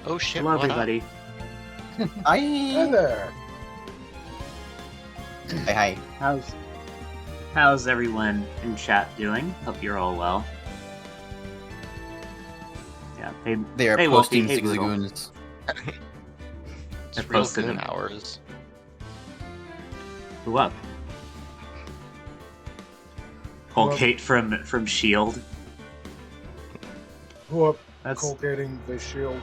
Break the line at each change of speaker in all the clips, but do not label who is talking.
Oh shit,
Hello,
what up?
everybody.
Hey
Hi.
there.
Hi.
How's everyone in chat doing? Hope you're all well. Yeah,
They are
hey,
posting
Wolfie, hey, Brutal.
zigzagoons.
It's
I've
real
posted
goon
them.
hours.
Who up? Colgate from Shield.
Who up?
That's
Colgating the shield.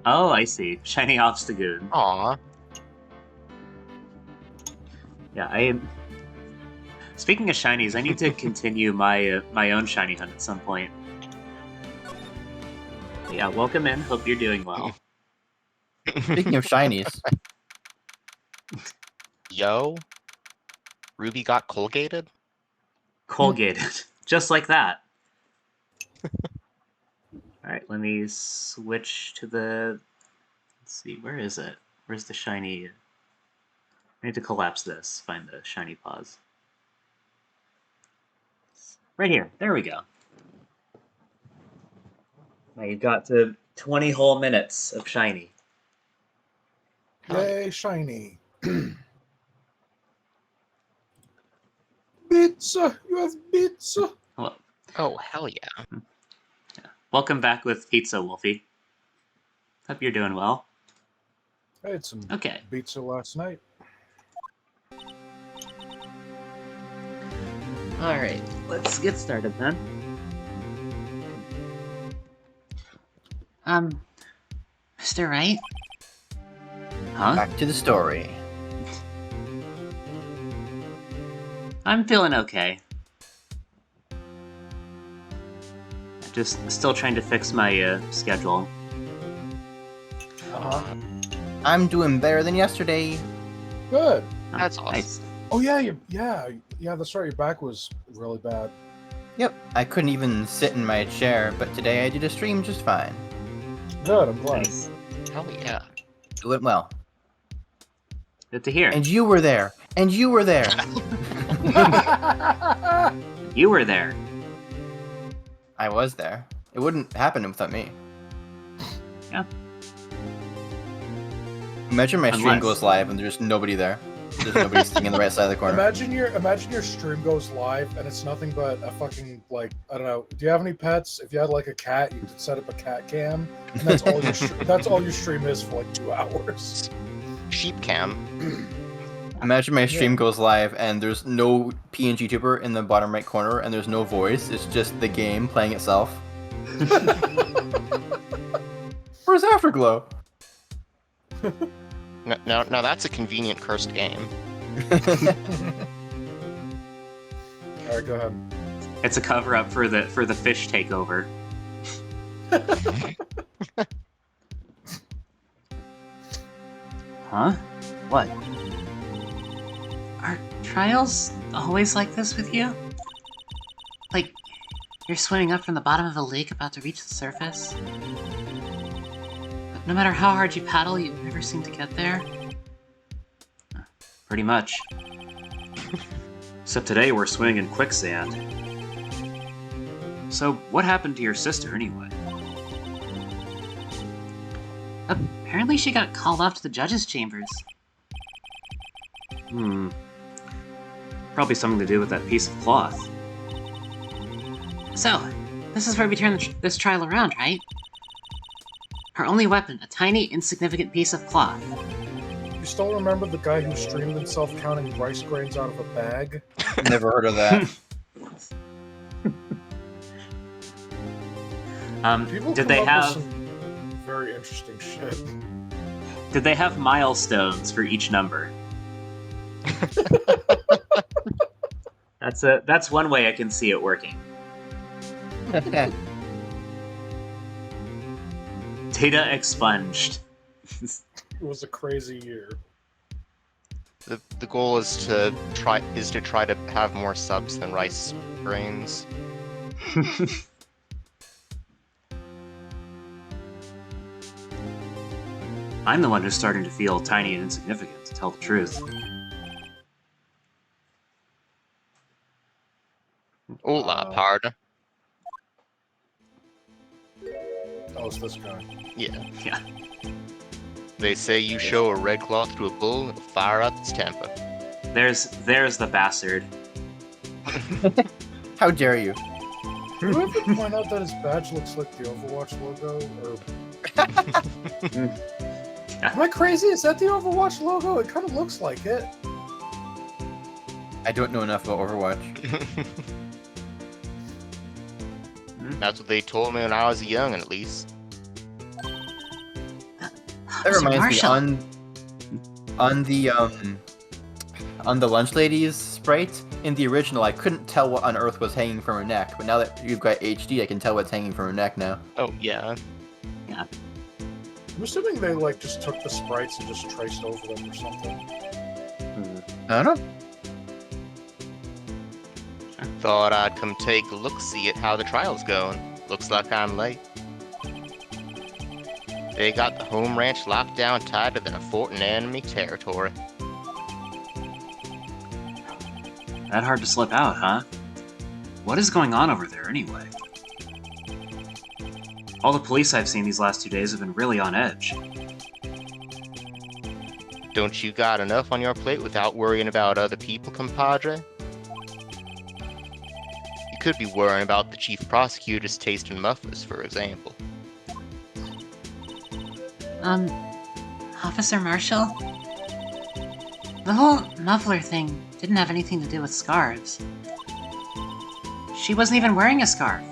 oh, I see. Shiny Obstagoon.
Aw.
Yeah, I am. Speaking of shinies, I need to continue my my own shiny hunt at some point. Yeah, welcome in. Hope you're doing well.
Speaking of shinies,
Yo. Ruby got colgated?
Colgated, just like that. All right, let me switch to the. Let's see, where is it? Where's the shiny? I need to collapse this. Find the shiny pause. Right here. There we go. Now you've got to 20 whole minutes of shiny.
Hell
Yay, shiny. Bits! You have bits!
Hello.
Oh, hell yeah.
Welcome back with Pizza, Wolfie. Hope you're doing well.
I had some
Okay.
pizza last night.
Alright, let's get started then. Mr. Wright? Huh?
back to the story.
I'm feeling okay. Just still trying to fix my schedule.
Uh-huh.
I'm doing better than yesterday.
Good.
Oh,
That's awesome.
nice.
Oh yeah, yeah, that's right. Your back was really bad.
Yep, I couldn't even sit in my chair, but today I did a stream just fine.
Good, I'm glad.
Nice.
Hell yeah.
It went well.
Good to hear.
And you were there. And you were there.
You were there.
I was there. It wouldn't happen without me.
Yeah.
Imagine my stream
Unless-
goes live and there's nobody there. There's nobody sitting in the right side of the corner.
Imagine your stream goes live and it's nothing but a fucking, like, I don't know. Do you have any pets? If you had like a cat, you could set up a cat cam, and that's all that's all your stream is for like 2 hours.
Sheep cam.
Imagine my stream goes live and there's no PNG tuber in the bottom right corner and there's no voice. It's just the game playing itself. Where's Afterglow?
Now that's a convenient cursed game.
All right, go ahead.
It's a cover up for the fish takeover. Huh? What? Are trials always like this with you? Like, you're swimming up from the bottom of a lake about to reach the surface? But no matter how hard you paddle, you never seem to get there? Pretty much. Except today we're swimming in quicksand. So, what happened to your sister anyway? Apparently she got called off to the judges' chambers. Probably something to do with that piece of cloth. So, this is where we turn this trial around, right? Her only weapon, a tiny, insignificant piece of cloth.
You still remember the guy who streamed himself counting rice grains out of a bag?
Never heard of that.
People
Did
come
they
up
have
with some very interesting shit.
did they have milestones for each number? That's one way I can see it working. Data expunged.
It was a crazy year.
The goal is to try to have more subs than rice grains.
I'm the one who's starting to feel tiny and insignificant, to tell the truth.
Hola, pard.
Oh, it's this guy.
Yeah.
Yeah.
They say you show a red cloth to a bull, it'll fire up its temper.
There's the bastard.
How dare you?
Do you ever point out that his badge looks like the Overwatch logo? Or am I crazy? Is that the Overwatch logo? It kind of looks like it.
I don't know enough about Overwatch.
That's what they told me when I was young, at least.
That reminds me, on the lunch lady's sprite, in the original I couldn't tell what on earth was hanging from her neck, but now that you've got HD I can tell what's hanging from her neck now.
Oh, yeah.
I'm assuming they like just took the sprites and just traced over them or something.
I don't know.
Thought I'd come take a look-see at how the trial's going. Looks like I'm late. They got the home ranch locked down tighter than a fort in enemy territory.
That hard to slip out, huh? What is going on over there, anyway? All the police I've seen these last 2 days have been really on edge.
Don't you got enough on your plate without worrying about other people, compadre? You could be worrying about the chief prosecutor's taste in mufflers, for example.
Officer Marshall? The whole muffler thing didn't have anything to do with scarves. She wasn't even wearing a scarf.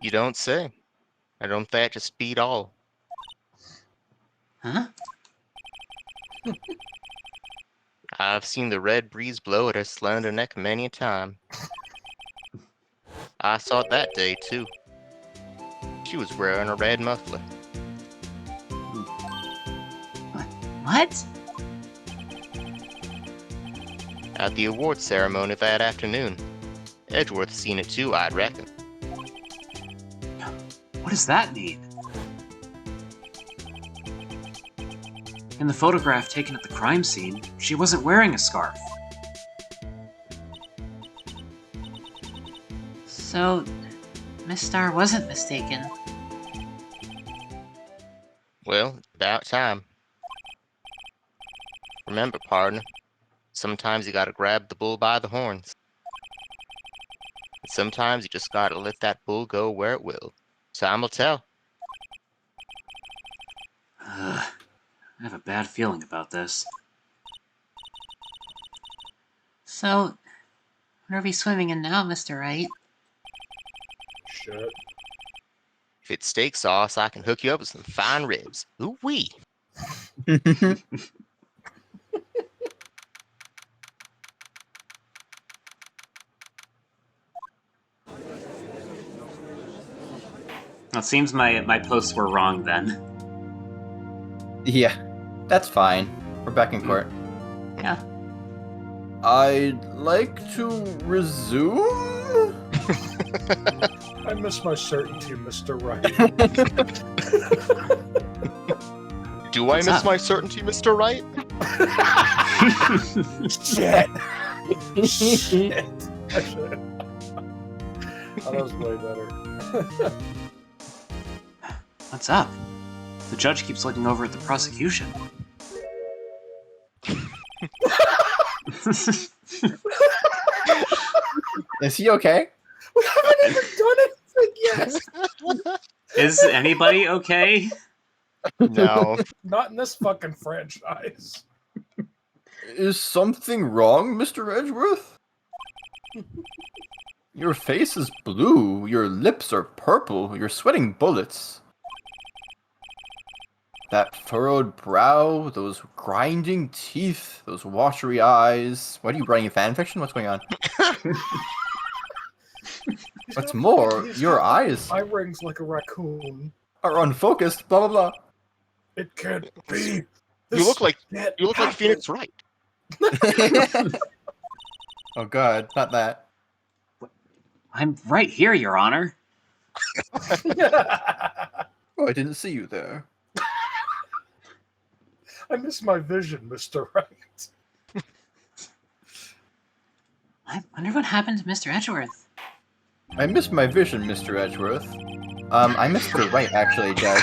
You don't say. I don't that just beat all.
Huh?
I've seen the red breeze blow at her slender neck many a time. I saw it that day, too. She was wearing a red muffler.
What?
At the award ceremony that afternoon. Edgeworth seen it too, I'd reckon.
What does that mean? In the photograph taken at the crime scene, she wasn't wearing a scarf.
So, Miss Star wasn't mistaken.
Well, it's about time. Remember, partner, sometimes you gotta grab the bull by the horns. And sometimes you just gotta let that bull go where it will. Time will tell.
I have a bad feeling about this.
So, what are we swimming in now, Mr. Wright?
Shit.
If it's steak sauce, I can hook you up with some fine ribs. Ooh-wee.
It seems my posts were wrong then.
Yeah, that's fine. We're back in court.
Yeah.
I'd like to resume?
I miss my certainty, Mr. Wright.
Do I
What's
miss
up?
my certainty, Mr. Wright?
Shit. Shit. Oh, that was way better.
What's up? The judge keeps looking over at the prosecution.
Is he okay?
We haven't even done anything yet.
Is anybody okay?
No.
Not in this fucking franchise.
Is something wrong, Mr. Edgeworth? Your face is blue, your lips are purple, you're sweating bullets. That furrowed brow, those grinding teeth, those watery eyes. What are you writing fanfiction? What's going on? What's more, your eyes
Eye rings like a raccoon.
are unfocused, blah blah blah.
It can't be.
You look like
can't happen.
Phoenix Wright.
Oh god, not that.
I'm right here, Your Honor.
Oh, I didn't see you there.
I miss my vision, Mr. Wright.
I wonder what happened to Mr. Edgeworth.
I missed my vision, Mr. Edgeworth. I missed the right, actually, Judge.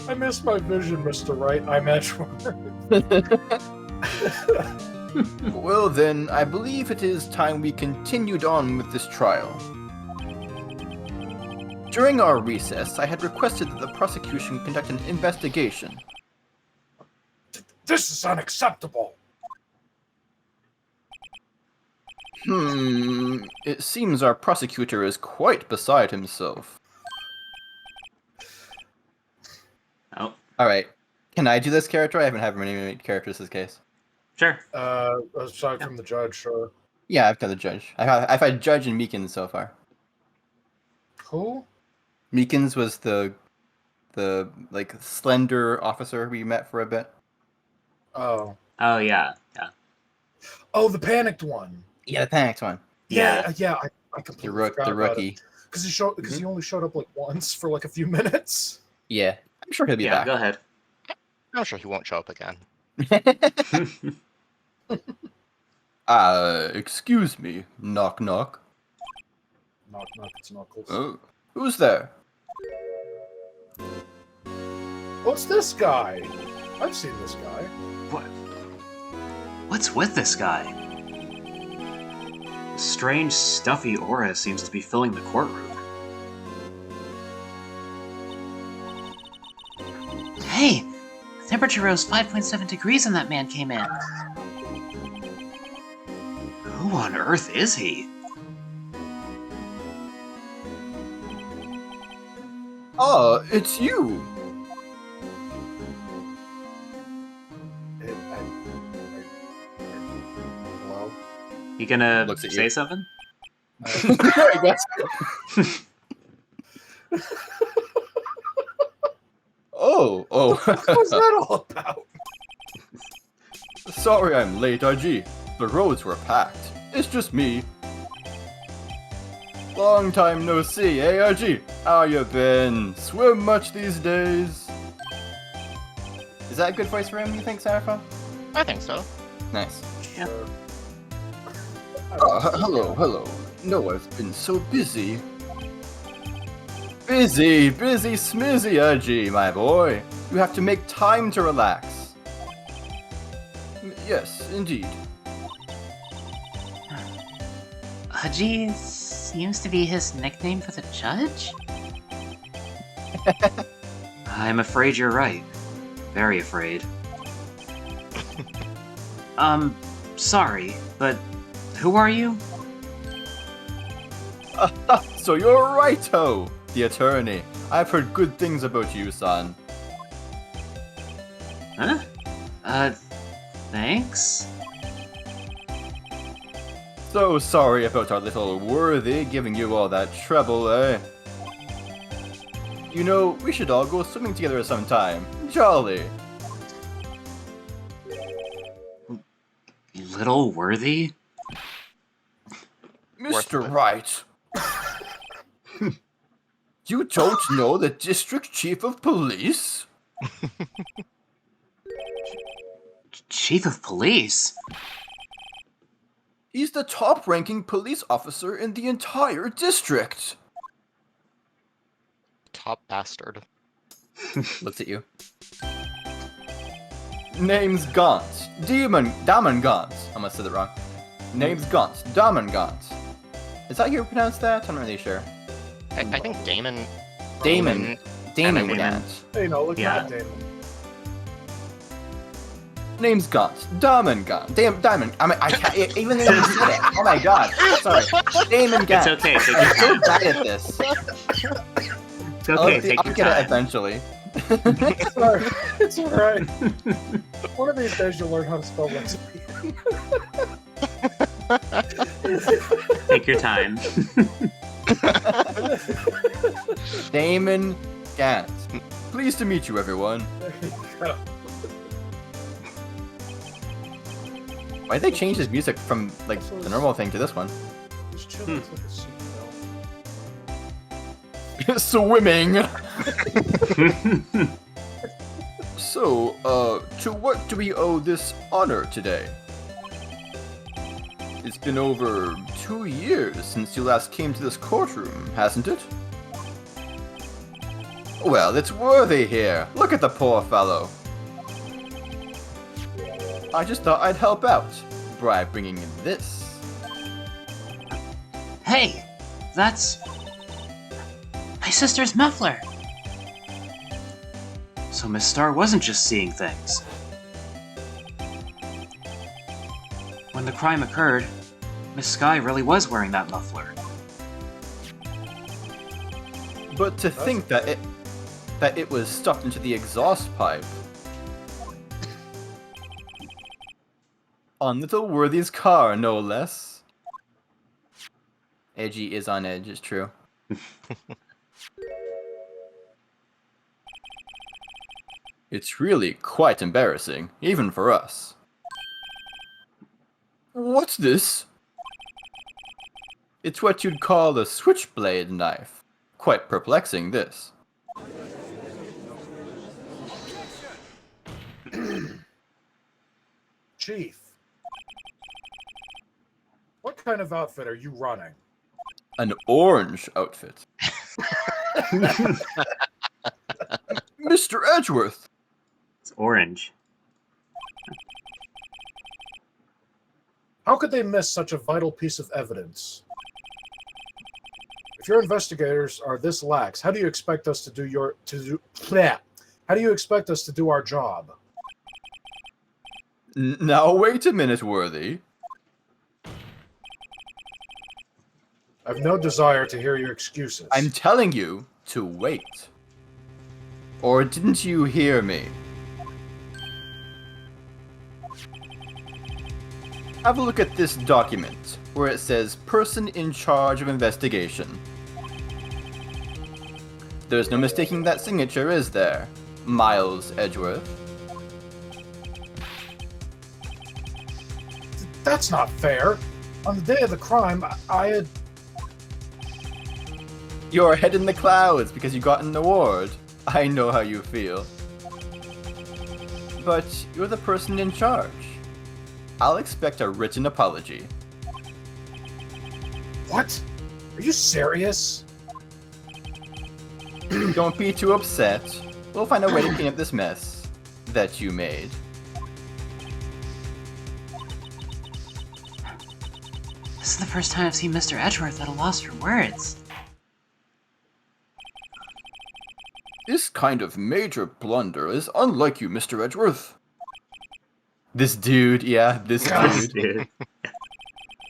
I missed my vision, Mr. Wright. I'm Edgeworth.
Well then, I believe it is time we continued on with this trial. During our recess, I had requested that the prosecution conduct an investigation.
This is unacceptable.
It seems our prosecutor is quite beside himself.
Oh,
Alright, can I do this character? I haven't had many characters this case.
sure.
Aside from the judge, sure.
Yeah, I've got the judge. I've had Judge and Meekins so far.
Who?
Meekins was the like slender officer we met for a bit.
Oh.
Oh, yeah. Yeah.
Oh, the panicked one.
Yeah, the panicked one.
Yeah, I
The
completely forgot about
rookie.
Because he only showed up like once for like a few minutes.
Yeah, I'm sure he'll be
Yeah,
back.
go ahead.
I'm sure he won't show up again.
Excuse me. Knock knock.
Knock, knock, it's Knuckles.
Oh, who's there?
What's this guy? I've seen this guy.
What's with this guy? A strange, stuffy aura seems to be filling the courtroom.
Hey! Temperature rose 5.7 degrees when that man came in.
Who on earth is he?
Oh, it's you.
Hello?
You gonna
Looks at
say
you.
something?
I guess. Oh.
What's that all about?
Sorry I'm late, RG. The roads were packed. It's just me. Long time no see, eh, RG? How you been? Swim much these days? Is that a good voice for him, you think, Saffron?
I think so.
Nice.
Yeah.
Hello. No, I've been so busy. Busy, smizzy, RG, my boy. You have to make time to relax. Yes, indeed.
Haji seems to be his nickname for the judge?
I'm afraid you're right. Very afraid. Sorry, but who are you?
So you're Righto, the attorney. I've heard good things about you, son.
Huh? Thanks?
So sorry about our little worthy giving you all that trouble, eh? You know, we should all go swimming together sometime. Jolly.
Little Worthy?
Mr. Wright. You don't know the district chief of police?
Chief of Police?
He's the top-ranking police officer in the entire district.
Top bastard.
Looks at you. Name's Gaunt. Damon Gaunt. I must have said it wrong. Name's Gaunt. Damon Gaunt. Is that how you pronounce that? I'm not really sure.
I think Damon.
Damon
Damon.
Gaunt.
Hey, no, look
Yeah.
at Damon.
Name's Gaunt. Damon Gaunt. Diamond. I can't even though you said it. Oh my god. Sorry. Damon Gaunt.
It's okay, take your
I'm so
time.
bad at this.
It's okay, take
I'll
your
get it
time.
eventually.
Sorry, it's alright. One of these days you'll learn how to spell lesbian.
Take your time.
Damon Gaunt. Pleased to meet you, everyone.
There you go.
Why'd they change his music from, like, the normal thing to this one?
This chill looks like a seatbelt.
Swimming! So, to what do we owe this honor today? It's been over 2 years since you last came to this courtroom, hasn't it? Well, it's Worthy here. Look at the poor fellow. I just thought I'd help out by bringing in this.
Hey, that's my sister's muffler. So Miss Star wasn't just seeing things. When the crime occurred, Miss Sky really was wearing that muffler.
But to think that it was stuffed into the exhaust pipe. On little Worthy's car, no less. Edgy is on edge, it's true. It's really quite embarrassing, even for us. What's this? It's what you'd call a switchblade knife. Quite perplexing, this.
Chief, what kind of outfit are you running?
An orange outfit. Mr. Edgeworth!
It's orange.
How could they miss such a vital piece of evidence? If your investigators are this lax, how do you expect us to do How do you expect us to do our job?
Now wait a minute, Worthy.
I've no desire to hear your excuses.
I'm telling you to wait. Or didn't you hear me? Have a look at this document, where it says Person in Charge of Investigation. There's no mistaking that signature, is there? Miles Edgeworth.
That's not fair. On the day of the crime, I had...
You're head in the clouds because you got an award. I know how you feel. But you're the person in charge. I'll expect a written apology.
What? Are you serious?
Don't be too upset. We'll find a way to clean up this mess that you made.
This is the first time I've seen Mr. Edgeworth at a loss for words.
This kind of major blunder is unlike you, Mr. Edgeworth. This dude, yeah, this
God.
dude.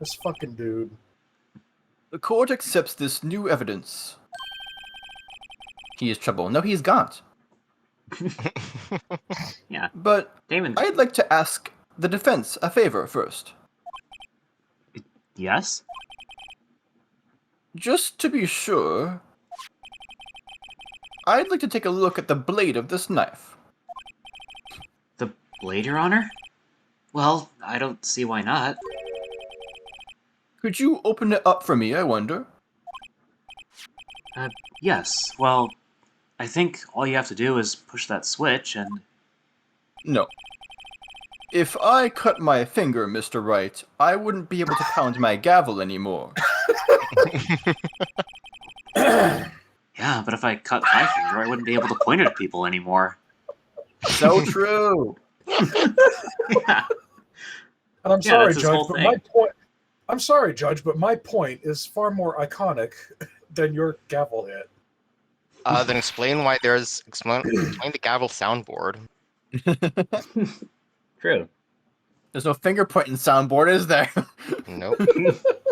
This fucking dude.
The court accepts this new evidence. He is trouble. No, he's got.
Yeah.
But
Damon.
I'd like to ask the defense a favor first.
Yes?
Just to be sure, I'd like to take a look at the blade of this knife.
The blade, Your Honor? Well, I don't see why not.
Could you open it up for me, I wonder?
Yes. Well, I think all you have to do is push that switch and...
No. If I cut my finger, Mr. Wright, I wouldn't be able to pound my gavel anymore.
Yeah, but if I cut my finger, I wouldn't be able to point it at people anymore.
So true.
Yeah.
And I'm
Yeah,
sorry,
that's his
Judge,
whole
but
thing.
my point... I'm sorry, Judge, but my point is far more iconic than your gavel hit.
Then explain why explain the gavel soundboard.
True.
There's no finger pointing soundboard, is there?
Nope.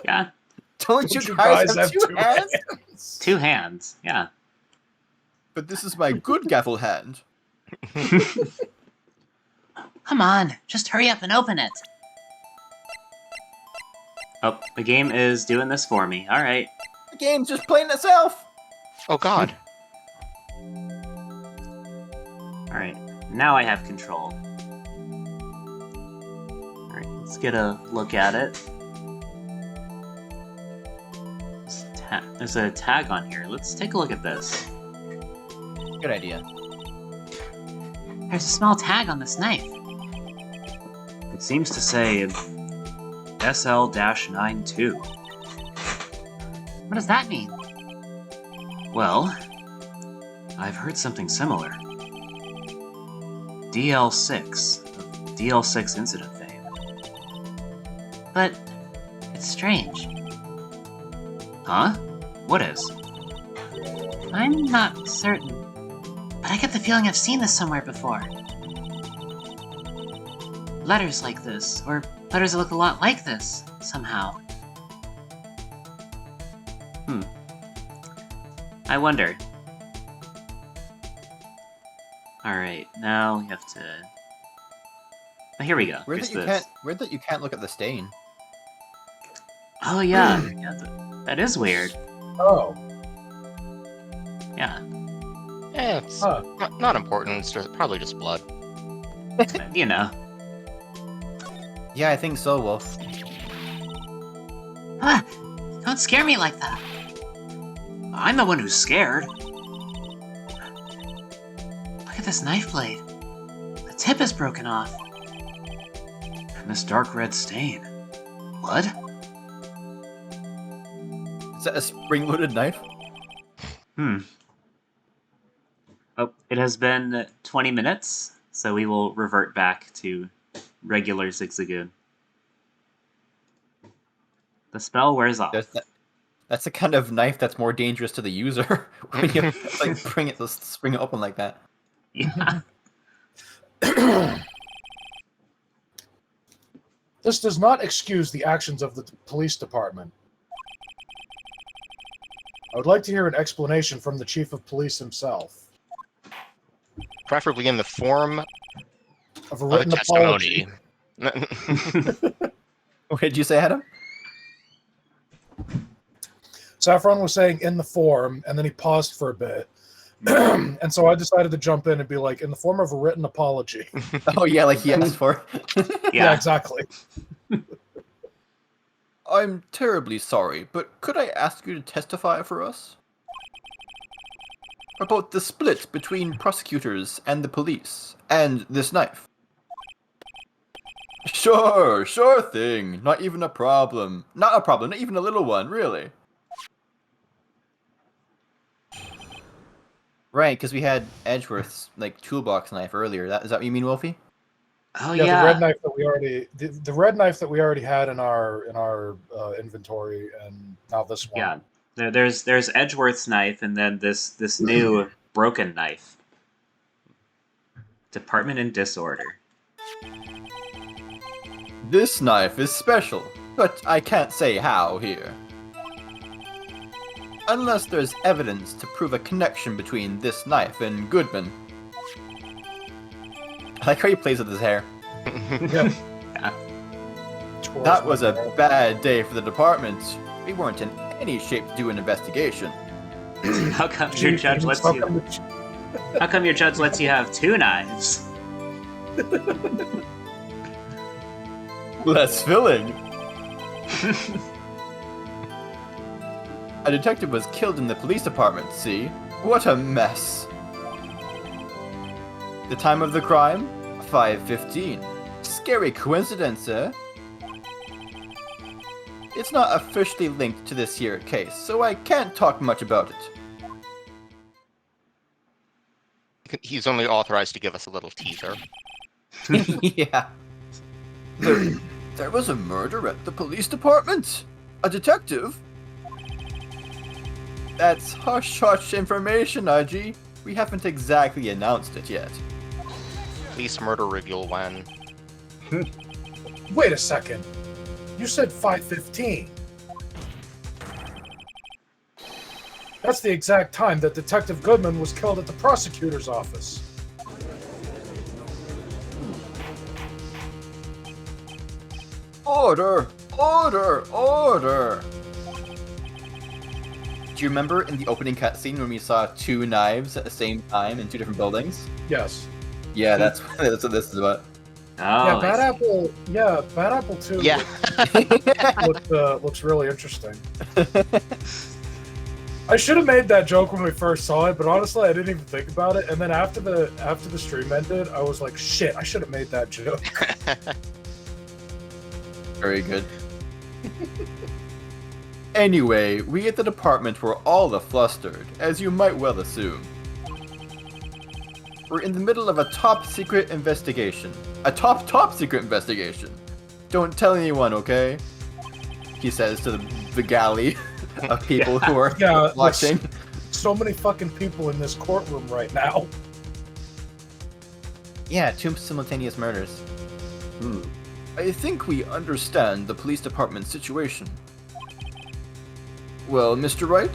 Yeah.
Don't you guys have two hands?
2 hands. Yeah.
But this is my good gavel hand.
Come on, just hurry up and open it.
Oh, the game is doing this for me. Alright.
The game's just playing itself.
Oh God.
Alright. Now I have control. Alright, let's get a look at it. There's a tag on here. Let's take a look at this.
Good idea.
There's a small tag on this knife.
It seems to say SL-92.
What does that mean?
Well, I've heard something similar. DL6, of DL6 incident fame.
But it's strange.
Huh? What is?
I'm not certain, but I get the feeling I've seen this somewhere before. Letters like this, or letters that look a lot like this, somehow.
I wonder. Alright, now we have to... Oh, here we go.
Weird
Here's
that,
this.
weird that you can't look at the stain.
Oh, yeah. That is weird.
Oh.
Yeah.
Yeah, it's
Huh.
not important. It's probably just blood.
You know.
Yeah, I think so, Wolf.
Ah, don't scare me like that.
I'm the one who's scared.
Look at this knife blade. The tip is broken off.
And this dark red stain. Blood?
Is that a spring-loaded knife?
Oh, it has been 20 minutes, so we will revert back to regular Zigzagoon. The spell wears off.
That's the kind of knife that's more dangerous to the user. When you like spring it open like that.
Yeah.
This does not excuse the actions of the police department. I would like to hear an explanation from the chief of police himself.
Preferably in the form
Of a
of a
written apology.
testimony.
What did you say, Adam?
Saffron was saying in the form, and then he paused for a bit. And so I decided to jump in and be like, in the form of a written apology.
Oh yeah, like he asked for.
Yeah, exactly.
I'm terribly sorry, but could I ask you to testify for us? About the split between prosecutors and the police, and this knife. Sure thing. Not even a problem. Not a problem, not even a little one, really. Right, because we had Edgeworth's like toolbox knife earlier. Is that what you mean, Wolfie?
Oh,
Yeah,
yeah.
the red knife that we already the red knife that we already had in our inventory, and now this one.
Yeah. There's Edgeworth's knife, and then this new broken knife. Department in disorder.
This knife is special, but I can't say how here. Unless there's evidence to prove a connection between this knife and Goodman. I like how he plays with his hair.
Yeah.
That was a bad day for the department. We weren't in any shape to do an investigation.
How come your judge lets you? How come your judge lets you have two knives?
Less filling. A detective was killed in the police department, see? What a mess. The time of the crime? 5:15. Scary coincidence, eh? It's not officially linked to this here case, so I can't talk much about it.
He's only authorized to give us a little teaser.
Yeah. There was a murder at the police department? A detective? That's hush-hush information, Aji. We haven't exactly announced it yet.
Police murder reveal when.
Wait a second. You said 5:15. That's the exact time that Detective Goodman was killed at the prosecutor's office.
Order! Order! Order! Do you remember in the opening cutscene when we saw two knives at the same time in two different buildings?
Yes.
Yeah, that's what this is about.
Oh,
Yeah, Bad Apple. Yeah, Bad Apple 2
Yeah.
looks really interesting. I should have made that joke when we first saw it, but honestly, I didn't even think about it. And then after the stream ended, I was like, shit, I should have made that joke.
Very good. Anyway, we at the department were all flustered, as you might well assume. We're in the middle of a top-secret investigation. A top-secret investigation. Don't tell anyone, okay? He says to the galley of people who are watching.
So many fucking people in this courtroom right now.
Yeah, 2 simultaneous murders. I think we understand the police department's situation. Well, Mr. Wright?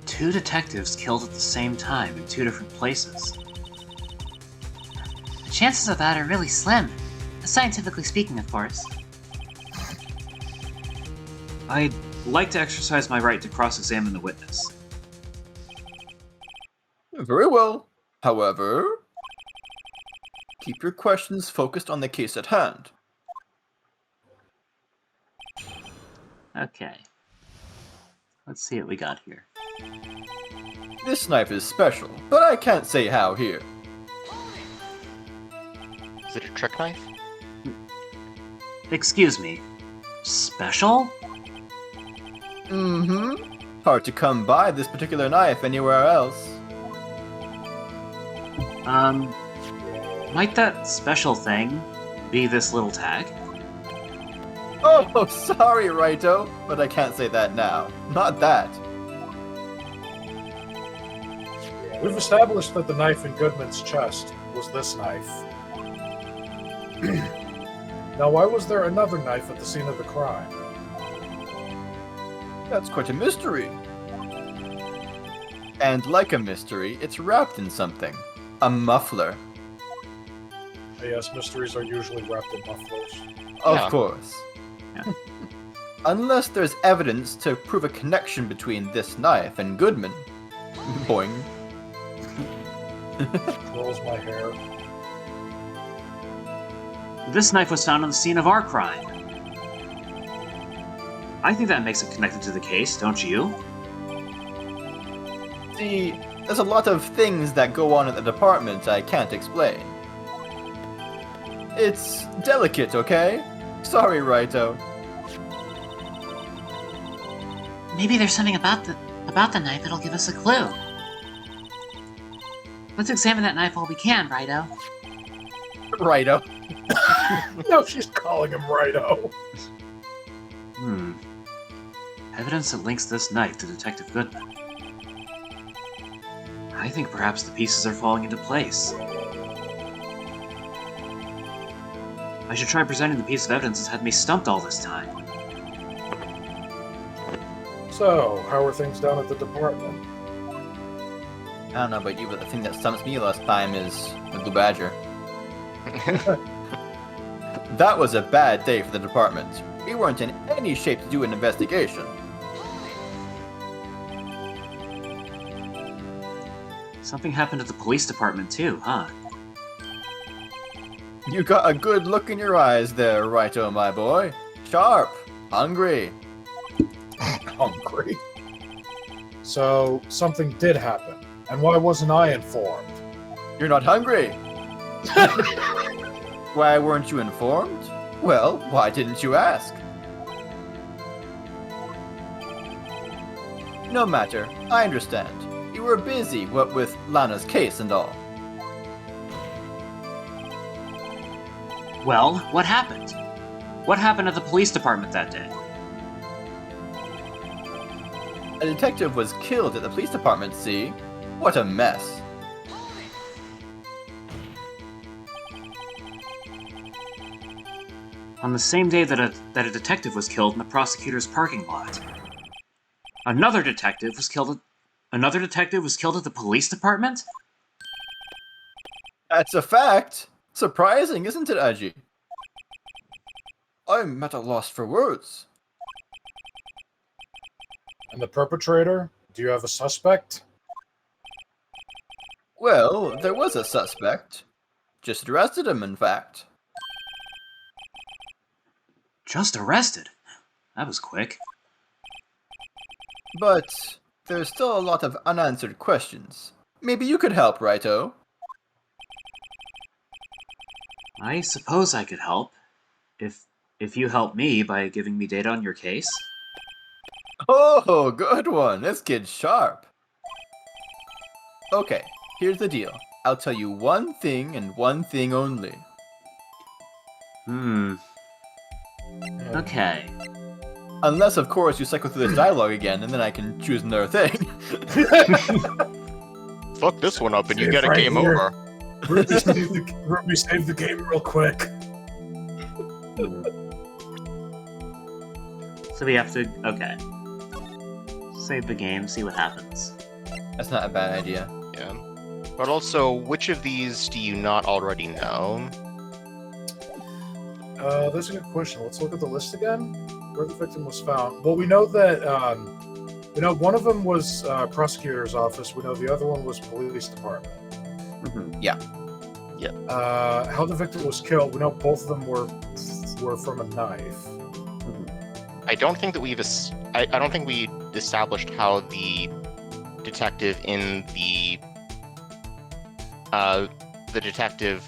2 detectives killed at the same time in 2 different places. The chances of that are really slim. Scientifically speaking, of course.
I'd like to exercise my right to cross-examine the witness.
Very well. However, keep your questions focused on the case at hand.
Okay. Let's see what we got here.
This knife is special, but I can't say how here.
Is it a trick knife?
Excuse me. Special?
Mm-hmm. Hard to come by this particular knife anywhere else.
Might that special thing be this little tag?
Oh, sorry, Righto, but I can't say that now. Not that.
We've established that the knife in Goodman's chest was this knife. Now, why was there another knife at the scene of the crime?
That's quite a mystery. And like a mystery, it's wrapped in something. A muffler.
Yes, mysteries are usually wrapped in mufflers.
Of
Yeah.
course.
Yeah.
Unless there's evidence to prove a connection between this knife and Goodman. Boing.
Curls my hair.
This knife was found on the scene of our crime.
I think that makes it connected to the case, don't you?
See, there's a lot of things that go on at the department I can't explain. It's delicate, okay? Sorry, Righto.
Maybe there's something about the knife that'll give us a clue. Let's examine that knife while we can, Righto.
Righto.
No, she's calling him Righto.
Evidence that links this knife to Detective Goodman. I think perhaps the pieces are falling into place. I should try presenting the piece of evidence that's had me stumped all this time.
So, how are things down at the department?
I don't know about you, but the thing that stumps me last time is the Blue Badger. That was a bad day for the department. We weren't in any shape to do an investigation.
Something happened at the police department too, huh?
You got a good look in your eyes there, Righto, my boy. Sharp. Hungry.
Hungry. So, something did happen. And why wasn't I informed?
You're not hungry. Why weren't you informed? Well, why didn't you ask? No matter, I understand. You were busy, what with Lana's case and all.
Well, what happened? What happened at the police department that day?
A detective was killed at the police department, see? What a mess.
On the same day that a detective was killed in the prosecutor's parking lot. Another detective was killed at the police department?
That's a fact. Surprising, isn't it, Aji? I'm at a loss for words.
And the perpetrator? Do you have a suspect?
Well, there was a suspect. Just arrested him, in fact.
Just arrested? That was quick.
But there's still a lot of unanswered questions. Maybe you could help, Righto?
I suppose I could help. If you help me by giving me data on your case.
Oh, good one. This kid's sharp. Okay, here's the deal. I'll tell you one thing and one thing only.
Okay.
Unless, of course, you cycle through this dialogue again, and then I can choose another thing.
Fuck this one up and you
It's
get a
right
game
here.
over.
Ruby, save the game real quick.
So we have to. Okay. Save the game, see what happens.
That's not a bad idea.
Yeah. But also, which of these do you not already know?
That's a good question. Let's look at the list again. Where the victim was found. Well, we know that one of them was prosecutor's office. We know the other one was police department.
Yeah.
How the victim was killed. We know both of them were from a knife.
I don't think that I don't think we established how the detective in the detective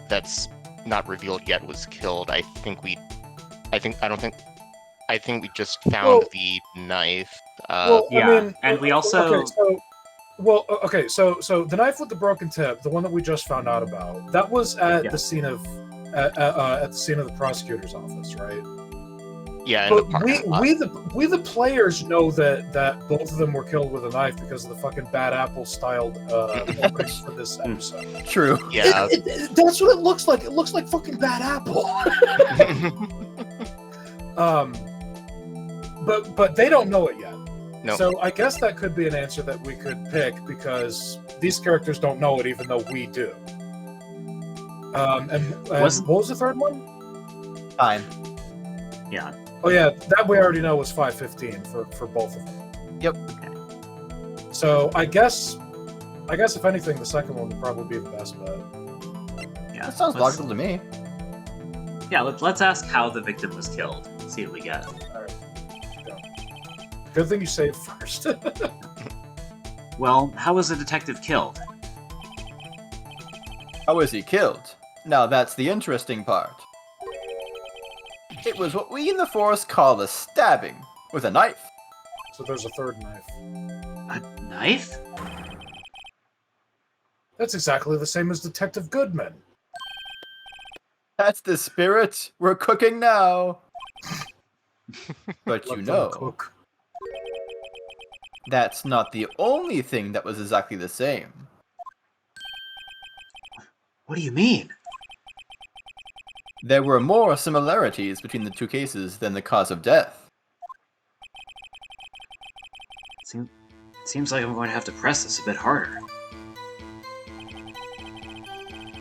that's not revealed yet was killed. I think we just found the knife.
Yeah, and we also-
So the knife with the broken tip, the one that we just found out about, that was at the scene of at the scene of the prosecutor's office, right?
Yeah, in
But
the parking lot.
we the players know that both of them were killed with a knife because of the fucking Bad Apple styled openings for this episode.
True.
Yeah.
That's what it looks like. It looks like fucking Bad Apple. But they don't know it yet.
No.
So I guess that could be an answer that we could pick because these characters don't know it, even though we do. And what was the third one?
Fine.
Yeah.
Oh yeah, that we already know was 515 for both of them.
Yep.
Okay.
So I guess if anything, the second one would probably be the best bet.
Yeah.
That sounds
let's-
logical to me.
Yeah, let's ask how the victim was killed. See what we get.
Good thing you saved first.
Well, how was the detective killed?
How was he killed? Now that's the interesting part. It was what we in the force call a stabbing, with a knife.
So there's a third knife.
A knife?
That's exactly the same as Detective Goodman.
That's the spirit. We're cooking now. But you
Let them
know,
cook.
that's not the only thing that was exactly the same.
What do you mean?
There were more similarities between the two cases than the cause of death.
Seems like I'm going to have to press this a bit harder.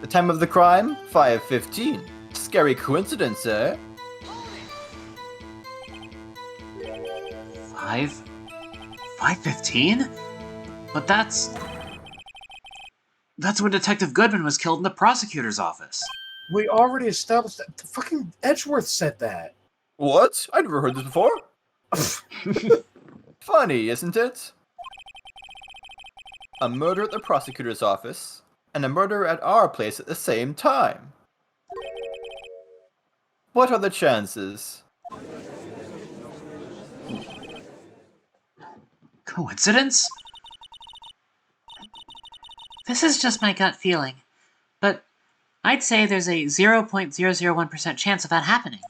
The time of the crime? 5:15. Scary coincidence, eh?
5:15? But that's when Detective Goodman was killed in the prosecutor's office.
We already established that. The fucking Edgeworth said that.
What? I'd never heard this before. Funny, isn't it? A murder at the prosecutor's office, and a murder at our place at the same time. What are the chances?
Coincidence?
This is just my gut feeling, but I'd say there's a 0.001% chance of that happening.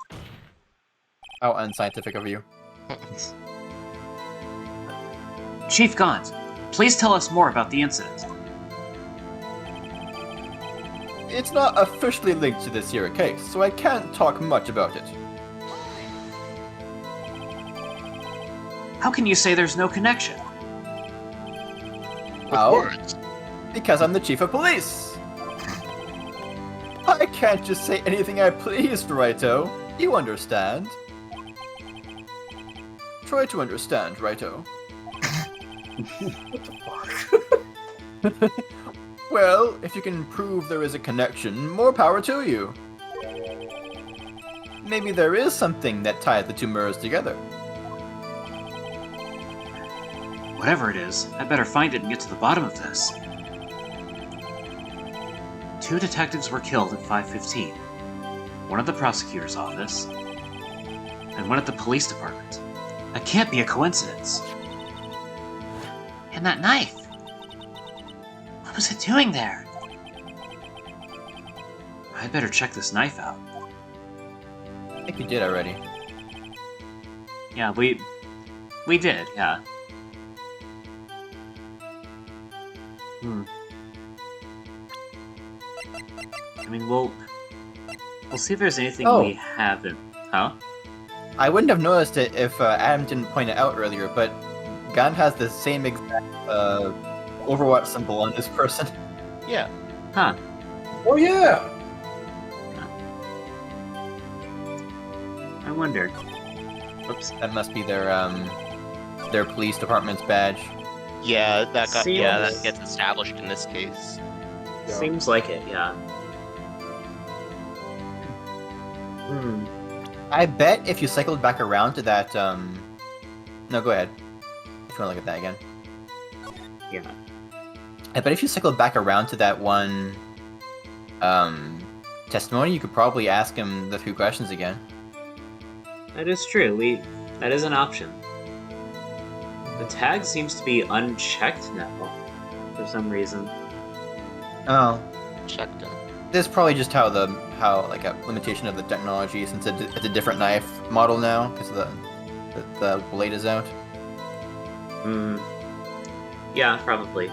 How unscientific of you.
Chief Gaunt, please tell us more about the incident.
It's not officially linked to this here case, so I can't talk much about it.
How can you say there's no connection?
How?
Words.
Because I'm the chief of police! I can't just say anything I please, Righto. You understand. Try to understand, Righto.
What the fuck?
Well, if you can prove there is a connection, more power to you. Maybe there is something that ties the two murders together.
Whatever it is, I better find it and get to the bottom of this. 2 detectives were killed at 5:15. One at the prosecutor's office, and one at the police department. That can't be a coincidence.
And that knife! What was it doing there?
I'd better check this knife out.
I think you did already.
Yeah, we did, yeah. I mean, we'll see if there's anything
Oh.
we haven't. Huh?
I wouldn't have noticed it if Adam didn't point it out earlier, but Gun has the same exact Overwatch symbol on this person.
Yeah.
Huh.
Oh yeah.
I wonder. Oops.
That must be their police department's badge.
Yeah, that
Seems-
gets established in this case.
Yeah.
Seems like it, yeah.
I bet if you cycled back around to that, no, go ahead. If you want to look at that again.
Yeah.
I bet if you cycled back around to that one, testimony, you could probably ask him the 3 questions again.
That is true. That is an option. The tag seems to be unchecked now, for some reason.
Oh,
Checked him.
this is probably just how like a limitation of the technology, since it's a different knife model now because the blade is out.
Yeah, probably.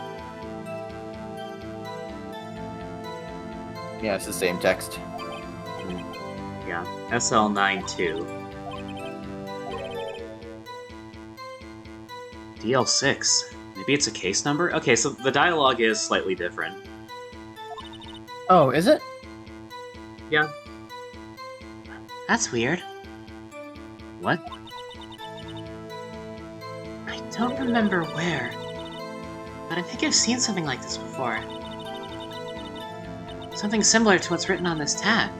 Yeah, it's the same text.
Yeah. SL92. DL6. Maybe it's a case number? Okay, so the dialogue is slightly different.
Oh, is it?
Yeah.
That's weird.
What?
I don't remember where, but I think I've seen something like this before. Something similar to what's written on this tag.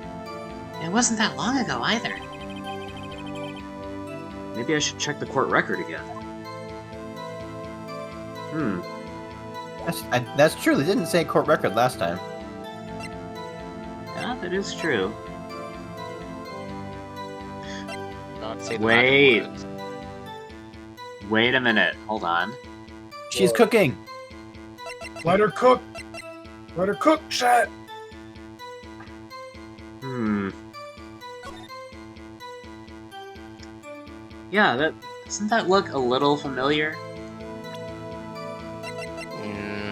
It wasn't that long ago either.
Maybe I should check the court record again.
That's true. They didn't say court record last time.
Yeah, that is true.
Not say the
Wait.
magic words.
Wait a minute. Hold on.
She's cooking.
Let her cook. Let her cook, chat.
Yeah, doesn't that look a little familiar?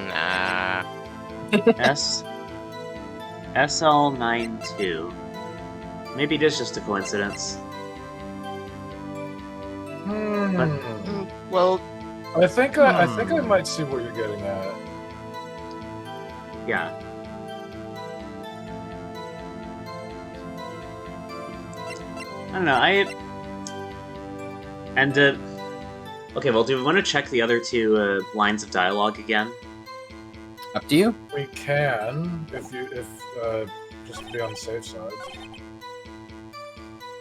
Nah.
SL92. Maybe it is just a coincidence.
Well,
I think I might see what you're getting at.
Yeah. I don't know, okay, well, do we want to check the other 2 lines of dialogue again?
Up to you.
We can, if just to be on the safe side.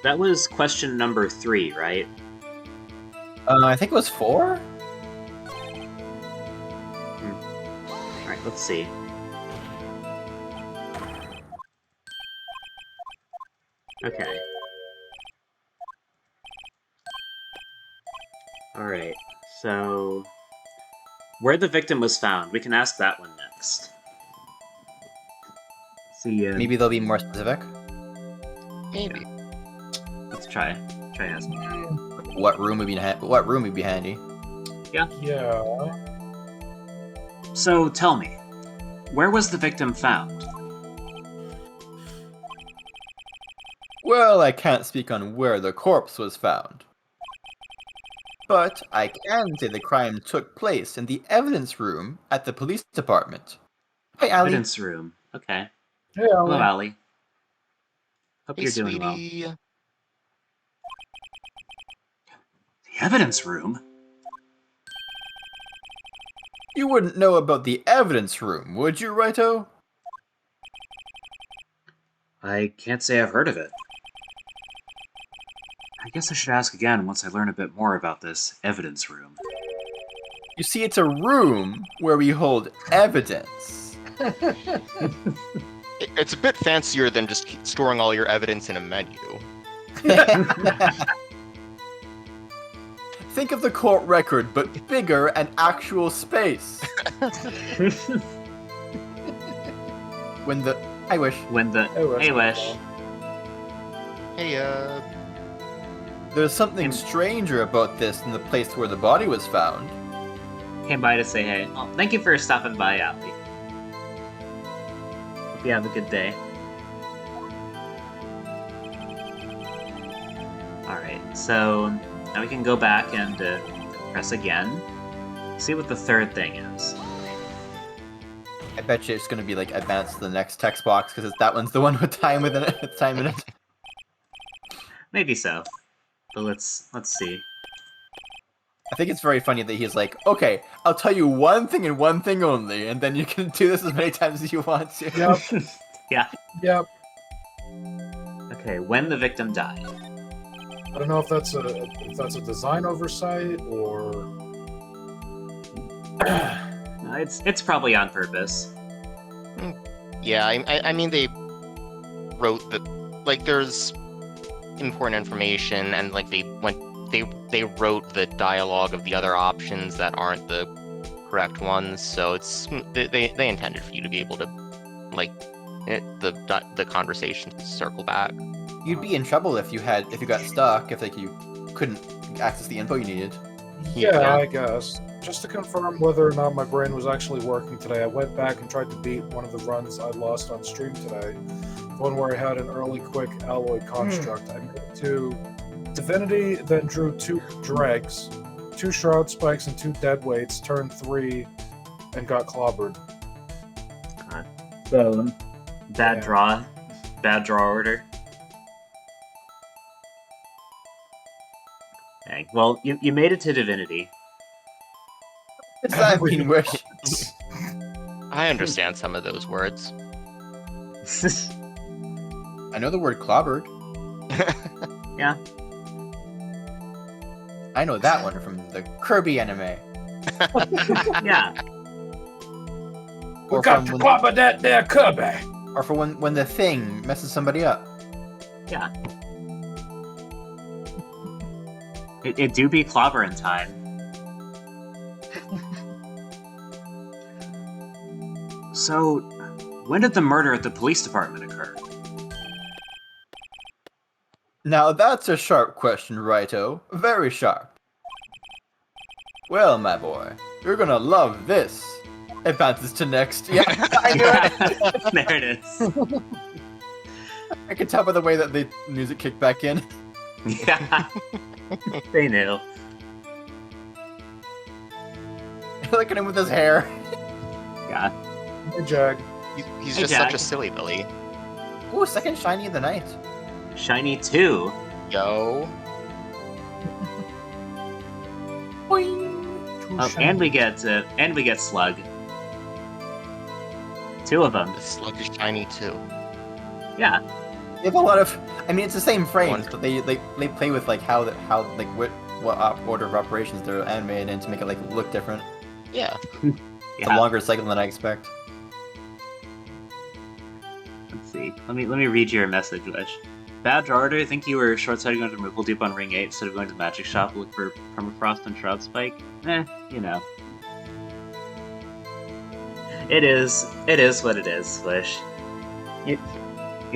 That was question number 3, right?
I think it was 4.
Alright, let's see. Okay. Alright, so... Where the victim was found, we can ask that one next. See,
Maybe they'll be more specific.
maybe.
let's try asking.
What room would be handy?
Yeah.
So, tell me, where was the victim found?
Well, I can't speak on where the corpse was found. But I can say the crime took place in the evidence room at the police department. Hi, Allie.
Evidence room. Okay.
Hey,
Hello,
Alan.
Allie. Hope
Hey,
you're doing well.
sweetie.
The evidence room?
You wouldn't know about the evidence room, would you, Righto?
I can't say I've heard of it. I guess I should ask again once I learn a bit more about this evidence room.
You see, it's a room where we hold evidence.
It's a bit fancier than just storing all your evidence in a menu.
Think of the court record, but bigger and actual space. When the... I wish.
When the hey wish.
Hey,
There's something stranger about this than the place where the body was found.
Came by to say hey. Oh, thank you for stopping by, Allie. Hope you have a good day. Alright, so now we can go back and press again. See what the third thing is.
I bet you it's gonna be like advance to the next text box because that one's the one with time within it. Time in it.
Maybe so. But let's see.
I think it's very funny that he's like, okay, I'll tell you one thing and one thing only, and then you can do this as many times as you want to.
Yep.
Yeah.
Yep.
Okay, when the victim died.
I don't know if that's a design oversight or.
It's probably on purpose.
yeah, I mean they wrote that, like, there's important information, and like they wrote the dialogue of the other options that aren't the correct ones, so it's they intended for you to be able to, like, the conversation to circle back.
You'd be in trouble if you got stuck, if like you couldn't access the info you needed.
Yeah, I guess. Just to confirm whether or not my brain was actually working today, I went back and tried to beat one of the runs I lost on stream today. The one where I had an early quick alloy construct. I made it to Divinity, then drew 2 dregs, 2 shroud spikes, and 2 dead weights, turned 3, and got clobbered.
So bad
Yeah.
draw order. Okay, well, you made it to Divinity.
It's that mean wish.
I understand some of those words.
I know the word clobbered.
Yeah.
I know that one from the Kirby anime.
Yeah.
We got to clobber that there Kirby!
Or for when the thing messes somebody up.
Yeah. It do be clobbering time. So, when did the murder at the police department occur?
Now that's a sharp question, Righto. Very sharp. Well, my boy, you're gonna love this. Advances to next. Yeah, I knew it.
There it is.
I could tell by the way that the music kicked back in.
Yeah. They knew.
Look at him with his hair.
Yeah.
Hey, Jag.
He's
Hey,
just
Jack.
such a silly Billy.
Ooh, second shiny of the night.
Shiny 2.
Yo.
Oh, and we get Slug. 2 of them.
The slug is shiny too.
Yeah.
They have a lot of. I mean, it's the same frames,
Wonderful.
but they play with like what order of operations they're animated in to make it like look different.
Yeah.
It's a longer cycle than I expect.
Let's see. Let me read your message, Wish. Bad draw order. Think you were short-sighted going to removal dupe on Ring 8 instead of going to the magic shop to look for permafrost and shroud spike? You know. It is what it is, Wish. You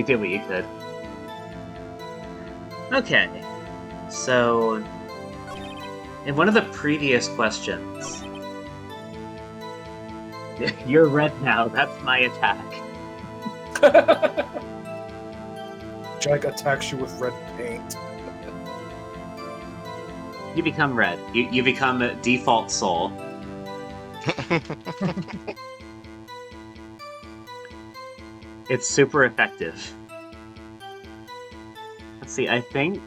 did what you could. Okay. So, in one of the previous questions, you're red now. That's my attack.
Jag attacks you with red paint.
You become red. You become a default soul. It's super effective. Let's see, I think...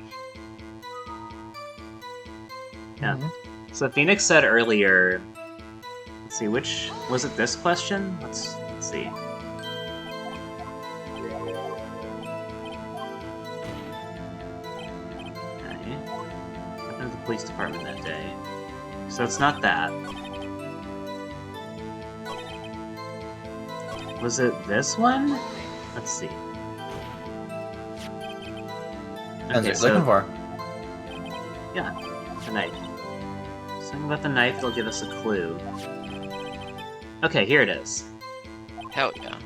Yeah.
Mhm.
So Phoenix said earlier... Let's see, which... Was it this question? Let's see. Okay. Happened at the police department that day. So it's not that. Was it this one? Let's see.
Depends what you're looking for.
Yeah, the knife. Something about the knife that'll give us a clue. Okay, here it is.
Hell yeah.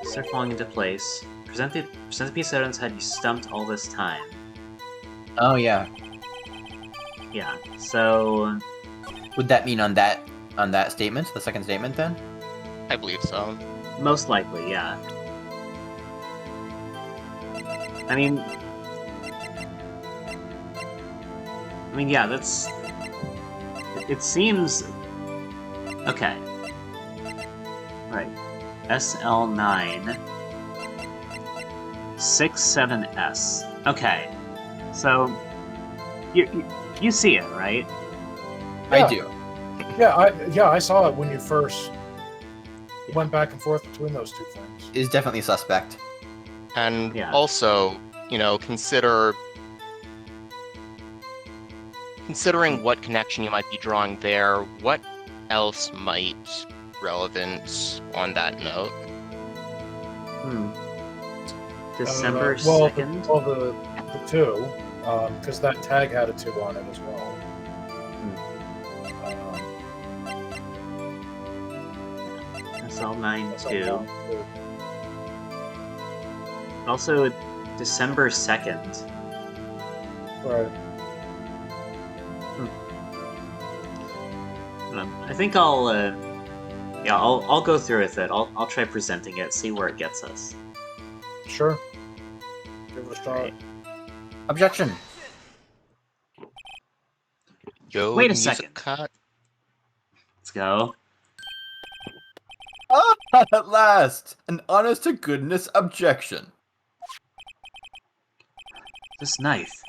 Start falling into place. Present the piece of evidence had you stumped all this time.
Oh yeah.
Yeah, so...
Would that mean on that statement, the second statement then?
I believe so.
most likely, yeah. I mean, yeah, that's... It seems... Okay. Right. SL9... 67S. Okay. So... You see it, right?
Yeah.
I do.
Yeah, I saw it when you first went back and forth between those two things.
Is definitely suspect.
And
Yeah.
also, considering what connection you might be drawing there, what else might relevant on that note?
December
well,
2nd?
the two, because that tag had a 2 on it as well.
SL9 2. Also, December 2nd.
Right.
I think I'll go through with it. I'll try presenting it, see where it gets us.
Sure. Give it a shot.
Right.
Objection.
Yo,
Wait a
music
second.
cut.
Let's go.
Ah, at last! An honest-to-goodness objection.
This knife.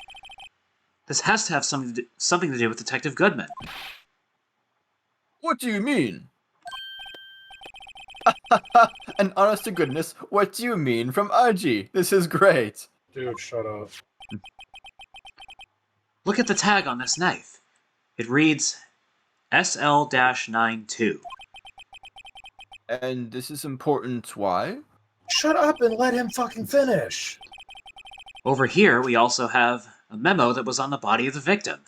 This has to have something to do with Detective Goodman.
What do you mean? An honest-to-goodness, what do you mean from Aji? This is great.
Dude, shut up.
Look at the tag on this knife. It reads SL-92.
And this is important, why?
Shut up and let him fucking finish.
Over here, we also have a memo that was on the body of the victim.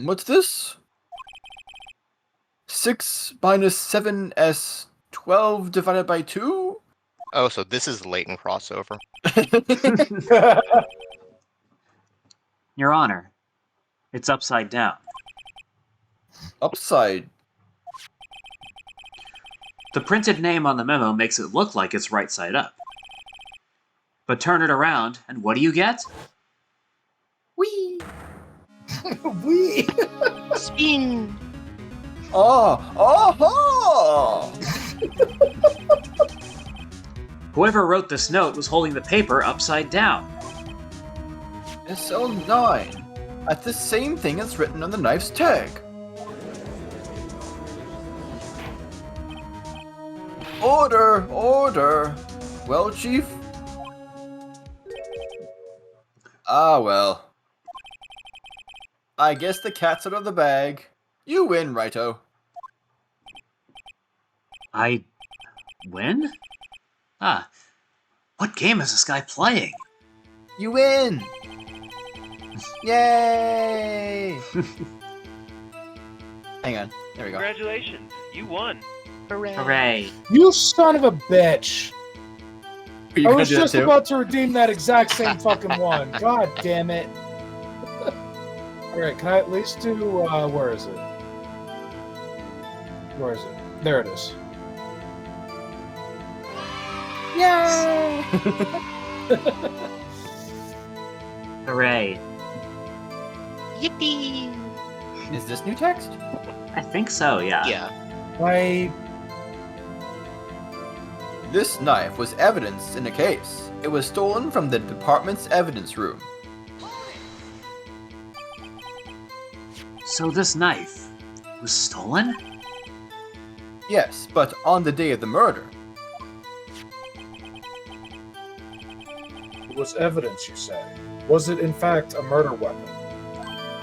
What's this? 6 minus 7s 12 divided by 2?
Oh, so this is latent crossover.
Your Honor, it's upside down.
Upside.
The printed name on the memo makes it look like it's right side up. But turn it around, and what do you get?
Whee!
We.
Spin!
Oh!
Whoever wrote this note was holding the paper upside down.
SL9. That's the same thing as written on the knife's tag. Order! Order! Well, Chief? Ah, well. I guess the cat's out of the bag. You win, Righto.
I win? Ah, what game is this guy playing?
You win! Yay! Hang on. There we go.
Congratulations, you won.
Hooray.
You son of a bitch.
Are you
I
gonna
was
do that
just
too?
about to redeem that exact same fucking one. God damn it. Alright, can I at least do, where is it? Where is it? There it is.
Yay!
Hooray.
Yippee!
Is this new text?
I think so, yeah.
Yeah.
This knife was evidence in a case. It was stolen from the department's evidence room.
So this knife was stolen?
Yes, but on the day of the murder.
It was evidence, you say. Was it, in fact, a murder weapon?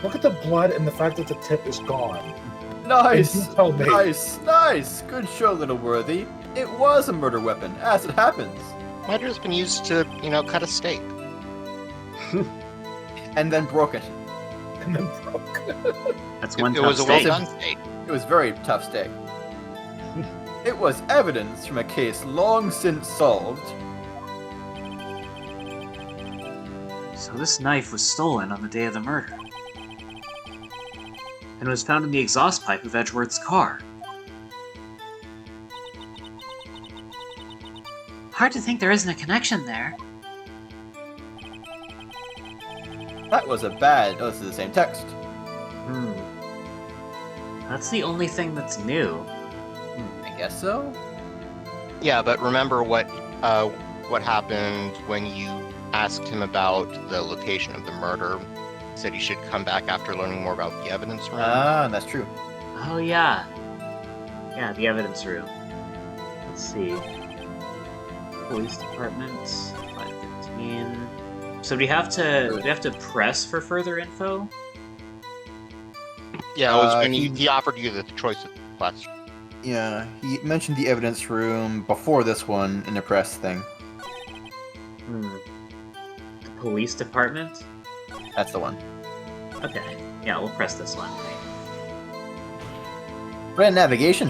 Look at the blood and the fact that the tip is gone.
Nice!
You tell me.
Nice! Good show, little worthy. It was a murder weapon, as it happens.
Might have just been used to, cut a steak.
And then broke it.
And then broke.
That's one
It
tough
was a well
steak.
done steak.
It was very tough steak. It was evidence from a case long since solved.
So this knife was stolen on the day of the murder. And was found in the exhaust pipe of Edgeworth's car.
Hard to think there isn't a connection there.
That was a bad... Oh, this is the same text.
That's the only thing that's new.
I guess so?
Yeah, but remember what happened when you asked him about the location of the murder? He said he should come back after learning more about the evidence room.
Ah, that's true.
Oh yeah. Yeah, the evidence room. Let's see. Police department, 515. So do we have to press for further info?
Yeah, it was when he offered you the choice of question.
Yeah, he mentioned the evidence room before this one in the press thing.
The police department?
That's the one.
Okay. Yeah, we'll press this one.
Brand navigation.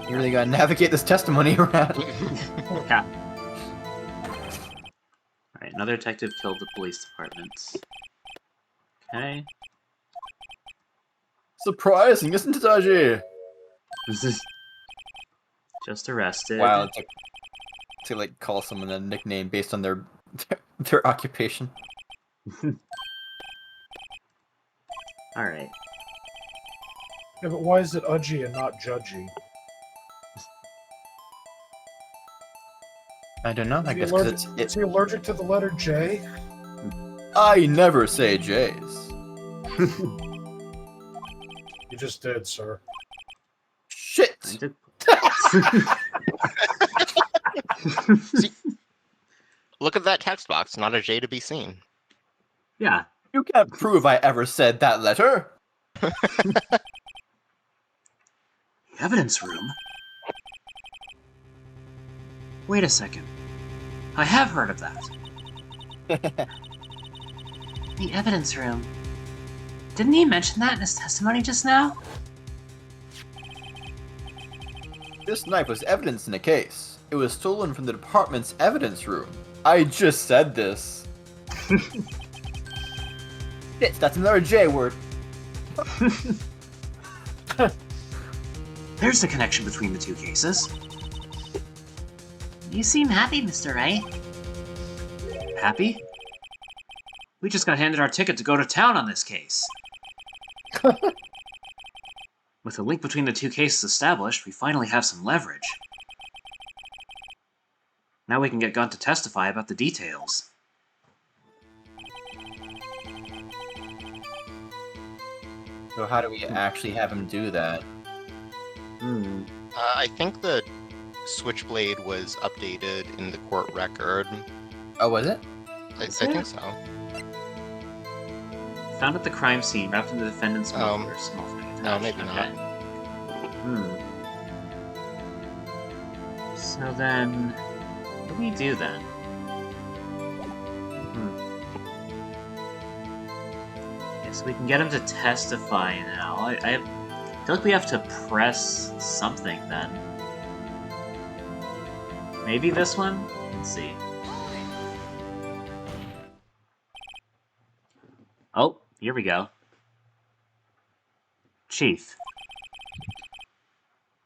You really gotta navigate this testimony around.
Yeah. Alright, another detective killed the police department. Okay.
Surprising, isn't it, Aji?
Just arrested.
Wow, to like call someone a nickname based on their their occupation.
Alright.
Yeah, but why is it Udgy and not Judgy?
I don't know. I guess
Is
because
he allergic to the letter J?
I never say J's.
You just did, sir.
Shit!
See, look at that text box, not a J to be seen.
Yeah.
You can't prove I ever said that letter.
The evidence room? Wait a second. I have heard of that. The evidence room. Didn't he mention that in his testimony just now?
This knife was evidence in the case. It was stolen from the department's evidence room. I just said this. Shit, that's another J word.
There's the connection between the two cases. You seem happy, Mr. Wright.
Happy? We just got handed our ticket to go to town on this case. With the link between the two cases established, we finally have some leverage. Now we can get Gunn to testify about the details.
So how do we actually have him do that?
I think the switchblade was updated in the court record.
Oh, was it?
I think so.
Found at the crime scene, wrapped in the defendant's muffler.
No, maybe not.
So then, what do we do then? Okay, so we can get him to testify now. I feel like we have to press something then. Maybe this one? Let's see. Oh, here we go. Chief.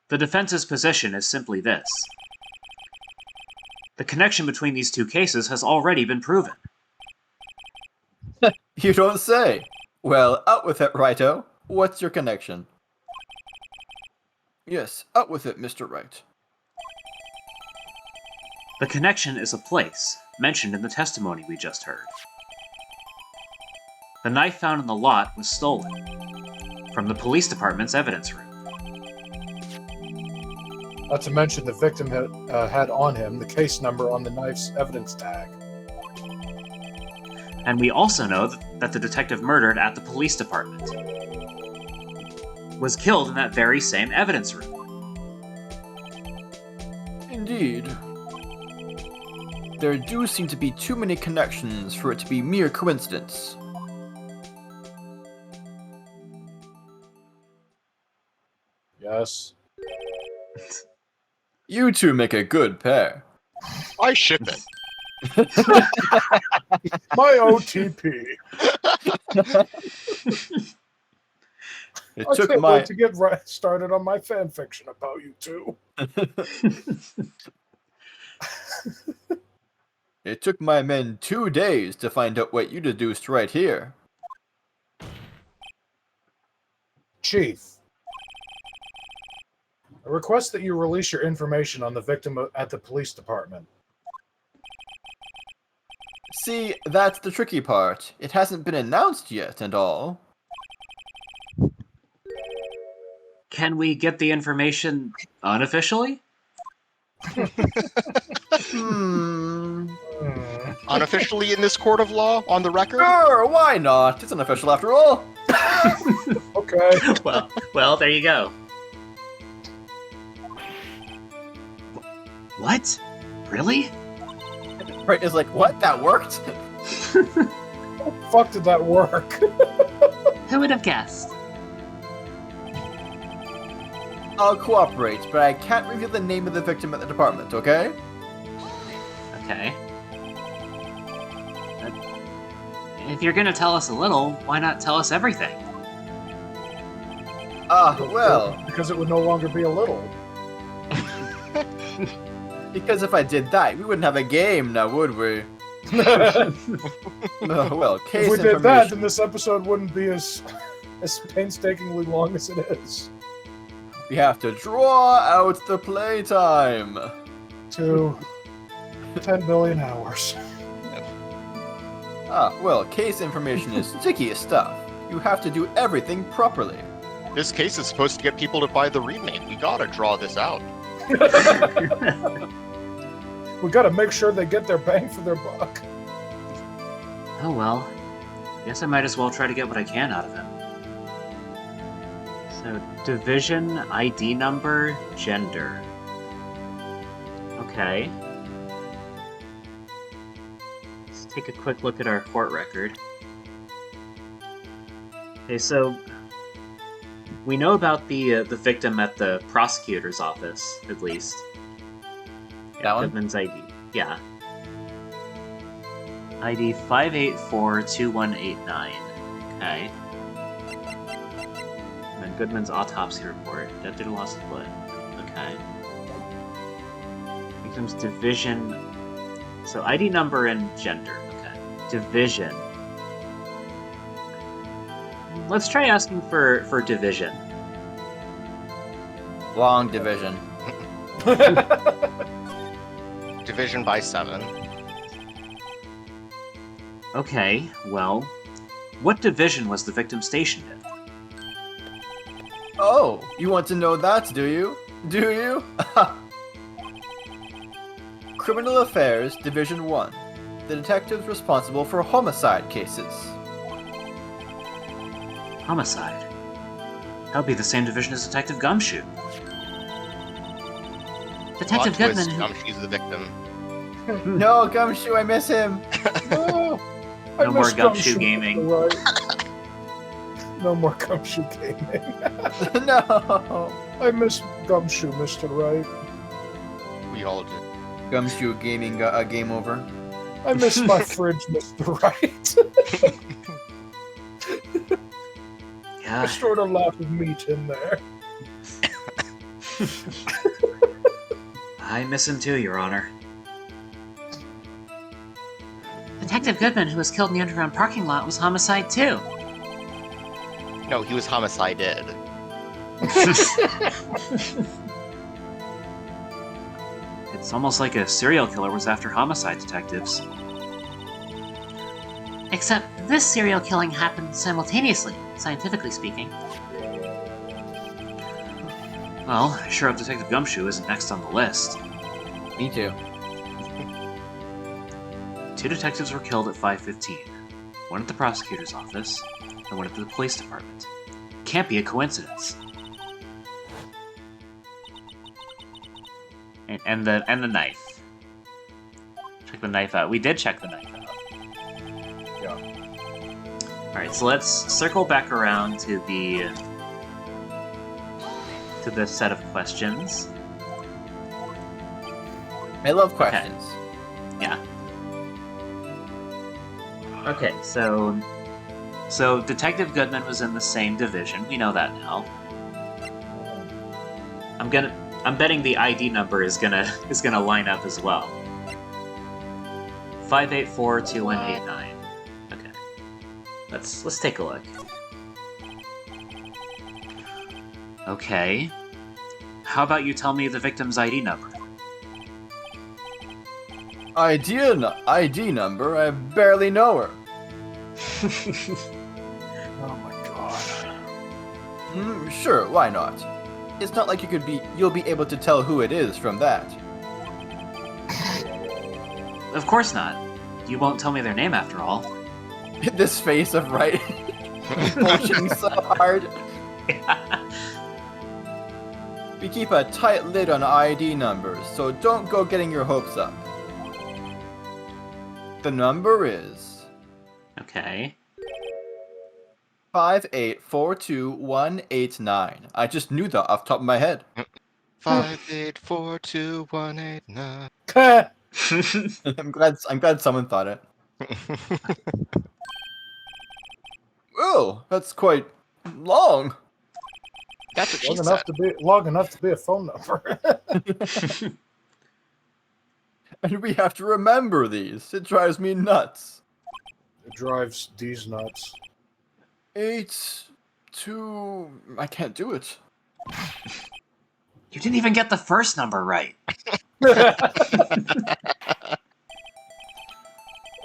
The defense's position is simply this. The connection between these two cases has already been proven.
You don't say. Well, out with it, Righto. What's your connection? Yes, out with it, Mr. Wright.
The connection is a place, mentioned in the testimony we just heard. The knife found in the lot was stolen from the police department's evidence room.
Not to mention the victim had on him the case number on the knife's evidence tag.
And we also know that the detective murdered at the police department. was killed in that very same evidence room.
Indeed. There do seem to be too many connections for it to be mere coincidence.
Yes.
You two make a good pair.
I ship it.
My OTP.
It
I
took
can't
my
wait to get started on my fan fiction about you two.
It took my men 2 days to find out what you deduced right here.
Chief, I request that you release your information on the victim at the police department.
See, that's the tricky part. It hasn't been announced yet and all.
Can we get the information unofficially?
Unofficially in this court of law, on the record?
Sure, why not? It's unofficial after all.
Okay.
Well, there you go. What? Really?
Right is like, what? That worked?
How the fuck did that work?
Who would have guessed?
I'll cooperate, but I can't reveal the name of the victim at the department, okay?
Okay.
If you're gonna tell us a little, why not tell us everything?
Well,
Because it would no longer be a little.
because if I did that, we wouldn't have a game now, would we? Well,
If
case
we did that,
information.
then this episode wouldn't be as painstakingly long as it is.
We have to draw out the playtime.
To 10 billion hours.
Well, case information is sticky as stuff. You have to do everything properly.
This case is supposed to get people to buy the remake. We gotta draw this out.
We gotta make sure they get their bang for their buck.
Oh well. Guess I might as well try to get what I can out of him. So, division, ID number, gender. Okay. Let's take a quick look at our court record. Okay, so we know about the victim at the prosecutor's office, at least.
That one?
Goodman's ID. Yeah. ID 5842189. Okay. And then Goodman's autopsy report. Death due to loss of blood. Okay. Victim's division. So ID number and gender. Okay. Division. Let's try asking for division.
Long division.
Division by 7.
Okay, well, what division was the victim stationed in?
Oh, you want to know that, do you? Do you? Criminal Affairs, Division 1. The detectives responsible for homicide cases.
Homicide. That would be the same division as Detective Gumshoe.
Detective
Plot
Goodman,
twist,
who
Gumshoe's the victim.
No, Gumshoe, I miss him.
Oh, I
No more
miss
Gumshoe gaming.
Right. No more Gumshoe gaming.
No.
I miss Gumshoe, Mr. Wright.
We all did.
Gumshoe gaming game over.
I miss my fridge, Mr. Wright. I
Yeah,
stored a lot of meat in there.
I miss him too, Your Honor.
Detective Goodman, who was killed in the underground parking lot, was homicide too.
No, he was homicided.
It's almost like a serial killer was after homicide detectives.
Except this serial killing happened simultaneously, scientifically speaking.
Well, I sure hope Detective Gumshoe isn't next on the list.
Me too.
2 detectives were killed at 5:15. One at the prosecutor's office, and one at the police department. Can't be a coincidence. And the knife. Check the knife out. We did check the knife out.
Yeah.
Alright, so let's circle back around to the set of questions.
I love questions.
Yeah. Okay, so Detective Goodman was in the same division. We know that now. I'm betting the ID number is gonna line up as well. 5842189. Okay. Let's take a look. Okay. How about you tell me the victim's ID number?
ID number? I barely know her.
Oh my god.
Sure, why not? It's not like you'll be able to tell who it is from that.
Of course not. You won't tell me their name after all.
This face of Wright bullshitting so hard. We keep a tight lid on ID numbers, so don't go getting your hopes up. The number is
Okay.
5842189. I just knew that off the top of my head.
5842189.
I'm glad someone thought it. Oh, that's quite long.
That's what she
Long enough to be a phone number.
And we have to remember these. It drives me nuts.
It drives these nuts.
82. I can't do it.
You didn't even get the first number right.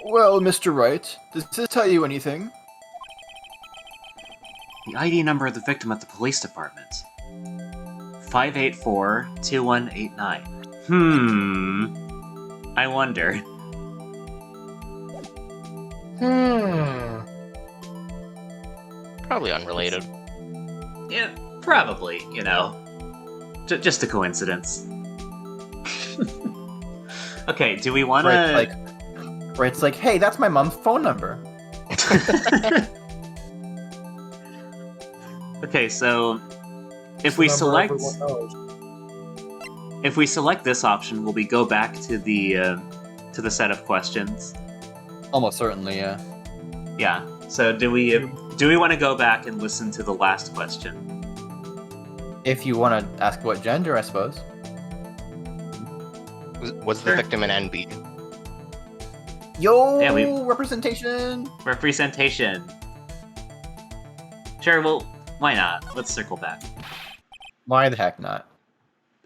Well, Mr. Wright, does this tell you anything?
The ID number of the victim at the police department. 5842189. I wonder.
Probably unrelated.
Yeah, probably, you know. Just a coincidence. Okay, do we want to...
Wright's like, hey, that's my mom's phone number.
Okay, so if we select this option, will we go back to the set of questions?
Almost certainly, yeah.
Yeah. So do we want to go back and listen to the last question?
If you want to ask what gender, I suppose.
Was the victim an NB?
Yo,
Yeah,
representation.
Representation. Sure. Well, why not? Let's circle back.
Why the heck not?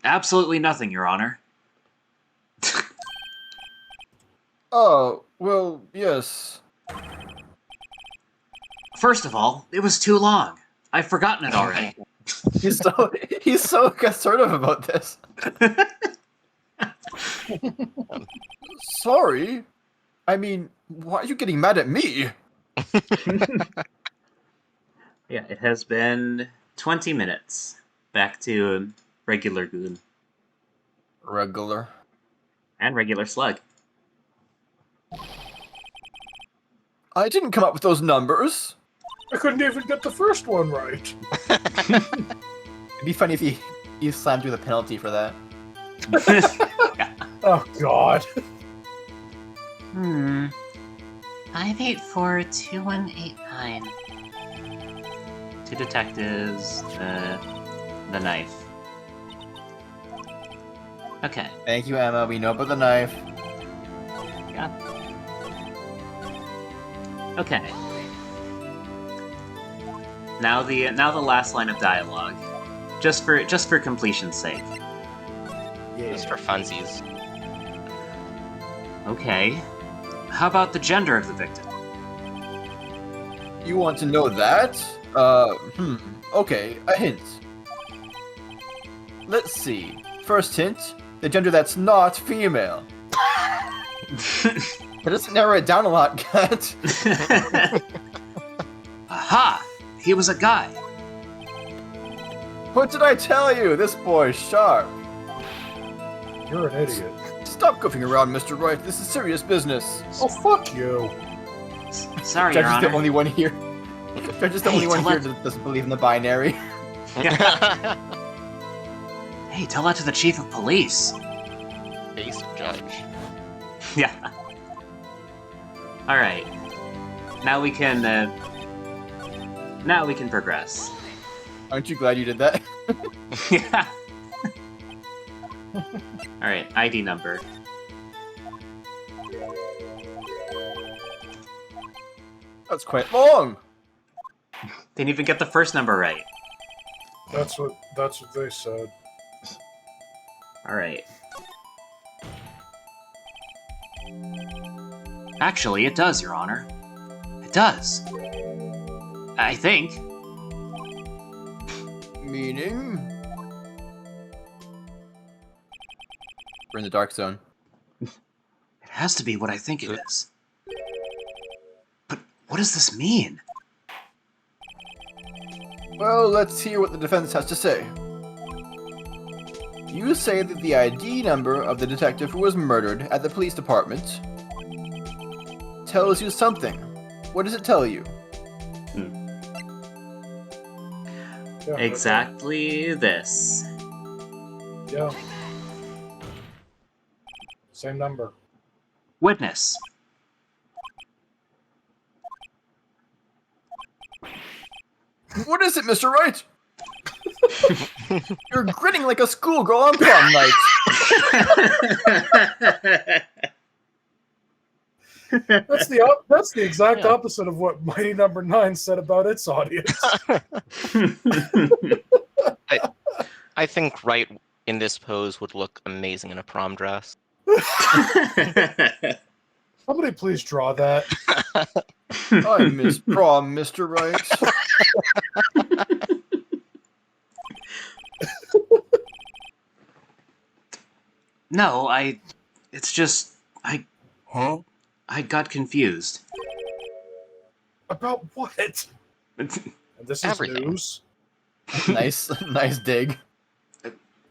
Absolutely nothing, Your Honor.
Oh, well, yes.
First of all, it was too long. I've forgotten it already.
He's so assertive about this. Sorry. I mean, why are you getting mad at me?
Yeah, it has been 20 minutes. Back to regular Goon.
Regular.
And regular Slug.
I didn't come up with those numbers.
I couldn't even get the first one right.
It'd be funny if you slammed through the penalty for that.
Oh god.
5842189.
Two detectives, the knife. Okay.
Thank you, Emma. We know about the knife.
Yeah. Okay. Now the last line of dialogue, just for completion's sake.
Just for funsies.
Okay. How about the gender of the victim?
You want to know that? Okay, a hint. Let's see. First hint, the gender that's not female. That doesn't narrow it down a lot, Kat.
Aha! He was a guy.
What did I tell you? This boy's sharp.
You're an idiot.
Stop goofing around, Mr. Wright. This is serious business.
Oh, fuck you.
Sorry,
Judge
Your
is the
Honor.
only one here. Judge is the
Hey,
only one
to
here
let-
that doesn't believe in the binary.
Hey, tell that to the chief of police.
Face judge.
Yeah. All right. Now we can. Now we can progress.
Aren't you glad you did that?
Yeah. All right. ID number.
That's quite long.
Didn't even get the first number right.
That's what they said.
All right.
Actually, it does, Your Honor. It does. I think.
Meaning? We're in the dark zone.
It has to be what I think it is. But what does this mean?
Well, let's hear what the defense has to say. You say that the ID number of the detective who was murdered at the police department tells you something. What does it tell you?
Yeah,
Exactly this.
Yeah. Same number.
Witness.
What is it, Mr. Wright? You're grinning like a schoolgirl on prom night.
That's the exact opposite of what Mighty Number 9 said about its audience.
I think Wright in this pose would look amazing in a prom dress.
Somebody please draw that.
I miss prom, Mr. Wright.
No, it's just...
Huh?
I got confused.
About what? And this is
Everything.
news.
Nice dig.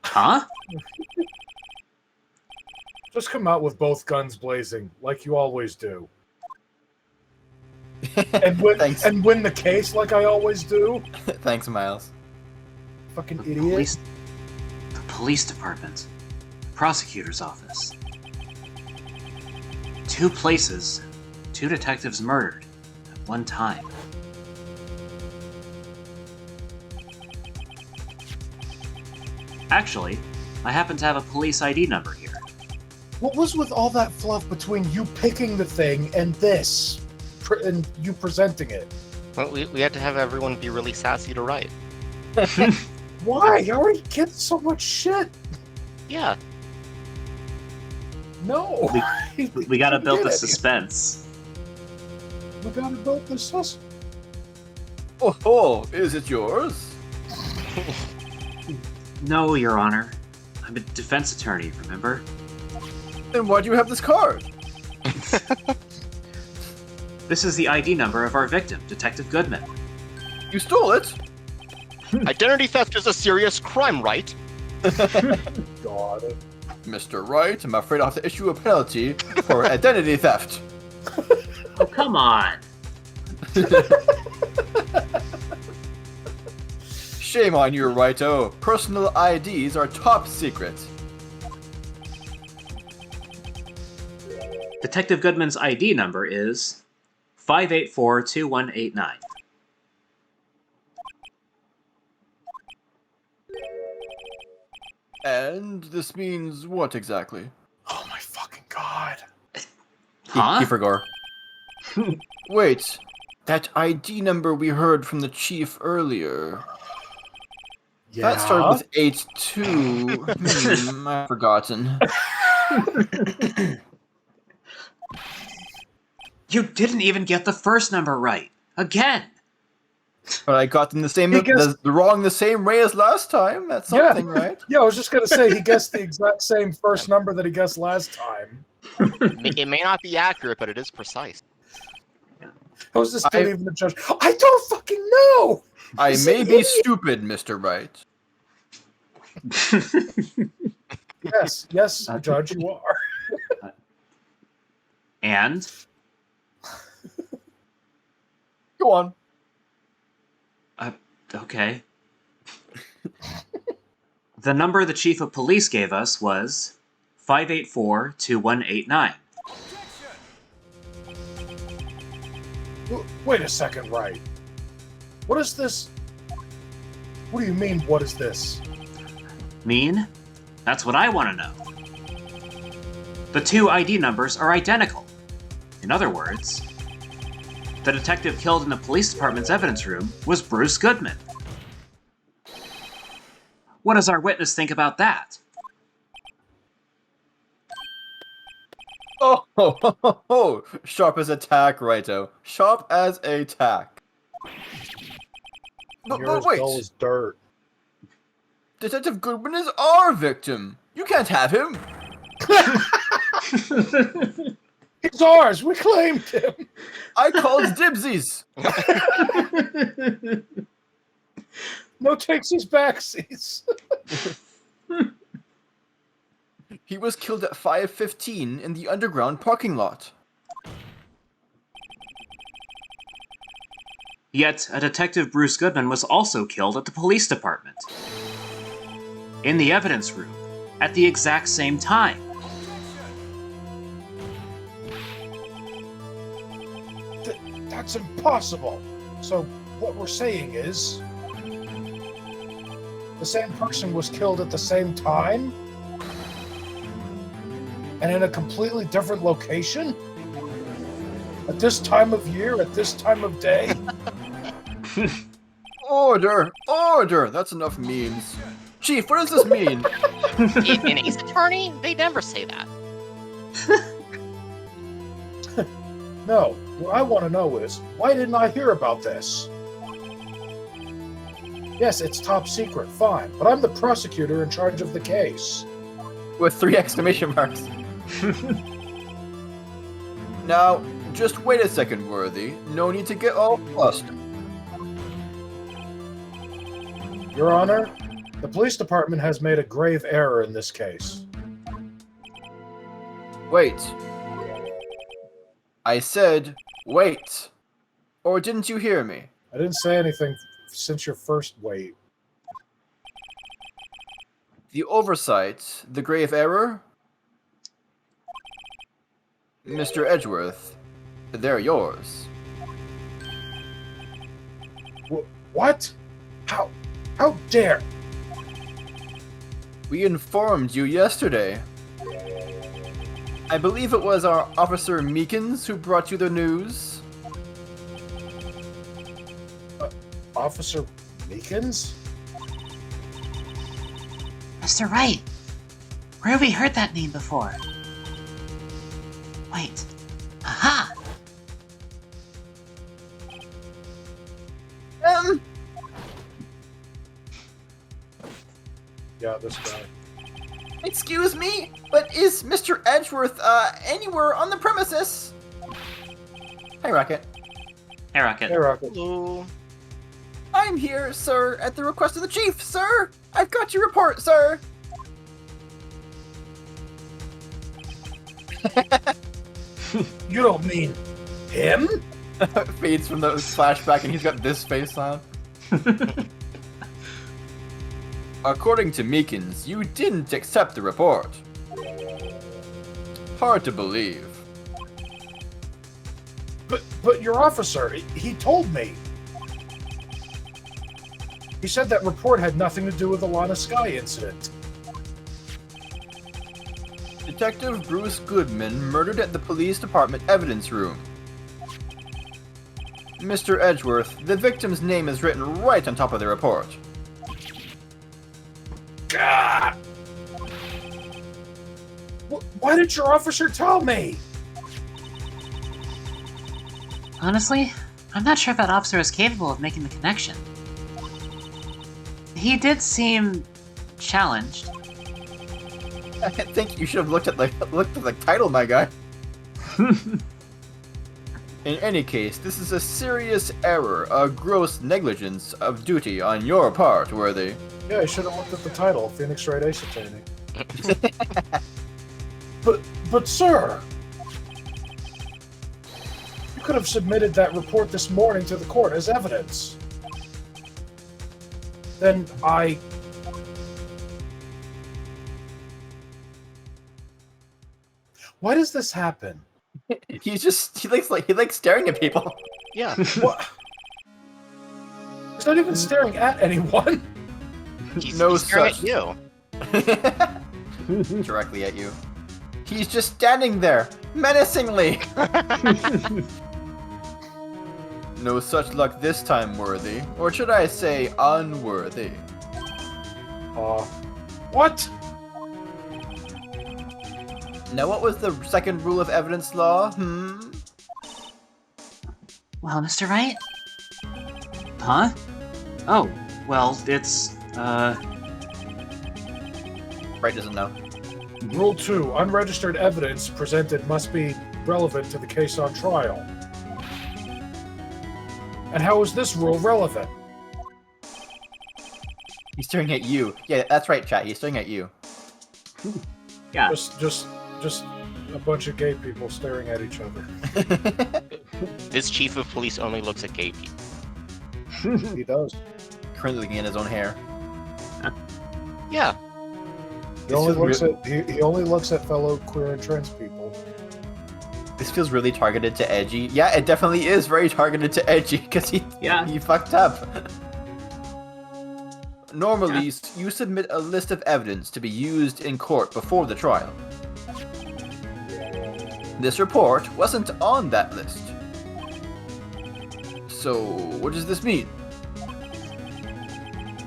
Huh?
Just come out with both guns blazing, like you always do. And win,
Thanks.
and win the case like I always do.
Thanks, Miles.
Fucking
The
idiot.
police department. Prosecutor's office. 2 places, 2 detectives murdered at one time. Actually, I happen to have a police ID number here.
What was with all that fluff between you picking the thing and this? And you presenting it?
Well, we had to have everyone be really sassy to Wright.
Why? You already get so much shit.
Yeah.
No.
We gotta build the
Get it.
suspense.
We gotta build the sus.
Oh, is it yours?
No, Your Honor. I'm a defense attorney, remember?
Then why do you have this card?
This is the ID number of our victim, Detective Goodman.
You stole it?
Identity theft is a serious crime, right?
God.
Mr. Wright, I'm afraid I'll have to issue a penalty for identity theft.
Oh, come on.
Shame on you, Righto. Personal IDs are top secret.
Detective Goodman's ID number is 5842189.
And this means what exactly?
Oh my fucking god.
Huh?
Kiefer. Wait, that ID number we heard from the chief earlier.
Yeah.
That started with 82. I've forgotten.
You didn't even get the first number right. Again.
But I got them the same,
He guessed-
the same way as last time. That's something, right?
Yeah, I was just gonna say he guessed the exact same first number that he guessed last time.
It may not be accurate, but it is precise.
I was just not even the judge. I don't fucking know.
I
He's
may
an
be
idiot.
stupid, Mr. Wright.
Yes, Judge, you are.
And
Go on.
okay. The number the chief of police gave us was 584-2189.
Wait a second, Wright. What is this? What do you mean, what is this?
Mean? That's what I want to know. The two ID numbers are identical. In other words, the detective killed in the police department's evidence room was Bruce Goodman. What does our witness think about that?
Oh, sharp as a tack, righto. Sharp as a tack. But
You're as
wait,
dull as dirt.
Detective Goodman is our victim. You can't have him.
He's ours. We claimed him.
I called dibsies.
No takesies backsies.
He was killed at 5:15 in the underground parking lot.
Yet, a detective Bruce Goodman was also killed at the police department. In the evidence room, at the exact same time.
That's impossible. So what we're saying is the same person was killed at the same time? And in a completely different location? At this time of year, at this time of day?
Order! Order! That's enough memes. Chief, what does this mean?
An ace attorney? They never say that.
No, what I want to know is, why didn't I hear about this? Yes, it's top secret, fine, but I'm the prosecutor in charge of the case.
With 3 exclamation marks. Now, just wait a second, Worthy. No need to get all flustered.
Your Honor, the police department has made a grave error in this case.
Wait. I said, wait. Or didn't you hear me?
I didn't say anything since your first wait.
The oversight, the grave error? Mr. Edgeworth, they're yours.
What? How dare?
We informed you yesterday. I believe it was our Officer Meekins who brought you the news.
Officer Meekins?
Mr. Wright, where have we heard that name before? Wait. Aha!
Yeah, this guy.
Excuse me, but is Mr. Edgeworth, anywhere on the premises? Hey, Rocket.
Hey, Rocket.
Hey, Rocket.
Hello.
I'm here, sir, at the request of the chief, sir! I've got your report, sir!
You don't mean him?
Fades from the flashback and he's got this face on. According to Meekins, you didn't accept the report. Hard to believe.
But your officer, he told me. He said that report had nothing to do with the Lana Sky incident.
Detective Bruce Goodman murdered at the police department evidence room. Mr. Edgeworth, the victim's name is written right on top of the report.
God! Why did your officer tell me?
Honestly, I'm not sure if that officer is capable of making the connection. He did seem challenged.
I think you should have looked at the title, my guy. In any case, this is a serious error, a gross negligence of duty on your part, Worthy.
Yeah, I should have looked at the title, Phoenix Wright Ace Attorney. But sir, you could have submitted that report this morning to the court as evidence. Then Why does this happen?
He likes staring at people.
Yeah.
What? He's not even staring at anyone.
He's
No
staring
such.
at you.
Directly at you. He's just standing there, menacingly. No such luck this time, worthy. Or should I say, unworthy?
What?
Now, what was the second rule of evidence law?
Well, Mr. Wright? Huh? Oh, well, it's,
Wright doesn't know.
Rule 2. Unregistered evidence presented must be relevant to the case on trial. And how is this rule relevant?
He's staring at you. Yeah, that's right, chat. He's staring at you.
Yeah.
Just a bunch of gay people staring at each other.
This chief of police only looks at gay people.
He does.
Currently in his own hair.
Yeah.
He only looks at fellow queer and trans people.
This feels really targeted to edgy. Yeah, it definitely is very targeted to edgy because he fucked up. Normally, you submit a list of evidence to be used in court before the trial. This report wasn't on that list. So, what does this mean?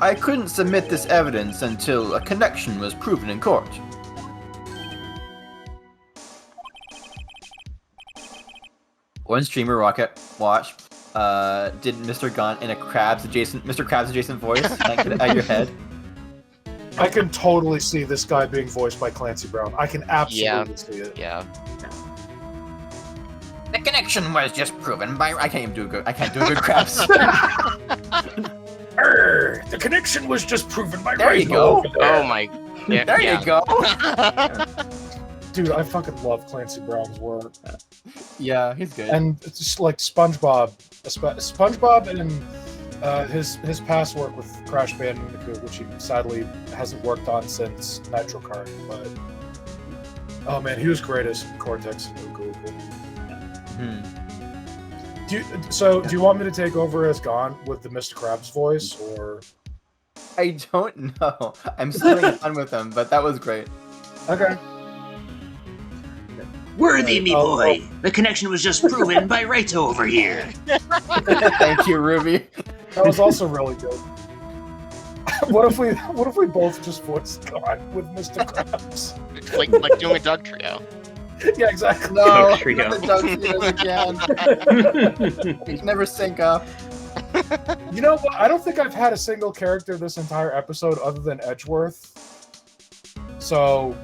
I couldn't submit this evidence until a connection was proven in court. One streamer, Rocket Watch, did Mr. Gunn in a Mr. Krabs adjacent voice at your head.
I can totally see this guy being voiced by Clancy Brown. I can absolutely see it.
Yeah.
The connection was just proven by. I can't do a good Krabs.
The connection was just proven by
There you go.
Oh my. Yeah,
There you go.
Dude, I fucking love Clancy Brown's work.
Yeah, he's good.
And it's just like SpongeBob. SpongeBob and his past work with Crash Bandicoot, which he sadly hasn't worked on since Nitro Kart, but oh man, he was great as Cortex. Cool. Do you want me to take over as Gon with the Mr. Krabs voice, or?
I don't know. I'm still having fun with him, but that was great.
Okay.
Worthy, me boy! The connection was just proven by Wright over here.
Thank you, Ruby.
That was also really good. What if we both just voiced Gon with Mr. Krabs?
like doing a Doug trio.
Yeah, exactly.
No,
Doug trio.
not the Doug trio again. We can never sync up.
You know what? I don't think I've had a single character this entire episode other than Edgeworth. So,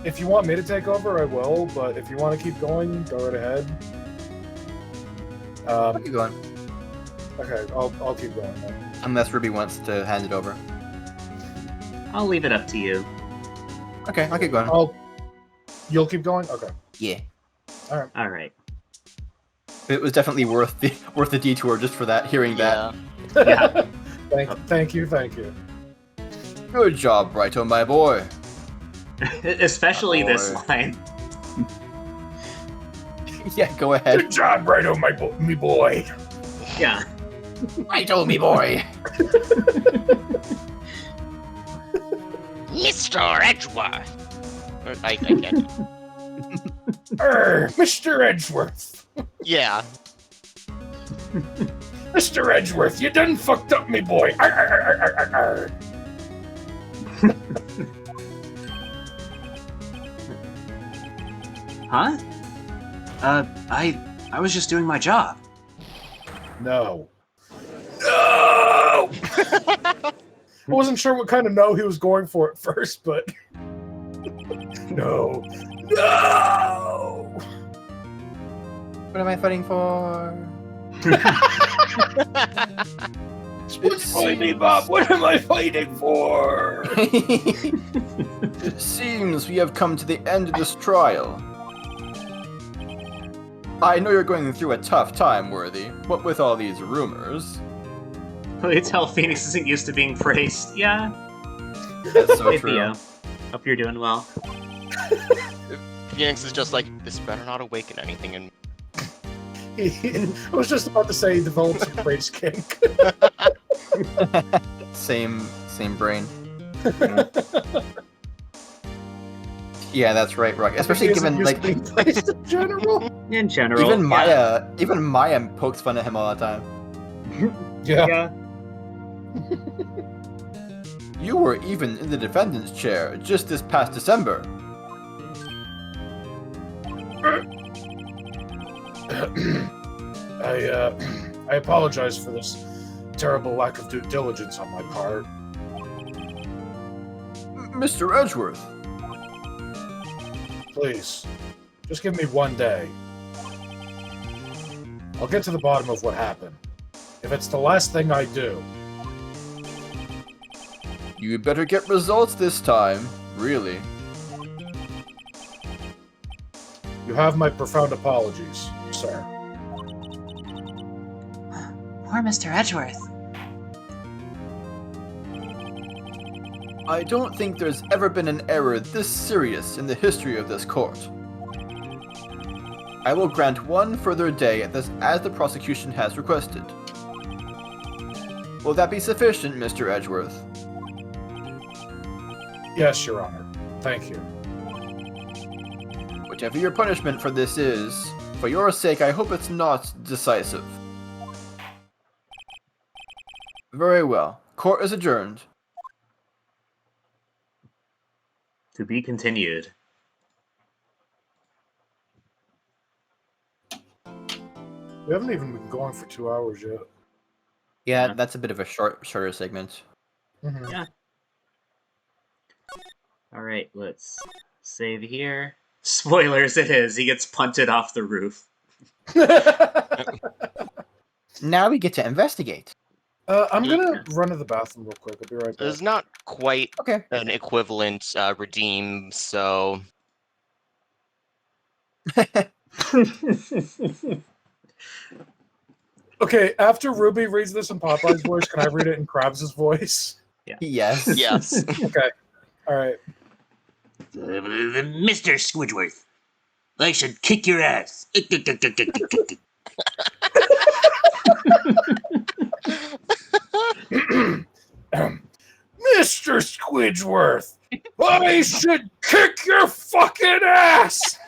if you want me to take over, I will. But if you want to keep going, go right ahead.
I'll keep going.
Okay, I'll keep going then.
Unless Ruby wants to hand it over.
I'll leave it up to you.
Okay, I'll keep going.
You'll keep going? Okay.
Yeah.
All right.
It was definitely worth the detour just for that. Hearing that.
Yeah.
Thank you.
Good job, Brighto, my boy.
Especially this line.
Yeah, go ahead.
Good job, Righto, me boy.
Yeah.
Brighto, me boy.
Mr. Edgeworth. I get it.
Mr. Edgeworth.
Yeah.
Mr. Edgeworth, you done fucked up me boy.
Huh? I was just doing my job.
No. No! I wasn't sure what kind of no he was going for at first, but... No. No!
What am I fighting for?
Explain me, Bob. What am I fighting for?
seems we have come to the end of this trial. I know you're going through a tough time, Worthy, what with all these rumors.
You tell Phoenix isn't used to being praised. Yeah.
That's so
Hey,
true.
Theo. Hope you're doing well.
Phoenix is just like, this better not awaken anything in
I was just about to say he developed some praise kink.
Same brain. Yeah, that's right, Rock. Especially
He isn't
given
used
like
to being praised in general.
In general.
even Maya pokes fun at him all the time.
Yeah.
Yeah.
You were even in the defendant's chair just this past December.
I apologize for this terrible lack of due diligence on my part.
Mr. Edgeworth,
Please, just give me one day. I'll get to the bottom of what happened. If it's the last thing I do,
you better get results this time, really.
you have my profound apologies, sir.
Poor Mr. Edgeworth.
I don't think there's ever been an error this serious in the history of this court. I will grant one further day at this as the prosecution has requested. Will that be sufficient, Mr. Edgeworth?
Yes, Your Honor. Thank you.
Whatever your punishment for this is, for your sake I hope it's not decisive. Very well. Court is adjourned.
To be continued.
We haven't even been going for 2 hours yet.
Yeah, that's a bit of a shorter segment.
Mhm.
Yeah. Alright, let's save here. Spoilers it is, he gets punted off the roof.
Now we get to investigate.
I'm gonna run to the bathroom real quick. I'll be right back.
There's not quite
Okay.
an equivalent redeem, so
Okay, after Ruby reads this in Popeye's voice, can I read it in Krabs' voice?
Yes.
yes.
Okay. Alright.
Mr. Squidward, I should kick your ass.
Mr. Squidward, I should kick your fucking ass!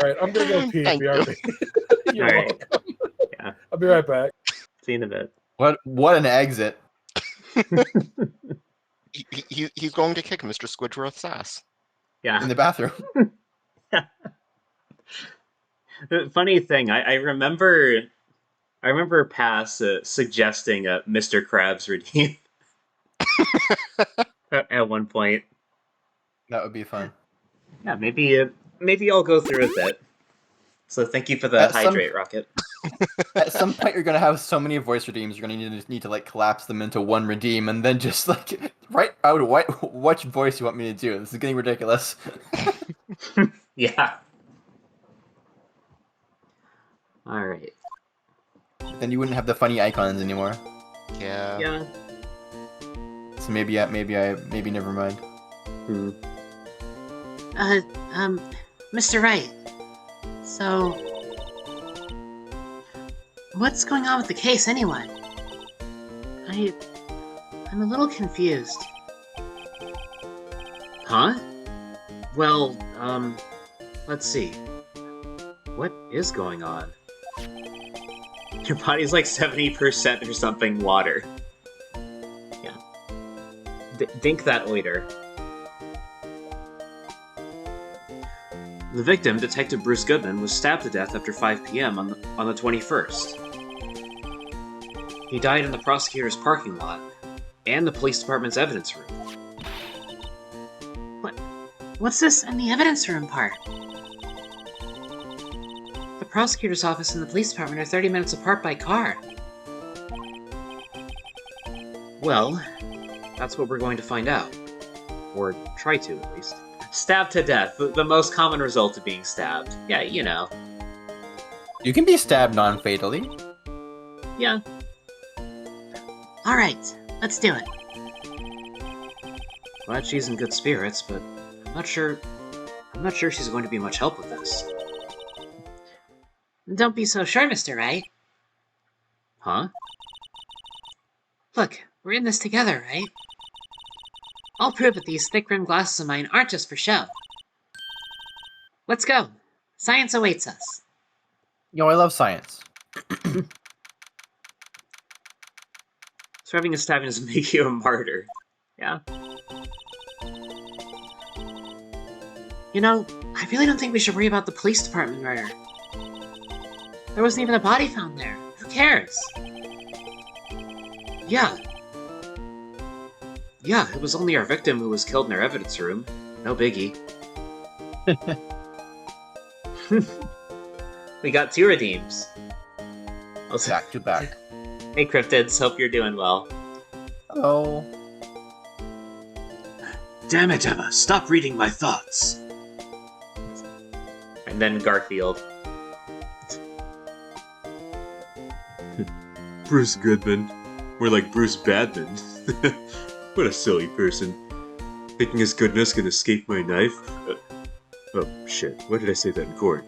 Alright, I'm gonna go pee.
Thank
BRB. You're
Alright.
welcome.
Yeah.
I'll be right back.
See you in a bit.
What an exit.
He's going to kick Mr. Squidward's ass.
Yeah.
In the bathroom.
The funny thing, I remember Pass suggesting a Mr. Krabs redeem at one point.
That would be fun.
Yeah, maybe I'll go through with it. So thank you for the hydrate, Rocket.
At some point, you're gonna have so many voice redeems. You're gonna need to like collapse them into one redeem, and then just like write out which voice you want me to do. This is getting ridiculous.
Yeah. All right.
Then you wouldn't have the funny icons anymore.
Yeah.
Yeah.
So maybe never mind.
Hmm.
Mr. Wright. So, what's going on with the case anyway? I'm a little confused.
Huh? Well, let's see. What is going on? Your body's like 70% or something water. Yeah. Dink that later. The victim, Detective Bruce Goodman, was stabbed to death after 5 p.m. on the 21st. He died in the prosecutor's parking lot and the police department's evidence room.
What's this in the evidence room part? The prosecutor's office and the police department are 30 minutes apart by car.
Well, that's what we're going to find out. Or try to, at least. Stabbed to death, the most common result of being stabbed. Yeah, you know.
You can be stabbed non-fatally.
Yeah.
Alright, let's do it.
Glad she's in good spirits, but I'm not sure she's going to be much help with this.
Don't be so sure, Mr. Wright.
Huh?
Look, we're in this together, right? I'll prove that these thick-rimmed glasses of mine aren't just for show. Let's go. Science awaits us.
Yo, I love science.
Surviving a stabbing doesn't make you a martyr. Yeah.
You know, I really don't think we should worry about the police department murder. There wasn't even a body found there. Who cares?
Yeah. Yeah, it was only our victim who was killed in our evidence room. No biggie. We got 2 redeems. Also,
Back to back.
hey cryptids, hope you're doing well.
Hello.
Damn it, Emma, stop reading my thoughts.
And then Garfield.
Bruce Goodman. More like Bruce Badman. What a silly person. Thinking his goodness can escape my knife? Oh, shit. Why did I say that in court?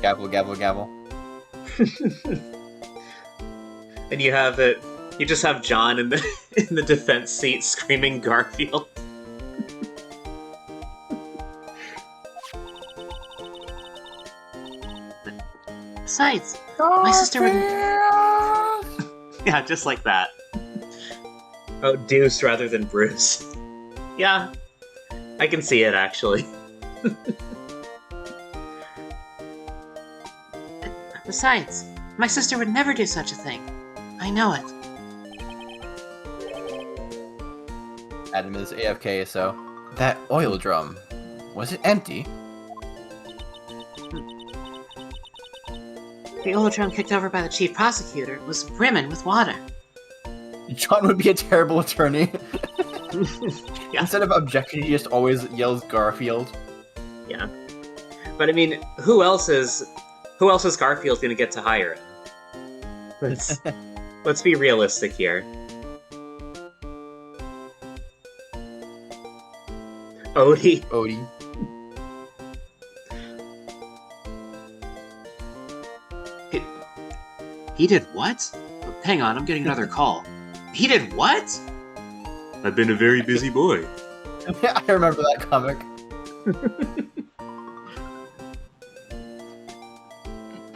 Gavel, gavel, gavel.
And you have it. You just have John in the in the defense seat screaming Garfield.
Besides, my sister would...
Yeah, just like that. Oh, Deuce rather than Bruce. Yeah, I can see it actually.
Besides, my sister would never do such a thing. I know it.
Adam is AFK, so... That oil drum, was it empty?
The oil drum kicked over by the chief prosecutor was brimming with water.
John would be a terrible attorney.
Yeah.
Instead of objection, he just always yells Garfield.
Yeah, but I mean, who else is Garfield gonna get to hire him? Let's be realistic here. Odie.
Odie.
He did what? Hang on, I'm getting another call. He did what?
I've been a very busy boy.
I remember that comic.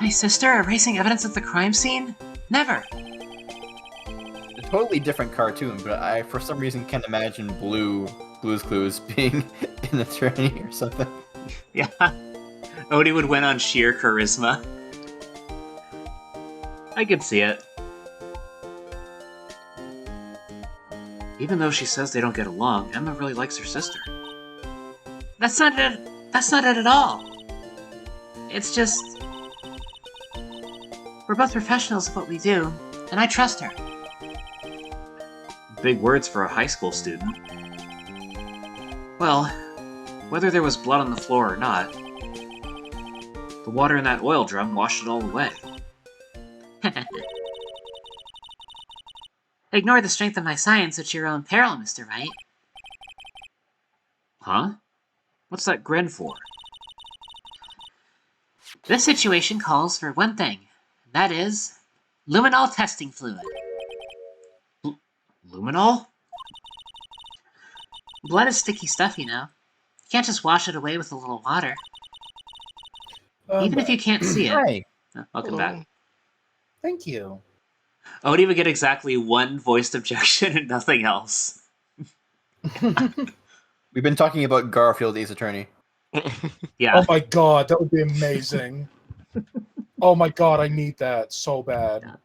My sister erasing evidence at the crime scene? Never!
A totally different cartoon, but I, for some reason, can't imagine Blue's Clues being an attorney or something.
Yeah. Odie would win on sheer charisma. I could see it. Even though she says they don't get along, Emma really likes her sister.
That's not it. That's not it at all. It's just... We're both professionals at what we do, and I trust her.
Big words for a high school student. Well, whether there was blood on the floor or not, the water in that oil drum washed it all away.
Ignore the strength of my science at your own peril, Mr. Wright.
Huh? What's that grin for?
This situation calls for one thing, and that is luminol testing fluid.
Luminol?
Blood is sticky stuff, you know. You can't just wash it away with a little water. Even if you can't see it.
Hi.
Welcome back.
Thank you.
Odie would get exactly one voiced objection and nothing else.
We've been talking about Garfield, Ace Attorney.
Yeah.
Oh my god, that would be amazing. Oh my god, I need that so bad.
Yeah.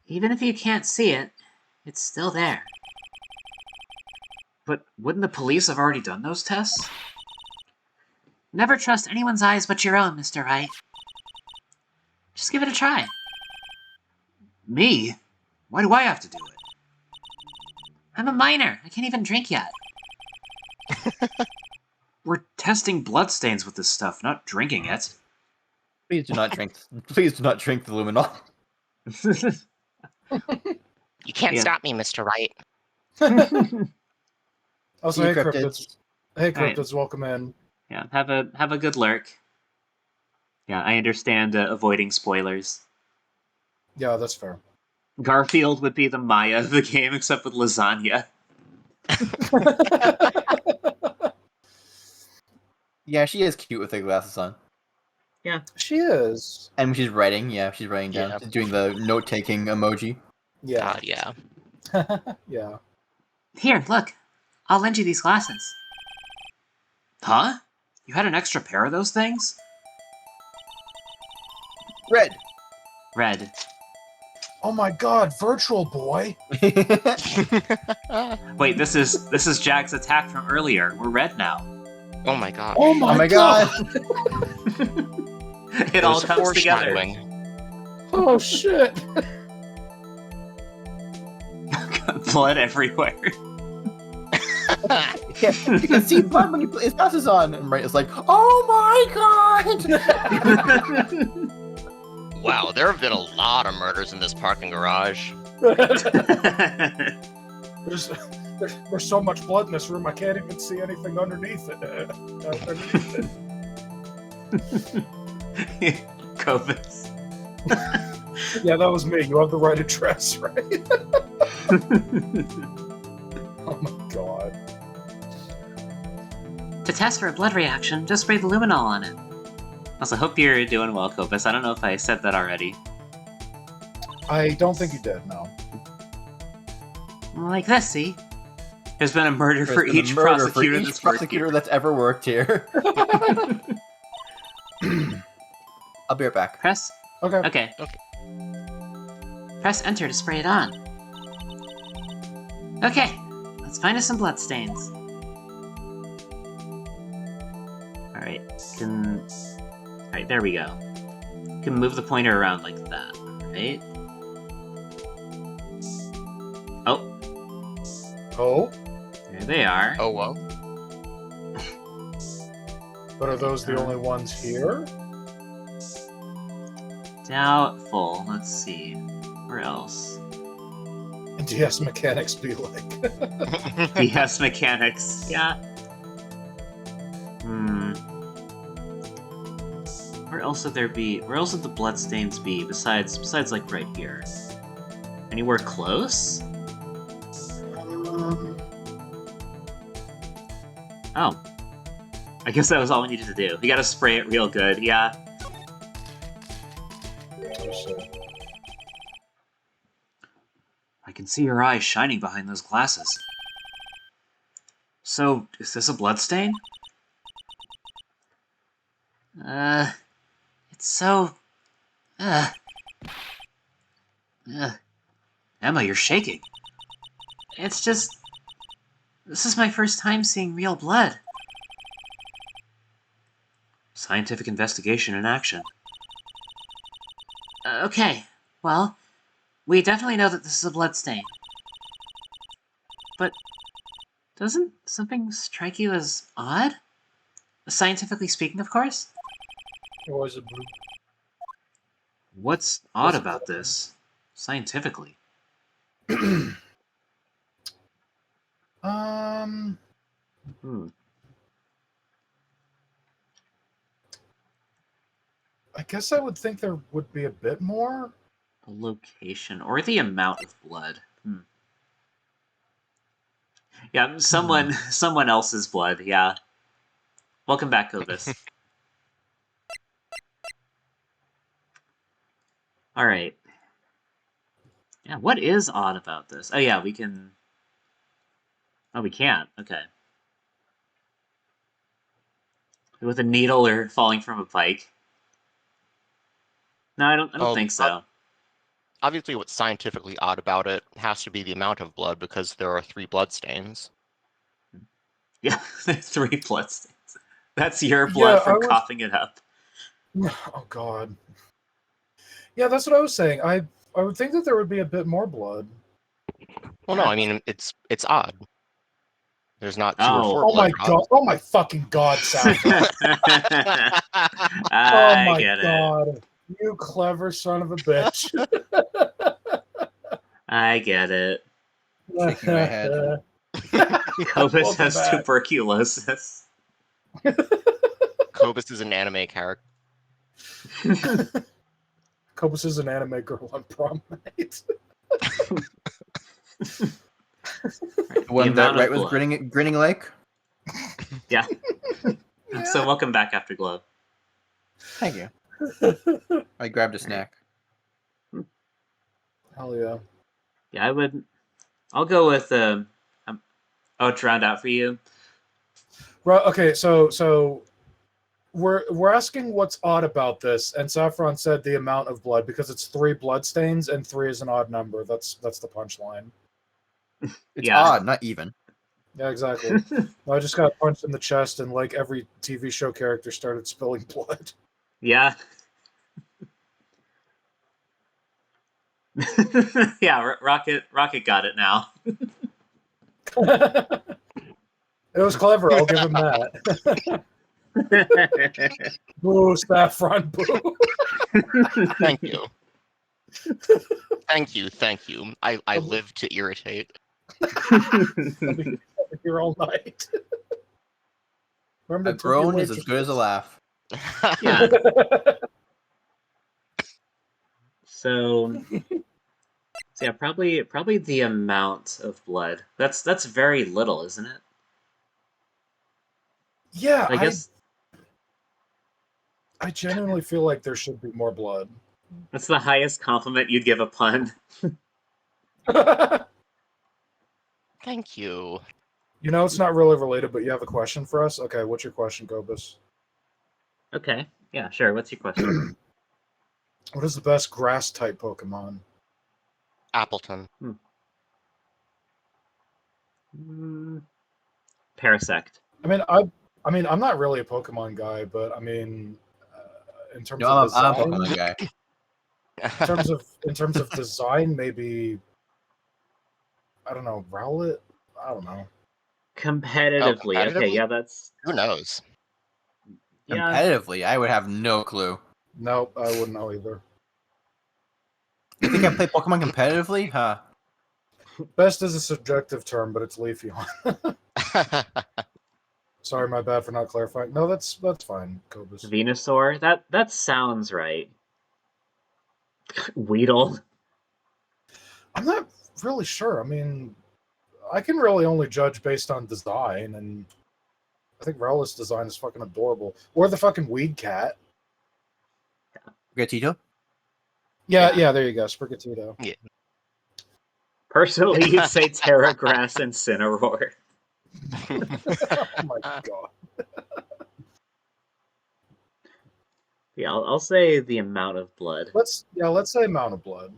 Even if you can't see it, it's still there.
But wouldn't the police have already done those tests?
Never trust anyone's eyes but your own, Mr. Wright. Just give it a try.
Me? Why do I have to do it? I'm a minor. I can't even drink yet. We're testing bloodstains with this stuff, not drinking it.
Please do not drink. Please do not drink the luminol.
You can't
Yeah.
stop me, Mr. Wright.
Also,
See
hey
you,
cryptids.
cryptids.
Hey
Alright.
cryptids, welcome in.
Yeah, have a good lurk. Yeah, I understand avoiding spoilers.
Yeah, that's fair.
Garfield would be the Maya of the game, except with lasagna.
Yeah, she is cute with her glasses on.
She is.
And when she's writing, she's writing down.
Yeah.
She's doing the note-taking emoji.
Yeah.
God, yeah.
Yeah.
Here, look. I'll lend you these glasses.
Huh? You had an extra pair of those things?
Red.
Red.
Oh my god, Virtual Boy!
Wait, this is Jack's attack from earlier. We're red now.
Oh my god.
Oh my,
Oh my god!
It all
There's
comes together.
foreshadowing.
Oh shit!
Blood everywhere.
Yeah, you can see blood when you put his glasses on, and Wright is like, "Oh my god!"
Wow, there have been a lot of murders in this parking garage.
there's so much blood in this room, I can't even see anything underneath it.
Cobus.
Yeah, that was me. You have the right address, right? Oh my god.
To test for a blood reaction, just spray the luminol on it.
Also, hope you're doing well, Cobus. I don't know if I said that already.
I don't think you did, no.
Like this, see?
There's been a murder
There's
for
been a
each
murder
prosecutor
for each
that's worked
prosecutor
here.
that's ever worked here. I'll be right back.
Press.
Okay.
Okay.
Press enter to spray it on. Okay, let's find us some bloodstains.
Alright. Alright, there we go. Can move the pointer around like that, right? Oh,
Oh,
there they are.
Oh well.
but are those the only ones here?
Doubtful. Let's see. Where else?
DS mechanics be like.
DS mechanics. Yeah. Where else would there be? Where else would the bloodstains be besides like right here? Anywhere close? Oh. I guess that was all we needed to do. We gotta spray it real good, yeah. I can see your eyes shining behind those glasses. So, is this a bloodstain?
It's so...
Emma, you're shaking.
It's just... This is my first time seeing real blood.
Scientific investigation in action.
Okay, well, we definitely know that this is a bloodstain. But doesn't something strike you as odd? Scientifically speaking, of course?
Or was it blue?
What's odd about this? Scientifically.
I guess I would think there would be a bit more.
The location, or the amount of blood. Yeah, someone else's blood, yeah. Welcome back, Cobus. Alright. Yeah, what is odd about this? Oh yeah, we can... Oh, we can't. Okay. With a needle or falling from a pike. No, I don't think so.
Obviously, what's scientifically odd about it has to be the amount of blood, because there are 3 bloodstains.
Yeah, 3 bloodstains. That's your blood from coughing it up.
Oh god. Yeah, that's what I was saying. I would think that there would be a bit more blood.
Well, no, I mean it's odd. There's not 2 or
Oh.
4
Oh my
blood
god!
drops.
Oh my fucking god, Saffron! Oh
I
my
get it.
god! You clever son of a bitch!
I get it.
Shaking my head.
Cobus
Welcome
has
back.
tuberculosis.
Cobus is an anime character.
Cobus is an anime girl on prom night.
The one that
amount of
Wright was
blood.
grinning like.
Yeah.
Yeah.
So welcome back, Afterglow.
Thank you. I grabbed a snack.
Hell yeah!
Yeah, I'll go with oh, it's round out for you.
Right. Okay. So we're asking what's odd about this, and Saffron said the amount of blood because it's 3 bloodstains and 3 is an odd number. That's the punchline.
It's
Yeah.
odd, not even.
Yeah, exactly. I just got punched in the chest, and like every TV show character started spilling blood.
Yeah. Yeah, Rocket got it now.
It was clever. I'll give him that. Boo, Saffron, boo.
Thank you. Thank you. I live to irritate.
I'll be here all night. Remember
A
to
groan
your
is as good as a laugh.
Yeah. So yeah, probably the amount of blood. That's very little, isn't it?
Yeah,
I guess
I genuinely feel like there should be more blood.
that's the highest compliment you'd give a pun.
Thank you.
You know, it's not really related, but you have a question for us? Okay, what's your question, Gobus?
Okay. Yeah, sure. What's your question?
What is the best grass-type Pokemon?
Appleton.
Parasect.
I mean, I'm not really a Pokemon guy, but I mean, in terms
No,
of
I'm a
design,
Pokemon guy.
in terms of design, maybe I don't know, Rowlet. I don't know.
Competitively. Okay,
competitively?
yeah, that's
Who knows?
yeah.
Competitively, I would have no clue.
Nope, I wouldn't know either.
You think I play Pokemon competitively? Huh.
Best is a subjective term, but it's Leafeon. Sorry, my bad for not clarifying. No, that's fine, Cobus.
Venusaur. That sounds right. Weedle.
I'm not really sure. I mean, I can really only judge based on design, and I think Rowlet's design is fucking adorable. Or the fucking Weed Cat.
Gatito?
Yeah, there you go, Sprigatito.
Personally, you'd say Terra Grass and Cineroar.
Oh my god.
Yeah, I'll say the amount of blood.
Let's say amount of blood.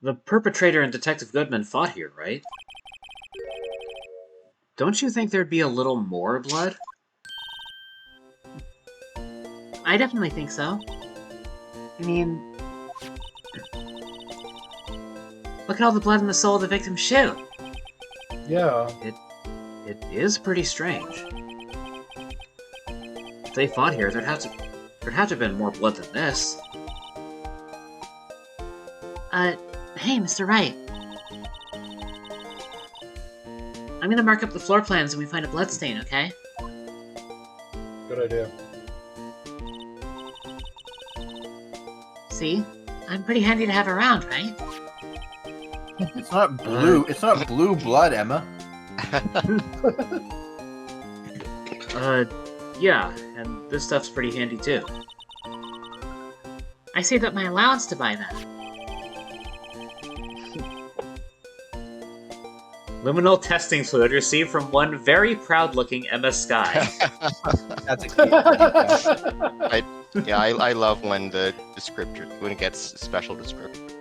The perpetrator and Detective Goodman fought here, right? Don't you think there'd be a little more blood?
I definitely think so. I mean, look at all the blood in the sole of the victim's shoe.
Yeah.
It is pretty strange. If they fought here, there'd have to have been more blood than this.
Hey, Mr. Wright. I'm gonna mark up the floor plans when we find a bloodstain, okay?
Good idea.
See? I'm pretty handy to have around, right?
It's not blue. It's not blue blood, Emma.
Yeah, and this stuff's pretty handy too.
I saved up my allowance to buy that.
Luminal testing fluid received from one very proud-looking Emma Sky.
That's a cute.
Yeah, I love when the descriptor when it gets special descriptor.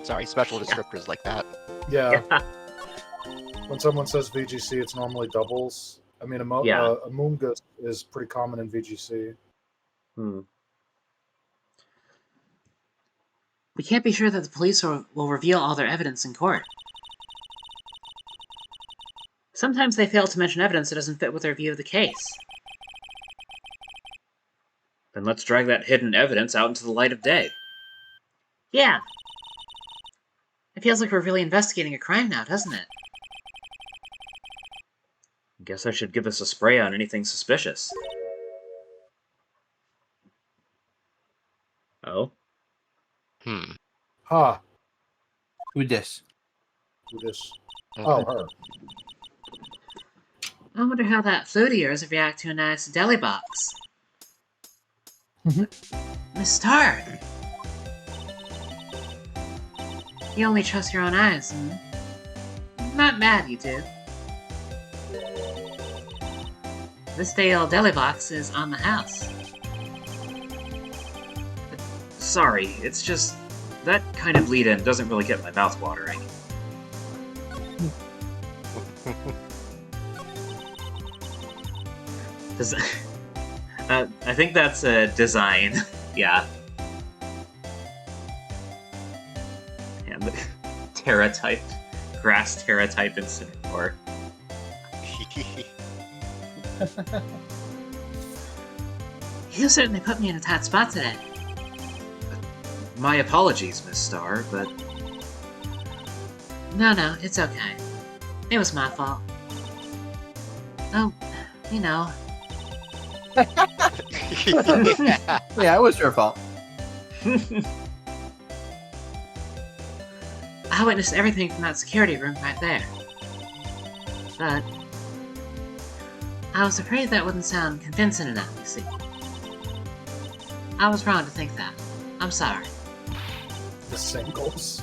Sorry, special descriptors like that.
Yeah. When someone says VGC, it's normally doubles. I mean,
Yeah.
Amoongus is pretty common in VGC.
Hmm.
We can't be sure that the police will reveal all their evidence in court. Sometimes they fail to mention evidence that doesn't fit with their view of the case.
Then let's drag that hidden evidence out into the light of day.
Yeah. It feels like we're really investigating a crime now, doesn't it?
Guess I should give us a spray on anything suspicious. Oh?
Hmm.
Huh.
Who this?
Who this?
Okay.
Oh, her.
I wonder how that flute of yours would react to a nice deli box. Miss Star! You only trust your own eyes, Not mad, you two. This day old deli box is on the house.
Sorry, it's just... that kind of lead-in doesn't really get my mouth watering. Does... I think that's a design. Yeah. And the Terra-type. Grass Terra-type Incineroar.
You certainly put me in a tight spot today.
My apologies, Miss Star, but...
No, it's okay. It was my fault. Oh, you know.
Yeah, it was your fault.
I witnessed everything from that security room right there. But I was afraid that wouldn't sound convincing enough, you see. I was wrong to think that. I'm sorry.
The singles.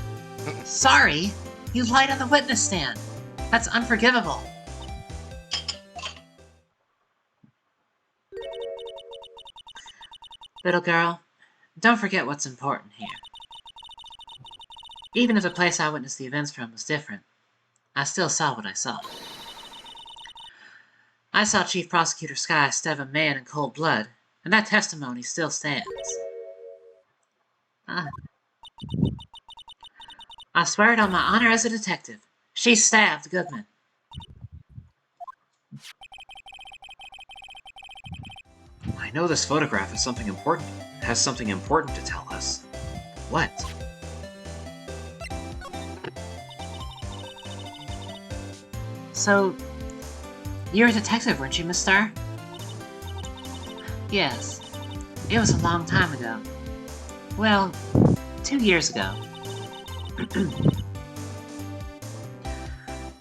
Sorry? You lied on the witness stand. That's unforgivable. Little girl, don't forget what's important here. Even if the place I witnessed the events from was different, I still saw what I saw. I saw Chief Prosecutor Sky stab a man in cold blood, and that testimony still stands. I swear it on my honor as a detective. She stabbed Goodman.
I know this photograph is something important. Has something important to tell us. What?
So, you're a detective, weren't you, Miss Star? Yes. It was a long time ago. Well, 2 years ago.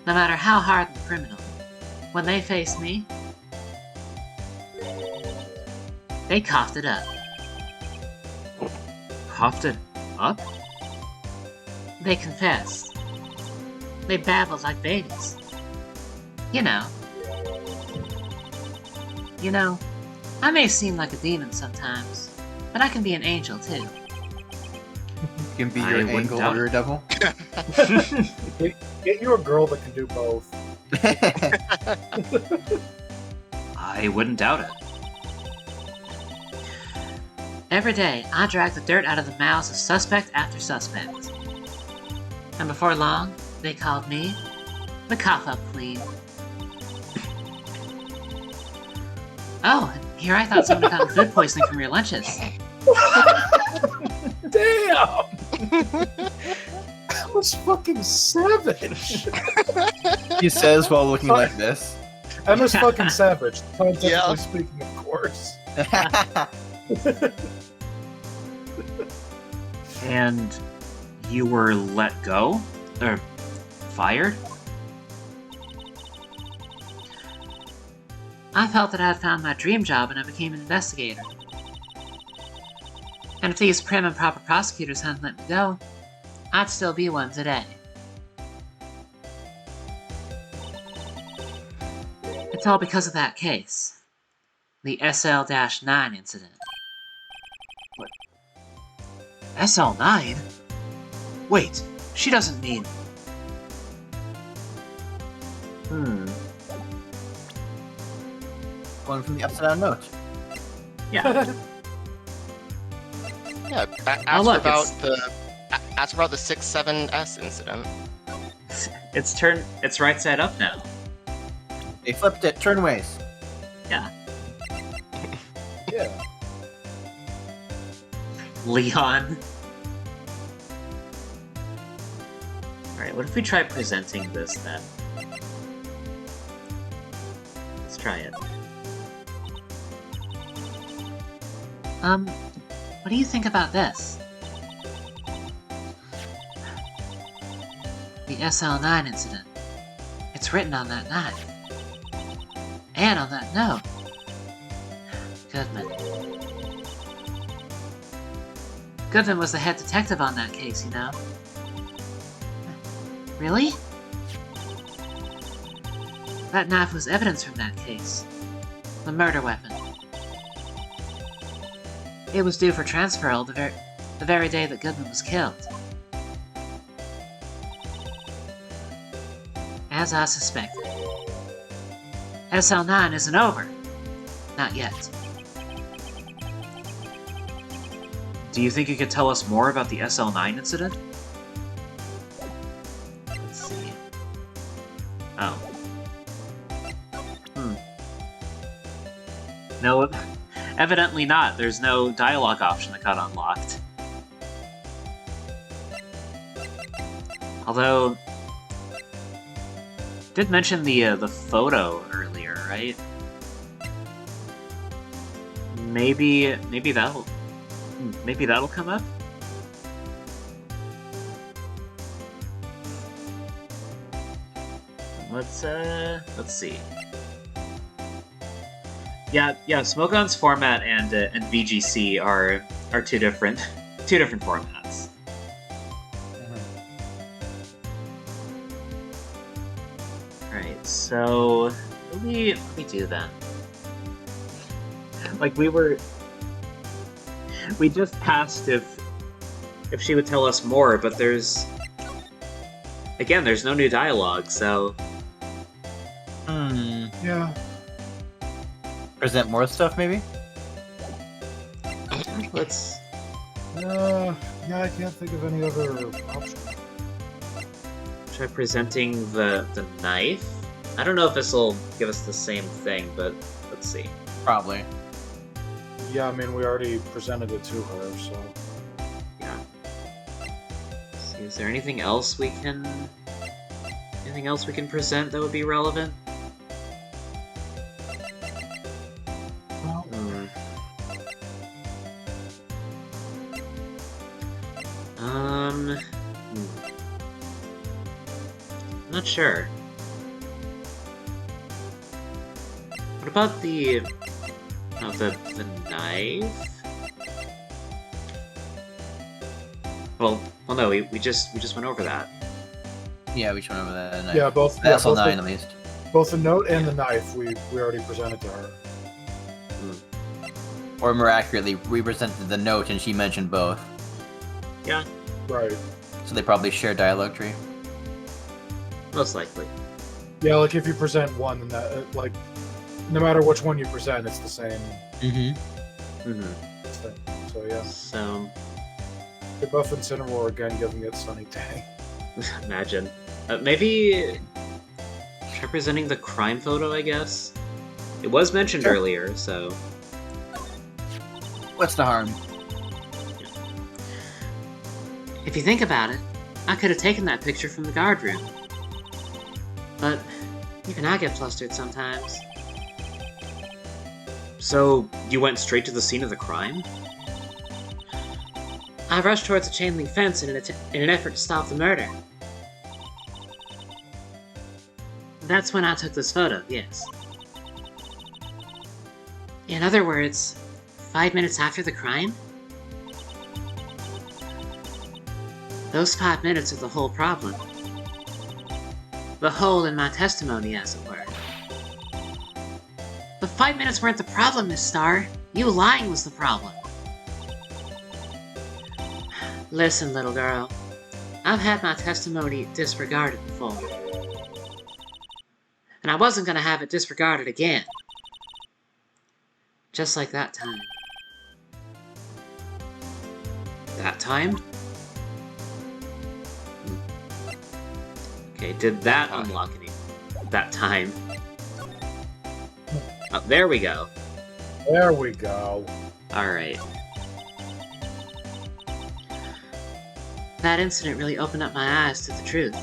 No matter how hard the criminal, when they faced me, they coughed it up.
Coughed it up?
They confessed. They babbled like babies. You know. I may seem like a demon sometimes, but I can be an angel too.
You can be
I
your
wouldn't
angel
doubt
or your
it.
devil.
Get you a girl that can do both.
I wouldn't doubt it.
Every day, I drag the dirt out of the mouths of suspect after suspect. And before long, they called me the cough-up queen. Oh, and here I thought someone had gotten food poisoning from your lunches.
Damn! That was fucking savage.
He says while looking like this.
Emma's fucking savage. Scientifically
Yeah.
speaking, of course.
And you were let go? Or fired?
I felt that I had found my dream job and I became an investigator. And if these prim and proper prosecutors hadn't let me go, I'd still be one today. It's all because of that case. The SL-9 incident.
What? SL9? Wait, she doesn't mean...
One from the upside down note.
Yeah.
Yeah,
Oh, look,
ask about the 6-7S incident.
It's right side up now.
They flipped it. Turn ways.
Yeah.
Yeah.
Leon. Alright, what if we try presenting this then? Let's try it.
What do you think about this? The SL9 incident. It's written on that knife. And on that note. Goodman. Goodman was the head detective on that case, you know? Really? That knife was evidence from that case. The murder weapon. It was due for transferal the very day that Goodman was killed. As I suspected. SL9 isn't over. Not yet.
Do you think you could tell us more about the SL9 incident?
Let's see.
Oh. No, evidently not. There's no dialogue option that got unlocked. Although, did mention the photo earlier, right? Maybe that'll come up. Let's see. Yeah. Smokeon's format and VGC are two different formats. Alright, so let me do that. Like we just asked if she would tell us more, but there's no new dialogue, so
Yeah.
Present more stuff, maybe?
let's
Yeah, I can't think of any other option.
try presenting the knife. I don't know if this will give us the same thing, but let's see.
Probably.
Yeah, I mean, we already presented it to her, so...
Yeah. Let's see, is there anything else we can present that would be relevant?
Well,
I'm not sure. What about the knife? Well, no, we just went over that.
Yeah, we should remember that.
yeah, both...
That's
yeah,
all
both
9
the,
at least.
both the note and the knife, we already presented to her.
Or more accurately, we presented the note and she mentioned both.
Yeah,
Right.
So they probably share dialogue tree.
most likely.
Yeah, like, if you present one, then that, like, no matter which one you present, it's the same
Mm-hmm.
Mm-hmm.
thing. So, yeah.
So,
The Buff Incineroar again giving it Sunny Day.
imagine. Maybe try presenting the crime photo, I guess? It was mentioned earlier, so...
What's the harm?
If you think about it, I could have taken that picture from the guard room. But even I get flustered sometimes.
So, you went straight to the scene of the crime?
I rushed towards a chain link fence in an effort to stop the murder. That's when I took this photo, yes. In other words, 5 minutes after the crime? Those 5 minutes are the whole problem. The hole in my testimony, as it were. The 5 minutes weren't the problem, Miss Starr. You lying was the problem. Listen, little girl. I've had my testimony disregarded before. And I wasn't gonna have it disregarded again. Just like that time.
That time? Okay, did that unlock any? That time. Oh, there we go.
There we go.
Alright.
That incident really opened up my eyes to the truth.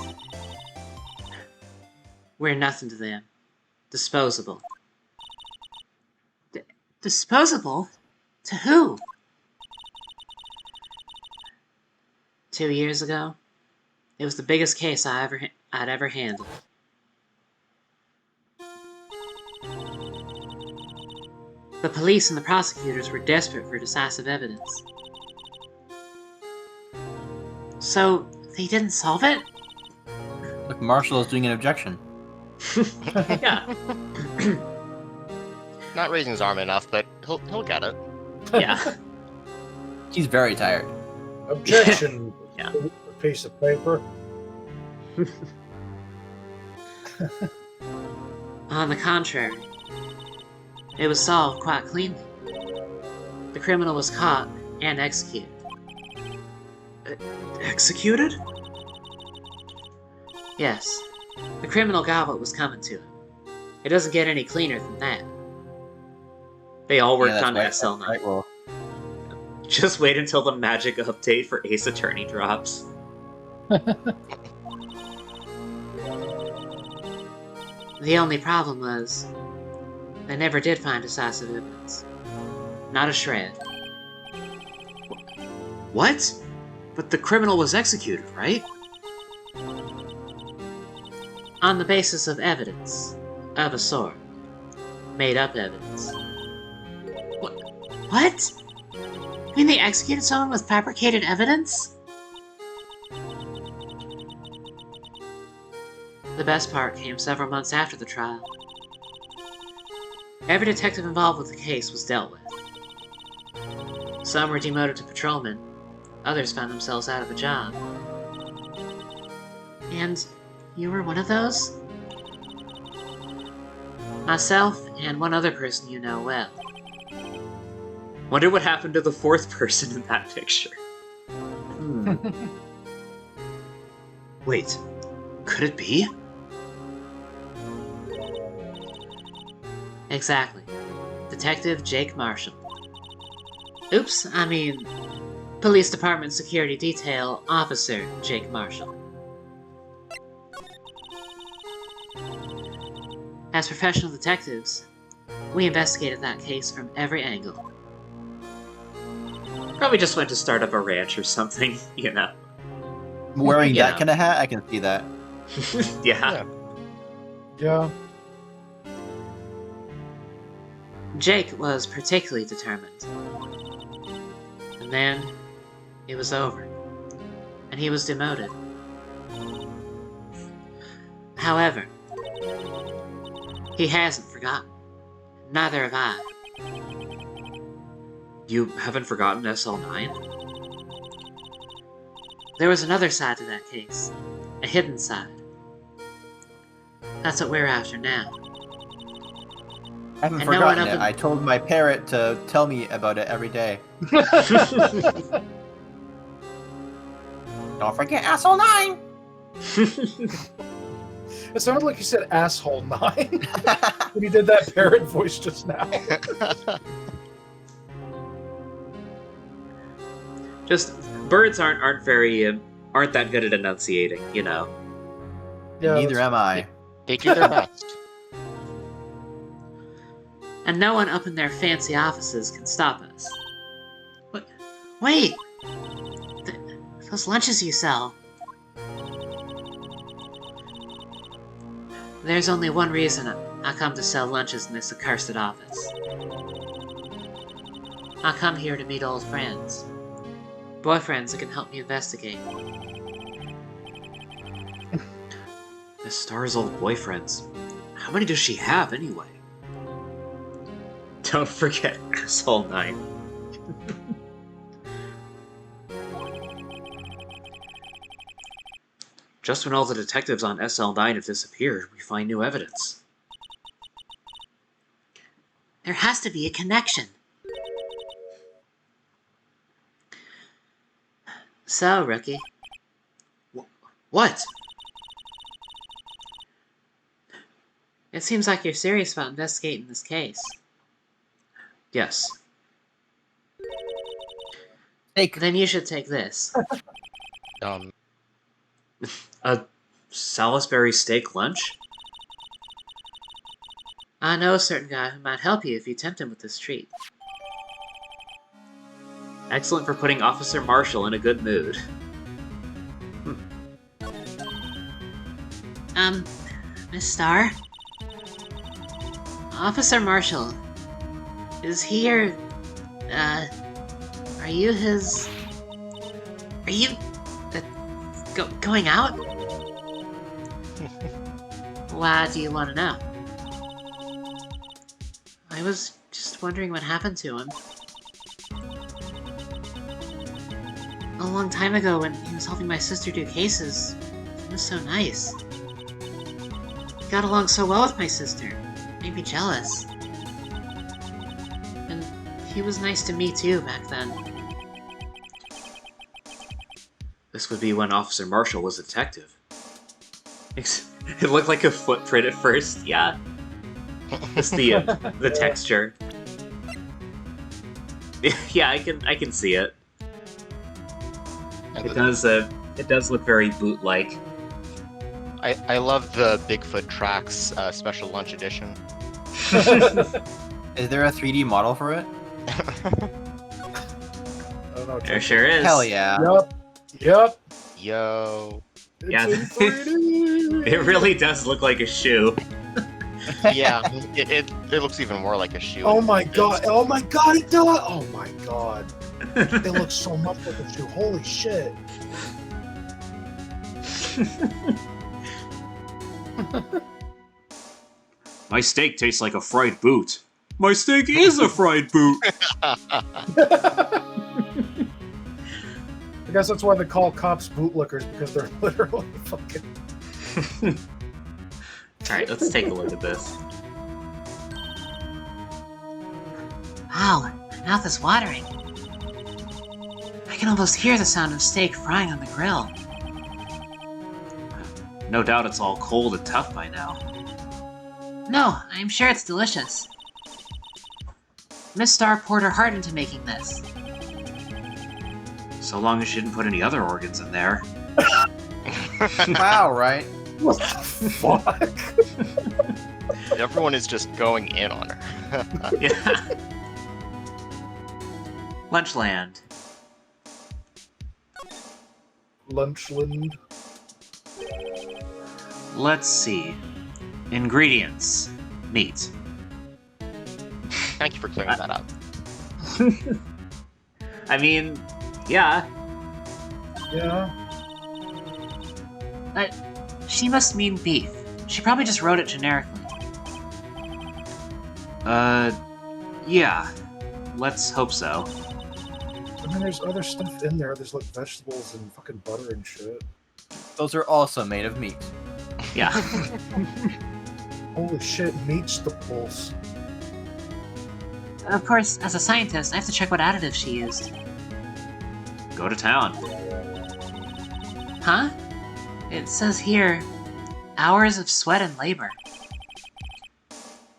We're nothing to them. Disposable. Disposable? To who? 2 years ago, it was the biggest case I'd ever handled. The police and the prosecutors were desperate for decisive evidence. So, they didn't solve it?
Look, Marshall is doing an objection.
Yeah.
Not raising his arm enough, but he'll get it.
Yeah.
He's very tired.
Objection.
Yeah.
A piece of paper.
On the contrary, it was solved quite cleanly. The criminal was caught and executed.
Executed?
Yes, the criminal got what was coming to him. It doesn't get any cleaner than that.
They all worked
Yeah,
on
that's
SL9.
right, well,
Just wait until the magic update for Ace Attorney drops.
The only problem was, they never did find decisive evidence. Not a shred.
What? But the criminal was executed, right?
On the basis of evidence, of a sort. Made up evidence. What? You mean they executed someone with fabricated evidence? The best part came several months after the trial. Every detective involved with the case was dealt with. Some were demoted to patrolmen, others found themselves out of a job. And you were one of those? Myself and one other person you know well.
Wonder what happened to the fourth person in that picture. Wait, could it be?
Exactly. Detective Jake Marshall. Oops, I mean, Police Department Security Detail Officer Jake Marshall. As professional detectives, we investigated that case from every angle.
Probably just went to start up a ranch or something, you know.
wearing
Yeah.
that kind of hat, I can see that.
Yeah.
Yeah.
Jake was particularly determined. And then, it was over. And he was demoted. However, he hasn't forgotten. Neither have I.
You haven't forgotten SL9?
There was another side to that case. A hidden side. That's what we're after now.
I haven't
And no one
forgotten
up
it.
in-
I told my parrot to tell me about it every day. Don't forget asshole 9!
It sounded like you said asshole 9 when you did that parrot voice just now.
Just birds aren't that good at enunciating, you know.
Yeah,
Neither am I.
They do their best.
And no one up in their fancy offices can stop us. Wait! Those lunches you sell. There's only one reason I come to sell lunches in this accursed office. I come here to meet old friends. Boyfriends that can help me investigate.
Miss Star's old boyfriends. How many does she have, anyway? Don't forget asshole 9. Just when all the detectives on SL9 have disappeared, we find new evidence.
There has to be a connection. So, Rookie. What? It seems like you're serious about investigating this case.
Yes.
Take.
Then you should take this.
A Salisbury steak lunch?
I know a certain guy who might help you if you tempt him with this treat.
Excellent for putting Officer Marshall in a good mood.
Miss Starr? Officer Marshall. Is he your... Are you his... Are you... going out? Why do you want to know? I was just wondering what happened to him. A long time ago when he was helping my sister do cases, he was so nice. He got along so well with my sister. Made me jealous. And he was nice to me too back then.
This would be when Officer Marshall was a detective. It looked like a footprint at first, yeah. Just the texture. Yeah, I can see it.
And
It does look very boot-like.
I love the Bigfoot Tracks special lunch edition.
Is there a 3D model for it?
I don't know.
There sure is.
Hell yeah.
Yep.
Yo.
It's
Yeah.
in 3D.
It really does look like a shoe.
Yeah, it looks even more like a shoe.
Oh my god! Oh my god! It does! Oh my god! It looks so much like a shoe. Holy shit!
My steak tastes like a fried boot. My steak is a fried boot!
I guess that's why they call cops bootlickers, because they're literally fucking.
Alright, let's take a look at this.
Wow, my mouth is watering. I can almost hear the sound of steak frying on the grill.
No doubt it's all cold and tough by now.
No, I'm sure it's delicious. Miss Starr poured her heart into making this.
So long as she didn't put any other organs in there.
Wow, right?
What the fuck?
Everyone is just going in on her.
Yeah. Lunchland.
Lunchland.
Let's see. Ingredients. Meat.
Thank you for clearing that up.
I mean, yeah.
Yeah.
She must mean beef. She probably just wrote it generically.
Yeah. Let's hope so.
I mean, there's other stuff in there. There's like vegetables and fucking butter and shit.
Those are also made of meat.
Yeah.
Holy shit, meat's the pulse.
Of course, as a scientist, I have to check what additives she used.
Go to town.
Huh? It says here, hours of sweat and labor.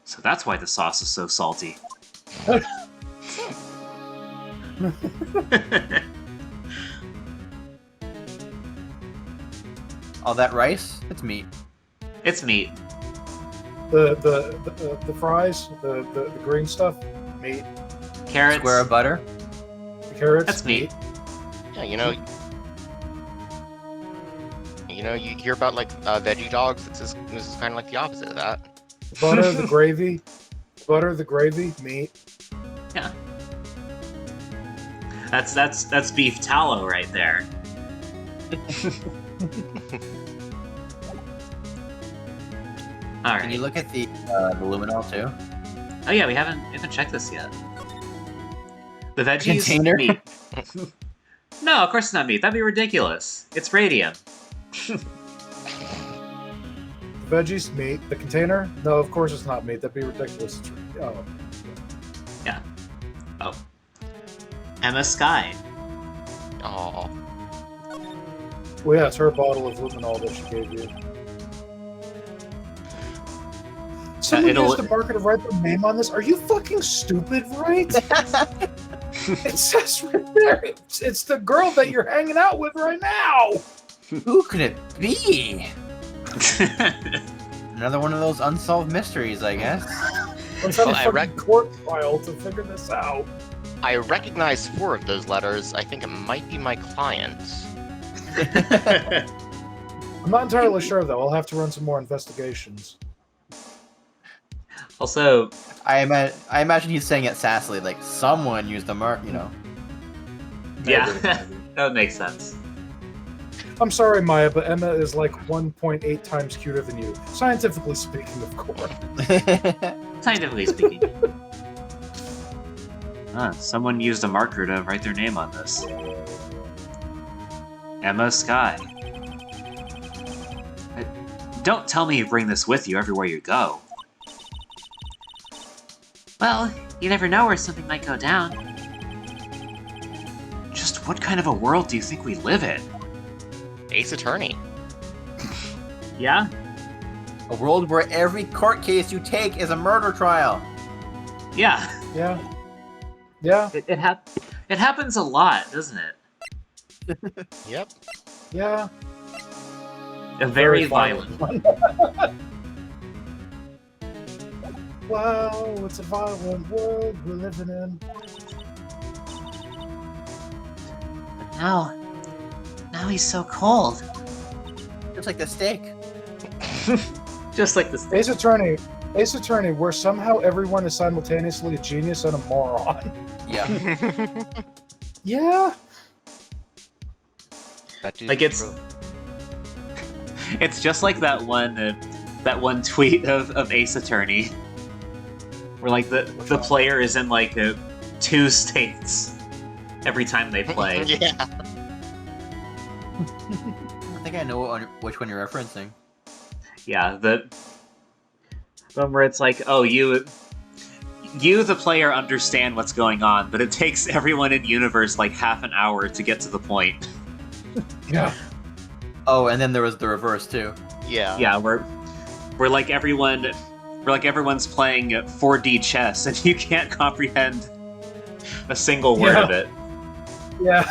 So that's why the sauce is so salty.
All that rice? It's meat.
It's meat.
The fries, the green stuff, meat.
Carrots.
Square of butter?
The carrots,
That's meat.
Yeah, you hear about like veggie dogs. This is kind of like the opposite of that.
Butter, the gravy. Butter, the gravy, meat.
Yeah. That's beef tallow right there. All
Can you
right.
look at the luminol too?
Oh yeah, we haven't checked this yet. The veggies
Container?
meat. No, of course it's not meat. That'd be ridiculous. It's radium.
The veggies, meat. The container? No, of course it's not meat. That'd be ridiculous. Oh.
Oh. Emma Sky.
Oh,
Well, yeah, it's her bottle of luminol that she gave you. Someone
it'll-
used the marker to write their name on this. Are you fucking stupid, right? It says right there. It's the girl that you're hanging out with right now.
Who could it be? Another one of those unsolved mysteries, I guess.
Let's have
Well,
a fucking court trial to figure this out.
I recognize 4 of those letters. I think it might be my client.
I'm not entirely sure, though. I'll have to run some more investigations.
Also,
I imagine he's saying it sassily, like someone used the mark, you know.
yeah, that would make sense.
I'm sorry, Maya, but Emma is like 1.8 times cuter than you. Scientifically speaking, of course.
Scientifically speaking. Someone used a marker to write their name on this. Emma Sky. Don't tell me you bring this with you everywhere you go.
Well, you never know where something might go down.
Just what kind of a world do you think we live in?
Ace Attorney.
Yeah?
A world where every court case you take is a murder trial.
Yeah.
Yeah. Yeah.
It happens a lot, doesn't it?
Yep.
Yeah.
A very violent.
Wow, it's a violent world we're living in.
Now he's so cold.
Just like the steak.
Just like this.
Ace Attorney, where somehow everyone is simultaneously a genius and a moron.
Yeah.
Yeah.
Like it's just like that one tweet of Ace Attorney, where like the player is in like 2 states every time they play.
Yeah.
I think I know which one you're referencing.
Yeah, the one where it's like, oh, you the player understand what's going on, but it takes everyone in universe like half an hour to get to the point.
Yeah.
Oh, and then there was the reverse too.
Yeah.
Yeah, we're like everyone's playing 4D chess and you can't comprehend a single word of it.
Yeah.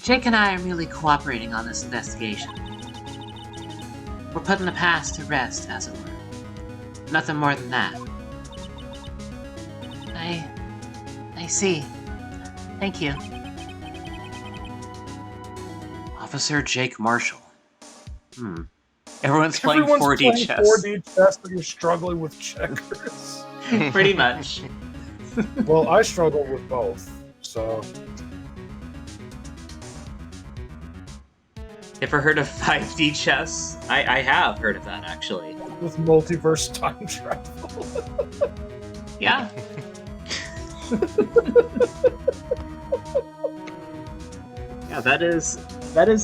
Jake and I are merely cooperating on this investigation. We're putting the past to rest, as it were. Nothing more than that. I see. Thank you.
Officer Jake Marshall. Everyone's playing 4D chess.
4D chess, but you're struggling with checkers.
Pretty much.
Well, I struggle with both, so...
Ever heard of 5D chess? I have heard of that, actually.
With multiverse time travel.
Yeah. Yeah, that is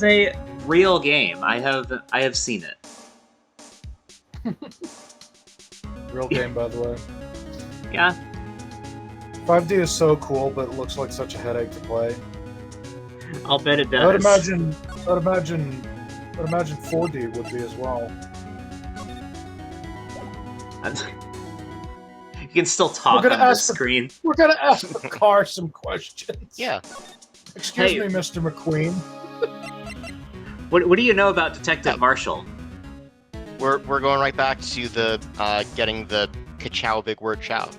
a real game. I have seen it.
Real game, by the way.
Yeah.
5D is so cool, but it looks like such a headache to play.
I'll bet it does.
I'd imagine 4D would be as well.
You can still talk on the screen.
We're gonna ask the car some questions.
Yeah.
Excuse
Hey.
me, Mr. McQueen.
What do you know about Detective Marshall?
We're going right back to the getting the ka-chow big word chow.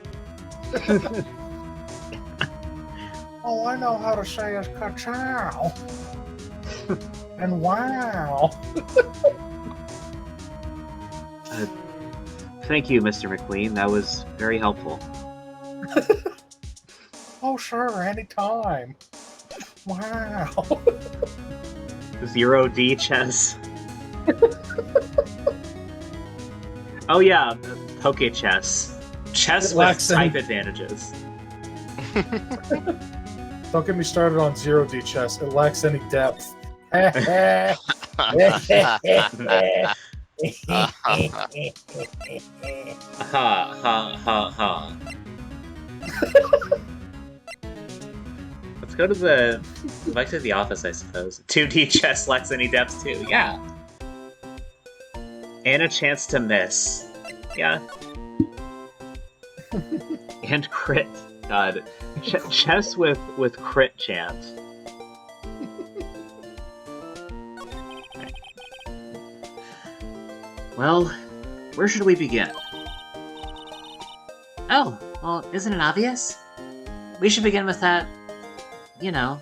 Oh, I know how to say is ka-chow. And wow.
Thank you, Mr. McQueen. That was very helpful.
Oh, sure, anytime. Wow.
0D chess. Oh yeah, poke chess. Chess
It
with
lacks
type
any-
advantages.
Don't get me started on 0D chess. It lacks any depth.
Ha ha ha ha. Let's go to the back to the office, I suppose. 2D chess lacks any depth too. Yeah. And a chance to miss. Yeah. And crit. God. Chess with crit chance. Right. Well, where should we begin?
Oh, well, isn't it obvious? We should begin with that, you know,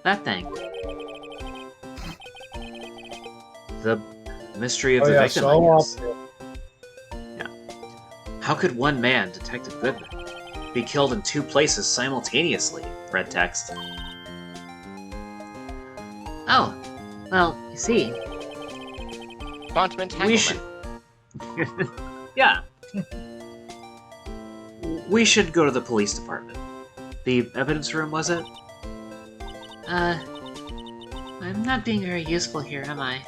that thing.
The mystery of
Oh
the
yeah,
victim,
so
I guess. Yeah. How could one man, Detective Goodman, be killed in 2 places simultaneously? Red text.
Oh, well, you see,
Quantum entanglement.
We should... yeah. We should go to the police department. The evidence room, was it?
I'm not being very useful here, am I?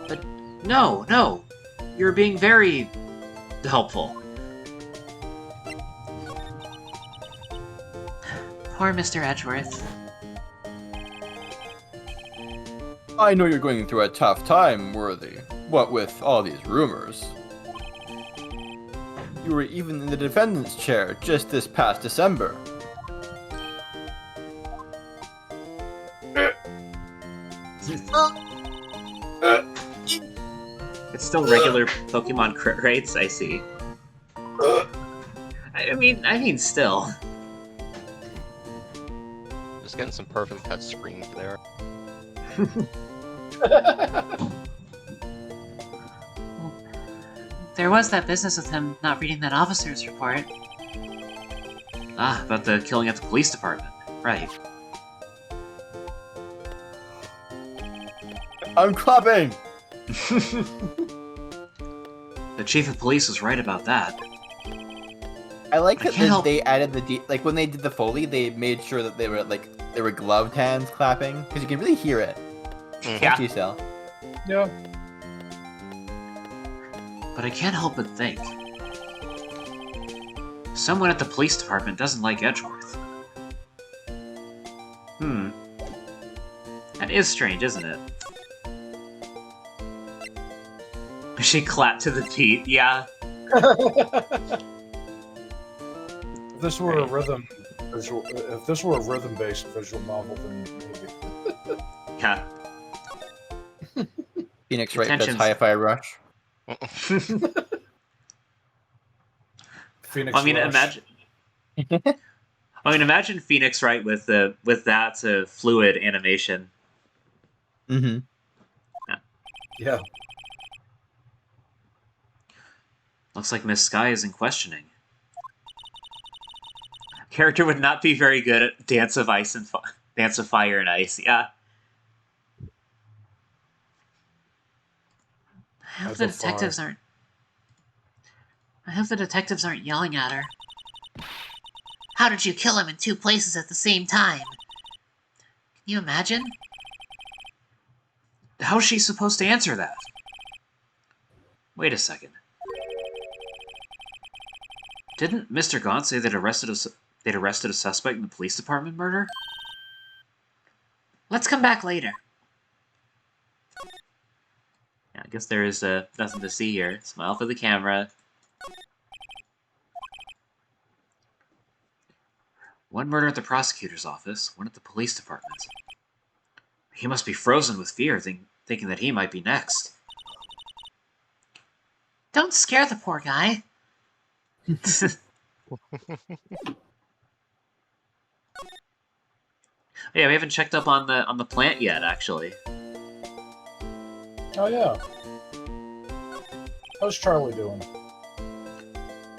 But no. You're being very helpful.
Poor Mr. Edgeworth.
I know you're going through a tough time, Worthy. What with all these rumors. You were even in the defendant's chair just this past December.
It's still regular Pokemon crit rates, I see. I mean, still.
Just getting some perfect touch screens there.
There was that business with him not reading that officer's report.
Ah, about the killing at the police department. Right.
I'm clapping!
The chief of police was right about that.
I like
I
that
can't help-
they added like when they did the Foley, they made sure that they were gloved hands clapping, because you can really hear it.
Yeah.
Thank you, Sal.
Yeah.
But I can't help but think. Someone at the police department doesn't like Edgeworth. That is strange, isn't it? She clapped to the beat, yeah.
If this were a rhythm-based visual novel, then maybe.
Yeah.
Phoenix Wright does
Attention's-
Hi-Fi Rush.
Phoenix
I mean,
Rush.
imagine Phoenix Wright with that fluid animation.
Mm-hmm.
Yeah.
Looks like Miss Sky is in questioning. Character would not be very good at Dance of Fire and Ice. Yeah.
I hope
As
the
a
detectives aren't. I hope the detectives aren't yelling at her. How did you kill him in 2 places at the same time? Can you imagine?
How's she supposed to answer that? Wait a second. Didn't Mr. Gaunt say they'd arrested a suspect in the police department murder?
Let's come back later.
Yeah, I guess there is nothing to see here. Smile for the camera. One murder at the prosecutor's office, one at the police department. He must be frozen with fear, thinking that he might be next.
Don't scare the poor guy.
Yeah, we haven't checked up on the plant yet, actually.
Oh yeah. How's Charlie doing?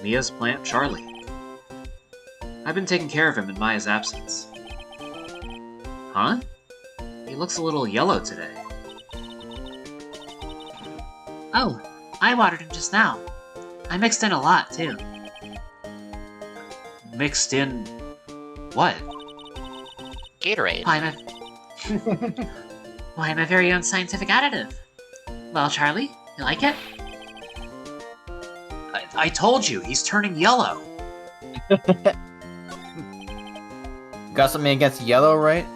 Mia's plant, Charlie. I've been taking care of him in Maya's absence. Huh? He looks a little yellow today.
Oh, I watered him just now. I mixed in a lot, too.
Mixed in... what?
Gatorade.
Why, my very own scientific additive. Well, Charlie, you like it?
I told you, he's turning yellow.
Got something against yellow, right?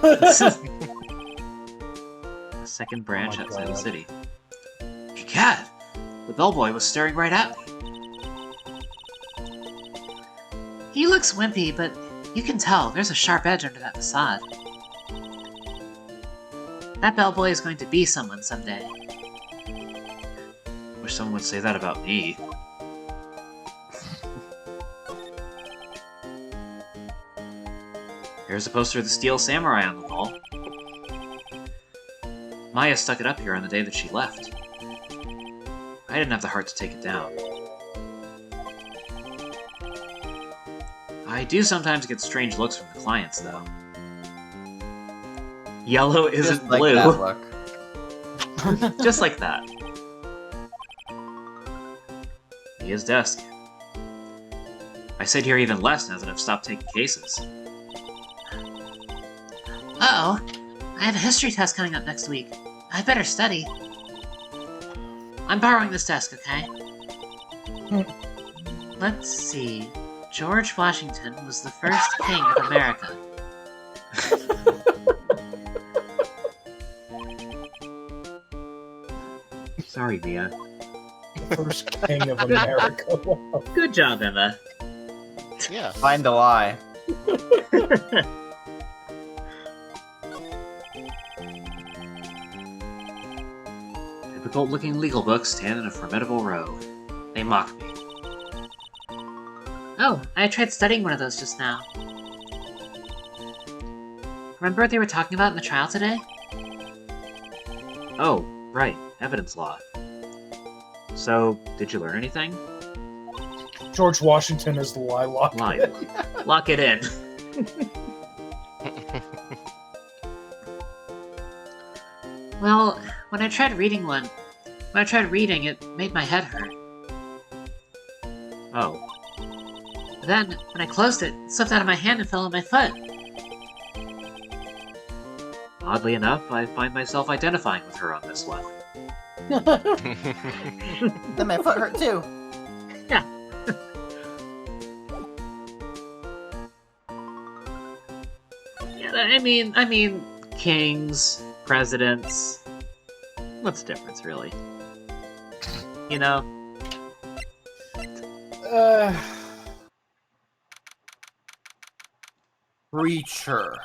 The second branch
Oh my
outside the
God.
city. Egad! The bellboy was staring right at me.
He looks wimpy, but you can tell there's a sharp edge under that facade. That bellboy is going to be someone someday.
Wish someone would say that about me. Here's a poster of the Steel Samurai on the wall. Maya stuck it up here on the day that she left. I didn't have the heart to take it down. I do sometimes get strange looks from the clients, though. Yellow isn't
Just like
blue.
that look.
Just like that. Mia's desk. I sit here even less now that I've stopped taking cases.
Uh-oh. I have a history test coming up next week. I better study. I'm borrowing this desk, okay? Let's see. George Washington was the first king of America.
Sorry, Mia.
First king of America.
Good job, Emma.
Yeah.
Find the lie.
Difficult-looking legal books stand in a formidable row. They mock me.
Oh, I tried studying one of those just now. Remember what they were talking about in the trial today?
Oh, right. Evidence law. So, did you learn anything?
George Washington is the lie lock.
Lie. Lock it in.
Well, when I tried reading it made my head hurt.
Oh.
Then, when I closed it, it slipped out of my hand and fell on my foot.
Oddly enough, I find myself identifying with her on this one.
Then my foot hurt too.
Yeah, I mean, kings, presidents. What's the difference, really? You know?
Preacher.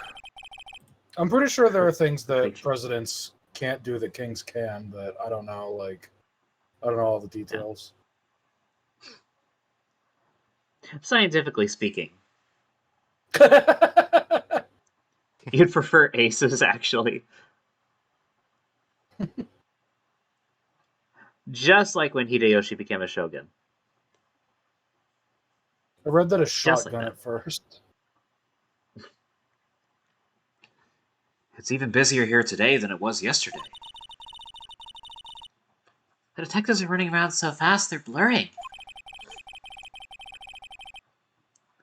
I'm pretty sure there are things that presidents can't do that kings can, but I don't know, I don't know all the details.
Scientifically speaking. You'd prefer aces, actually. Just like when Hideyoshi became a shogun.
I read that a
Just like
shotgun
that.
at first.
It's even busier here today than it was yesterday.
The detectives are running around so fast they're blurring.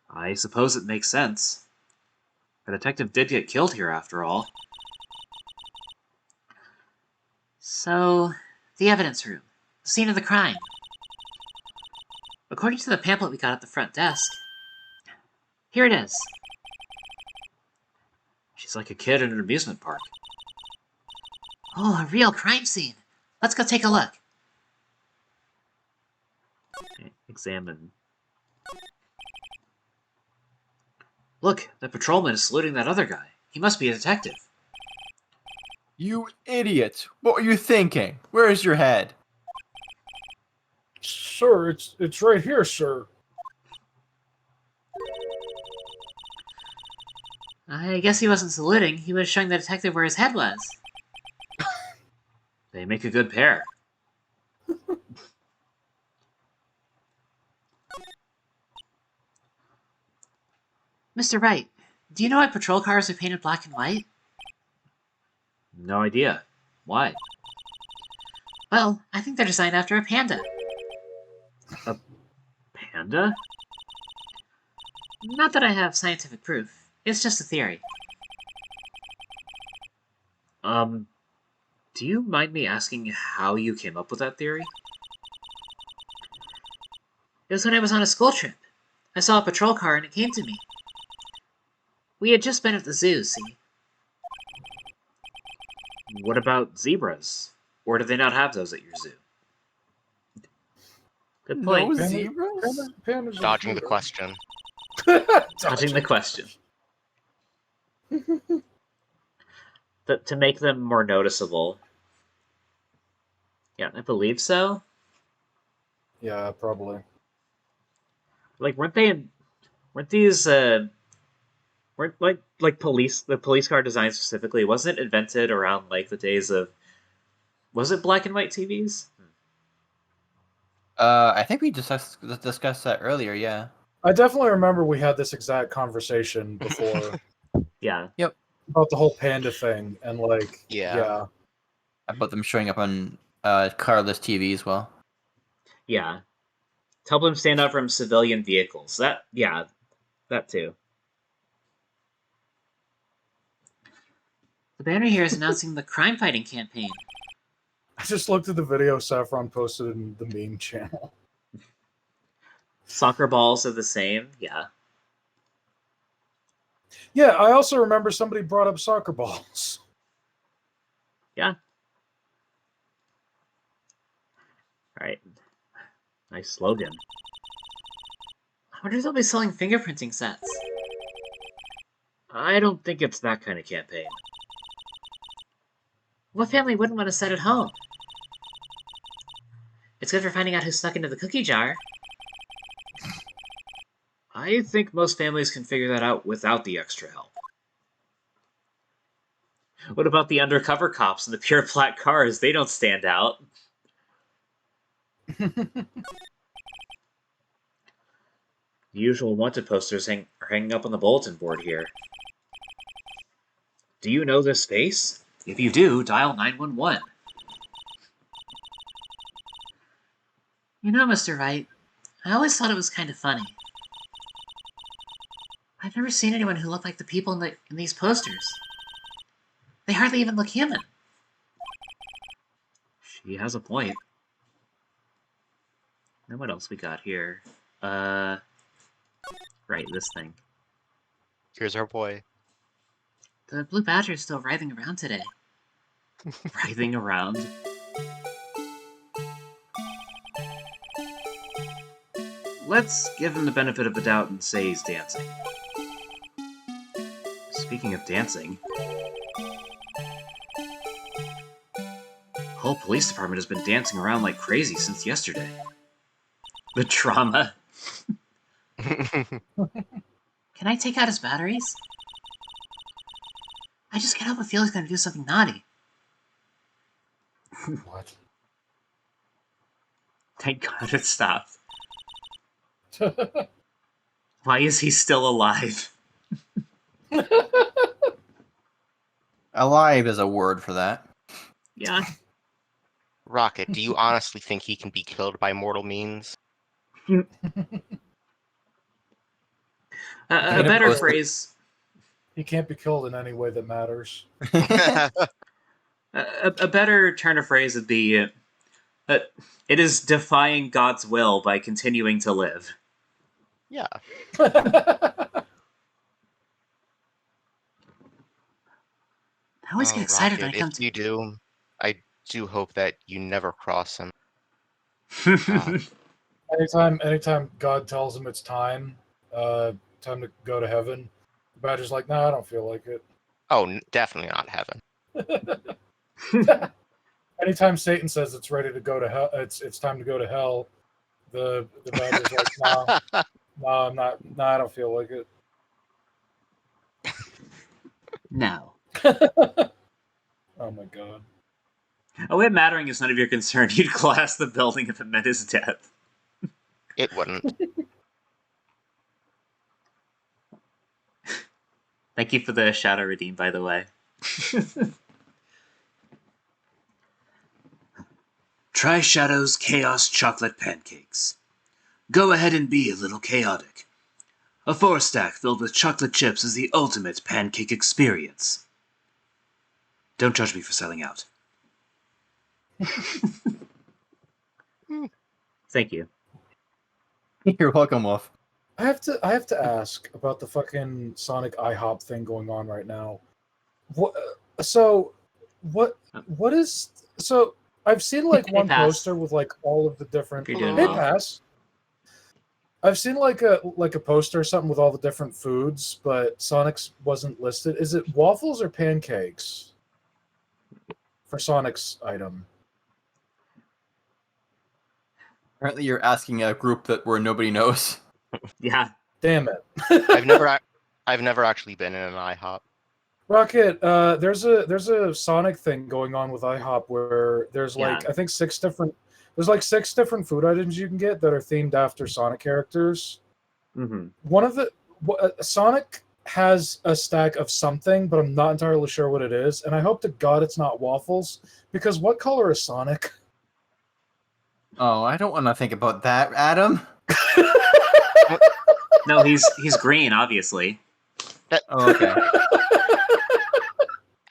I suppose it makes sense. A detective did get killed here, after all.
So, the evidence room. The scene of the crime. According to the pamphlet we got at the front desk, here it is.
She's like a kid in an amusement park.
Oh, a real crime scene. Let's go take a look.
Examine. Look, the patrolman is saluting that other guy. He must be a detective.
You idiot! What were you thinking? Where is your head?
Sir, it's right here, sir.
I guess he wasn't saluting. He was showing the detective where his head was.
They make a good pair.
Mr. Wright, do you know why patrol cars are painted black and white?
No idea. Why?
Well, I think they're designed after a panda.
Panda?
Not that I have scientific proof. It's just a theory.
Do you mind me asking how you came up with that theory?
It was when I was on a school trip. I saw a patrol car and it came to me. We had just been at the zoo, see?
What about zebras? Or do they not have those at your zoo? Good point.
No
Pandas-
zebras?
Pandas are
Dodging the
cute.
question.
Touching the question. To make them more noticeable. Yeah, I believe so.
Yeah, probably.
Like, weren't these weren't like the police car design specifically, wasn't it invented around like the days of, was it black and white TVs?
I think we discussed that earlier, yeah.
I definitely remember we had this exact conversation before
Yeah.
about the whole panda thing, and like,
Yeah.
About them showing up on carless TV as well.
Yeah. To help them stand out from civilian vehicles. That too.
The banner here is announcing the crime-fighting campaign.
I just looked at the video Saffron posted in the meme channel.
Soccer balls are the same. Yeah.
Yeah, I also remember somebody brought up soccer balls.
Yeah. Alright. Nice slogan.
I wonder if they'll be selling fingerprinting sets.
I don't think it's that kind of campaign.
What family wouldn't want a set at home? It's good for finding out who snuck into the cookie jar.
I think most families can figure that out without the extra help. What about the undercover cops and the pure black cars? They don't stand out. The usual wanted posters are hanging up on the bulletin board here. Do you know this face? If you do, dial 911.
You know, Mr. Wright, I always thought it was kind of funny. I've never seen anyone who looked like the people in these posters. They hardly even look human.
She has a point. Then what else we got here? Right, this thing.
Here's our boy.
The blue badger is still writhing around today.
Writhing around. Let's give him the benefit of the doubt and say he's dancing. Speaking of dancing, the whole police department has been dancing around like crazy since yesterday. The trauma.
Can I take out his batteries? I just can't help but feel he's going to do something naughty.
What?
Thank God it stopped. Why is he still alive?
Alive is a word for that.
Yeah.
Rocket, do you honestly think he can be killed by mortal means?
A better phrase.
He can't be killed in any way that matters.
A better turn of phrase would be, it is defying God's will by continuing to live.
Yeah.
I always get excited when I come
If
to...
you do, I do hope that you never cross him.
Anytime God tells him it's time to go to heaven, the badger's like, "No, I don't feel like it."
Oh, definitely not heaven.
Anytime Satan says it's ready to go to hell, it's time to go to hell. The badger's like, "No, I'm not. No, I don't feel like it."
No.
Oh my god.
Oh, it mattering is none of your concern. You'd glass the building if it meant his death.
It wouldn't.
Thank you for the shadow redeem, by the way. Try Shadow's Chaos Chocolate Pancakes. Go ahead and be a little chaotic. A 4-stack filled with chocolate chips is the ultimate pancake experience. Don't judge me for selling out. Thank you.
You're welcome, Wolf.
I have to ask about the fucking Sonic IHOP thing going on right now. What? So, what is? So I've seen like one
Pass.
poster with like all of the different.
You're doing
Hey,
well.
Pass. I've seen like a poster or something with all the different foods, but Sonic's wasn't listed. Is it waffles or pancakes for Sonic's item?
Apparently, you're asking a group where nobody knows.
Yeah.
Damn it.
I've never actually been in an IHOP.
Rocket, there's a Sonic thing going on with IHOP where there's like
Yeah.
I think 6 different food items you can get that are themed after Sonic characters.
Mm-hmm.
One of the Sonic has a stack of something, but I'm not entirely sure what it is, and I hope to God it's not waffles, because what color is Sonic?
Oh, I don't want to think about that, Adam.
No, he's green, obviously.
Oh, okay.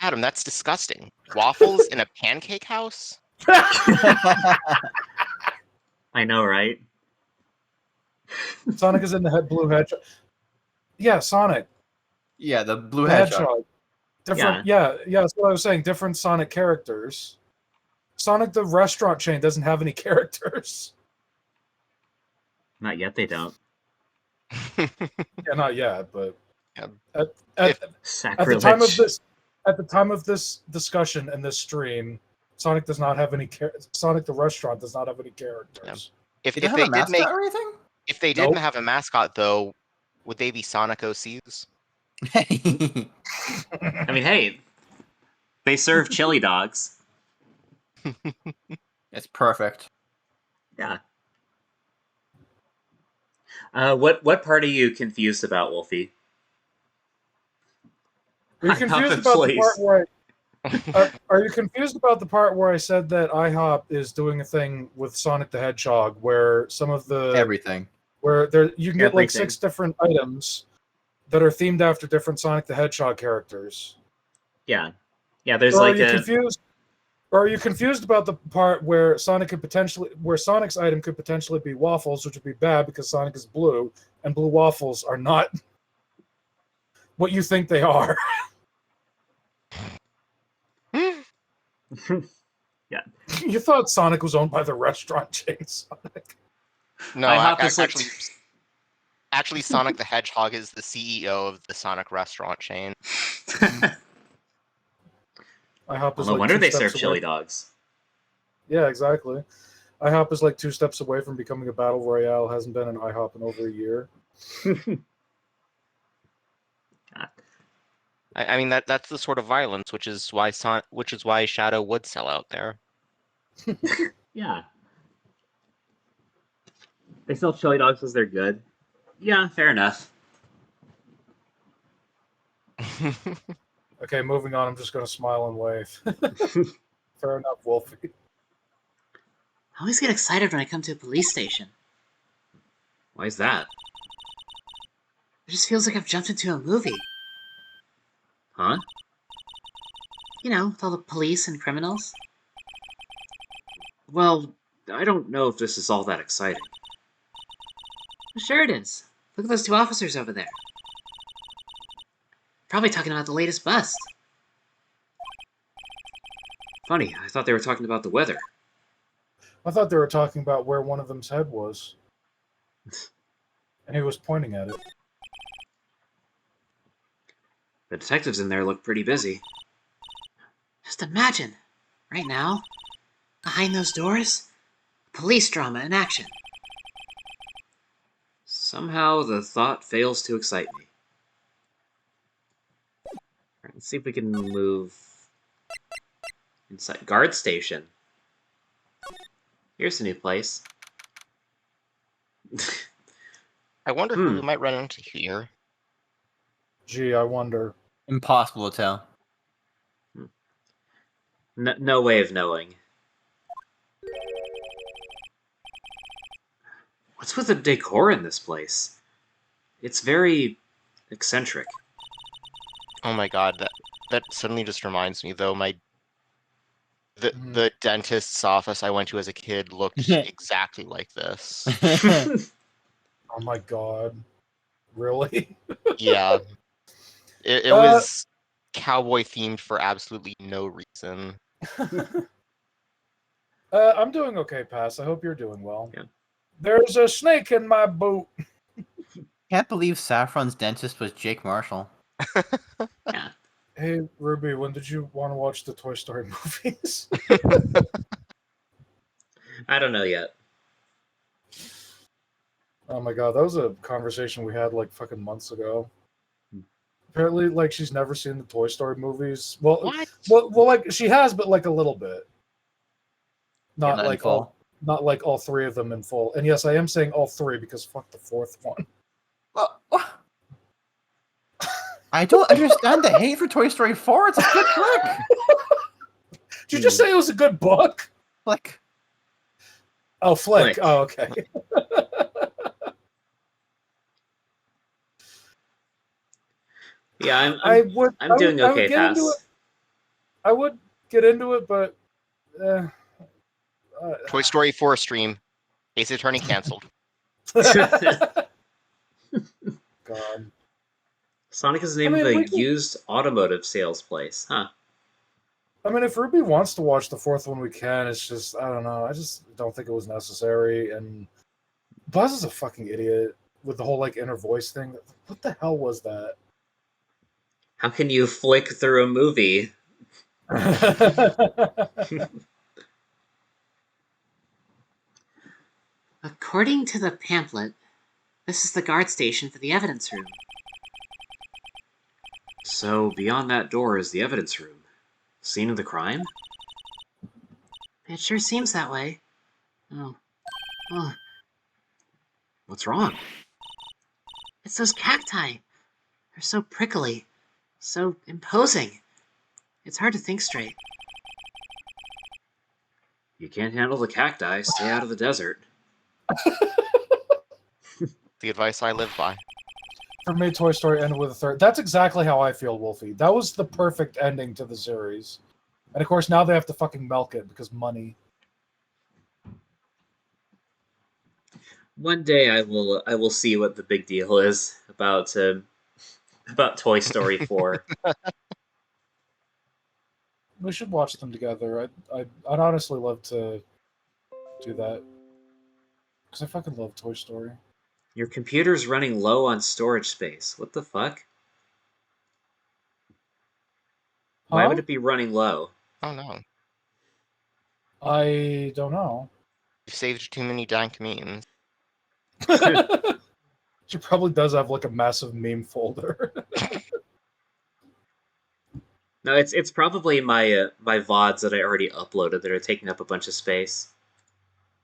Adam, that's disgusting. Waffles in a pancake house?
I know, right?
Sonic is in the blue hedgehog. Yeah, Sonic.
Yeah, the blue
The
hedgehog.
Different. Yeah, that's what I was saying. Different Sonic characters. Sonic the restaurant chain doesn't have any characters.
Not yet, they don't.
Yeah, not yet, but
Yeah.
at the
Sacrilege.
time of this discussion and this stream, Sonic does not have any Sonic the restaurant does not have any characters.
If
They don't
they
have a
did
mascot
make,
or anything?
if they didn't have a mascot though, would they be Sonic OCs?
I mean, hey, they serve chili dogs.
It's perfect.
Yeah. What part are you confused about, Wolfie?
Are you
IHOP
confused about the part
employees.
where are you confused about the part where I said that IHOP is doing a thing with Sonic the Hedgehog where some of the
Everything.
where there you can get like
Everything.
6 different items that are themed after different Sonic the Hedgehog characters?
Yeah. Yeah, there's
Or
like
are you
a...
confused? Or are you confused about the part where Sonic's item could potentially be waffles, which would be bad because Sonic is blue, and blue waffles are not what you think they are?
Yeah.
You thought Sonic was owned by the restaurant chain Sonic.
No,
IHOP is like...
actually, Sonic the Hedgehog is the CEO of the Sonic restaurant chain.
IHOP is
no
like
wonder
2
they
steps
serve
away.
chili dogs.
Yeah, exactly. IHOP is like 2 steps away from becoming a battle royale. Hasn't been an IHOP in over a year.
I mean that's the sort of violence which is why Shadow would sell out there.
Yeah. They sell chili dogs because they're good. Yeah, fair enough.
Okay, moving on. I'm just going to smile and wave. Fair enough, Wolfie.
I always get excited when I come to a police station.
Why is that?
It just feels like I've jumped into a movie.
Huh?
You know, with all the police and criminals.
Well, I don't know if this is all that exciting.
Sure it is. Look at those 2 officers over there. Probably talking about the latest bust.
Funny, I thought they were talking about the weather.
I thought they were talking about where one of them's head was. And he was pointing at it.
The detectives in there look pretty busy.
Just imagine, right now, behind those doors, police drama in action.
Somehow the thought fails to excite me. Alright, let's see if we can move inside. Guard station. Here's a new place.
I wonder who we might run into here.
Gee, I wonder.
Impossible to tell.
No way of knowing. What's with the decor in this place? It's very eccentric.
Oh my god, that suddenly just reminds me though, The dentist's office I went to as a kid looked exactly like this.
Oh my god. Really?
Yeah. It
Uh,
was cowboy themed for absolutely no reason.
I'm doing okay, Pass. I hope you're doing well.
Yeah.
There's a snake in my boot.
Can't believe Saffron's dentist was Jake Marshall.
Yeah.
Hey, Ruby, when did you want to watch the Toy Story movies?
I don't know yet.
Oh my god, that was a conversation we had like fucking months ago. Apparently, like she's never seen the Toy Story movies. Well,
What?
well, like she has, but like a little bit. Not
Not in
like
full.
not like all three of them in full. And yes, I am saying all three because fuck the fourth one.
I don't understand the hate for Toy Story 4. It's a good flick.
Did you just say it was a good book?
Flick.
Oh, flick.
Flick.
Oh, okay.
Yeah,
I'm
doing
I would
okay,
get into
Pass.
it. I would get into it, but
Toy Story 4 stream. Ace Attorney canceled.
God.
Sonic is the name
I mean,
of
we
a
can-
used automotive sales place, huh?
I mean, if Ruby wants to watch the fourth one, we can. It's just, I don't know. I just don't think it was necessary. And Buzz is a fucking idiot with the whole like inner voice thing. What the hell was that?
How can you flick through a movie?
According to the pamphlet, this is the guard station for the evidence room.
So, beyond that door is the evidence room. Scene of the crime?
It sure seems that way. Oh. Oh,
What's wrong?
it's those cacti. They're so prickly. So imposing. It's hard to think straight.
You can't handle the cacti, stay out of the desert.
The advice I live by.
For me, Toy Story ended with a third. That's exactly how I feel, Wolfie. That was the perfect ending to the series. And of course, now they have to fucking milk it because money.
One day I will see what the big deal is about Toy Story 4.
We should watch them together. I'd honestly love to do that because I fucking love Toy Story.
Your computer's running low on storage space. What the fuck? Why
Huh?
would it be running low?
Oh no.
I don't know.
You've saved too many dank memes.
She probably does have like a massive meme folder.
No, it's probably my my VODs that I already uploaded that are taking up a bunch of space.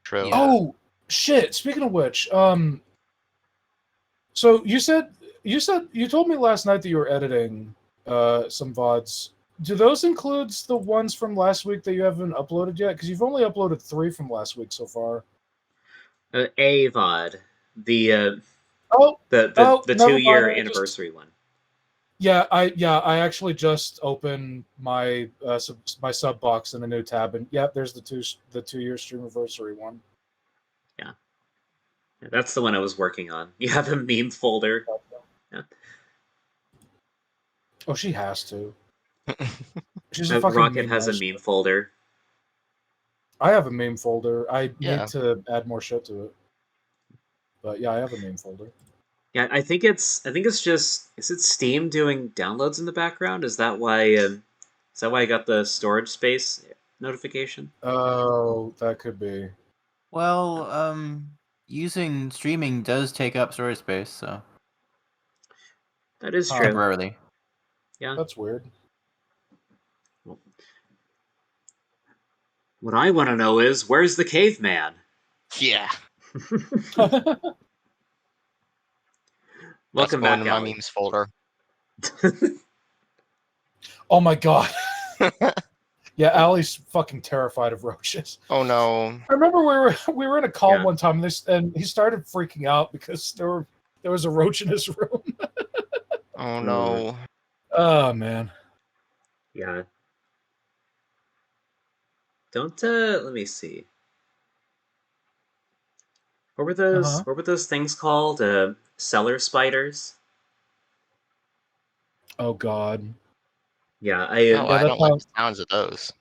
True.
Yeah.
Oh shit! Speaking of which, so you told me last night that you were editing some VODs. Do those include the ones from last week that you haven't uploaded yet? Because you've only uploaded 3 from last week so far.
A VOD, the
Oh,
the
never
2-year
mind, I
anniversary one.
yeah, I actually just opened my my sub box in a new tab, and yeah, there's the 2-year stream anniversary one.
Yeah, that's the one I was working on. You have a meme folder. Yeah.
Oh, she has to. She's a fucking
Rocket
meme
has a
master.
meme folder.
I have a meme folder. I
Yeah.
need to add more shit to it. But yeah, I have a meme folder.
Yeah, I think it's just, is it Steam doing downloads in the background? Is that why I got the storage space notification?
Oh, that could be.
Well, using streaming does take up storage space, so
That is
Huh.
true.
temporarily.
Yeah.
That's weird.
What I want to know is, where's the caveman?
Yeah.
Welcome
That's going
back,
in my
Ali.
memes folder.
Oh my god. Yeah, Allie's fucking terrified of roaches.
Oh no.
I remember we were in a call
Yeah.
one time, and he started freaking out because there was a roach in his room.
Oh no.
Oh man.
Yeah. Don't let me see. What were those?
Uh-huh.
What were those things called? Cellar spiders.
Oh God.
Yeah,
Oh,
Yeah,
I
that's
don't like
how.
the sounds of those.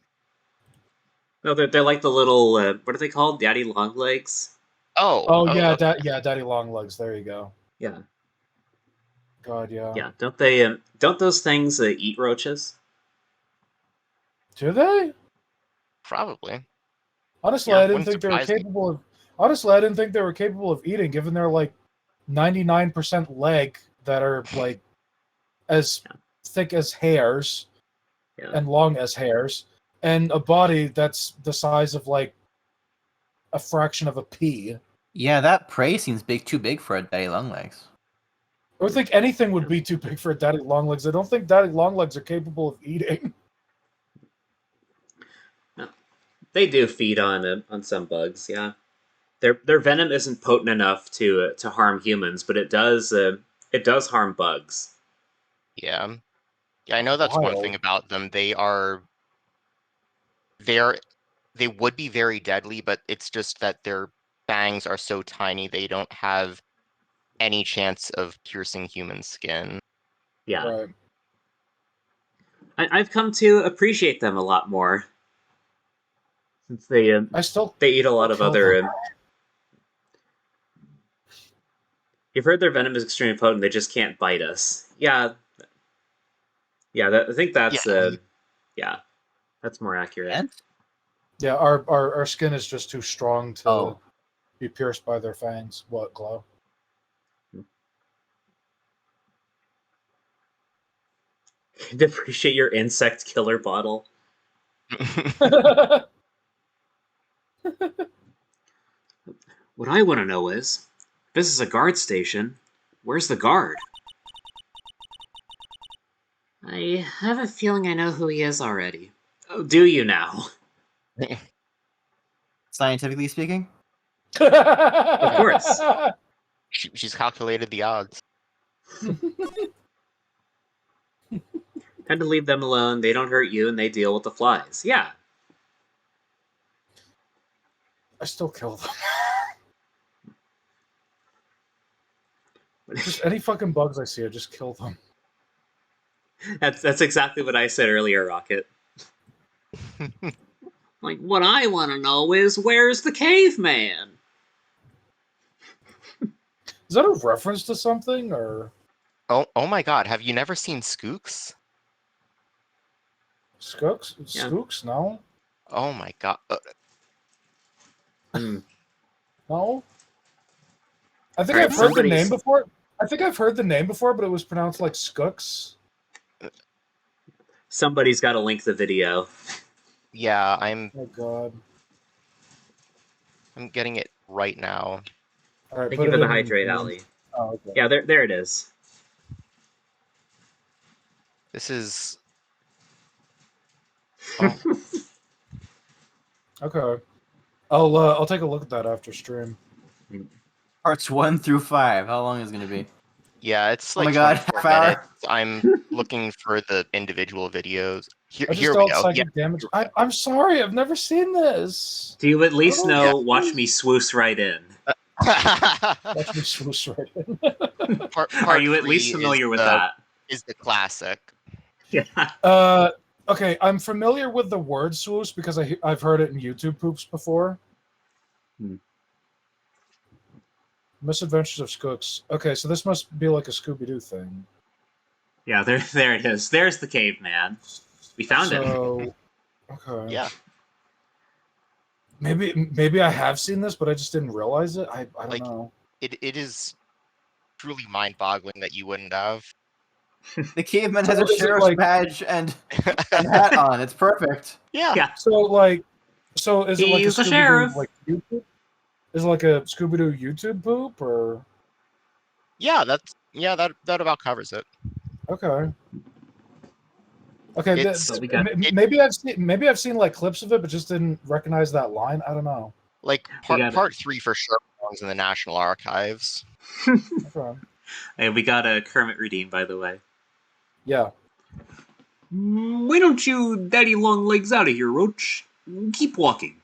no, they're like the little. What are they called? Daddy long legs.
Oh yeah,
Okay.
Daddy Longlegs. There you go.
Yeah,
God, yeah.
yeah. Don't they? Don't those things eat roaches?
Do they?
Probably.
Honestly,
Yeah,
I didn't
Wouldn't
think they were
surprise me.
capable of. Honestly, I didn't think they were capable of eating, given their like 99% leg that are like as
Yeah.
thick as hairs
Yeah.
and long as hairs, and a body that's the size of like a fraction of a pea.
Yeah, that prey seems too big for a daddy longlegs.
I would think anything would be too big for a daddy longlegs. I don't think daddy longlegs are capable of eating.
They do feed on some bugs. Yeah, their venom isn't potent enough to harm humans, but it does harm bugs.
Yeah. Yeah, I know that's one thing
Wild.
about them. They would be very deadly, but it's just that their fangs are so tiny they don't have any chance of piercing human skin.
Yeah,
Right.
I've come to appreciate them a lot more since they
I still
eat a lot of
kill
other.
them.
You've heard their venom is extremely potent. They just can't bite us. Yeah, yeah. I think that's
Yeah.
yeah, that's more accurate.
And
Yeah, our skin is just too strong to
oh,
be pierced by their fangs. What, Glow?
Appreciate your insect killer bottle. What I want to know is, this is a guard station. Where's the guard?
I have a feeling I know who he is already.
Oh, do you now?
scientifically speaking,
Of course.
She's calculated the odds.
Tend to leave them alone. They don't hurt you, and they deal with the flies. Yeah.
I still kill them. Just any fucking bugs I see, I just kill them.
That's exactly what I said earlier, Rocket.
Like, what I want to know is, where's the caveman?
Is that a reference to something, or
Oh my god, have you never seen Skooks?
Skooks?
Yeah.
Skooks? No,
Oh my god.
no. I think
Alright,
I've heard the
somebody's-
name before. I think I've heard the name before, but it was pronounced like Skooks.
Somebody's got to link the video.
Yeah, I'm
Oh God!
getting it right now.
All right,
Thank
put
you
it
for the
in-
hydrate, Alley.
Oh, okay.
Yeah, there it is.
This is oh,
Okay. I'll take a look at that after stream.
parts 1 through 5. How long is it gonna be?
yeah, it's
Oh
like
my god,
24
half hour.
minutes. I'm looking for the individual videos.
I just
Here we
dealt
go.
psychic
Yeah.
damage. I'm sorry, I've never seen this.
Do you at least
Oh,
know?
yeah.
Watch me swoosh right in.
Watch me swoosh right in.
Part
Are you at
3
least familiar with
the,
that?
Is the classic.
Yeah.
Okay, I'm familiar with the word swoosh because I've heard it in YouTube poops before. Misadventures of Skooks. Okay, so this must be like a Scooby-Doo thing.
Yeah, there it is. There's the caveman. We found him.
So, okay.
Yeah.
Maybe I have seen this, but I just didn't realize it. I don't
Like-
know.
It is truly mind-boggling that you wouldn't have.
The caveman
So
has a
is it
sheriff's
like-
badge and hat on. It's perfect.
Yeah.
Yeah.
So is it like a
He's the
Scooby-Doo
sheriff.
like YouTube? Is it like a Scooby-Doo YouTube poop or
Yeah, that about covers it.
okay? Okay,
It's-
So we got-
maybe I've seen like clips of it, but just didn't recognize that line. I don't know.
Like
We got it.
part 3 for sure belongs in the National Archives.
Okay.
Hey, we got a Kermit redeem, by the way.
Yeah.
Why don't you daddy long legs out of here, Roach? Keep walking.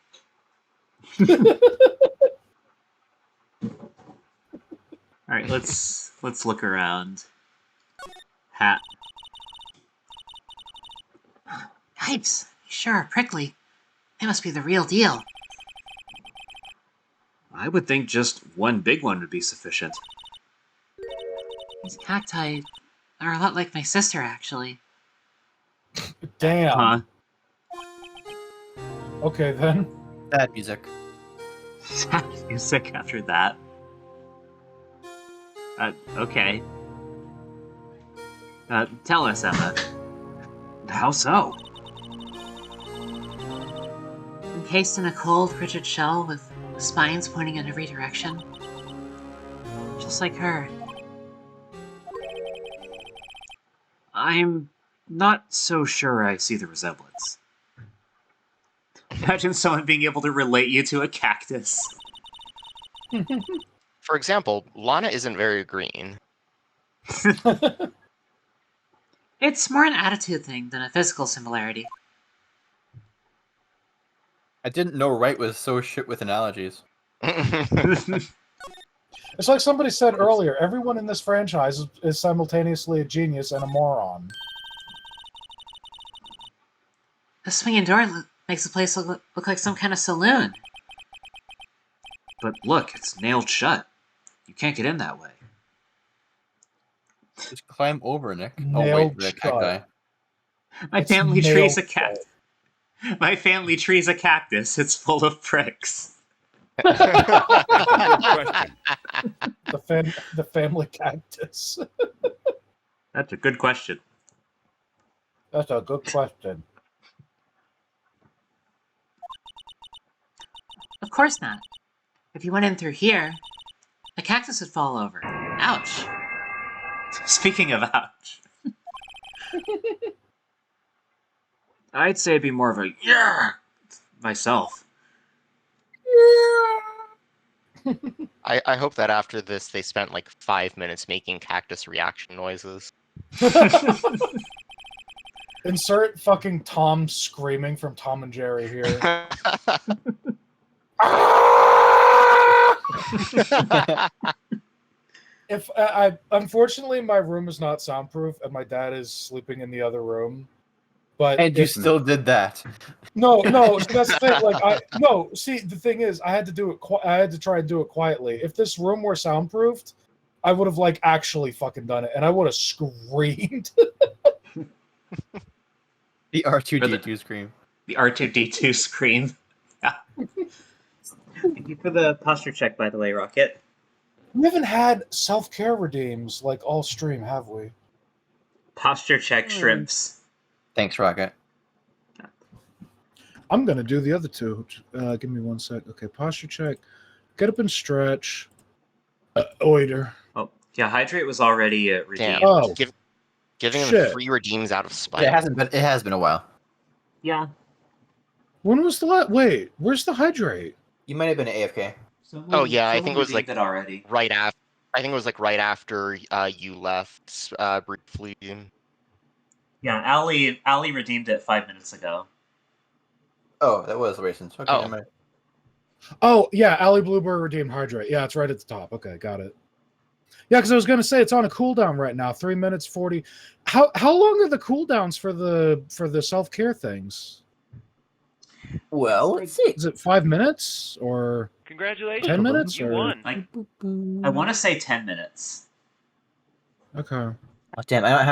All right, let's look around. Hat.
Yipes, you sure are prickly. They must be the real deal.
I would think just one big one would be sufficient.
These cacti are a lot like my sister, actually.
Damn.
Huh?
Okay then.
Sad music.
Sad music after that. Okay. Tell us, Emma. How so?
Encased in a cold, rigid shell with spines pointing in every direction. Just like her.
I'm not so sure I see the resemblance. Imagine someone being able to relate you to a cactus.
For example, Lana isn't very green.
It's more an attitude thing than a physical similarity.
I didn't know Wright was so shit with analogies.
It's like somebody said earlier, everyone in this franchise is simultaneously a genius and a moron.
The swinging door makes the place look like some kind of saloon.
But look, it's nailed shut. You can't get in that way.
Just climb over, Nick. Oh,
Nailed
wait, the
shut.
cacti.
My
It's
family
nailed
tree's a
shut.
cactus. My family tree's a cactus. It's full of pricks.
The family cactus.
That's a good question.
That's a good question.
Of course not. If you went in through here, a cactus would fall over. Ouch.
Speaking of ouch. I'd say it'd be more of a yeah myself.
I hope that after this they spent like 5 minutes making cactus reaction noises.
Insert fucking Tom screaming from Tom and Jerry here. If I unfortunately my room is not soundproof and my dad is sleeping in the other room, but
And you still did that.
no, so that's the thing. Like see, the thing is, I had to do it. I had to try and do it quietly. If this room were soundproofed, I would have like actually fucking done it, and I would have screamed.
The R2D2 scream.
The R2D2 scream. Thank you for the posture check, by the way, Rocket.
We haven't had self-care redeems like all stream, have we?
Posture check shrimps.
Thanks, Rocket.
I'm gonna do the other two. Give me 1 sec. Okay, posture check. Get up and stretch. Oiter.
Oh, yeah, Hydrate was already redeemed.
Damn.
Oh.
Giving them
Shit.
free redeems out of spite.
Yeah, it has been a while.
Yeah.
When was the last? Wait, where's the hydrate?
You might have been AFK.
Oh, yeah, I think it was like
that already.
right after. I think it was like right after you left briefly.
Yeah, Ali redeemed it 5 minutes ago.
Oh, that was recent. Okay,
Oh.
never mind.
Oh, yeah, Ali Bluebird redeemed hydrate. Yeah, it's right at the top. Okay, got it. Yeah, because I was gonna say it's on a cooldown right now. 3 minutes 40. How long are the cooldowns for the self-care things?
Well, let's see.
Is it 5 minutes or
Congratulations.
10 minutes?
You
Or...
won.
Like, I want to say 10 minutes.
Okay.
Oh, damn, I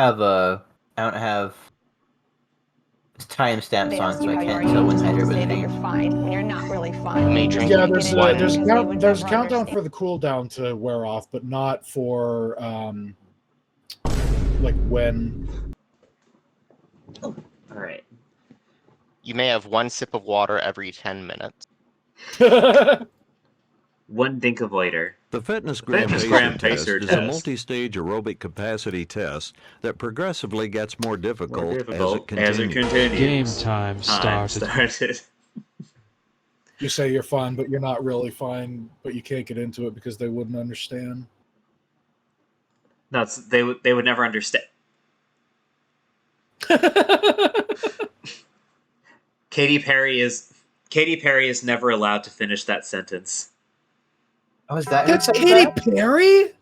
don't have timestamps on, so I can't tell when Hydrate was
say that
redeemed.
you're fine when you're not really fine.
May drink
Yeah,
like
there's
one.
there's a countdown for the cooldown to wear off, but not for like when.
All right.
You may have 1 sip of water every 10 minutes.
One dink of later.
The Fitness
Fitness
Gram
Gram
Pacer test
Pacer
is a
test.
multi-stage aerobic capacity test that progressively gets more difficult,
More difficult
as it continues.
Game time started.
started.
You say you're fine, but you're not really fine, but you can't get into it because they wouldn't understand.
No, they would never understand. Katy Perry is Katy Perry is never allowed to finish that sentence.
Oh, is that
That's
who said
Katy
that?
Perry?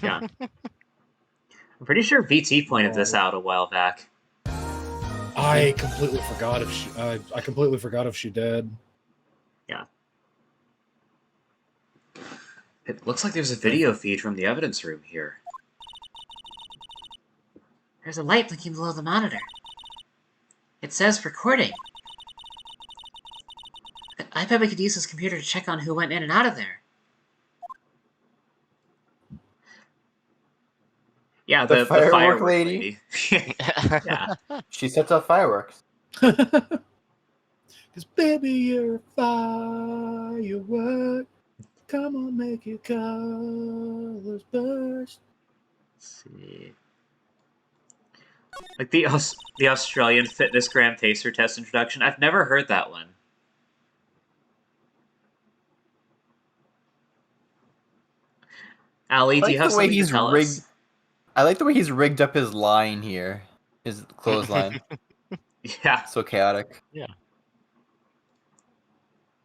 Yeah. I'm pretty sure VT pointed this out a while back.
I completely forgot if she. I completely forgot if she did.
Yeah. It looks like there's a video feed from the evidence room here.
There's a light blinking below the monitor. It says recording. I bet we could use this computer to check on who went in and out of there.
Yeah,
The
the
firework
firework
lady?
Yeah.
She sets off fireworks.
Cause baby, you're a firework. Come on, make your colors burst.
Let's see. Like the Australian Fitness Gram Taster Test introduction. I've never heard that one. Ali, do you have something to tell us?
I like the way he's rigged up his line here. His clothesline.
Yeah.
So chaotic.
Yeah.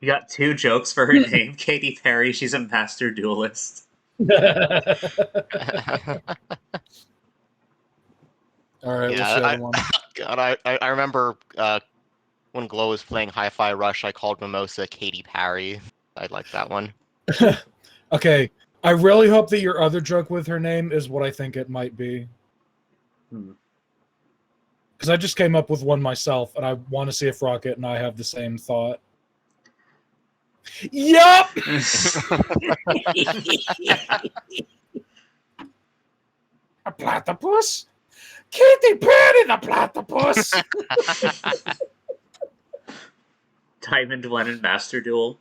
You got 2 jokes for her name. Katy Perry, she's a master duelist.
All right, what's the other one?
God, I remember when Glow was playing Hi-Fi Rush, I called Mimosa Katy Perry. I like that one.
Okay, I really hope that your other joke with her name is what I think it might be. Because I just came up with one myself, and I want to see if Rocket and I have the same thought. Yup! A platypus? Katy Perry the platypus!
Diamond One and Master Duel.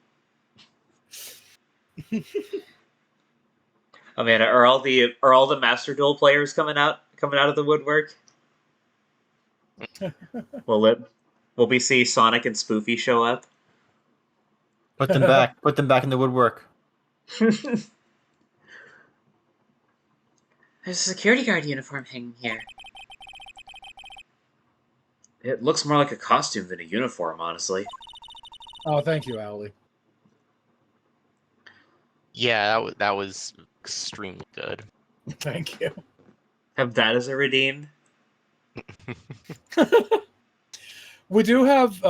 Oh man, are all the Master Duel players coming out of the woodwork? Will we see Sonic and Spoofy show up?
Put them back. Put them back in the woodwork.
There's a security guard uniform hanging here.
It looks more like a costume than a uniform, honestly.
Oh, thank you, Allie.
Yeah, that was extremely good.
Thank you.
Have that as a redeem?
We do have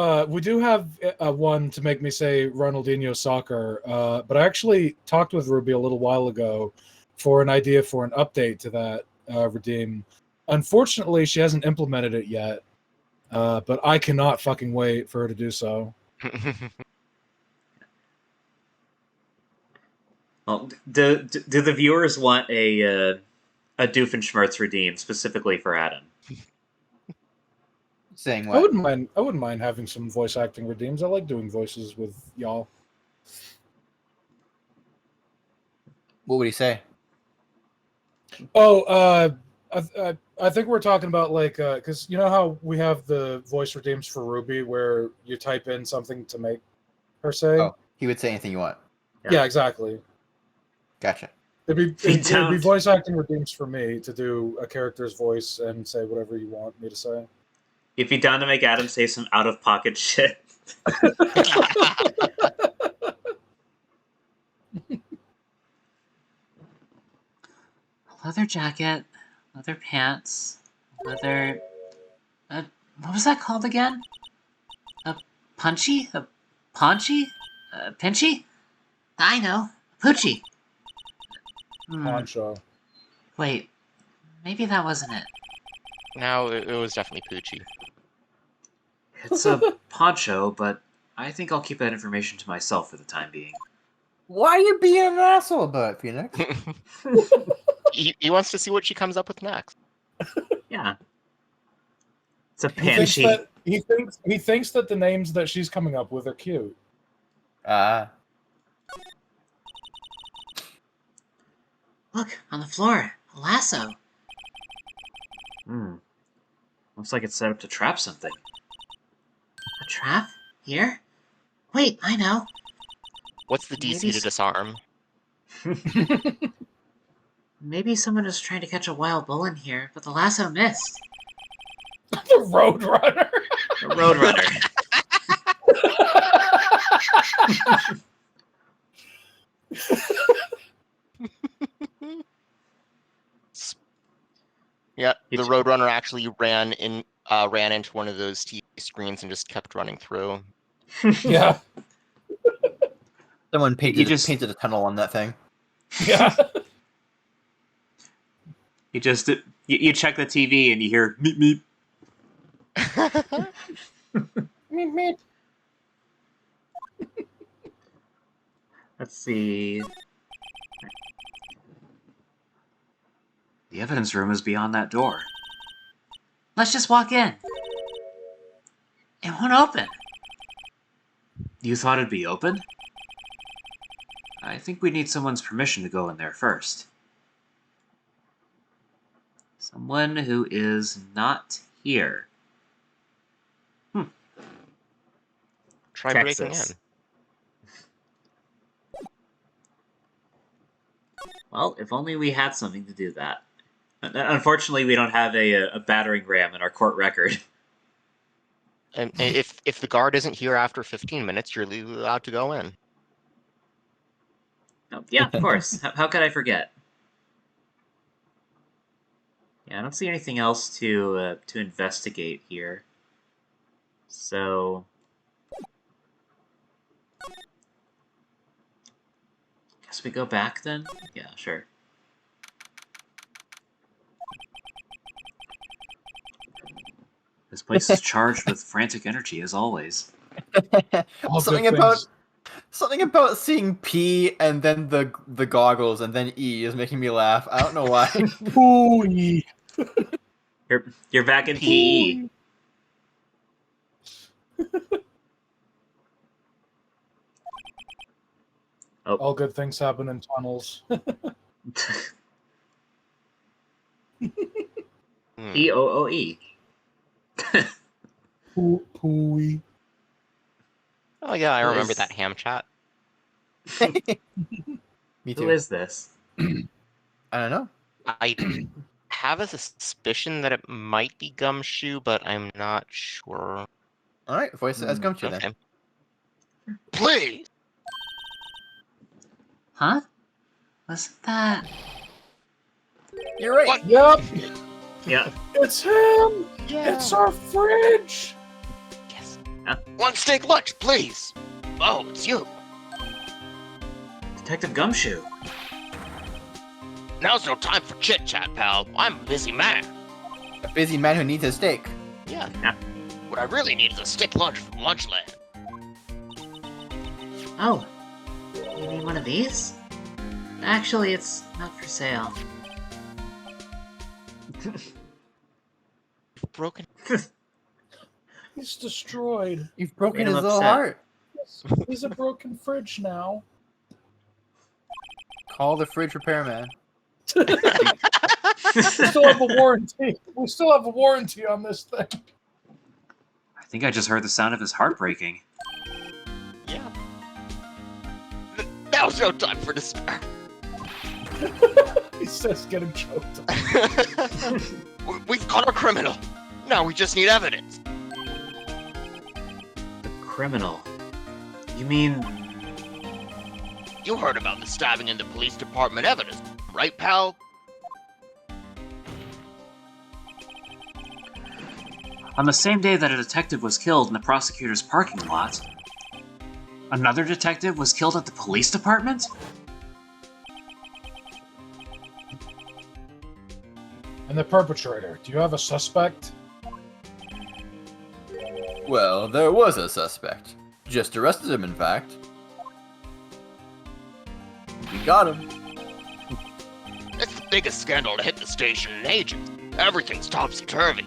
one to make me say Ronaldinho soccer, but I actually talked with Ruby a little while ago for an idea for an update to that redeem. Unfortunately, she hasn't implemented it yet, but I cannot fucking wait for her to do so.
Well, do the viewers want a Doofenshmirtz redeem specifically for Adam?
Saying
I
what?
wouldn't mind having some voice acting redeems. I like doing voices with y'all.
What would he say?
Oh, I think we're talking about like because you know how we have the voice redeems for Ruby where you type in something to make her say.
Oh, he would say anything you want.
Yeah, exactly.
Gotcha.
It'd be voice acting redeems for me to do a character's voice and say whatever you want me to say.
You'd be down to make Adam say some out-of-pocket shit.
Leather jacket, leather pants, leather... what was that called again? A punchy? A paunchy? A pinchy? I know. Poochie.
Poncho.
Wait, maybe that wasn't it.
No, it was definitely Poochie.
It's a poncho, but I think I'll keep that information to myself for the time being.
Why are you being an asshole about it, Phoenix?
He wants to see what she comes up with next.
Yeah. It's a panchy.
He thinks that the names that she's coming up with are cute.
Look, on the floor, a lasso.
Looks like it's set up to trap something.
A trap? Here? Wait, I know.
What's the DC to disarm?
Maybe someone was trying to catch a wild bull in here, but the lasso missed.
The Roadrunner.
A roadrunner.
Yeah, the Roadrunner actually ran into one of those TV screens and just kept running through.
Yeah.
Someone painted,
just-
painted a tunnel on that thing.
Yeah.
You just you check the TV and you hear meep meep.
Meep, meep.
Let's see. The evidence room is beyond that door. Let's just walk in. It won't open. You thought it'd be open? I think we need someone's permission to go in there first. Someone who is not here.
Try
Texas.
breaking in.
Well, if only we had something to do that. Unfortunately, we don't have a battering ram in our court record.
And if the guard isn't here after 15 minutes, you're legally allowed to go in.
Oh, yeah, of course. How could I forget? Yeah, I don't see anything else to investigate here. So, guess we go back then? Yeah, sure. This place is charged with frantic energy, as always.
All
something
good
about
things.
something about seeing P and then the goggles and then E is making me laugh. I don't know why.
Ooh.
You're back in PE. Oh.
All good things happen in tunnels.
EOOE.
Pooey.
Oh yeah, I
Who
remember
is-
that ham chat.
Me too.
Who is this?
I don't know.
I have a suspicion that it might be Gumshoe, but I'm not sure.
All right, voice it as Gumshoe then.
Okay. Please!
Huh? Wasn't that...
You're right.
What?
Yep,
Yeah.
it's him.
Yeah.
It's our fridge.
Yes.
Huh?
One steak lunch, please! Oh, it's you.
Detective Gumshoe.
Now's no time for chit-chat, pal. I'm a busy man.
A busy man who needs a steak.
Yeah.
Yeah.
What I really need is a steak lunch from Lunchland.
Oh. You mean one of these? Actually, it's not for sale.
You've broken.
He's destroyed.
You've broken
Made
his
him
little
upset.
heart.
He's a broken fridge now.
Call the fridge repairman.
We still have a warranty. We still have a warranty on this thing.
I think I just heard the sound of his heart breaking.
Yeah. Now's no time for despair.
He says getting choked.
We've caught a criminal. Now we just need evidence.
The criminal. You mean...
You heard about the stabbing in the police department evidence, right, pal?
On the same day that a detective was killed in the prosecutor's parking lot, another detective was killed at the police department?
And the perpetrator. Do you have a suspect?
Well, there was a suspect. Just arrested him, in fact. We got him.
It's the biggest scandal to hit the station in ages. Everything's topsy-turvy.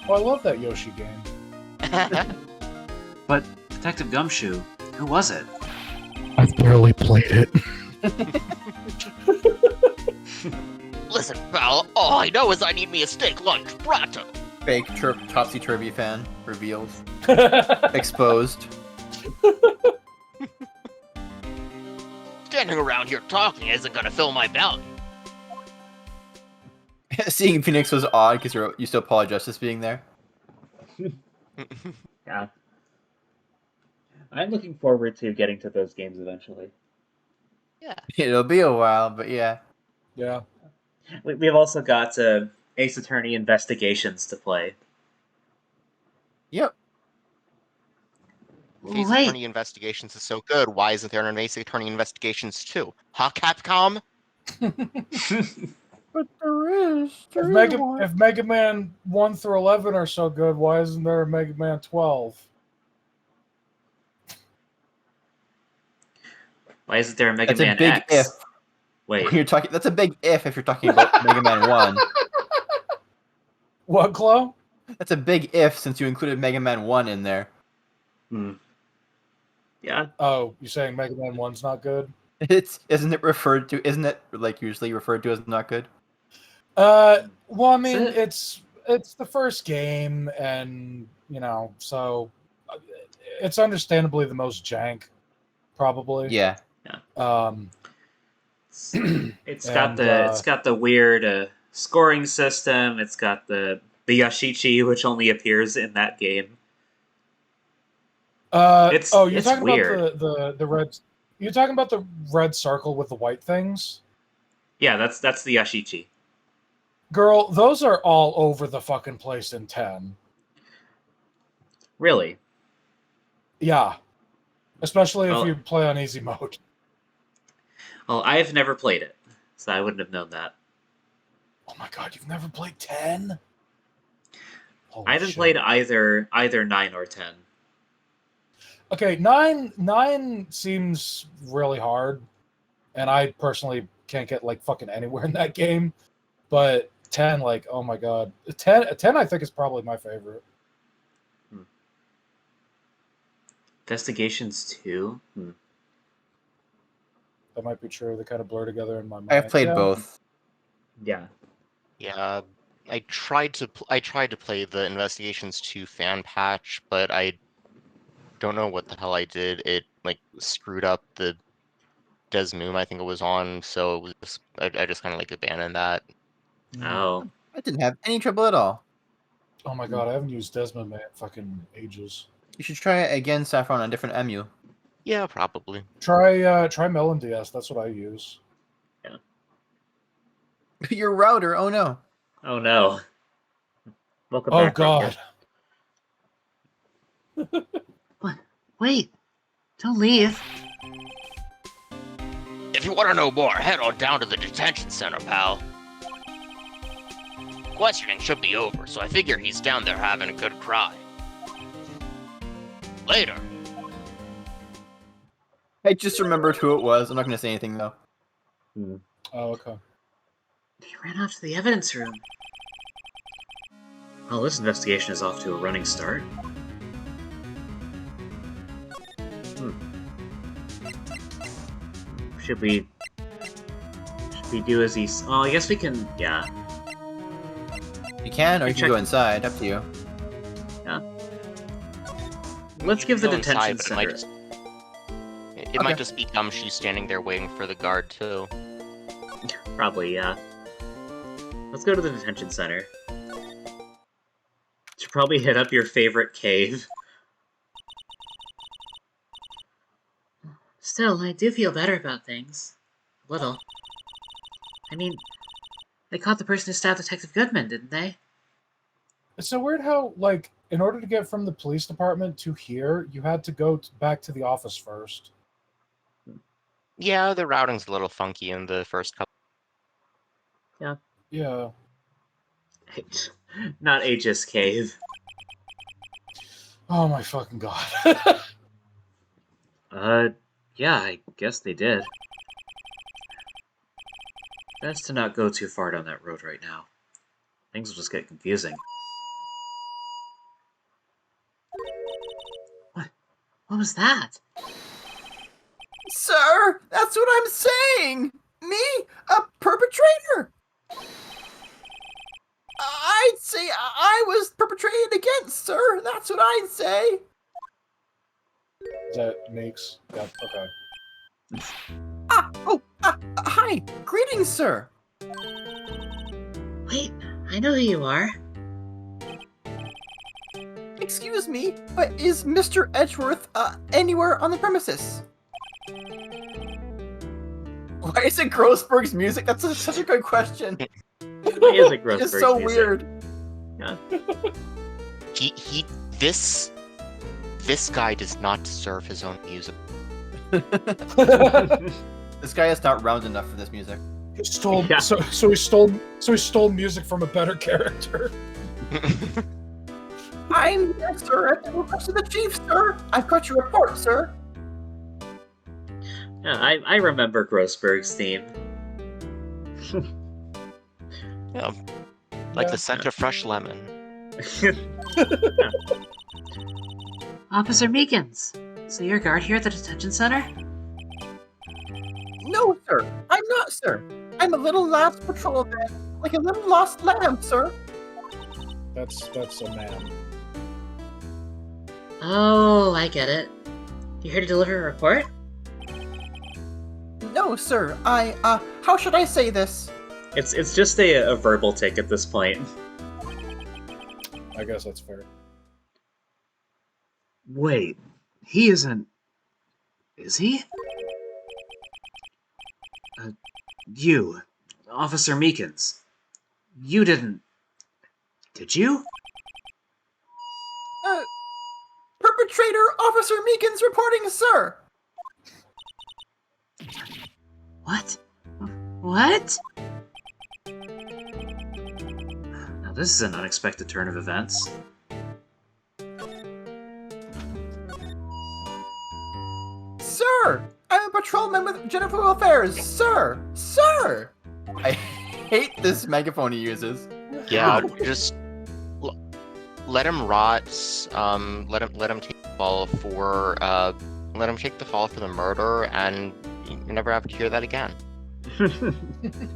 Oh, I love that Yoshi game.
But Detective Gumshoe, who was it?
I've barely played it.
Listen, pal, all I know is I need me a steak lunch, pronto.
Fake topsy-turvy fan revealed. Exposed.
Standing around here talking isn't gonna fill my belly.
Seeing Phoenix was odd because you still apologize for being there.
Yeah. I'm looking forward to getting to those games eventually.
Yeah.
It'll be a while, but yeah.
Yeah.
We've also got Ace Attorney Investigations to play.
Yep.
Ace
Wait,
Attorney Investigations is so good. Why isn't there an Ace Attorney Investigations 2? Huh, Capcom?
But there is.
If Mega Man 1 through 11 are so good, why isn't there a Mega Man 12?
Why isn't there a Mega
That's a
Man
big
X?
if.
Wait,
You're talking. That's a big if you're talking about Mega Man 1.
What, Chloe?
That's a big if since you included Mega Man 1 in there.
yeah.
Oh, you're saying Mega Man 1's not good?
Isn't it like usually referred to as not good?
Well, I mean,
Is
it's the first game, and so it's understandably the most jank, probably.
Yeah.
It's
And,
got the weird scoring system. It's got the Yashichi, which only appears in that game.
You're
it's
talking
weird.
about the red. You're talking about the red circle with the white things?
Yeah, that's the Yashichi.
Girl, those are all over the fucking place in 10.
Really?
Yeah. Especially if
Well-
you play on easy mode.
Well, I've never played it, so I wouldn't have known that.
Oh my god, you've never played 10?
I haven't played either 9 or 10.
Okay, 9 seems really hard, and I personally can't get like fucking anywhere in that game. But 10, like, oh my god, 10 I think is probably my favorite.
Investigations 2?
That might be true. They kind of blur together in my mind.
I've played
Yeah.
both.
Yeah.
Yeah, I tried to play the Investigations 2 fan patch, but I don't know what the hell I did. It like screwed up the Desmoom I think it was on, so it was just, I just kind of like abandoned that.
Oh.
I didn't have any trouble at all.
Oh my god, I haven't used Desmond Man in fucking ages.
You should try it again, Saffron, on a different emu.
Yeah, probably.
Try Melon DS. That's what I use.
Your router, oh no.
Oh no. Welcome
Oh
back.
god.
wait, don't leave.
If you want to know more, head on down to the detention center, pal. Questioning should be over, so I figure he's down there having a good cry. Later.
I just remembered who it was. I'm not going to say anything, though.
Oh, okay.
He ran off to the evidence room.
Well, this investigation is off to a running start. Should we do as he... Oh, I guess we can... Yeah.
You can, or you can go inside. Up to you.
Let's give the
Go
detention
inside, but
center...
It might just be Gumshoe standing there waiting for the guard, too.
Probably, yeah. Let's go to the detention center. Should probably hit up your favorite cave.
Still, I do feel better about things. A little. I mean, they caught the person who stabbed Detective Goodman, didn't they?
It's so weird how, like, in order to get from the police department to here, you had to go back to the office first.
Yeah, the routing's a little funky in the first couple.
Yeah.
Not Aegis Cave.
Oh my fucking god.
Yeah, I guess they did. Best to not go too far down that road right now. Things will just get confusing.
What was that?
Sir, that's what I'm saying! Me, a perpetrator! I'd say I was perpetrated against, sir. That's what I'd say.
Is that Meeks? Yeah, okay.
Hi. Greetings, sir.
Wait, I know who you are.
Excuse me, but is Mr. Edgeworth anywhere on the premises? Why is it Grossberg's music? That's such a good question.
Why is it Grossberg's
It's so
music?
weird.
Yeah.
This guy does not deserve his own music.
This guy is not round enough for this music.
He stole,
Yeah.
so he stole music from a better character.
I'm here, sir, at the request of the chief, sir. I've got your report, sir.
Yeah, I remember Grossberg's theme.
Yeah, like
Yeah.
the scent of fresh lemon.
Officer Meekins, so you're a guard here at the detention center?
No, sir. I'm not, sir. I'm a little last patrol man, like a little lost lamb, sir.
That's a man.
Oh, I get it. You here to deliver a report?
No, sir. How should I say this?
It's just a verbal tick at this point.
I guess that's fair.
Wait, he isn't... Is he? You, Officer Meekins. You didn't... Did you?
Perpetrator Officer Meekins reporting, sir.
What? What?
Now this is an unexpected turn of events.
Sir, I'm a patrolman with General Affairs, sir. Sir. I hate this megaphone he uses.
Yeah, just let him rot. Let him take the fall for the murder, and you never have to hear that again.
You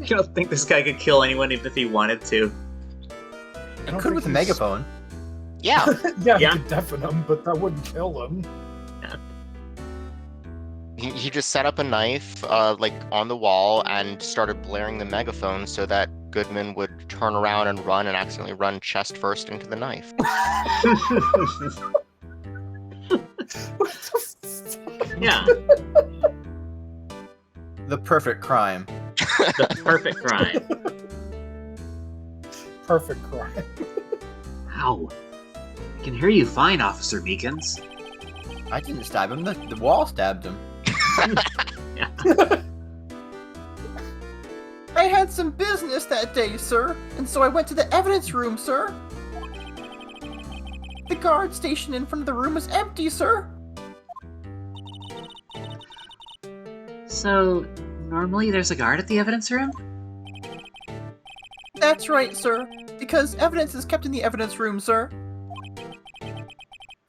don't think this guy could kill anyone even if he wanted to?
I could with a megaphone.
Yeah,
Yeah,
Yeah.
you could deafen him, but that wouldn't kill him.
he just set up a knife like on the wall and started blaring the megaphone so that Goodman would turn around and run and accidentally run chest first into the knife.
Yeah,
The perfect crime.
the perfect crime.
Perfect crime.
Ow. I can hear you fine, Officer Meekins.
I didn't stab him. The wall stabbed him. I had some business that day, sir, and so I went to the evidence room, sir. The guard station in front of the room was empty, sir.
So, normally there's a guard at the evidence room?
That's right, sir, because evidence is kept in the evidence room, sir.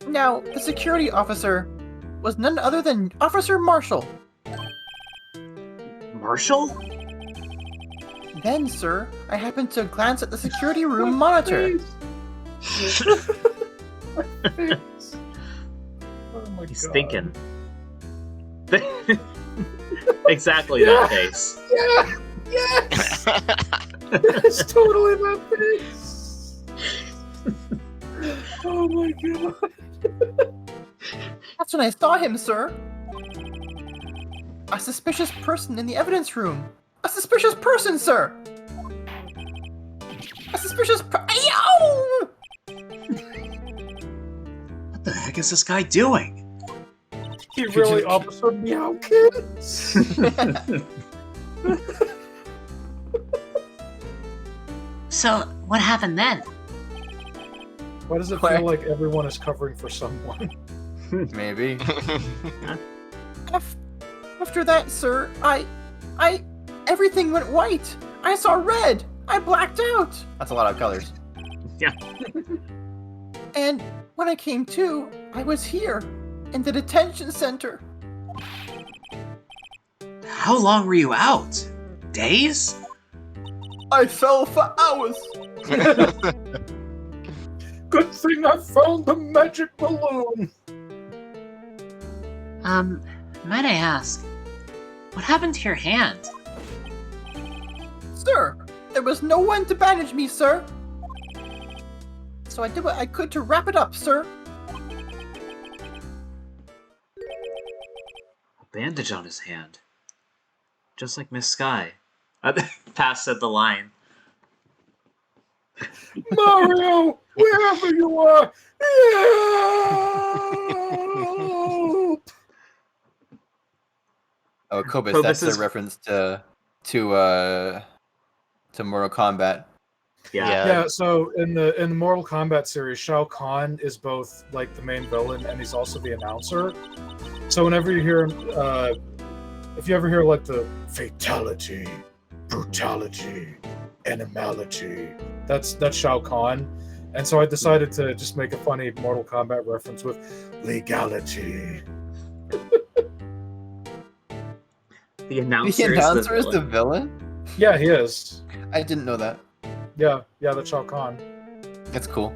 Now, the security officer was none other than Officer Marshall.
Marshall?
Then, sir, I happened to glance at the security room monitor.
Oh my
He's
god.
thinking. Exactly that face.
Yeah! Yes! It's totally that face! Oh my god.
That's when I saw him, sir. A suspicious person in the evidence room. A suspicious person, sir. A suspicious Ow!
What the heck is this guy doing?
He really Officer Meow Kids?
So, what happened then?
Why does it
Why?
feel like everyone is covering for someone?
Maybe. After that, sir, everything went white. I saw red. I blacked out. That's a lot of colors.
Yeah.
And when I came to, I was here, in the detention center.
How long were you out? Days?
I fell for hours.
Good thing I found the magic balloon!
Might I ask, what happened to your hand?
Sir, there was no one to bandage me, sir. so I did what I could to wrap it up, sir.
A bandage on his hand. Just like Miss Sky. Pass said the line.
Mario, wherever you are, help!
Oh, Kobus,
Kobus
that's
is-
a reference to Mortal Kombat.
Yeah, so in the Mortal Kombat series, Shao Kahn is both like the main villain and he's also the announcer. So whenever you hear if you ever hear like the fatality, brutality, animality, that's Shao Kahn. And so I decided to just make a funny Mortal Kombat reference with legality.
The announcer,
The announcer is the villain?
Yeah, he is.
I didn't know that.
Yeah, that's Shao Kahn.
That's cool.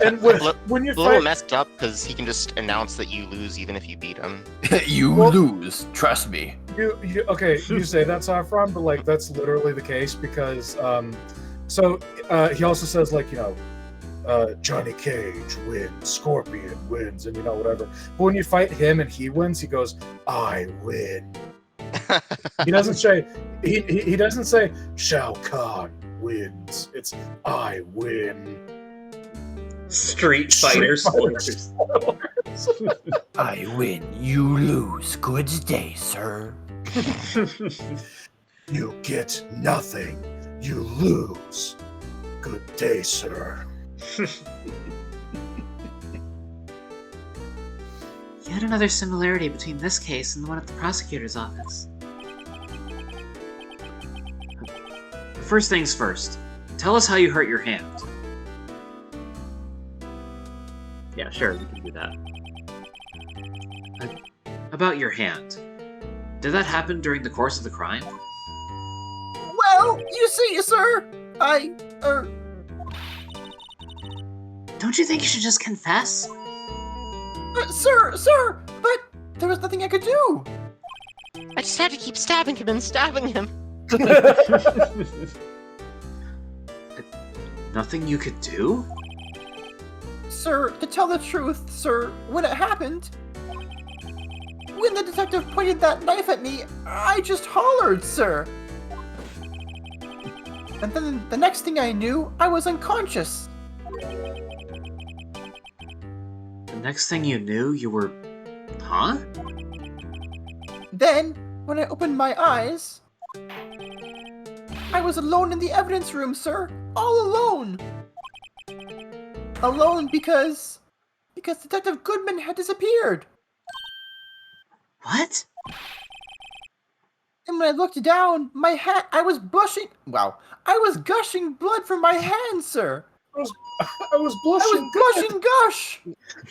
And when you
a little
fight,
messed up because he can just announce that you lose even if you beat him.
You lose, trust me.
you you say that, Saffron, but like that's literally the case because he also says like, you know, Johnny Cage wins, Scorpion wins, and you know, whatever. But when you fight him and he wins, he goes, I win. He doesn't say he doesn't say Shao Kahn wins. It's I win.
Street Fighter spoilers.
I win, you lose. Good day, sir.
You get nothing. You lose. Good day, sir.
Yet another similarity between this case and the one at the prosecutor's office.
First things first. Tell us how you hurt your hand. Yeah, sure, we can do that. About your hand. Did that happen during the course of the crime?
Well, you see, sir,
Don't you think you should just confess?
sir, but there was nothing I could do.
I just had to keep stabbing him and stabbing him.
Nothing you could do?
Sir, to tell the truth, sir, when it happened, when the detective pointed that knife at me, I just hollered, sir. And then the next thing I knew, I was unconscious.
The next thing you knew, you were... Huh?
Then, when I opened my eyes, I was alone in the evidence room, sir. All alone. Alone because Detective Goodman had disappeared.
What?
And when I looked down, my hand, I was blushing. Wow. I was gushing blood from my hand, sir.
I was blushing.
Blushing gush.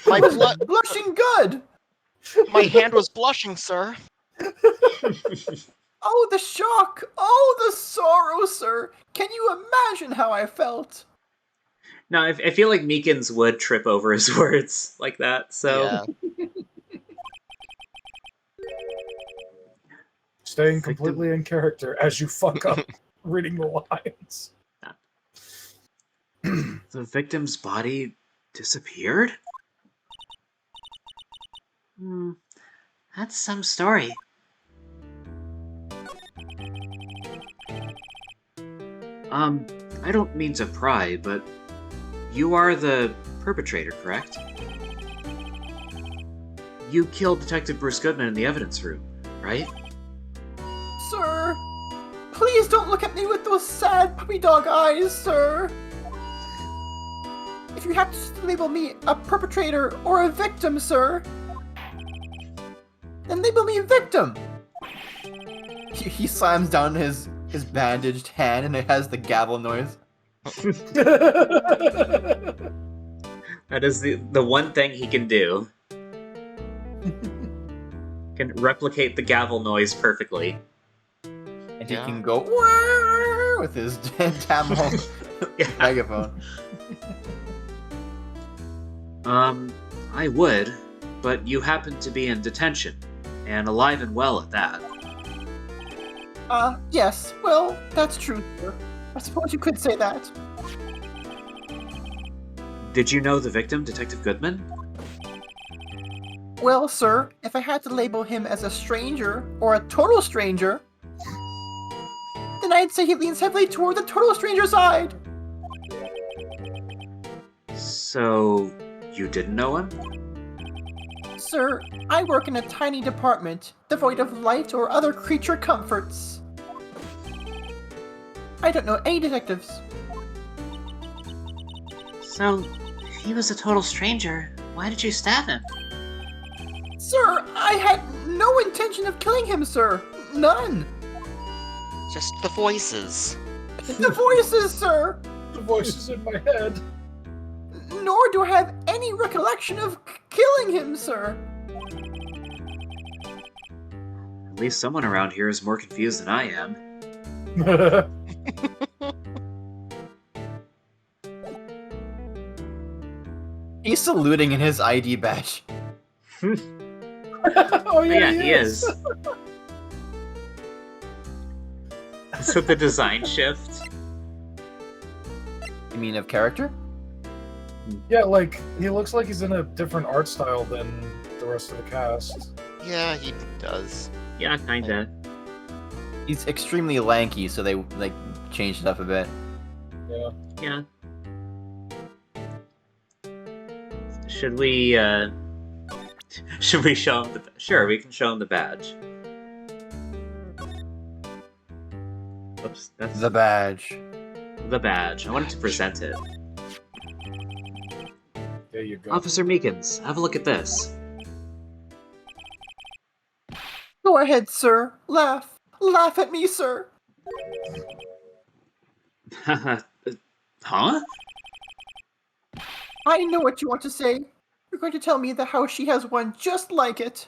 My blood,
Blushing good.
my hand was blushing, sir.
Oh, the shock. Oh, the sorrow, sir. Can you imagine how I felt?
No, I feel like Meekins would trip over his words like that, so...
Yeah.
Staying completely in character as you fuck up reading the lines.
The victim's body disappeared?
That's some story.
I don't mean to pry, but you are the perpetrator, correct? You killed Detective Bruce Goodman in the evidence room, right?
Sir, please don't look at me with those sad puppy dog eyes, sir. If you have to label me a perpetrator or a victim, sir, then label me a victim. He slams down his bandaged hand and it has the gavel noise.
That is the one thing he can do. Can replicate the gavel noise perfectly.
And he can go "Wah!" with his tamil megaphone.
I would, but you happen to be in detention, and alive and well at that.
Yes, well, that's true, sir. I suppose you could say that.
Did you know the victim, Detective Goodman?
Well, sir, if I had to label him as a stranger, or a total stranger, then I'd say he leans heavily toward the total stranger side.
So, you didn't know him?
Sir, I work in a tiny department, devoid of light or other creature comforts. I don't know any detectives.
So, if he was a total stranger, why did you stab him?
Sir, I had no intention of killing him, sir. None.
Just the voices.
The voices, sir.
The voices in my head.
Nor do I have any recollection of killing him, sir.
At least someone around here is more confused than I am.
He's saluting in his ID badge.
Oh yeah,
he is. So the design shift?
You mean of character?
Yeah, like he looks like he's in a different art style than the rest of the cast.
Yeah, he does.
Yeah, kinda.
He's extremely lanky, so they like changed it up a bit.
Yeah.
Yeah. Should we show him the... Sure, we can show him the badge. Oops, that's
The badge.
the badge. I wanted to present it.
There you go.
Officer Meekins, have a look at this.
Go ahead, sir. Laugh. Laugh at me, sir.
Huh?
I know what you want to say. You're going to tell me that how she has one just like it.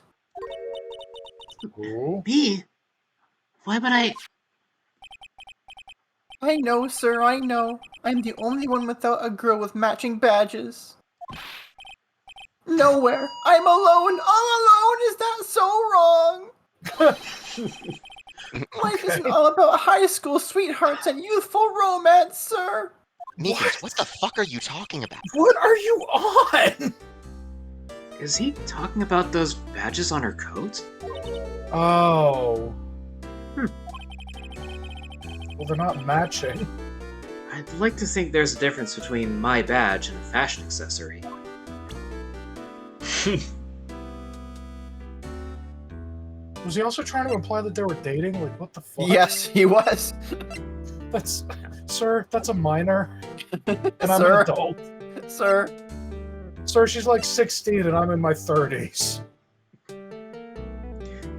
Ooh.
Me? Why would I...
I know, sir, I know. I'm the only one without a girl with matching badges. Nowhere. I'm alone. All alone. Is that so wrong? Life isn't all about high school sweethearts and youthful romance, sir.
Meekins, what the fuck are you talking about?
What are you on?
Is he talking about those badges on her coat?
Oh. Well, they're not matching.
I'd like to think there's a difference between my badge and a fashion accessory.
Was he also trying to imply that they were dating? Like, what the fuck?
Yes, he was.
That's, sir, that's a minor. And I'm
Sir.
an adult.
Sir.
Sir, she's like 16 and I'm in my 30s.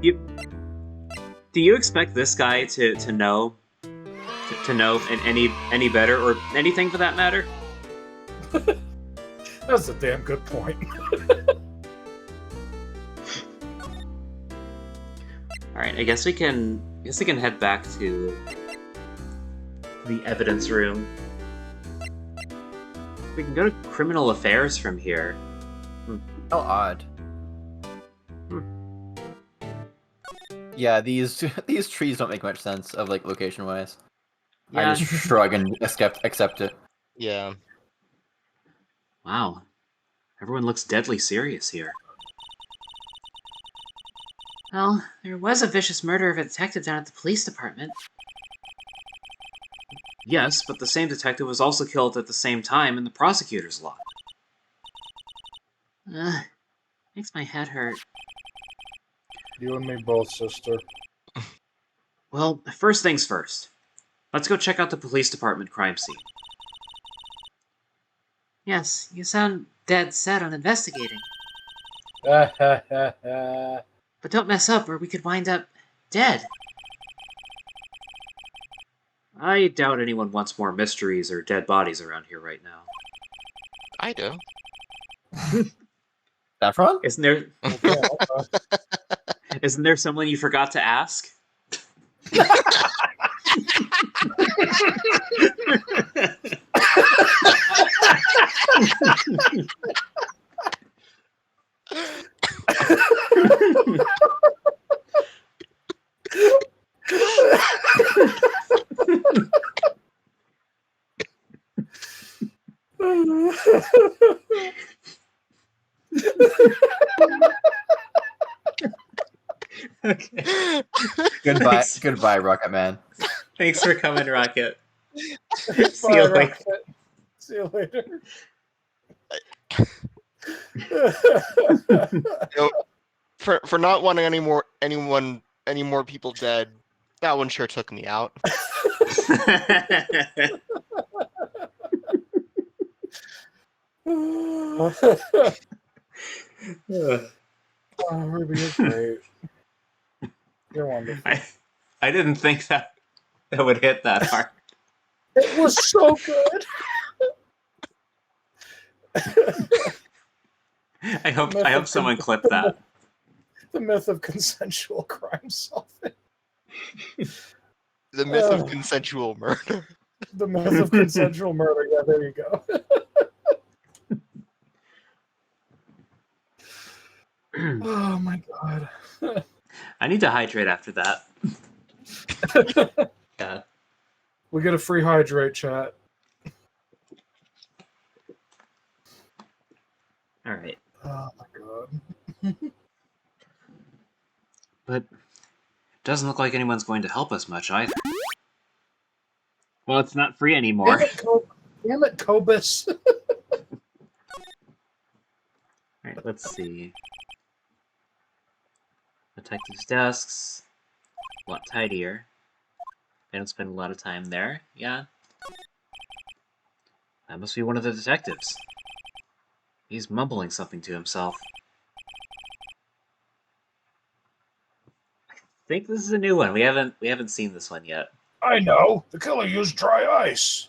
Do you expect this guy to know any better, or anything for that matter?
That's a damn good point.
Alright, I guess we can head back to the evidence room. We can go to criminal affairs from here.
How odd. Yeah, these trees don't make much sense of like location wise.
Yeah.
I just shrug and accept it.
Yeah.
Wow. Everyone looks deadly serious here.
Well, there was a vicious murder of a detective down at the police department.
Yes, but the same detective was also killed at the same time in the prosecutor's lot.
Makes my head hurt.
You and me both, sister.
Well, first things first. Let's go check out the police department crime scene.
Yes, you sound dead set on investigating.
Well,
But don't mess up or we could wind up dead.
I doubt anyone wants more mysteries or dead bodies around here right now.
I do.
Saffron?
Isn't there someone you forgot to ask?
Goodbye, goodbye, Rocket Man.
Thanks for coming, Rocket.
Bye,
See you later.
Rocket. See you later.
For not wanting any more people dead, that one sure took me out.
Oh, Ruby, you're great. You're wonderful.
I didn't think that would hit that hard.
It was so good.
I hope someone clipped that.
The myth of consensual crime solving.
The myth of consensual murder.
The myth of consensual murder. Yeah, there you go. Oh my god.
I need to hydrate after that. Yeah.
We get a free hydrate, chat.
All right.
Oh my god.
But it doesn't look like anyone's going to help us much either. Well, it's not free anymore.
Damn it, Cobus.
Alright, let's see. Detectives' desks. A lot tidier. They don't spend a lot of time there. Yeah. That must be one of the detectives. He's mumbling something to himself. I think this is a new one. We haven't seen this one yet.
I know. The killer used dry ice.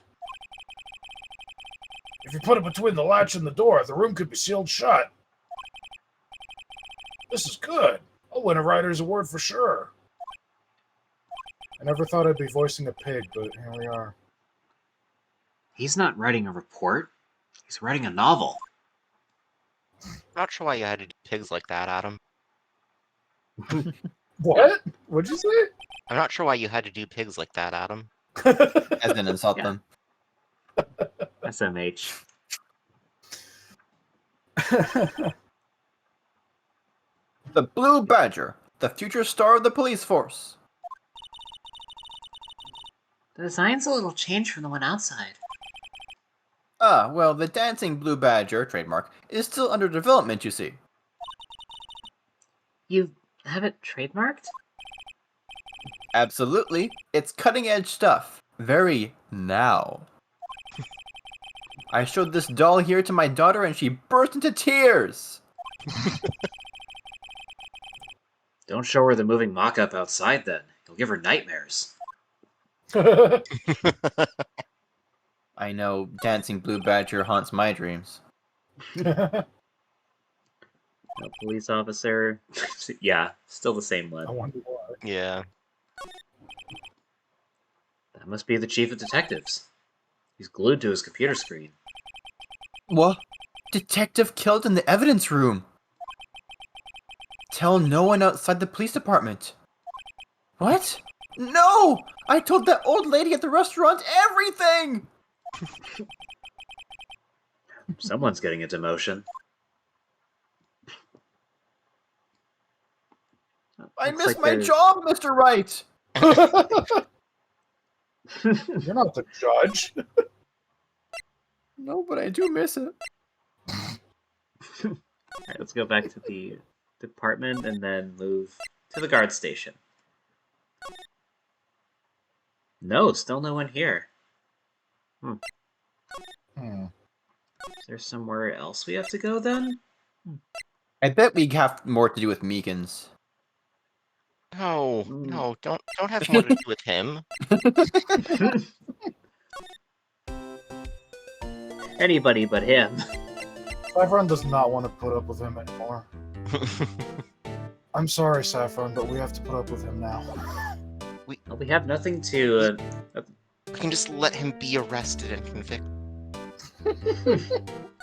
If you put it between the latch and the door, the room could be sealed shut. This is good. I'll win a writer's award for sure. I never thought I'd be voicing a pig, but here we are.
He's not writing a report. He's writing a novel.
Not sure why you had to do pigs like that, Adam.
What? What'd you say?
I'm not sure why you had to do pigs like that, Adam.
As in insult
Yeah.
them.
SMH.
The Blue Badger, the future star of the police force.
The design's a little changed from the one outside.
Ah, well, the dancing Blue Badger, trademark, is still under development, you see.
You have it trademarked?
Absolutely. It's cutting-edge stuff. Very now. I showed this doll here to my daughter and she burst into tears.
Don't show her the moving mock-up outside, then. You'll give her nightmares.
I know, dancing Blue Badger haunts my dreams.
No police officer. Yeah, still the same
I
one.
wonder why.
Yeah.
That must be the chief of detectives. He's glued to his computer screen.
What? Detective killed in the evidence room. Tell no one outside the police department. What? No! I told that old lady at the restaurant everything!
Someone's getting a demotion.
I
Looks
missed
like
my
there's-
job, Mr. Wright!
You're not the judge.
No, but I do miss it.
Alright, let's go back to the department and then move to the guard station. No, still no one here.
Hmm.
Is there somewhere else we have to go then?
I bet we have more to do with Meekins.
No, no, don't have more to do with him.
Anybody but him.
Saffron does not want to put up with him anymore. I'm sorry, Saffron, but we have to put up with him now.
Well, we have nothing to.
We can just let him be arrested and convicted.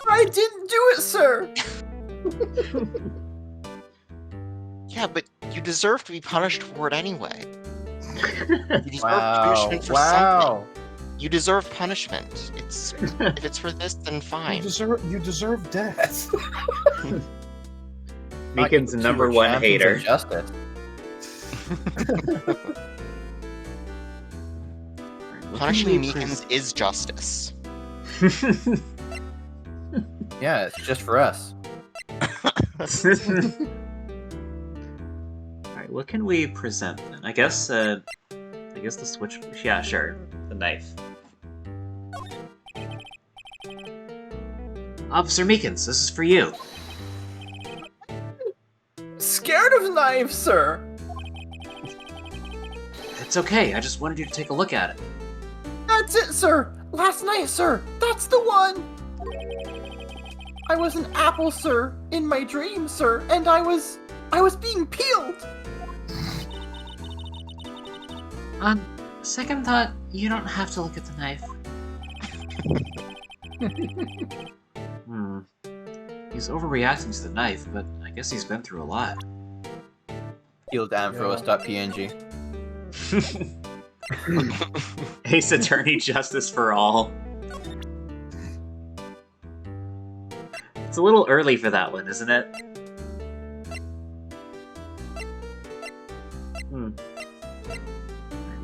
I didn't do it, sir!
Yeah, but you deserve to be punished for it anyway. You deserve
Wow,
punishment for
wow.
something. You deserve punishment. If it's for this, then fine.
You deserve death.
Meekin's
Not you
number
two
one
champions of
hater.
Justice.
Punishing Meekins is justice.
Yeah, it's just for us.
Alright, what can we present then? I guess the switch. Yeah, sure. The knife. Officer Meekins, this is for you.
Scared of knives, sir.
It's okay, I just wanted you to take a look at it.
That's it, sir. Last night, sir. That's the one. I was an apple, sir, in my dream, sir, and I was being peeled.
On second thought, you don't have to look at the knife.
He's overreacting to the knife, but I guess he's been through a lot.
Peeled Amphros.png.
Ace Attorney Justice for All. It's a little early for that one, isn't it?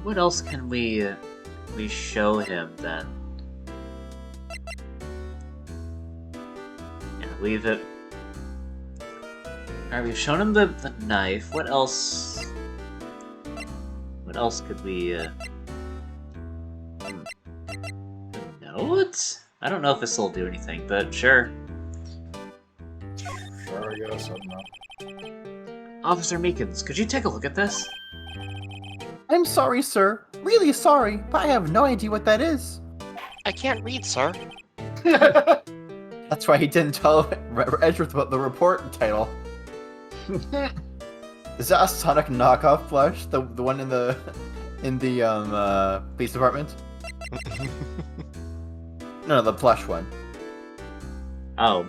What else can we show him then? Yeah, leave it. Alright, we've shown him the knife. What else? What else could we? Note? I don't know if this will do anything, but sure.
Sure, I guess. I don't know.
Officer Meekins, could you take a look at this?
I'm sorry, sir. Really sorry, but I have no idea what that is.
I can't read, sir.
That's why he didn't tell Edgeworth about the report title. Is that a Sonic knockoff plush? The one in the police department? No, the plush one.
Oh.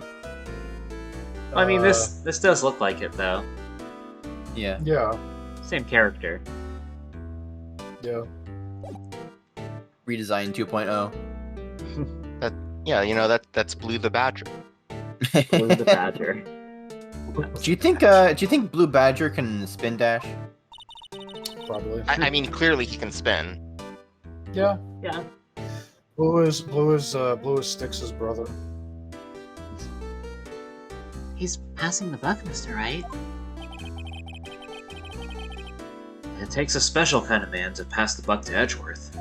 I mean, this does look like it, though.
Yeah.
Yeah.
Same character.
Yeah.
Redesign 2.0.
Yeah, that's Blue the Badger.
Blue the Badger.
Do you think Blue Badger can spin dash?
Probably.
I mean, clearly he can spin.
Yeah.
Yeah.
Blue is Styx's brother.
He's passing the buck, Mr. Wright.
It takes a special kind of man to pass the buck to Edgeworth.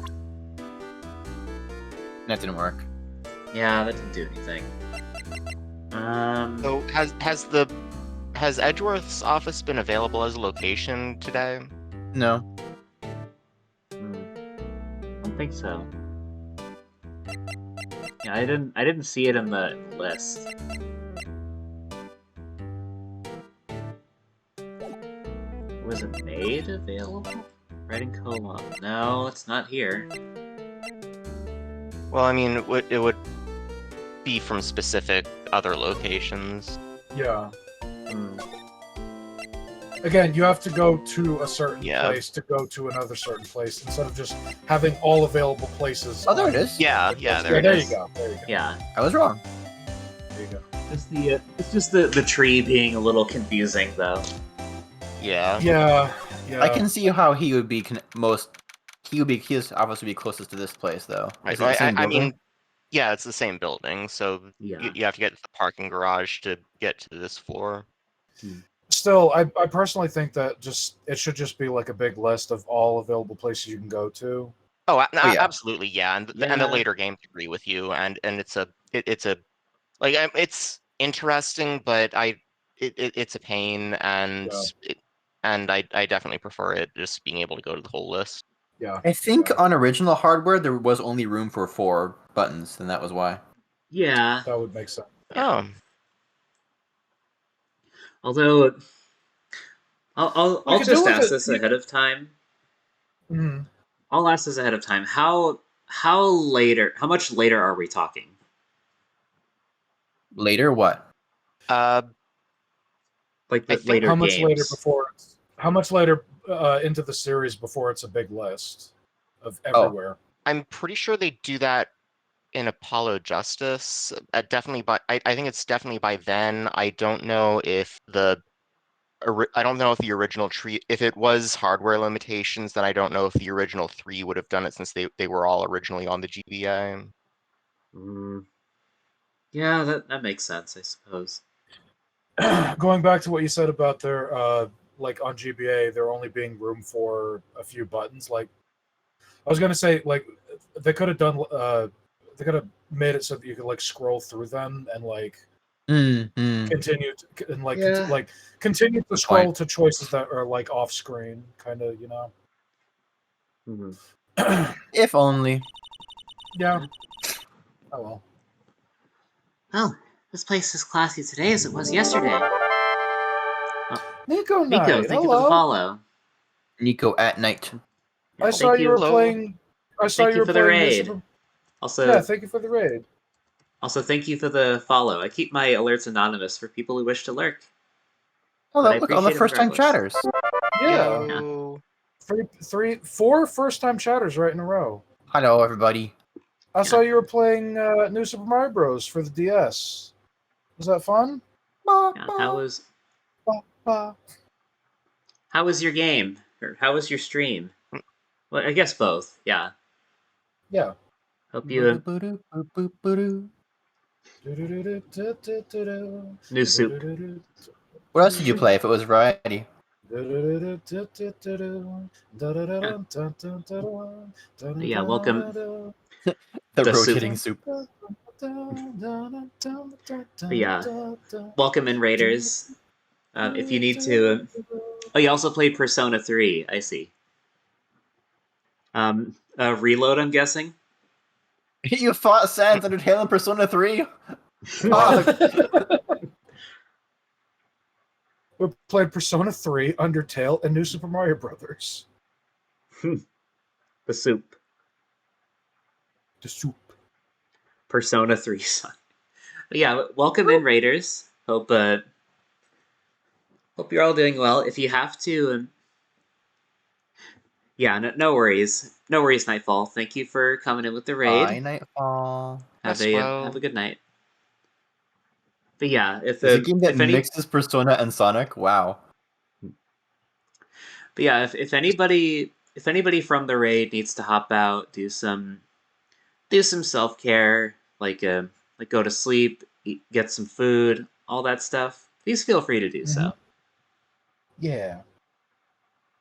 That didn't work.
Yeah, that didn't do anything.
So has Edgeworth's office been available as a location today?
No.
I don't think so. Yeah, I didn't see it in the list. Was it made available? Writing co-op. No, it's not here.
Well, I mean, it would be from specific other locations.
Yeah. Again, you have to go to a certain place to go to another certain place instead of just having all available places.
Oh, there it is.
Yeah, there
you
is.
go. There you go.
Yeah.
I was wrong.
There you go.
It's just the tree being a little confusing, though.
Yeah.
Yeah.
I can see how he would be his office would be closest to this place, though.
Right.
Is it the same
I
building?
mean, yeah, it's the same building, so
Yeah.
you have to get to the parking garage to get to this floor.
Still, I personally think that it should just be like a big list of all available places you can go to.
Oh,
yeah.
absolutely, yeah, and the later games agree with you, and it's it's interesting, but it's a pain, and I definitely prefer it just being able to go to the whole list.
Yeah.
I think on original hardware there was only room for 4 buttons, and that was why.
Yeah.
That would make sense.
Oh.
Although, I'll just ask this ahead of time.
Mm-hmm.
I'll ask this ahead of time. How much later are we talking?
Later what?
Like the later
how much
games.
later before? How much later into the series before it's a big list of everywhere?
I'm pretty sure they do that in Apollo Justice. Definitely I think it's definitely by then. I don't know if the I don't know if the original tree, if it was hardware limitations, then I don't know if the original 3 would have done it since they were all originally on the GBA.
Yeah, that makes sense, I suppose.
Going back to what you said about their like on GBA, there only being room for a few buttons. Like, I was gonna say, like they could have done, they could have made it so that you could like scroll through them and like continue to, and like
Yeah.
continue to scroll to choices that are like off screen, kind of, you know.
If only.
Yeah. Oh well.
Oh, this place is classy today as it was yesterday.
Nico Knight,
Nico, thank you for the
hello.
follow.
Nico at night.
I saw
thank
you were
Hello.
playing. I saw
Thank
you
you
were
for the
playing
raid.
Super...
Also,
Yeah, thank you for the raid.
also thank you for the follow. I keep my alerts anonymous for people who wish to lurk.
Hello,
But I
look, all the
appreciate it
first-time
regardless.
chatters.
Yeah.
Yo.
4 first-time chatters right in a row.
Hello, everybody.
I saw you were playing New Super Mario Bros. For the DS. Was that fun?
Yeah, how was
Ba.
your game? Or how was your stream? Well, I guess both. Yeah.
Yeah.
Hope you
Boo-doo-boo-doo-boo-doo-boo-doo.
new soup.
What else did you play if it was variety?
Yeah, welcome.
The
The
rotating soup.
But yeah, welcome in Raiders. If you need to. Oh, you also played Persona 3. I see. Reload, I'm guessing.
You fought Sans, Undertale, and Persona 3?
We played Persona 3, Undertale, and New Super Mario Brothers.
The soup.
The soup.
Persona 3 son. But yeah, welcome in Raiders. Hope you're all doing well. If you have to, yeah, no worries. No worries, Nightfall. Thank you for coming in with the raid.
Bye, Nightfall.
Have
Yes,
a good night. But yeah,
It's a game that mixes Persona and Sonic. Wow.
But yeah, if anybody from the raid needs to hop out, do some self-care, like go to sleep, get some food, all that stuff, please feel free to do so.
Yeah.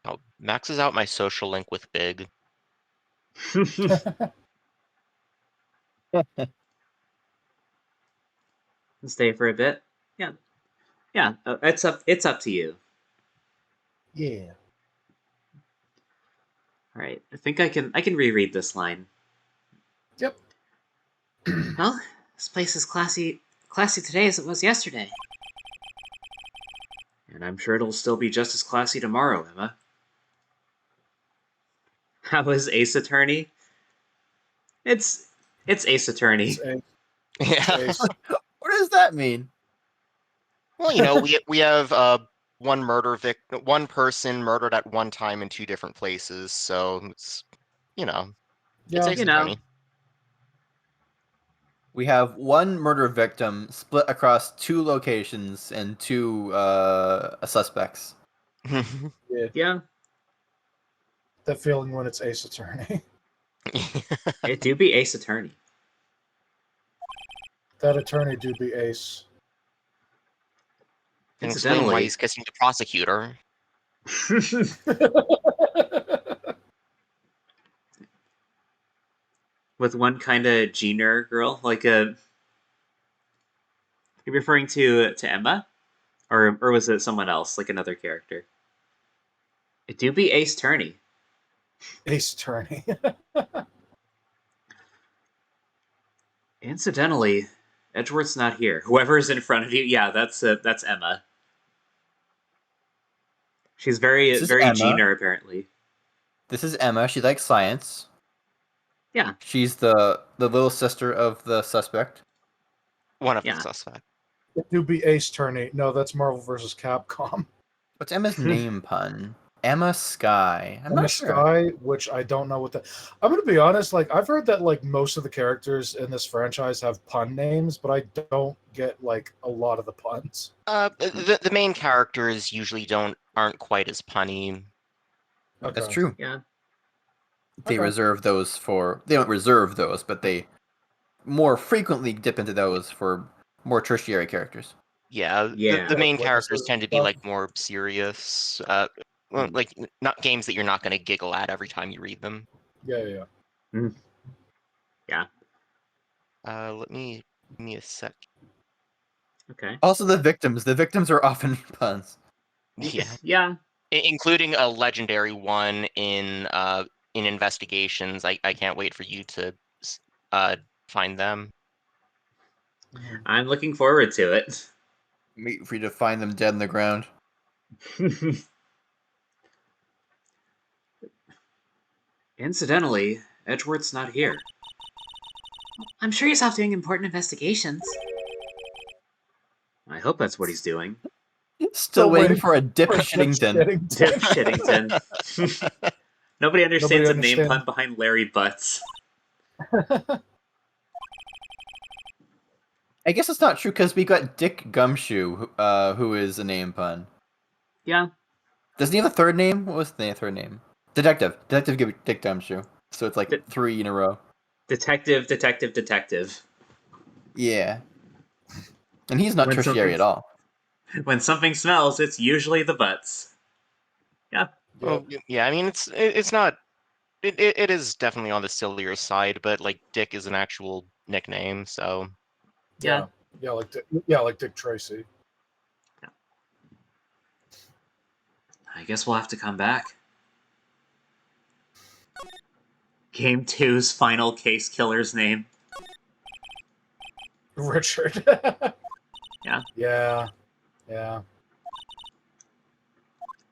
Oh, maxes out my social link with Big.
Stay for a bit. Yeah. It's up to you.
Yeah.
All right. I think I can reread this line.
Yep.
Well, this place is classy today as it was yesterday.
And I'm sure it'll still be just as classy tomorrow, Emma. How was Ace Attorney? It's Ace Attorney.
Yeah.
What does that mean?
Well, you know, we have one person murdered at one time in 2 different places, so it's, you know, it's
Yeah.
Ace Attorney.
We have one murder victim split across 2 locations and 2 suspects.
Yeah.
That feeling when it's Ace Attorney.
It do be Ace Attorney.
That attorney do be Ace.
Can explain why
Incidentally,
he's kissing the prosecutor.
with one kind of G-nerd girl, like a. You're referring to Emma, or was it someone else, like another character? It do be Ace Attorney.
Ace Attorney.
Incidentally, Edgeworth's not here. Whoever's in front of you, yeah, that's Emma. She's very
Emma.
G-nerd, apparently.
This is Emma. She likes science.
Yeah.
She's the little sister of the suspect.
One of the suspects.
It do be Ace Attorney. No, that's Marvel vs. Capcom.
What's Emma's name pun? Emma Sky. I'm
Emma
not sure.
Sky, which I don't know what that. I'm gonna be honest. Like I've heard that like most of the characters in this franchise have pun names, but I don't get like a lot of the puns.
The main characters usually aren't quite as punny.
Okay.
That's true.
Yeah.
They
Okay.
reserve those for. They don't reserve those, but they more frequently dip into those for more tertiary characters.
Yeah,
Yeah.
the main
Like
characters
sort of
tend to be
stuff.
like more serious. Like not games that you're not going to giggle at every time you read them.
Yeah.
Give me a sec.
Okay.
Also, the victims. The victims are often puns.
Yeah,
Yeah.
including a legendary one in investigations. I can't wait for you to find them.
I'm looking forward to it.
Wait for you to find them dead in the ground.
Incidentally, Edgeworth's not here.
I'm sure he's off doing important investigations.
I hope that's what he's doing.
Still waiting for a dip Shittington.
Dip Shittington. Nobody understands the name pun behind Larry Butts.
I guess it's not true because we got Dick Gumshoe, who is a name pun.
Yeah.
Doesn't he have a third name? What was the third name? Detective. Detective Dick Gumshoe. So it's like 3 in a row.
Detective.
Yeah. And he's not tertiary at all.
When something smells, it's usually the butts. Yeah.
Well, yeah. I mean, it's not. It is definitely on the sillier side, but like Dick is an actual nickname, so.
Yeah.
Like Dick Tracy.
Yeah. I guess we'll have to come back. Game 2's final case killer's name.
Richard.
Yeah.
Yeah.
I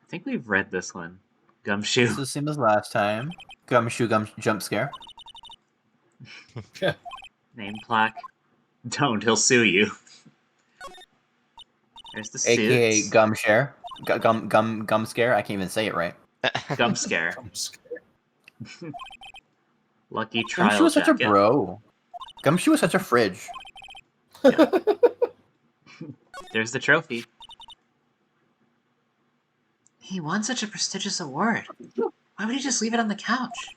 think we've read this one. Gumshoe.
It's the same as last time. Gumshoe jump scare.
Name plaque. Don't, he'll sue you. There's the suits.
AKA Gum Share. Gum Scare. I can't even say it right.
Gum scare. Lucky trial
Gumshoe was such a
jacket.
bro. Gumshoe was such a fridge.
There's the trophy.
He won such a prestigious award. Why would he just leave it on the couch?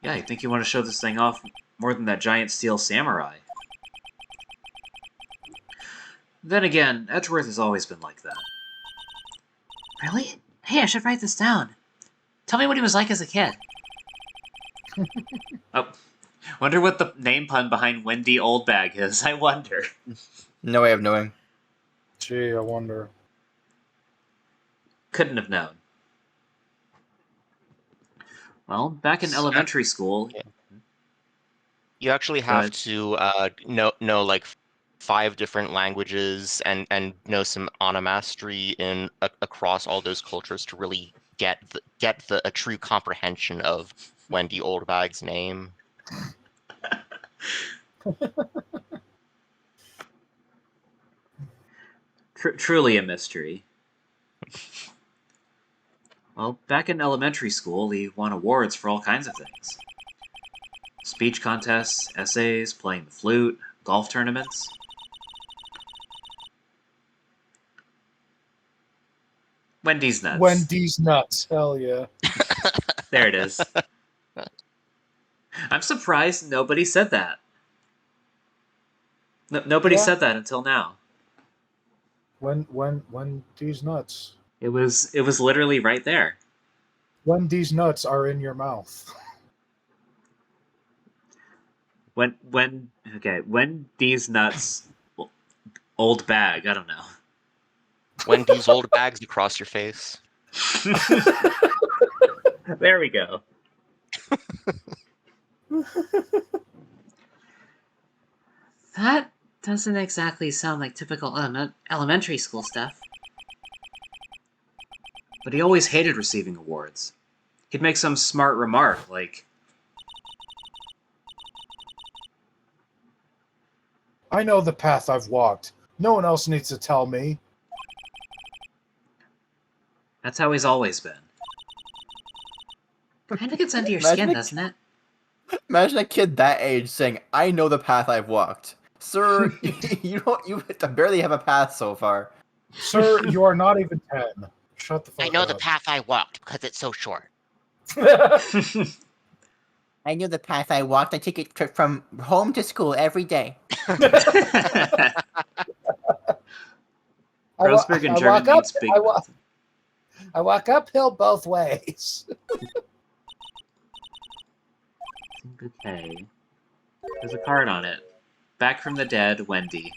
Yeah, you think you want to show this thing off more than that giant steel samurai. Then again, Edgeworth has always been like that.
Really? Hey, I should write this down. Tell me what he was like as a kid.
Oh, wonder what the name pun behind Wendy Oldbag is. I wonder.
No way of knowing.
Gee, I wonder.
Couldn't have known. Well, back in elementary school...
You actually have to know like 5 different languages and know some onomastery across all those cultures to really get a true comprehension of Wendy Oldbag's name.
Truly a mystery. Well, back in elementary school, he won awards for all kinds of things. Speech contests, essays, playing the flute, golf tournaments. Wendy's nuts.
Wendy's nuts. Hell yeah.
There it is. I'm surprised nobody said that. Nobody said that until now.
Wendy's nuts.
It was literally right there.
Wendy's nuts are in your mouth.
When these nuts, old bag. I don't know.
Wendy's old bags across your face.
There we go.
That doesn't exactly sound like typical elementary school stuff.
But he always hated receiving awards. He'd make some smart remark like,
I know the path I've walked. No one else needs to tell me.
That's how he's always been. Kinda gets under your skin, doesn't it?
Imagine a kid that age saying, "I know the path I've walked." Sir, you barely have a path so far.
Sir, you are not even 10. Shut the fuck
I
up.
know the path I walked because it's so short.
I knew the path I walked. I take a trip from home to school every day.
Grossberg in German means big mountain.
I walk uphill both ways.
Okay. There's a card on it. Back from the dead, Wendy.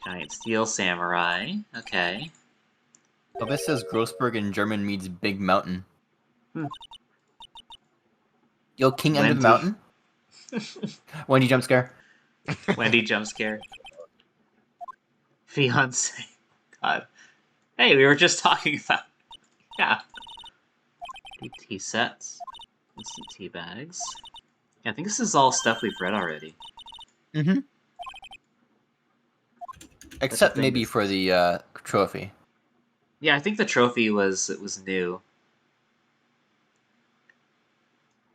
Giant steel samurai. Okay.
Well, this says Grossberg in German means big mountain. Yo, king under the mountain? Wendy jump scare.
Wendy jump scare. Fiance. God. Hey, we were just talking about... Yeah. Tea sets. Instant tea bags. Yeah, I think this is all stuff we've read already.
Mm-hmm. Except maybe for the trophy.
Yeah, I think the trophy was new.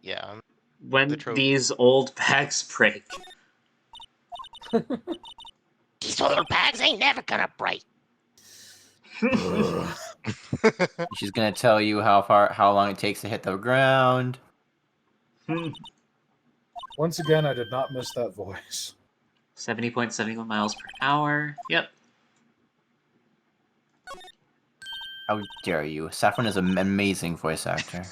Yeah.
When these old bags break.
These old bags ain't never gonna break.
She's gonna tell you how long it takes to hit the ground.
Once again, I did not miss that voice.
70.71 miles per hour. Yep.
How dare you? Saffron is an amazing voice actor.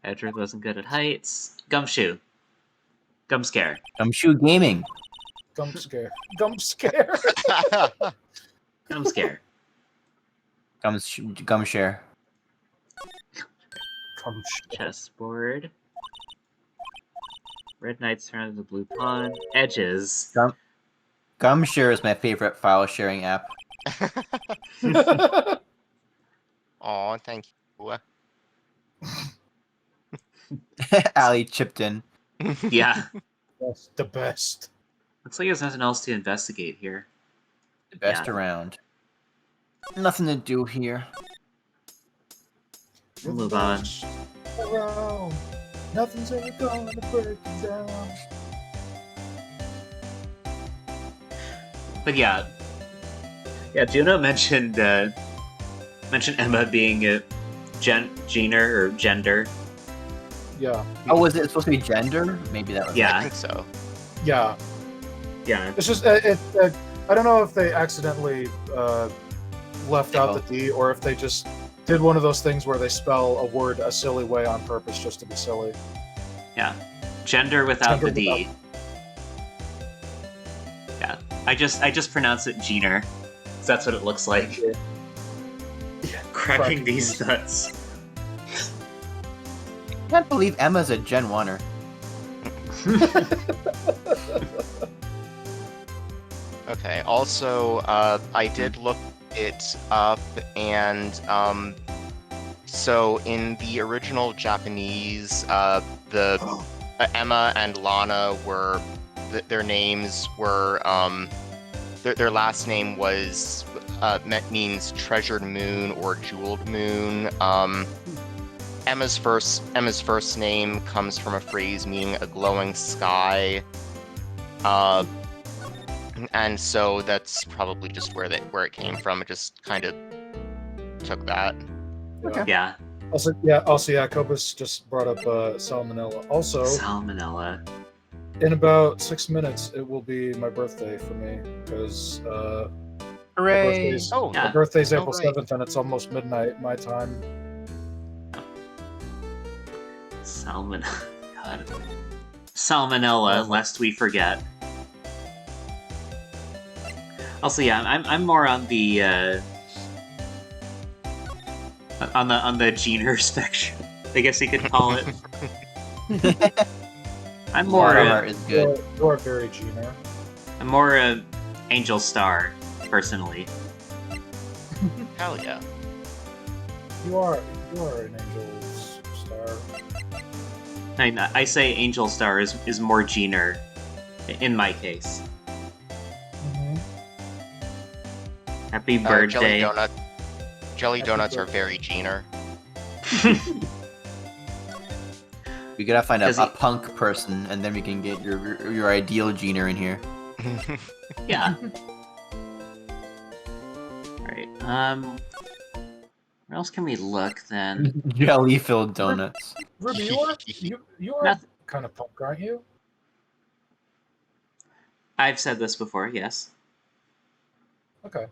Edward wasn't good at heights. Gumshoe. Gum scare.
Gumshoe Gaming.
Gum scare. Gum scare.
Gum scare.
Gum share.
Gum scare.
Chessboard. Red Knights surrounded the blue pawn. Edges.
Gumshare is my favorite file sharing app.
Aw, thank you.
Ali chipped in.
Yeah.
That's the best.
Looks like there's nothing else to investigate here.
The best around. Nothing to do here.
We'll move on.
Around. Nothing's ever gonna break it down.
But yeah. Yeah, Juno mentioned Emma being a Jeaner or gender.
Yeah.
Oh, was it supposed to be gender? Maybe that was.
Yeah.
I think so.
Yeah.
Yeah.
It's just I don't know if they accidentally left out the D or if they just did one of those things where they spell a word a silly way on purpose just to be silly.
Yeah. Gender without the D. Yeah. I just pronounce it Jeaner. That's what it looks like.
Yeah.
Cracking these nuts.
I can't believe Emma's a Gen 1er.
Okay, also, I did look it up, and so in the original Japanese, the Emma and Lana were, their names were, their last name was, means treasured moon or jeweled moon. Emma's first name comes from a phrase meaning a glowing sky. And so that's probably just where it came from. It just kind of took that.
Okay.
Yeah.
Also, Cobus just brought up salmonella. Also,
salmonella.
In about 6 minutes, it will be my birthday for me because
hooray!
My birthday's April 7th, and it's almost midnight my time.
Salmonella, lest we forget. Also, yeah, I'm more on the on the Jeaner spectrum, I guess you could call it. I'm more.
Is good.
You are very Jeaner.
I'm more Angel Star, personally.
Hell yeah.
You are an Angel's Star.
I say Angel Star is more Jeaner, in my case. Happy
Jelly
birthday.
donut. Jelly
Happy
donuts are
birthday.
very Jeaner.
We gotta find
Does
a
he-
punk person, and then we can get your ideal Jeaner in here.
Yeah. Alright, where else can we look then?
Jelly-filled donuts.
Ruby, you are
Nothing.
kind of punk, aren't you?
I've said this before, yes.
Okay.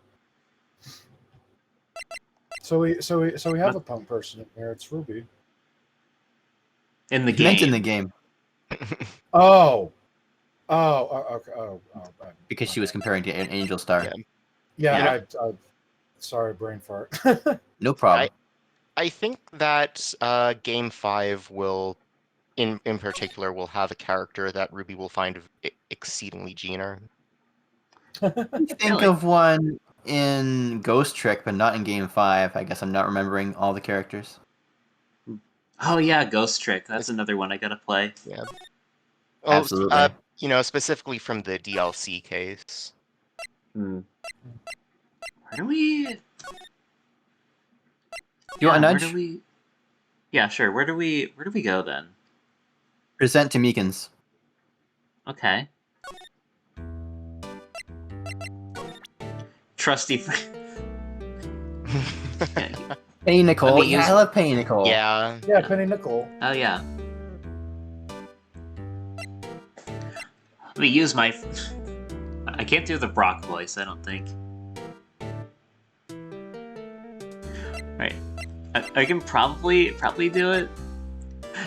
So we have a punk person in here. It's Ruby.
In the
You meant
game.
in the game
Oh. Okay. Right.
because she was comparing to Angel Star.
Yeah.
Yeah.
Yeah.
Sorry, brain fart.
No problem.
I think that Game 5 will, in particular, will have a character that Ruby will find exceedingly Jeaner.
Think
Really?
of one in Ghost Trick, but not in Game 5. I guess I'm not remembering all the characters.
Oh yeah, Ghost Trick. That's another one I gotta play.
Yeah.
Absolutely.
Specifically from the DLC case.
Where do we...
You want a
Where
nudge?
do we... Yeah, sure. Where do we go then?
Present to Meekins.
Okay. Trusty...
Penny Nicole.
Let me
Yeah,
use-
I love Penny Nicole.
Yeah.
Yeah, Penny Nicole.
Oh yeah. Let me use my... I can't do the Brock voice, I don't think. Right. I can probably do it.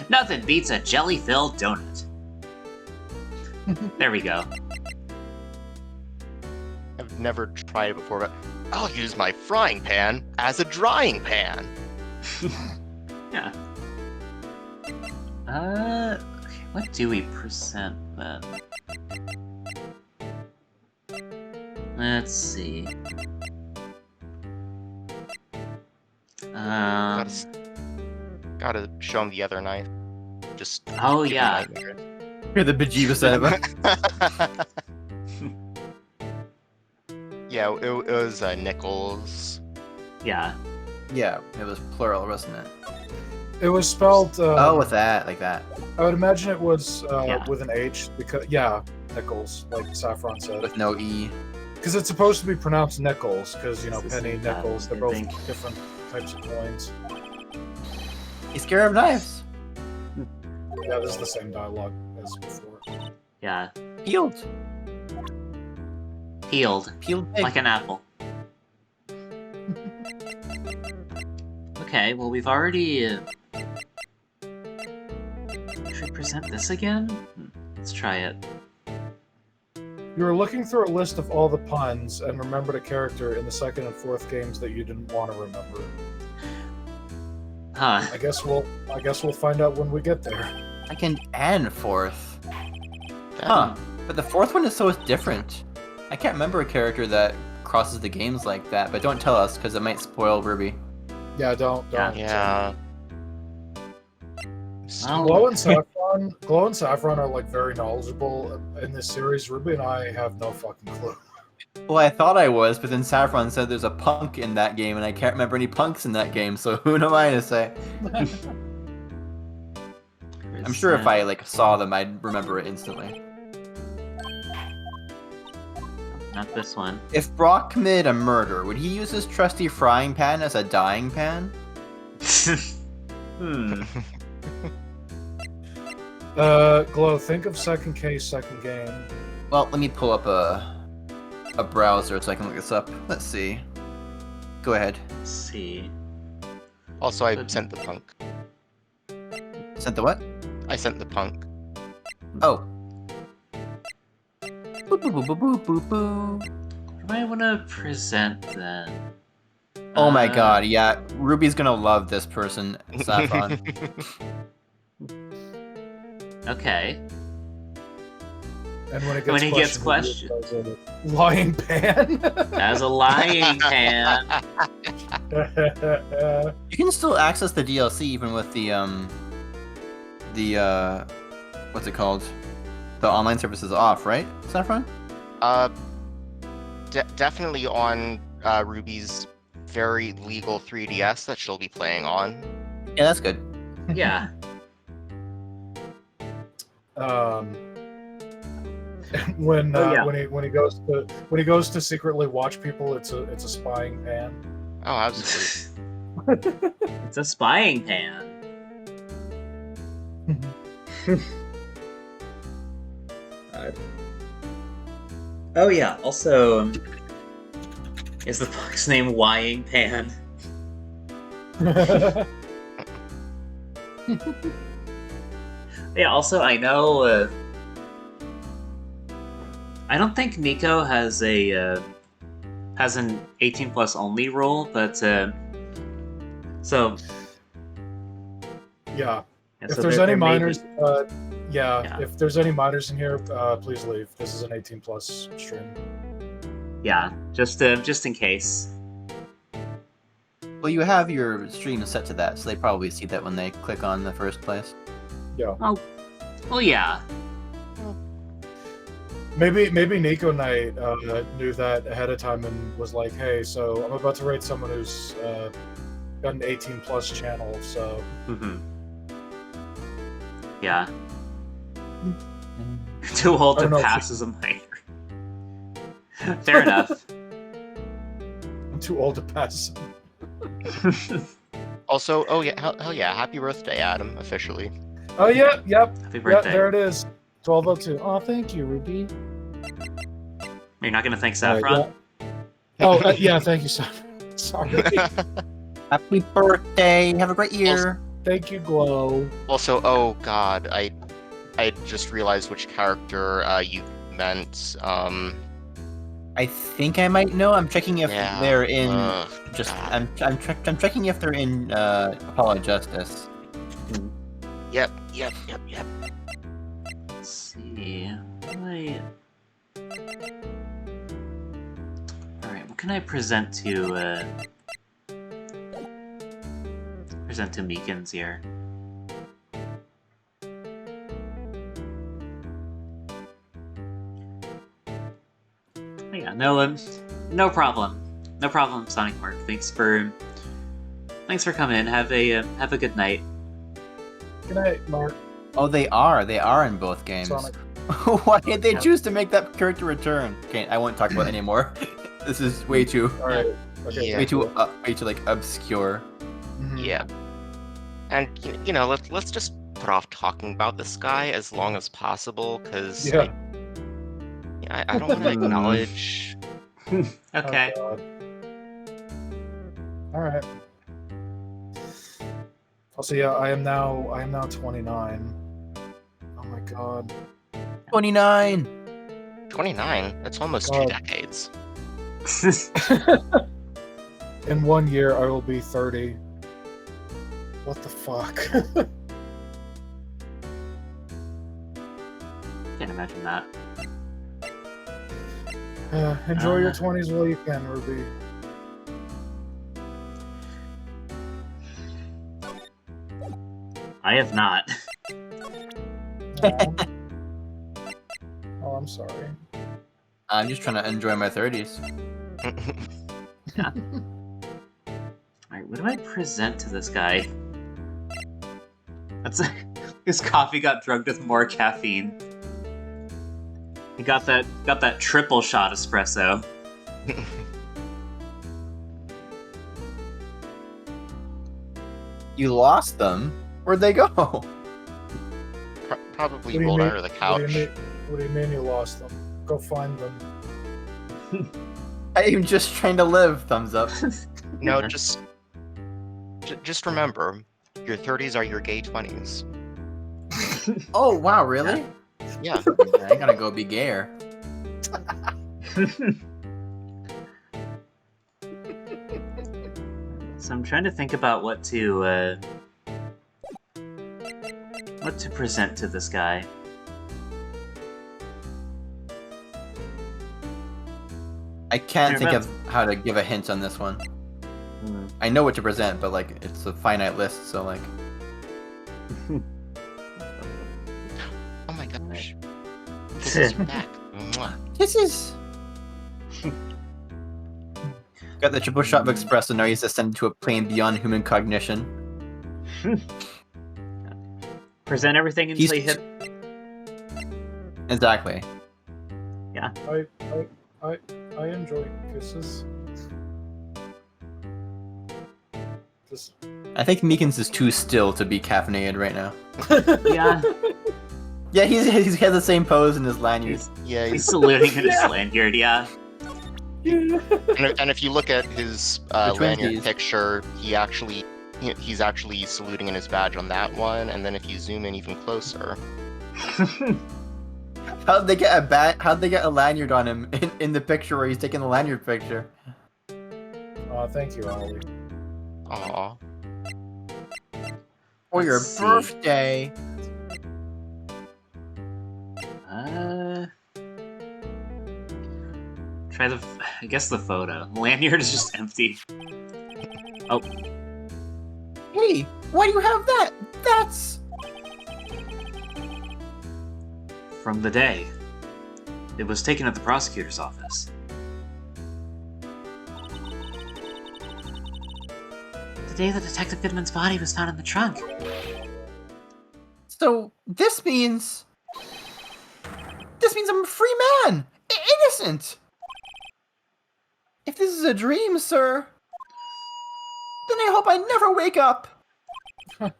Nothing beats a jelly-filled donut. There we go.
I've never tried it before, but I'll use my frying pan as a drying pan.
Yeah. Okay, what do we present then? Let's see.
Gotta show him the other knife. Just.
Oh,
give him
yeah.
nightmares.
You're the bejeebus out of it.
Yeah, it was Nichols.
Yeah.
Yeah, it was plural, wasn't it?
It was spelled.
Oh, with that, like that.
I would imagine it was
Yeah.
with an H because Nichols, like Saffron said,
With no E.
because it's supposed to be pronounced Nichols, because
This
penny,
is,
nickels, they're
I
both
think.
different types of coins.
He's scared of knives.
Yeah, this is the same dialogue as before.
Yeah.
Peeled.
Peeled.
Peeled pig.
Like an apple. Okay, well we've already... Should we present this again? Let's try it.
You were looking through a list of all the puns and remembered a character in the second and fourth games that you didn't want to remember.
Huh.
I guess we'll find out when we get there.
Second and fourth. Huh. But the fourth one is so different. I can't remember a character that crosses the games like that, but don't tell us because it might spoil Ruby.
Yeah, don't.
Yeah.
Well,
Glow and Saffron are like very knowledgeable in this series. Ruby and I have no fucking clue.
Well, I thought I was, but then Saffron said there's a punk in that game, and I can't remember any punks in that game, so who am I to say? I'm sure if I saw them, I'd remember it instantly.
Not this one.
If Brock committed a murder, would he use his trusty frying pan as a dyeing pan?
Glow, think of second case, second game.
Well, let me pull up a browser so I can look this up. Let's see. Go ahead.
Let's see.
Also, I sent the punk.
Sent the what?
I sent the punk.
Oh. Boo boo boo boo boo boo boo.
What do I want to present then?
Oh my god, yeah. Ruby's gonna love this person, Saffron.
Okay.
And when
When he gets questioned.
Lying pan.
As a lying pan.
You can still access the DLC even with the what's it called? The online service is off, right, Saffron?
Definitely on Ruby's very legal 3DS that she'll be playing on.
Yeah, that's good.
Yeah.
When
Oh, yeah.
when he goes to secretly watch people, it's a spying pan.
Oh, absolutely.
It's a spying pan. Oh yeah, also, is the box name Wying Pan? Yeah, also, I know, I don't think Nico has an 18 plus only rule, but, so...
Yeah.
Yeah,
If
so
there's
there-
any
there may be-
minors,
Yeah.
if there's any minors in here, please leave. This is an 18 plus stream.
Yeah, just in case.
Well, you have your stream set to that, so they probably see that when they click on the first place.
Yeah.
Well, yeah.
Maybe Nico Knight knew that ahead of time and was like, "Hey, so I'm about to rate someone who's got an 18 plus channel, so."
Mm-hmm. Yeah. Too old
I
to
don't know if
pass as a minor. Fair enough.
I'm too old to pass.
Also, oh yeah, hell yeah, happy birthday, Adam, officially.
Oh yeah, yep,
Happy
yeah,
birthday.
there it is. 12:02. Oh, thank you, Ruby.
You're not gonna thank
All right,
Saffron?
yeah. Oh yeah, thank you, Saffron. Sorry.
Happy birthday! Have a great year.
Thank you, Glow.
Also, oh god, I just realized which character you meant.
I think I might know. I'm checking if
Yeah.
they're in.
Ugh,
Just
God.
I'm checking if they're in Apollo Justice.
Yep.
Let's see. Alright, what can I present to Meekins here? Yeah, no problem. No problem, Sonic Mark. Thanks for coming in. Have a good night.
Good night, Mark.
Oh, they are in both games.
Sonic.
Why did they choose to make that character return? Okay, I won't talk about it anymore. This is way too,
All right. Okay.
Yeah.
way too like obscure.
Mhm.
Yeah. And you know, let's just put off talking about this guy as long as possible, because
Yeah.
I don't want to acknowledge.
Okay.
Oh, God. All right. Also, yeah, I am now 29. Oh my God.
29.
29. That's almost
God.
2 decades.
In 1 year, I will be 30. What the fuck?
Can't imagine that.
Enjoy your 20s while you can, Ruby.
I have not.
Aw. Oh, I'm sorry.
I'm just trying to enjoy my 30s.
Alright, what do I present to this guy? That's his coffee got drugged with more caffeine. He got that triple shot espresso.
You lost them? Where'd they go?
Probably
What do you
rolled
mean-
under the
What
couch.
do you mean you lost them? Go find them.
I am just trying to live. Thumbs up.
No, just remember, your 30s are your gay 20s.
Oh wow, really?
Yeah.
I gotta go be gayer.
So I'm trying to think about what to present to this guy.
I can't think
Remember-
of how to give a hint on this one.
Hmm.
I know what to present, but like it's a finite list, so like
Oh my gosh. This is back. Mwah.
this is. Got the triple shot of espresso, now he's ascended to a plane beyond human cognition.
Present everything until you hit.
Exactly.
I enjoy kisses. Just
I think Meekins is too still to be caffeinated right now.
Yeah,
Yeah, he has the same pose in his lanyard.
he's saluting in his lanyard. Yeah.
And if you look at his lanyard
Twinkies.
picture, he's actually saluting in his badge on that one. And then if you zoom in even closer,
How'd they get a lanyard on him in the picture where he's taking the lanyard picture?
thank you, Ollie.
aw,
For your
Let's see.
birthday.
Try I guess the photo. Lanyard is just empty. Oh,
Hey, why do you have that? That's...
from the day. It was taken at the prosecutor's office.
The day that Detective Goodman's body was found in the trunk.
So, this means I'm a free man! Innocent! If this is a dream, sir, then I hope I never wake up!
If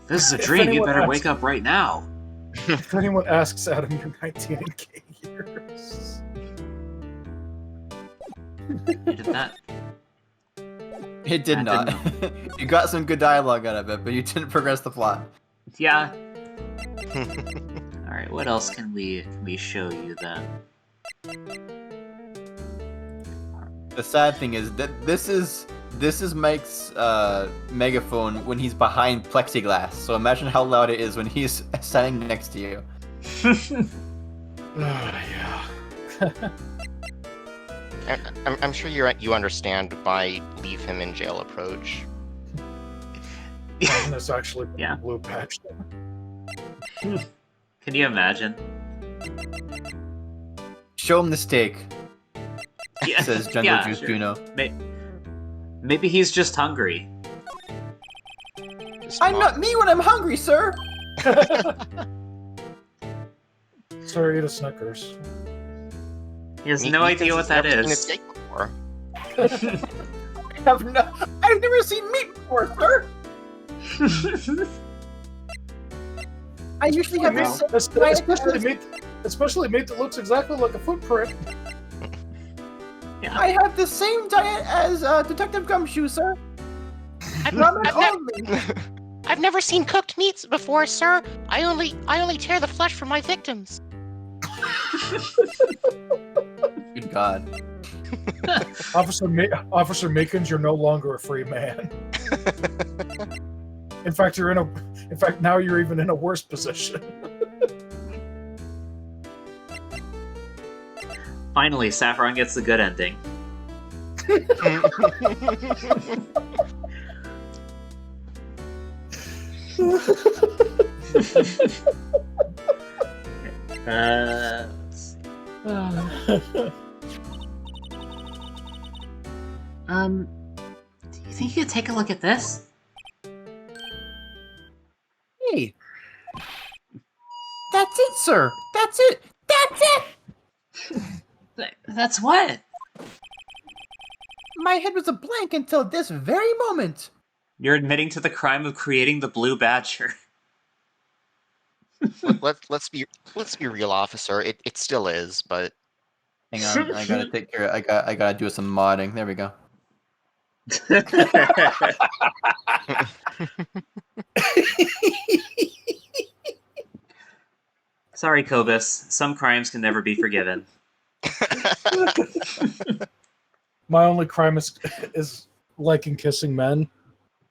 this is a
If
dream, you
anyone
better
asks-
wake up right now.
If anyone asks Adam, you're 19 and K years.
You did that.
It did
I
not. You got some good dialogue out of it, but you didn't progress the plot.
Yeah. Alright, what else can we show you then?
The sad thing is that this is Mike's megaphone when he's behind plexiglass. So imagine how loud it is when he's standing next to you.
Yeah.
I'm sure you understand my leave him in jail approach.
And there's actually
Yeah.
a blue patch there.
Can you imagine?
Show him the steak,
Yeah,
says Jungle
yeah,
Juice
sure.
Juno.
Maybe he's just hungry.
Just
I'm not me when I'm hungry, sir!
Sir, eat a Snickers.
He has
Me-
no
Meekins
idea what
has
that
never seen a
is.
steak before.
I've never seen meat before, sir! I usually have this
Especially meat that looks exactly like a footprint.
I have the same diet as Detective Gumshoe, sir. Ramen only.
I've never seen cooked meats before, sir. I only tear the flesh from my victims.
Good God.
Officer Meekins, you're no longer a free man. In fact, now you're even in a worse position.
Finally, Saffron gets the good ending. Let's see.
Do you think you could take a look at this?
Hey. That's it, sir. That's it. That's it.
That's what?
My head was a blank until this very moment.
You're admitting to the crime of creating the Blue Badger.
Let's be real, officer. It still is, but
Hang on, I gotta take care. I gotta do some modding. There we go.
Sorry, Kobus. Some crimes can never be forgiven.
My only crime is liking kissing men.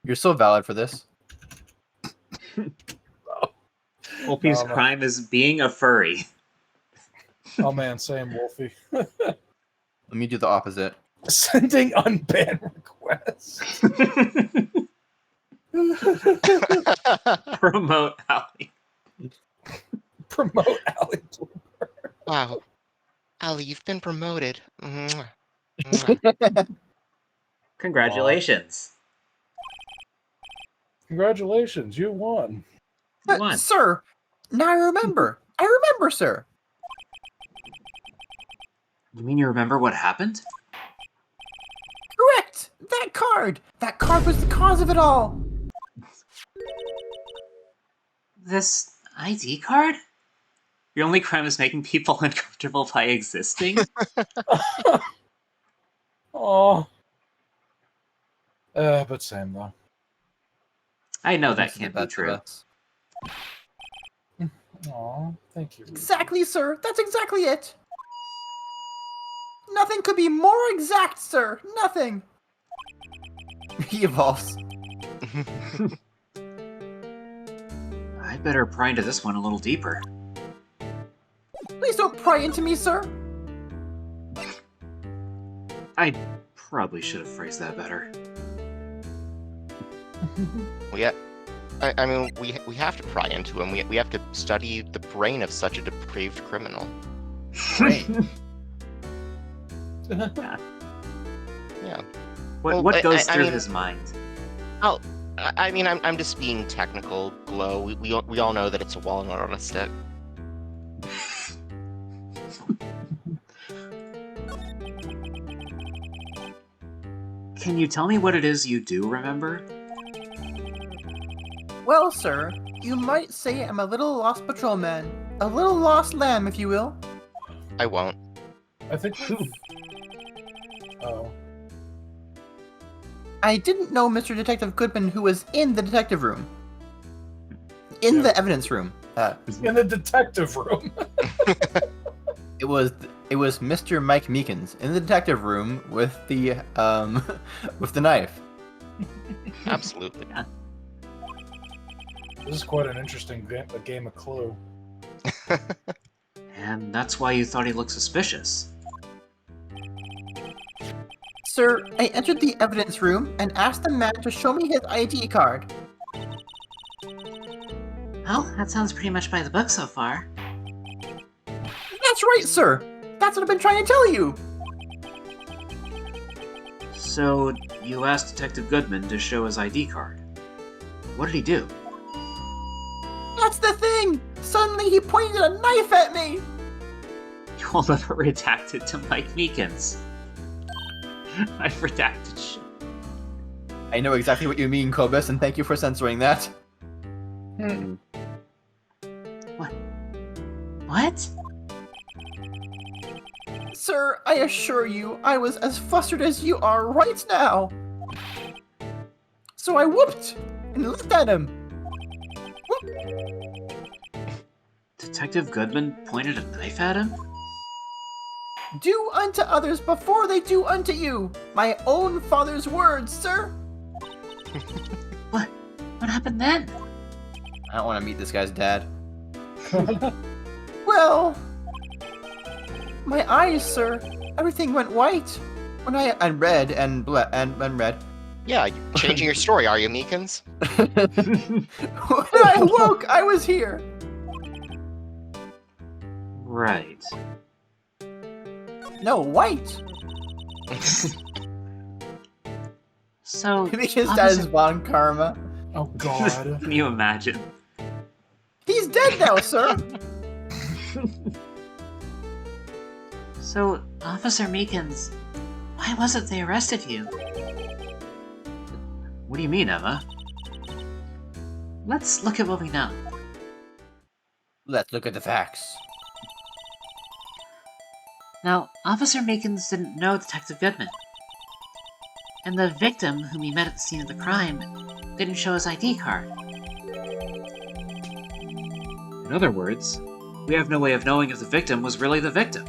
You're so valid for this.
Wolfie's
No.
crime is being a furry.
Oh man, same Wolfie.
Let me do the opposite.
Sending unbanned requests.
Promote Alley.
Promote Alley.
wow, Ali, you've been promoted. Mwah. Mwah.
Congratulations.
Congratulations, you won.
You won.
Sir, now I remember. I remember, sir.
You mean you remember what happened?
Correct! That card! That card was the cause of it all!
This ID card? Your only crime is making people uncomfortable by existing?
Oh. But same though.
I know that
This is
can't
the
be
best of
true.
us.
Aw, thank you.
Exactly, sir. That's exactly it. Nothing could be more exact, sir. Nothing. He evolves.
I better pry into this one a little deeper.
Please don't pry into me, sir.
I probably should have phrased that better.
I mean, we have to pry into him. We have to study the brain of such a depraved criminal.
Brain.
Yeah.
What
Well,
goes
I
through
mean-
his mind?
I mean, I'm just being technical, Glow. We all know that it's a walnut on a stick.
Can you tell me what it is you do remember?
Well, sir, you might say I'm a little lost patrolman. A little lost lamb, if you will.
I won't.
I think. Oh.
I didn't know Mr. Detective Goodman, who was in the detective room. In
Yeah.
the evidence room.
In the detective room.
It was Mr. Mike Meekins in the detective room with the with the knife.
Absolutely.
This is quite an interesting game of Clue.
And that's why you thought he looked suspicious.
Sir, I entered the evidence room and asked the man to show me his ID card.
Well, that sounds pretty much by the book so far.
That's right, sir. That's what I've been trying to tell you.
So, you asked Detective Goodman to show his ID card. What did he do?
That's the thing. Suddenly he pointed a knife at me.
You'll never redact it to Mike Meekins. I've redacted shit.
I know exactly what you mean, Kobus, and thank you for censoring that.
What?
Sir, I assure you, I was as flustered as you are right now. So I whooped and looked at him.
Detective Goodman pointed a knife at him?
Do unto others before they do unto you. My own father's words, sir.
What happened then?
I don't want to meet this guy's dad. Well, my eyes, sir. Everything went white when and red and red.
Yeah, you changing your story, are you, Meekins?
When I awoke, I was here.
Right.
No, white.
So,
Maybe his dad is
Officer-
Von Karma.
Oh God.
Can you imagine?
He's dead now, sir.
So, Officer Meekins, why was it they arrested you?
What do you mean, Emma?
Let's look at what we know.
Let's look at the facts.
Now, Officer Meekins didn't know Detective Goodman. And the victim, whom he met at the scene of the crime, didn't show his ID card.
In other words, we have no way of knowing if the victim was really the victim.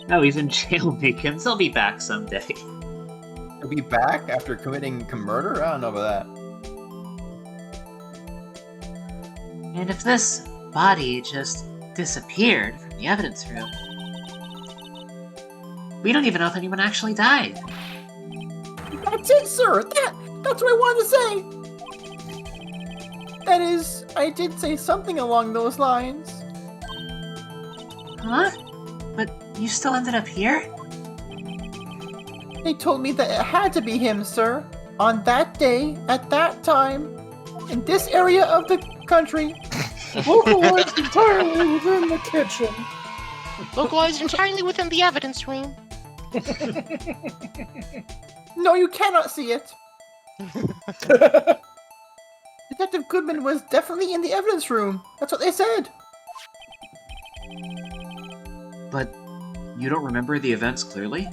No, he's in jail, Meekins. He'll be back someday.
He'll be back after committing murder? I don't know about that.
And if this body just disappeared from the evidence room, we don't even know if anyone actually died.
That's it, sir. That's what I wanted to say. That is, I did say something along those lines.
Huh? But you still ended up here?
They told me that it had to be him, sir. On that day, at that time, in this area of the country.
Localized entirely within the kitchen.
Localized entirely within the evidence room.
No, you cannot see it. Detective Goodman was definitely in the evidence room. That's what they said.
But you don't remember the events clearly?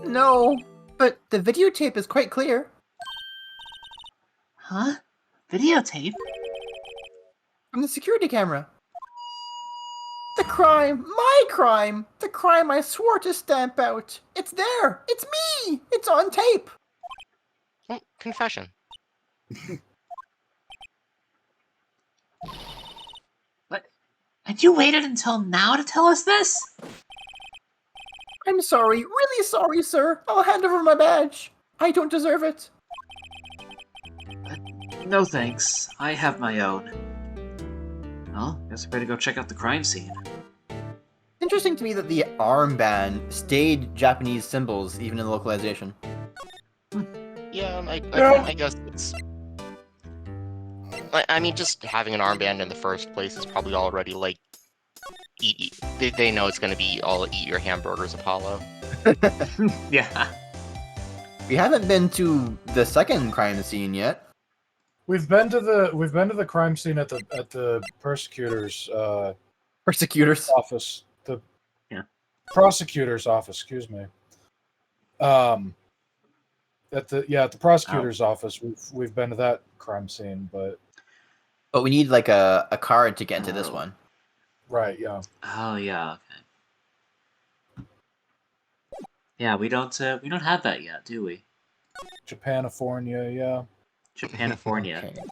No, but the videotape is quite clear.
Huh? Videotape?
From the security camera. The crime, my crime, the crime I swore to stamp out. It's there. It's me. It's on tape.
Well, confession.
What? And you waited until now to tell us this?
I'm sorry, really sorry, sir. I'll hand over my badge. I don't deserve it.
No thanks. I have my own. Well, guess I better go check out the crime scene.
Interesting to me that the armband stayed Japanese symbols even in the localization.
Yeah,
Yeah.
I guess it's... I mean, just having an armband in the first place is probably already, like... They know it's gonna be all eat your hamburgers, Apollo.
Yeah.
We haven't been to the second crime scene yet.
We've been to the crime scene at the persecutors
Persecutors.
office. The prosecutor's office, excuse me. At the prosecutor's office, we've been to that crime scene, but
we need like a card to get into this one.
right, yeah.
Oh yeah. Okay. Yeah, we don't have that yet, do we?
Japanifornia, yeah.
Japanifornia.
Okay.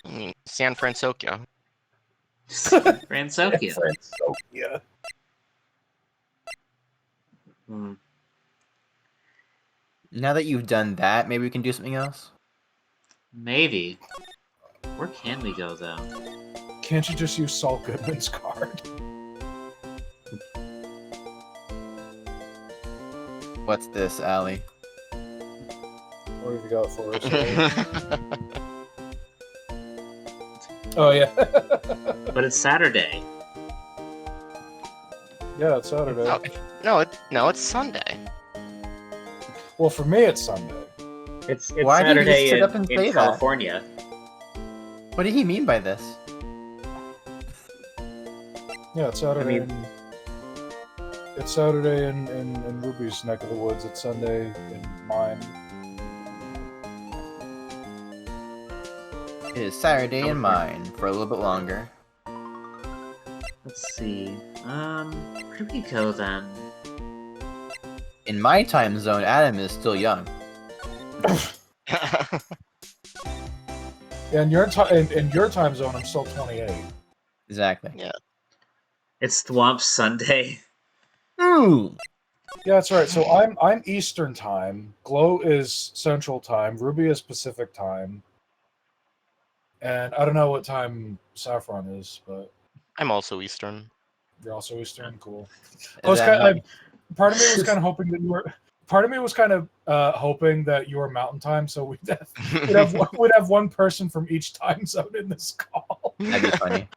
I mean, San Francisco.
Ransokyo.
Yeah.
Hmm.
Now that you've done that, maybe we can do something else?
Maybe. Where can we go though?
Can't you just use Saul Goodman's card?
What's this, Allie?
What have you got for us? Oh yeah.
But it's Saturday.
Yeah, it's Saturday.
No, it's Sunday.
Well, for me, it's Sunday.
It's
Why did you
Saturday
sit up and
in
say that?
California.
What did he mean by this?
Yeah, it's Saturday.
I mean-
It's Saturday in Ruby's neck of the woods. It's Sunday in mine.
It is Saturday in mine for a little bit longer.
Let's see. Where do we go then?
In my time zone, Adam is still young.
Yeah, in your time zone, I'm still 28.
Exactly.
Yeah.
It's Thwomp Sunday.
Ooh.
Yeah, that's right. So I'm Eastern time. Glow is Central time. Ruby is Pacific time. And I don't know what time Saffron is, but
I'm also Eastern.
you're also Eastern. Cool.
Is that
Part of me was kind of hoping that you were. Part of me was kind of hoping that you were Mountain Time, so we'd have one person from each time zone in this call.
That'd be funny.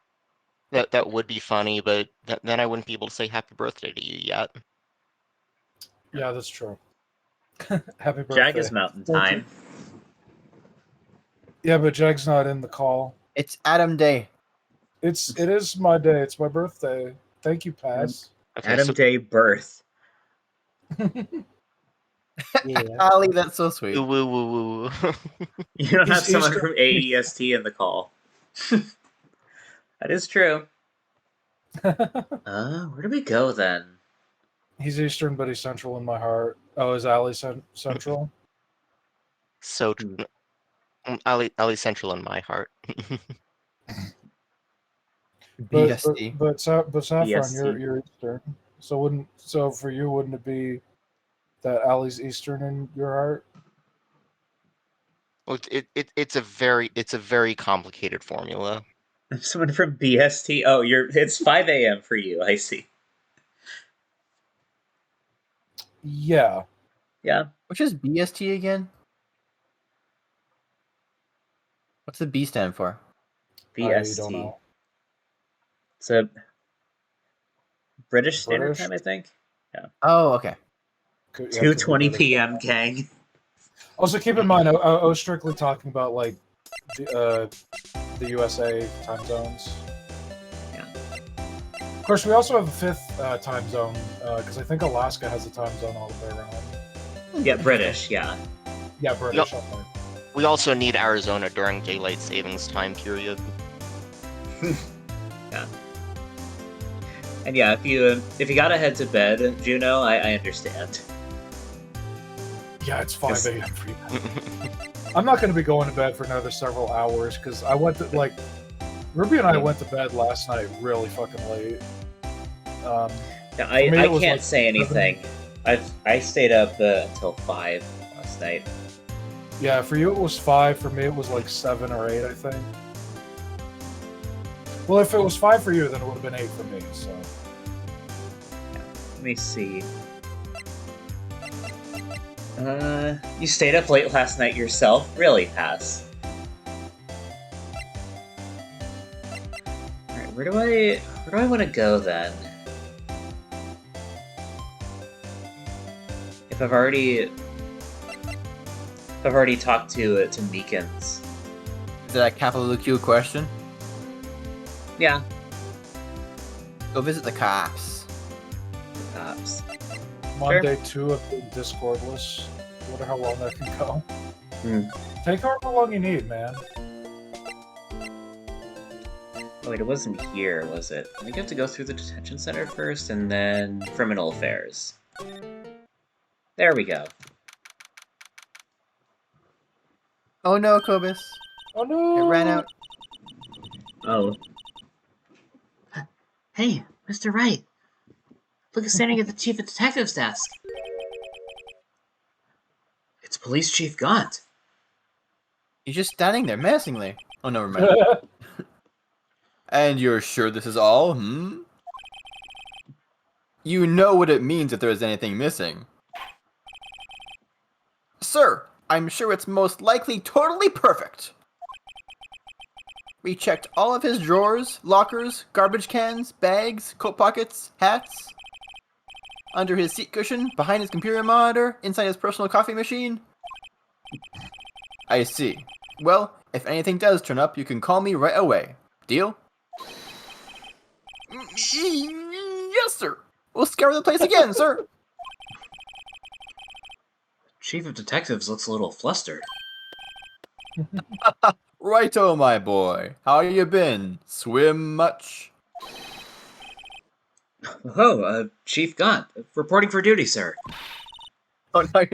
That would be funny, but then I wouldn't be able to say happy birthday to you yet.
Yeah, that's true. Happy birthday.
Jag is Mountain Time.
Yeah, but Jag's not in the call.
It's Adam Day.
It is my day. It's my birthday. Thank you, Paz.
Okay,
Adam
so
Day birth.
Yeah.
Ali, that's so sweet.
woo woo woo woo.
You don't have
He's
someone
Eastern.
from AEST in the call. That is true. Where do we go then?
He's Eastern, but he's Central in my heart. Oh, is Ali Central?
So Ali Central in my heart.
BSD.
But Saffron,
BSD.
you're Eastern. So for you, wouldn't it be that Ali's Eastern in your heart?
Well, it's a very complicated formula.
Someone from BST. Oh, it's 5 a.m. for you. I see.
Yeah.
Yeah.
Which is BST again? What's the B stand for?
BST.
I don't know.
It's a British Standard
British?
Time, I think.
Oh, okay.
2:20 p.m. Gang.
Also, keep in mind, I was strictly talking about like the USA time zones.
Yeah.
Of course, we also have a fifth time zone because I think Alaska has a time zone all the way around.
Yeah, British. Yeah.
Yeah, British up there.
We also need Arizona during daylight savings time period.
Yeah. And yeah, if you gotta head to bed, Juno, I understand.
Yeah, it's 5 a.m. for you. I'm not going to be going to bed for another several hours because I went to like Ruby and I went to bed last night really fucking late.
Yeah, I can't
like
say anything. I stayed up until 5 last night.
Yeah, for you it was 5. For me it was like 7 or 8, I think. Well, if it was 5 for you, then it would have been 8 for me. So.
Let me see. You stayed up late last night yourself? Really, Pass. Alright, where do I want to go then? If I've already talked to Meekins.
Is that a capital Q question?
Yeah.
Go visit the cops.
Cops.
I'm on day 2 of being Discordless. I wonder how long that can go. Take however long you need, man.
Oh wait, it wasn't here, was it? I think I have to go through the detention center first, and then criminal affairs. There we go.
Oh no, Kobus.
Oh no!
It ran out.
Oh.
Hey, Mr. Wright. Look who's standing at the chief of detective's desk.
It's Police Chief Gaunt.
He's just standing there menacingly. Oh, never mind. And you're sure this is all, You know what it means if there is anything missing. Sir, I'm sure it's most likely totally perfect. We checked all of his drawers, lockers, garbage cans, bags, coat pockets, hats. Under his seat cushion, behind his computer monitor, inside his personal coffee machine. I see. Well, if anything does turn up, you can call me right away. Deal? Yes, sir. We'll scour the place again, sir.
Chief of Detectives looks a little flustered.
Righto, my boy. How you been? Swim much?
Oh, Chief Gaunt, reporting for duty, sir.
Oh, no.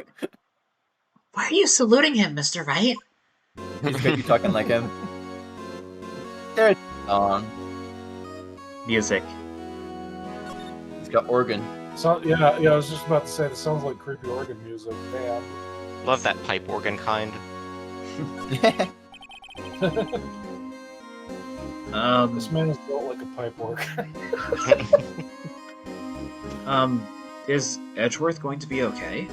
Why are you saluting him, Mr. Wright?
He's got you talking like him. There's a song.
Music.
He's got organ.
So yeah, I was just about to say, this sounds like creepy organ music. Damn.
Love that pipe organ kind.
This man is built like a pipe organ.
Is Edgeworth going to be okay?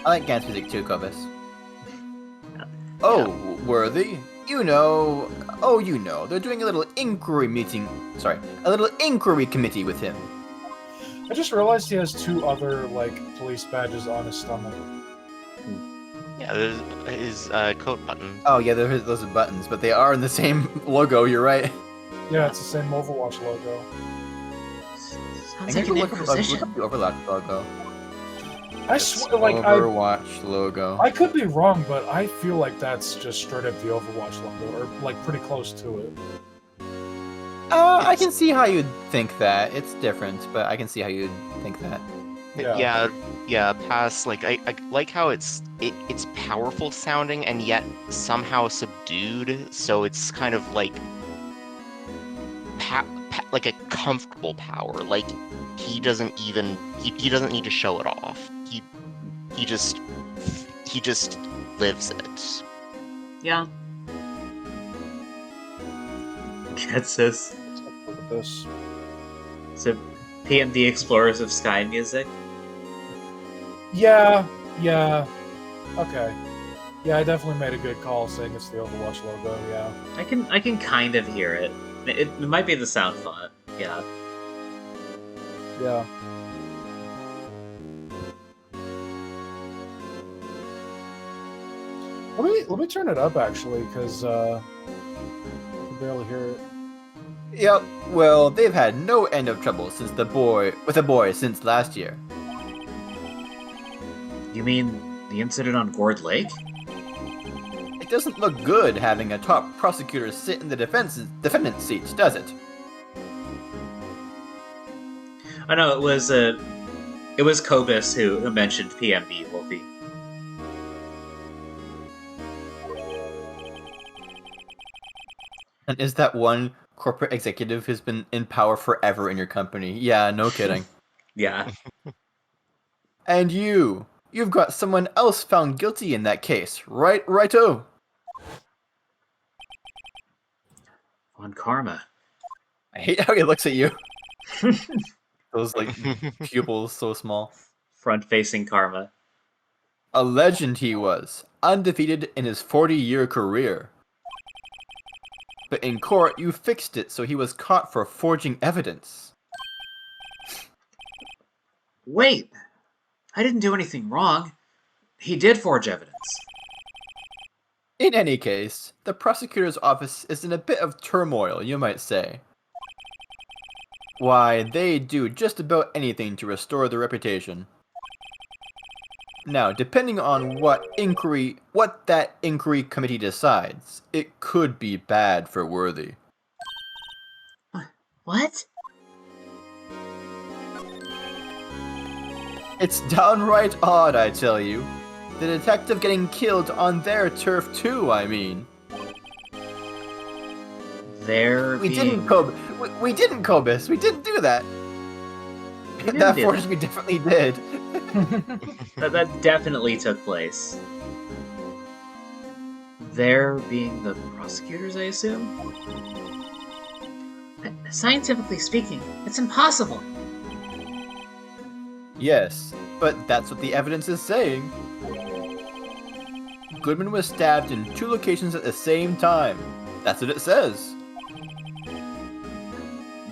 I like dance music too, Kobus. Oh, Worthy. You know, they're doing a little inquiry committee with him.
I just realized he has 2 other, like, police badges on his stomach.
Yeah, there's his coat button.
Oh yeah, those are buttons, but they are in the same logo, you're right.
Yeah, it's the same Overwatch logo.
Sounds like an
Look up
inquisition.
the Overwatch logo.
I swear, like,
Overwatch logo.
I could be wrong, but I feel like that's just straight up the Overwatch logo, or, like, pretty close to it.
I can see how you'd think that. It's different, but I can see how you'd think that.
Yeah, Pass, like, I like how it's powerful sounding and yet somehow subdued, so it's kind of like like a comfortable power. Like, he doesn't need to show it off. He just lives it.
Yeah.
gets this.
Let's take a look at this.
So, PMD Explorers of Sky music.
Yeah. Okay. Yeah, I definitely made a good call saying it's the Overwatch logo, yeah.
I can kind of hear it. It might be the sound font. Yeah.
Yeah. Let me turn it up actually, because I can barely hear it.
Yep, well, they've had no end of trouble since the boy since last year.
You mean the incident on Gourd Lake?
It doesn't look good having a top prosecutor sit in the defendant's seat, does it?
I know it was Kobus who mentioned PMD, Wolfie.
And is that one corporate executive who's been in power forever in your company? Yeah, no kidding.
Yeah.
And you've got someone else found guilty in that case, right, righto?
On Karma.
I hate how he looks at you. Those, like, pupils so small.
Front-facing Karma.
A legend he was, undefeated in his 40-year career. But in court, you fixed it so he was caught for forging evidence.
Wait! I didn't do anything wrong. He did forge evidence.
In any case, the prosecutor's office is in a bit of turmoil, you might say. Why, they do just about anything to restore their reputation. Now, depending on what that inquiry committee decides, it could be bad for Worthy.
What?
It's downright odd, I tell you. The detective getting killed on their turf too, I mean. We didn't, Kobus. We didn't do that. That force we definitely did.
That definitely took place. There being the prosecutors, I assume?
Scientifically speaking, it's impossible.
Yes, but that's what the evidence is saying. Goodman was stabbed in 2 locations at the same time. That's what it says.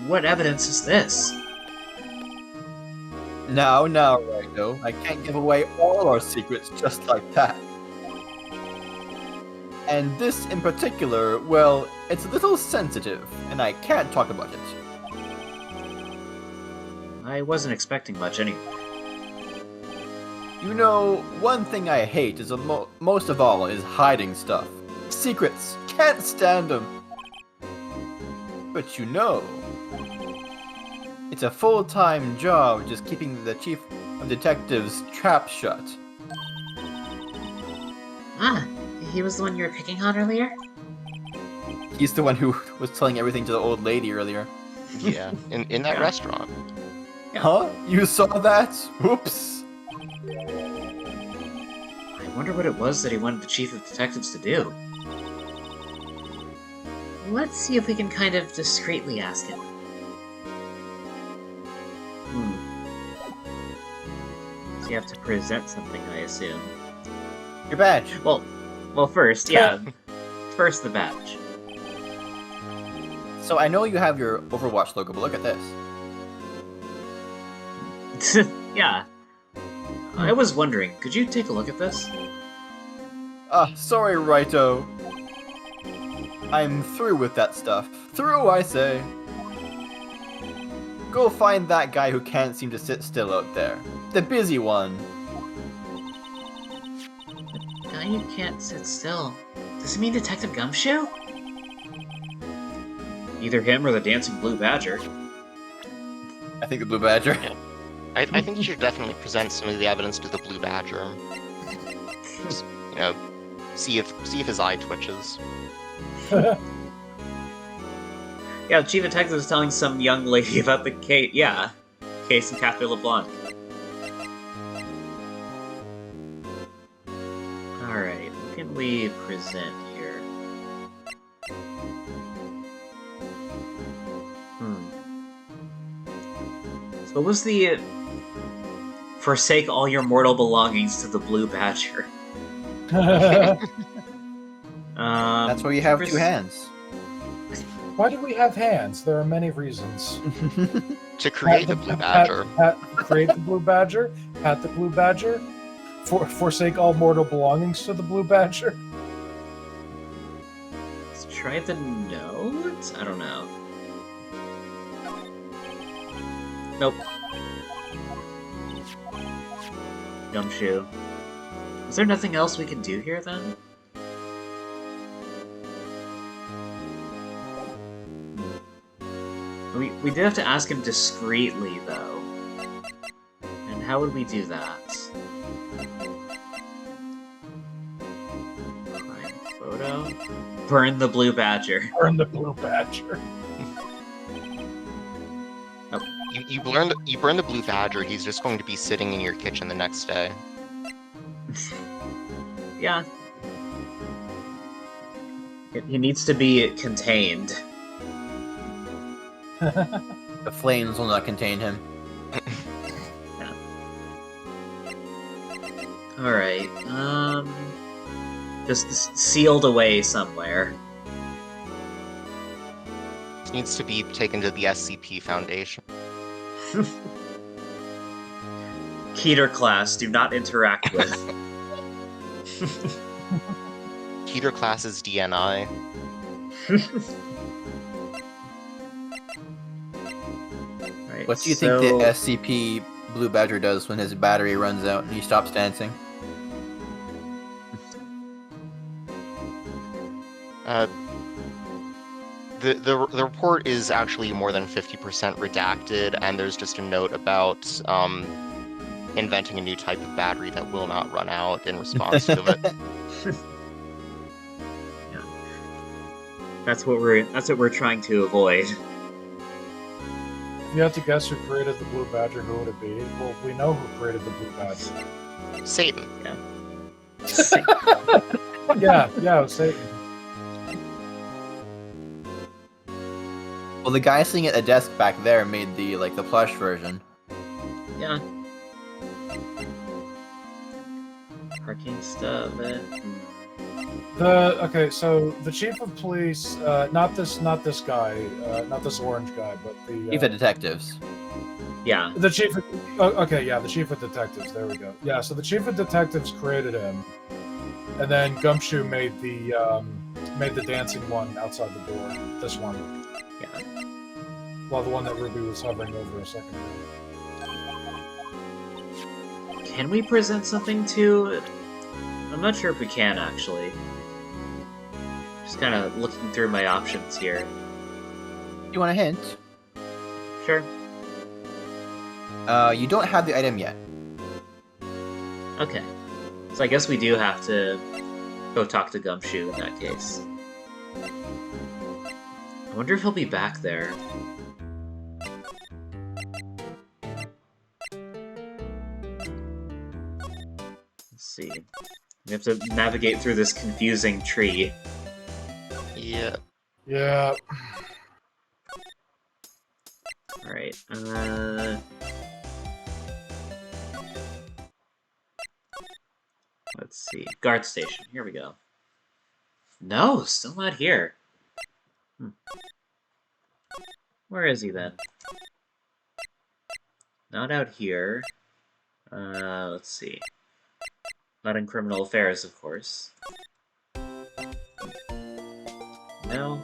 What evidence is this?
Now, Righto, I can't give away all our secrets just like that. And this in particular, well, it's a little sensitive, and I can't talk about it.
I wasn't expecting much anyway.
You know, one thing I hate is most of all is hiding stuff. Secrets, can't stand them. But you know, it's a full-time job just keeping the chief of detectives' trap shut.
Ah, he was the one you were picking on earlier?
He's the one who was telling everything to the old lady earlier.
Yeah, in that restaurant.
Huh? You saw that? Oops.
I wonder what it was that he wanted the chief of detectives to do.
Let's see if we can kind of discreetly ask him.
So you have to present something, I assume.
Your badge.
Well, first, yeah. First the badge.
So I know you have your Overwatch logo, but look at this.
Yeah. I was wondering, could you take a look at this?
Sorry, Righto. I'm through with that stuff. Through, I say. Go find that guy who can't seem to sit still out there. The busy one.
The guy who can't sit still. Does he mean Detective Gumshoe?
Either him or the dancing blue badger.
I think the Blue Badger.
Yeah. I think you should definitely present some of the evidence to the Blue Badger. Just, you know, see if his eye twitches.
Yeah, the chief of detective was telling some young lady about the case. Yeah, case in Cafe LeBlanc. Alright, what can we present here? What was the... Forsake all your mortal belongings to the Blue Badger.
That's why you have two hands.
Why do we have hands? There are many reasons.
To create the Blue Badger.
Create the Blue Badger. Pat the Blue Badger. Forsake all mortal belongings to the Blue Badger.
Let's try the note? I don't know. Nope. Gumshoe. Is there nothing else we can do here, then? We did have to ask him discreetly, though. And how would we do that? Prime photo? Burn the Blue Badger.
Burn the Blue Badger.
You burn the Blue Badger, he's just going to be sitting in your kitchen the next day.
Yeah. He needs to be contained.
The flames will not contain him.
Yeah. Alright, just sealed away somewhere.
It needs to be taken to the SCP Foundation.
Keter class, do not interact with.
Keter class's DNI.
Right,
What do you think the SCP Blue Badger does when his battery runs out and he stops dancing?
The report is actually more than 50% redacted, and there's just a note about inventing a new type of battery that will not run out in response to it.
Yeah. That's what we're trying to avoid.
If you had to guess who created the Blue Badger, who would it be? Well, we know who created the Blue Badger.
Satan.
Yeah.
Yeah, it was Satan.
Well, the guy sitting at the desk back there made the plush version.
Yeah. Parking stuff.
Okay, so the chief of police, not this guy, not this orange guy, but the
Chief of detectives.
Yeah.
the chief. Okay, yeah, the chief of detectives. There we go. Yeah, so the chief of detectives created him, and then Gumshoe made the dancing one outside the door. This one.
Yeah.
Well, the one that Ruby was hovering over a second ago.
Can we present something to... I'm not sure if we can, actually. Just kind of looking through my options here.
You want a hint?
Sure.
You don't have the item yet.
Okay. So I guess we do have to go talk to Gumshoe in that case. I wonder if he'll be back there. Let's see. We have to navigate through this confusing tree.
Yeah.
Yeah.
Alright, let's see. Guard station. Here we go. No, still not here. Where is he then? Not out here. Let's see. Not in criminal affairs, of course. No.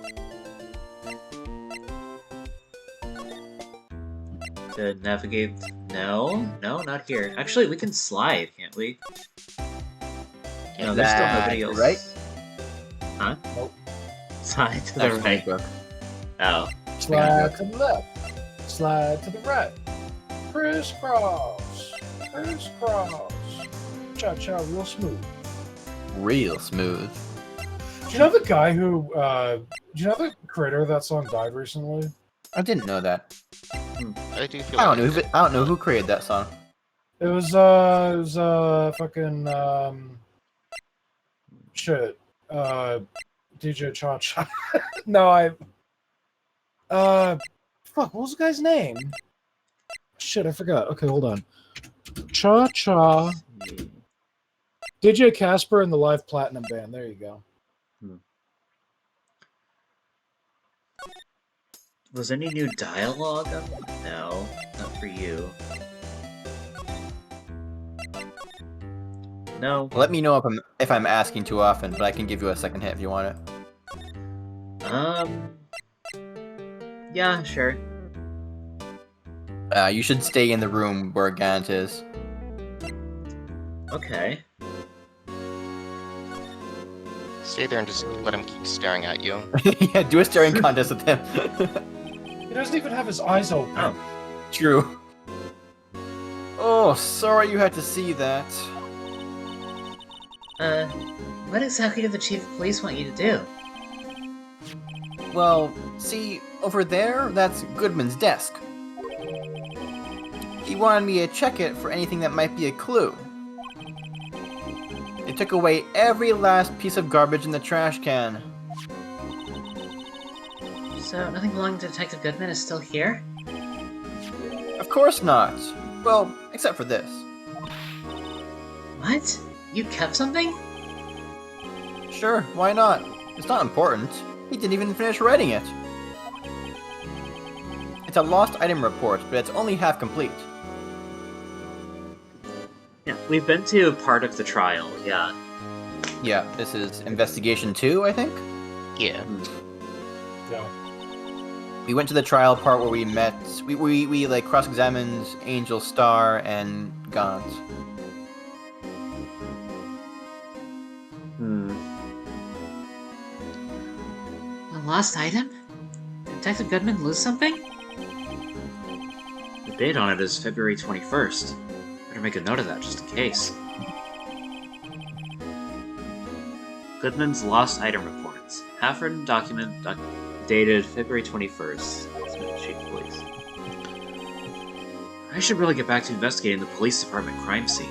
To navigate... No, not here. Actually, we can slide, can't we? No, there's still nobody else.
Right?
Huh?
Nope.
Slide to the
That's
right.
Facebook.
Oh.
Slide to the left. Slide to the right. Crisscross. Crisscross. Cha-cha, real smooth.
Real smooth.
Do you know the guy who, do you know the creator of that song died recently?
I didn't know that.
I do feel
I don't
like
know. I don't know who created that song.
It was fucking, shit, DJ Cha-cha. No, fuck, what was the guy's name? shit, I forgot. Okay, hold on. Cha-cha. DJ Casper and the Live Platinum Band. There you go.
Was any new dialogue up? No, not for you. No.
Let me know if I'm asking too often, but I can give you a second hit if you want it.
Yeah, sure.
You should stay in the room where Gant is.
Okay.
Stay there and just let him keep staring at you.
Yeah, do a staring contest with him.
He doesn't even have his eyes open.
Oh.
True. Oh, sorry you had to see that.
What exactly did the chief of police want you to do?
Well, see, over there, that's Goodman's desk. He wanted me to check it for anything that might be a clue. It took away every last piece of garbage in the trash can.
So, nothing belonging to Detective Goodman is still here?
Of course not. Well, except for this.
What? You kept something?
Sure, why not? It's not important. He didn't even finish writing it. It's a lost item report, but it's only half complete.
Yeah, we've been to part of the trial, yeah.
Yeah, this is Investigation 2, I think?
Yeah.
Yeah.
We went to the trial part where we met... We like, cross-examined Angel Star and Gaunt.
A lost item? Did Detective Goodman lose something?
The date on it is February 21st. Better make a note of that, just in case. Goodman's Lost Item Reports. Saffron document dated February 21st. Chief of Police. I should really get back to investigating the police department crime scene.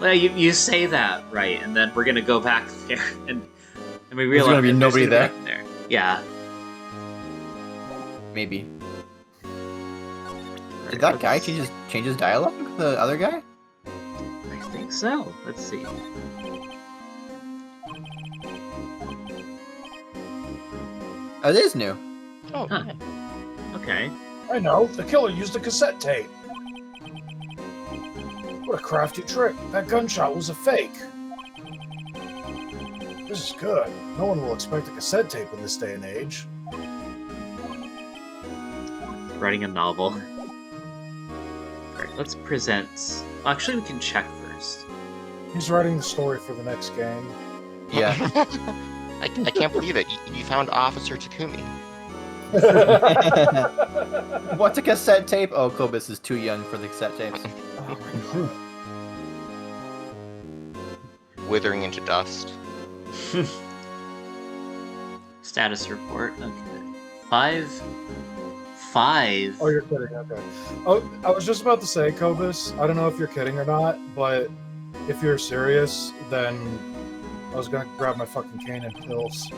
Well, you say that, right, and then we're gonna go back there, and we realize
gonna be
there's
nobody
gonna
there.
be there. Yeah.
Maybe. Did that guy change his dialogue? The other guy?
I think so. Let's see.
Oh, it is new.
Oh,
Huh.
yeah.
Okay.
I know. The killer used a cassette tape. What a crafty trick. That gunshot was a fake. This is good. No one will expect a cassette tape in this day and age.
Writing a novel. Alright, let's present... Actually, we can check first.
He's writing the story for the next game.
Yeah.
I can't believe it. You found Officer Takumi.
What's a cassette tape? Oh, Kobus is too young for the cassette tapes.
Oh my god.
Withering into dust.
Status report. Okay. 5.
Oh, you're kidding. Okay. Oh, I was just about to say, Kobus, I don't know if you're kidding or not, but if you're serious, then I was gonna grab my fucking cane and pills.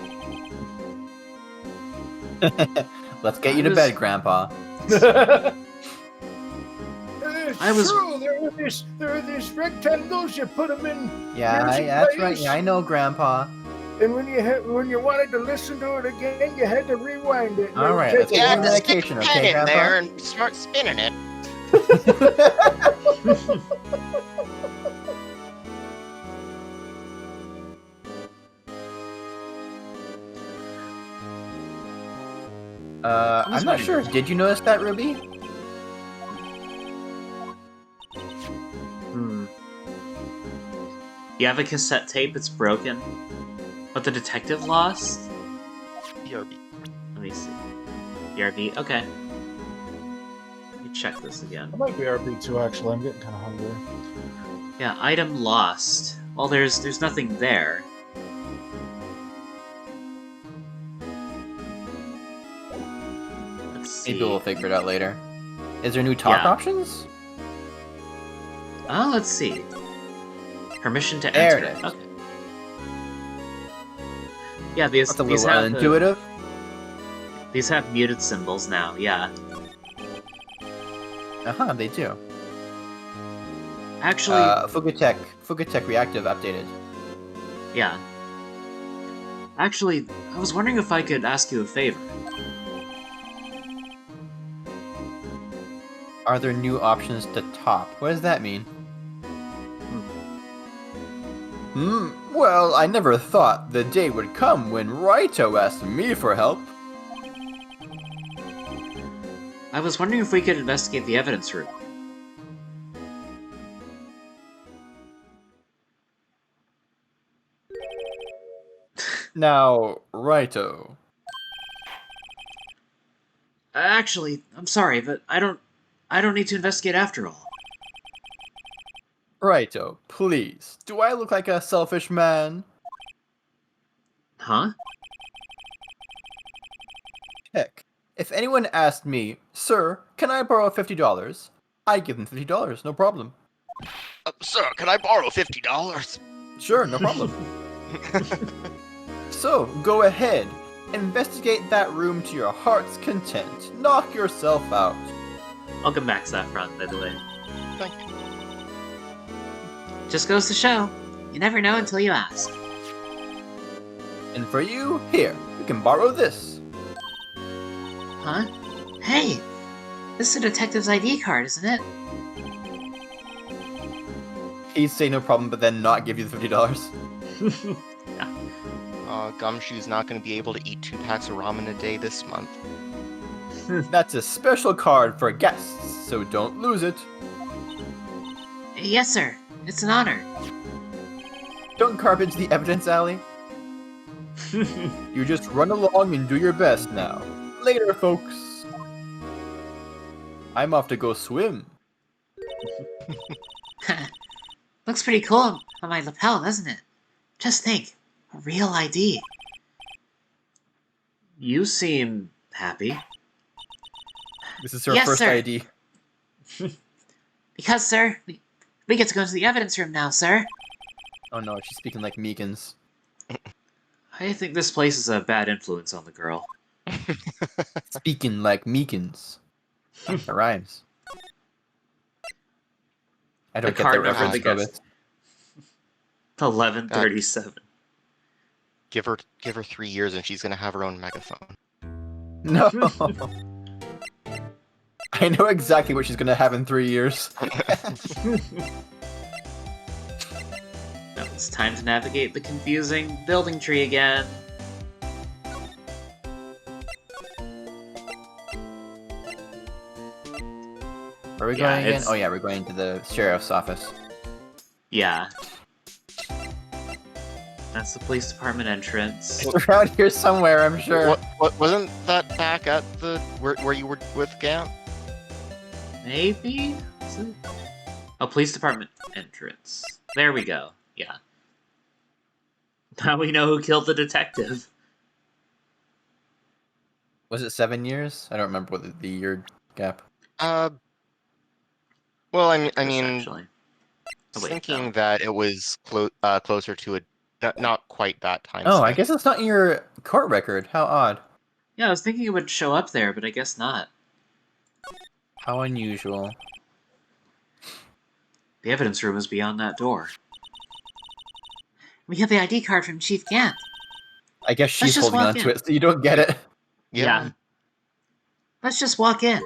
Let's get you to bed, Grandpa.
It's
I was-
true. There are these rectangles. You put them in.
Yeah,
Here's
that's
your
right.
place.
Yeah, I know, Grandpa.
And when you wanted to listen to it again, you had to rewind it.
All right, let's
Take
get
it
you
Yeah,
out.
just stick
medication,
your
okay,
pen in
Grandpa?
there and start spinning it.
I'm not sure. Did you notice that, Ruby?
You have a cassette tape, it's broken. But the detective lost?
BRB.
Let me see. BRB? Okay. Let me check this again.
I might be RB2 actually. I'm getting kind of hungry.
Yeah, item lost. Well, there's nothing there. Let's see.
Maybe we'll figure it out later. Is there new talk
Yeah.
options?
Let's see. Permission to
There
enter.
it is.
Okay. Yeah, these
That's a
these
little
have
unintuitive.
these have muted symbols now. Yeah.
They do.
Actually,
Fugatech Reactive updated.
yeah. Actually, I was wondering if I could ask you a favor.
Are there new options to top? What does that mean? Well, I never thought the day would come when Wrighto asked me for help.
I was wondering if we could investigate the evidence room.
Now, Wrighto.
Actually, I'm sorry, but I don't need to investigate after all.
Wrighto, please. Do I look like a selfish man?
Huh?
Heck, if anyone asked me, Sir, can I borrow $50? I'd give them $50, no problem.
Sir, can I borrow $50?
Sure, no problem. So, go ahead. Investigate that room to your heart's content. Knock yourself out.
Welcome back, Saffron, by the way.
Thank you.
Just goes to show, you never know until you ask.
And for you, here, you can borrow this.
Huh? Hey! This is a detective's ID card, isn't it?
He'd say no problem, but then not give you the $50.
Gumshoe's not going to be able to eat 2 packs of ramen a day this month.
That's a special card for guests, so don't lose it.
Yes, sir. It's an honor.
Don't carve into the evidence alley. You just run along and do your best now. Later, folks. I'm off to go swim.
Looks pretty cool on my lapel, doesn't it? Just think, a real ID.
You seem happy.
This is her
Yes,
first
sir.
ID.
Because, sir, we get to go into the evidence room now, sir.
Oh no, she's speaking like Meekins.
I think this place is a bad influence on the girl.
Speaking like Meekins. That rhymes. I don't
The
get the
card number,
reference
the
of
guess.
it.
1137.
Give her 3 years and she's going to have her own megaphone.
No. I know exactly what she's gonna have in 3 years.
Now it's time to navigate the confusing building tree again.
Where are we
Yeah,
going again?
it's-
Oh yeah, we're going to the sheriff's office.
Yeah. That's the police department entrance.
It's around here somewhere, I'm sure.
What wasn't that back at the where you were with Gant?
Maybe? Is it? Oh, police department entrance. There we go. Yeah. Now we know who killed the detective.
Was it 7 years? I don't remember what the year gap.
Well, I mean,
Essentially. Oh, wait,
thinking
no.
that it was closer to not quite that time.
Oh, I
span.
guess it's not in your court record. How odd.
Yeah, I was thinking it would show up there, but I guess not.
How unusual.
The evidence room is beyond that door.
We have the ID card from Chief Gant.
I guess she's
just
holding
walk
on to
in.
it, so you don't get it.
Yeah.
Let's just walk in.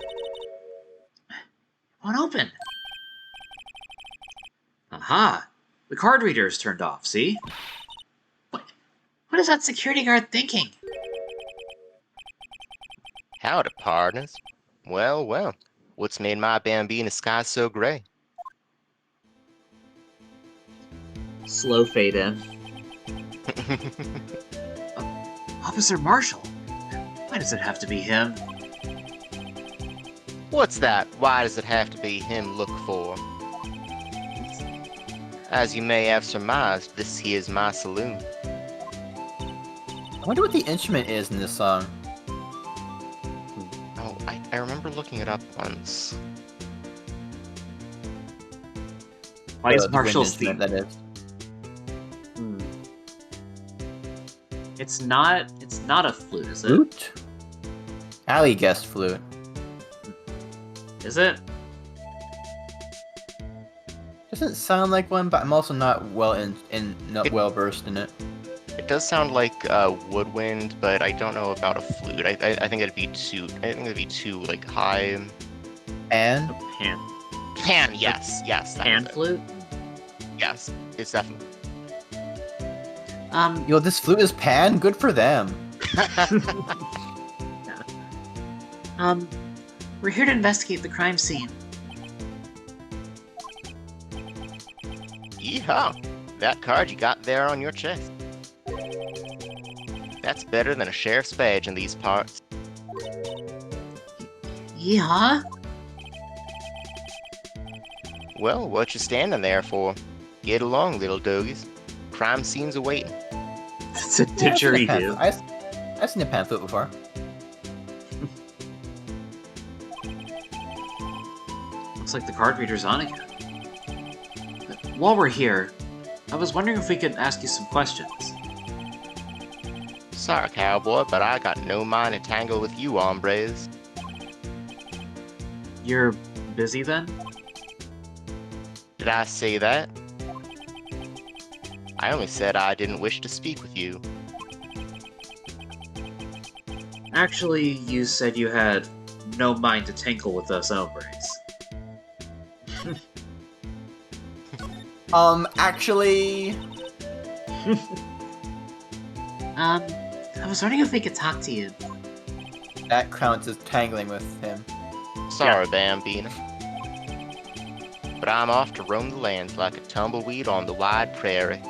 Won't open.
Aha! The card reader is turned off, see?
What is that security guard thinking?
Howdy, partners. Well, what's made my Bambina sky so gray?
Slow fade in. Officer Marshall? Why does it have to be him?
What's that? Why does it have to be him look for? As you may have surmised, this here is my saloon.
I wonder what the instrument is in this song.
Oh, I remember looking it up once.
Why is
The wind
Marshall's
instrument,
theme?
that is.
It's not a flute, is it?
Flute? Allie guessed flute.
Is it?
Doesn't sound like one, but I'm also not well versed in it.
It does sound like woodwind, but I don't know about a flute. I think it'd be too. I think it'd be too like high.
And
Pan.
Pan, yes, that
Pan
was it.
flute?
Yes, it's definitely.
yo, this flute is pan. Good for them.
We're here to investigate the crime scene.
Yeehaw! That card you got there on your chest. That's better than a sheriff's badge in these parts.
Yeah?
Well, what you standing there for? Get along, little doggies. Crime scene's awaiting.
It's a didgeridoo.
I've seen a pan flute before.
Looks like the card reader's on again. While we're here, I was wondering if we could ask you some questions.
Sorry, cowboy, but I got no mind to tangle with you, hombres.
You're busy then?
Did I say that? I only said I didn't wish to speak with you.
Actually, you said you had no mind to tangle with us hombres.
Actually...
I was wondering if we could talk to you.
That counts as tangling with him.
Sorry, Bambina. But I'm off to roam the lands like a tumbleweed on the wide prairie.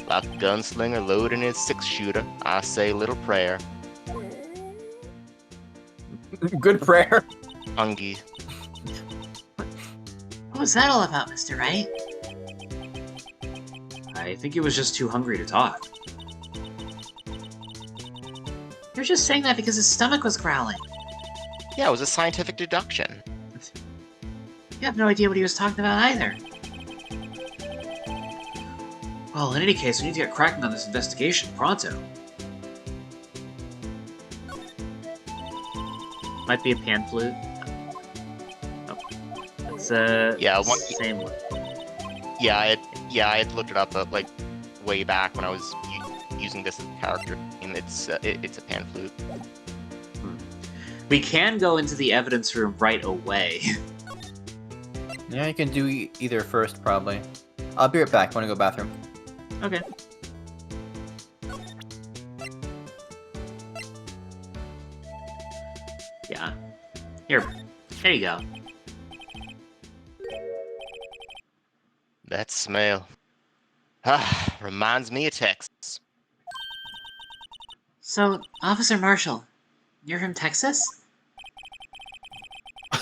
Like a gunslinger loading his six-shooter, I say a little prayer.
Good prayer.
Ungie.
What was that all about, Mr. Wright?
I think he was just too hungry to talk.
You're just saying that because his stomach was growling.
Yeah, it was a scientific deduction.
You have no idea what he was talking about either.
Well, in any case, we need to get cracking on this investigation pronto. Might be a pan flute. Oh. It's
Yeah,
same one.
Yeah, I had looked it up like way back when I was using this as a character, and it's a pan flute.
We can go into the evidence room right away.
Yeah, you can do either first, probably. I'll be right back. Want to go bathroom?
Okay. Yeah. Here. There you go.
That smell. Ah, reminds me of Texas.
So, Officer Marshall, you're from Texas?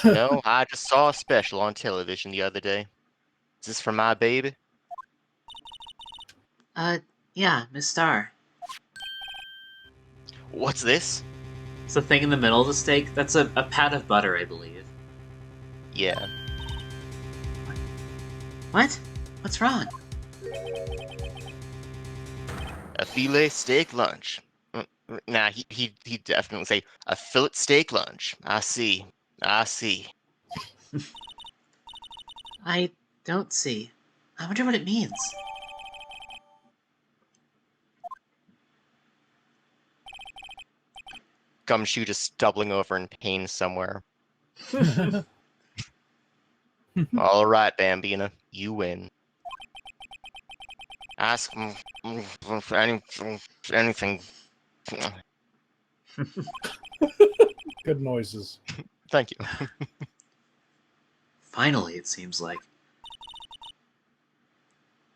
No, I just saw a special on television the other day. Is this for my baby?
Yeah, Miss Starr.
What's this?
It's the thing in the middle of the steak. That's a pat of butter, I believe.
Yeah.
What? What's wrong?
A filet steak lunch. Nah, he'd definitely say a fillet steak lunch. I see.
I don't see. I wonder what it means.
Gumshoe just doubling over in pain somewhere. All right, Bambina, you win. Ask him for anything.
Good noises.
Thank you.
Finally, it seems like.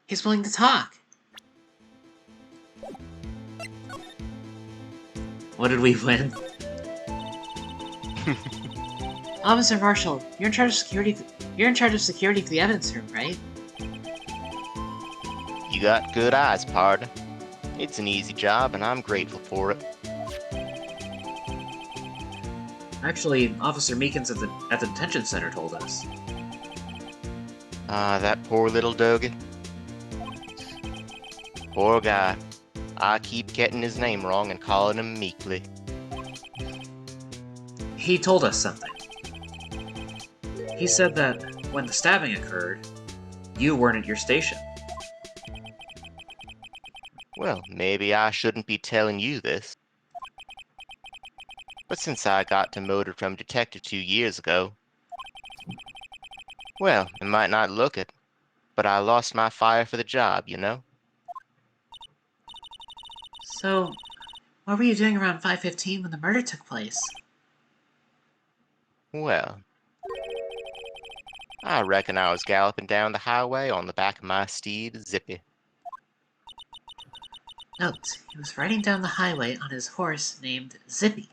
He's willing to talk.
What did we win?
Officer Marshall, you're in charge of security. You're in charge of security for the evidence room, right?
You got good eyes, pard. It's an easy job, and I'm grateful for it.
Actually, Officer Meekins at the detention center told us.
Ah, that poor little doggy. Poor guy. I keep getting his name wrong and calling him Meekly.
He told us something. He said that when the stabbing occurred, you weren't at your station.
Well, maybe I shouldn't be telling you this. But since I got demoted from detective 2 years ago, well, it might not look it, but I lost my fire for the job, you know?
So, what were you doing around 5:15 when the murder took place?
Well, I reckon I was galloping down the highway on the back of my steed, Zippy.
Note, he was riding down the highway on his horse named Zippy.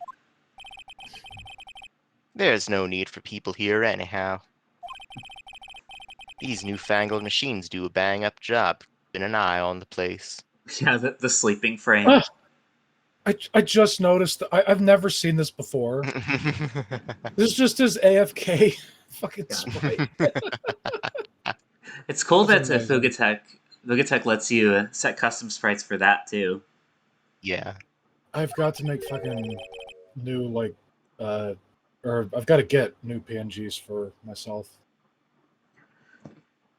There's no need for people here anyhow. These newfangled machines do a bang-up job keeping an eye on the place.
Yeah, the sleeping frame.
Ah, I just noticed. I've never seen this before. This is just his AFK fucking sprite.
It's cool that
That's amazing.
Fugatech lets you set custom sprites for that too.
Yeah.
I've got to make fucking new or I've got to get new PNGs for myself.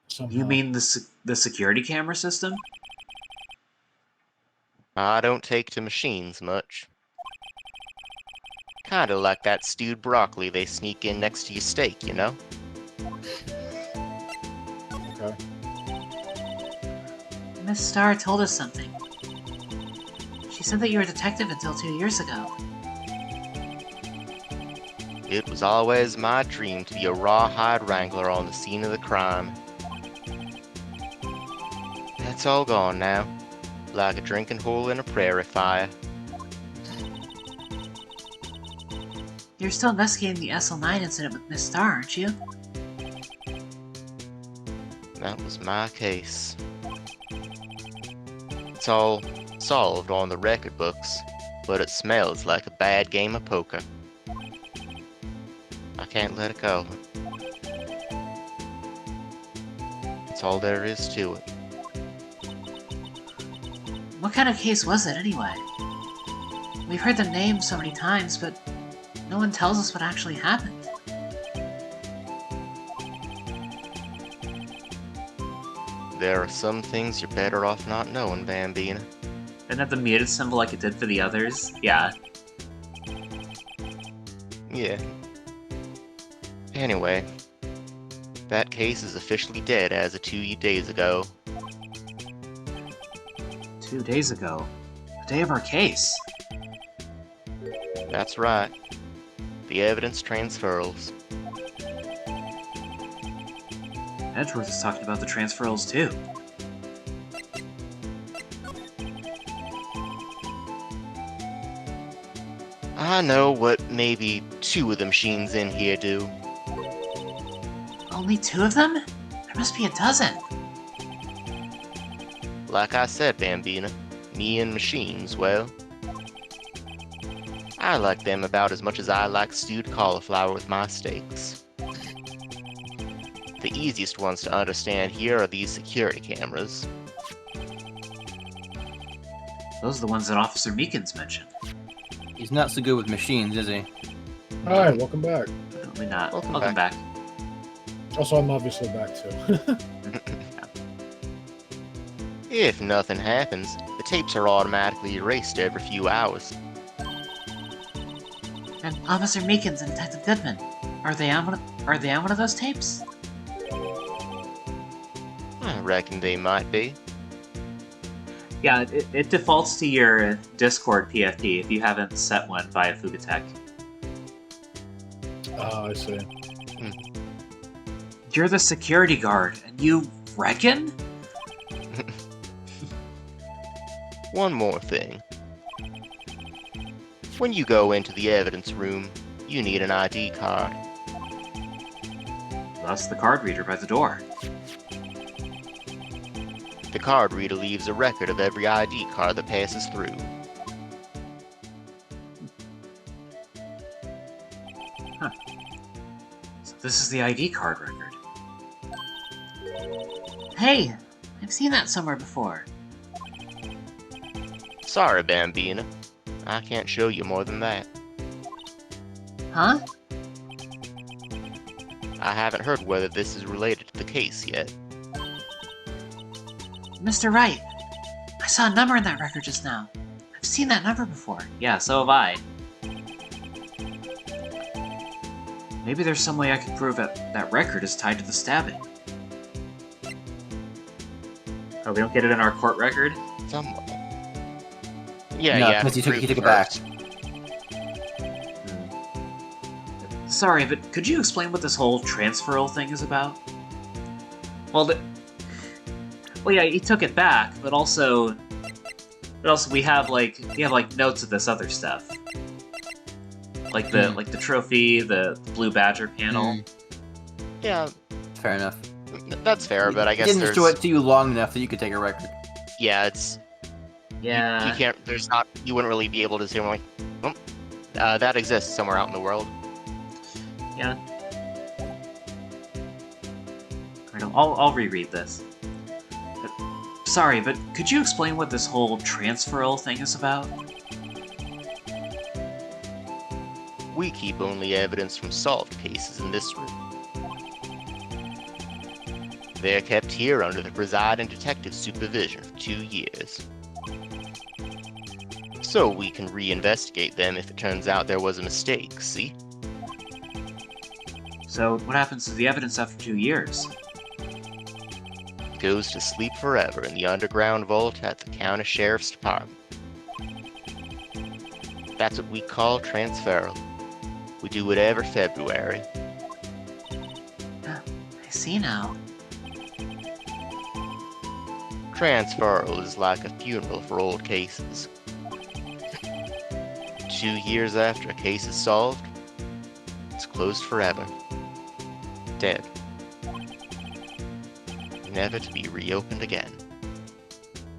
Somehow.
You mean the security camera system?
I don't take to machines much. Kinda like that stewed broccoli they sneak in next to your steak, you know?
Okay.
Miss Starr told us something. She said that you were a detective until 2 years ago.
It was always my dream to be a rawhide wrangler on the scene of the crime. That's all gone now, like a drinking hole in a prairie fire.
You're still investigating the SL9 incident with Miss Starr, aren't you?
That was my case. It's all solved on the record books, but it smells like a bad game of poker. I can't let it go. That's all there is to it.
What kind of case was it, anyway? We've heard the name so many times, but no one tells us what actually happened.
There are some things you're better off not knowing, Bambina.
Didn't have the muted symbol like it did for the others? Yeah.
Yeah. Anyway, that case is officially dead as of 2 days ago.
2 days ago. The day of our case.
That's right. The evidence transfers.
Edgeworth is talking about the transferals too.
I know what maybe 2 of the machines in here do.
Only 2 of them? There must be a dozen.
Like I said, Bambina, me and machines, well, I like them about as much as I like stewed cauliflower with my steaks. The easiest ones to understand here are these security cameras.
Those are the ones that Officer Meekins mentioned.
He's not so good with machines, is he?
Hi, welcome back.
Definitely not.
Welcome
Welcome back.
Also, I'm obviously back too.
If nothing happens, the tapes are automatically erased every few hours.
And Officer Meekins and Detective Goodman, are they on one of those tapes?
I reckon they might be.
Yeah, it defaults to your Discord PFD if you haven't set one via Fugatech.
Oh, I see.
You're the security guard, and you reckon?
One more thing. When you go into the evidence room, you need an ID card.
Thus the card reader by the door.
The card reader leaves a record of every ID card that passes through.
So this is the ID card record.
Hey, I've seen that somewhere before.
Sorry, Bambina. I can't show you more than that.
Huh?
I haven't heard whether this is related to the case yet.
Mr. Wright, I saw a number in that record just now. I've seen that number before.
Yeah, so have I. Maybe there's some way I can prove that record is tied to the stabbing. Oh, we don't get it in our court record?
Somewhat. Yeah,
No,
yeah.
because he took it
first.
back.
Sorry, but could you explain what this whole transferal thing is about? Well, yeah, he took it back, but also we have like notes of this other stuff, like the trophy, the blue badger panel.
Yeah,
Fair enough.
that's fair, but I guess
didn't
there's...
show it to you long enough that you could take a record.
Yeah, it's...
Yeah.
You can't... There's not... You wouldn't really be able to say, like, oh, that exists somewhere out in the world.
Yeah. Alright, I'll reread this. Sorry, but could you explain what this whole transferal thing is about?
We keep only evidence from solved cases in this room. They're kept here under the presiding detective's supervision for 2 years. So we can reinvestigate them if it turns out there was a mistake, see?
So, what happens to the evidence after 2 years?
It goes to sleep forever in the underground vault at the county sheriff's department. That's what we call transferal. We do it every February.
I see now.
Transferal is like a funeral for old cases. 2 years after a case is solved, it's closed forever. Dead. Never to be reopened again.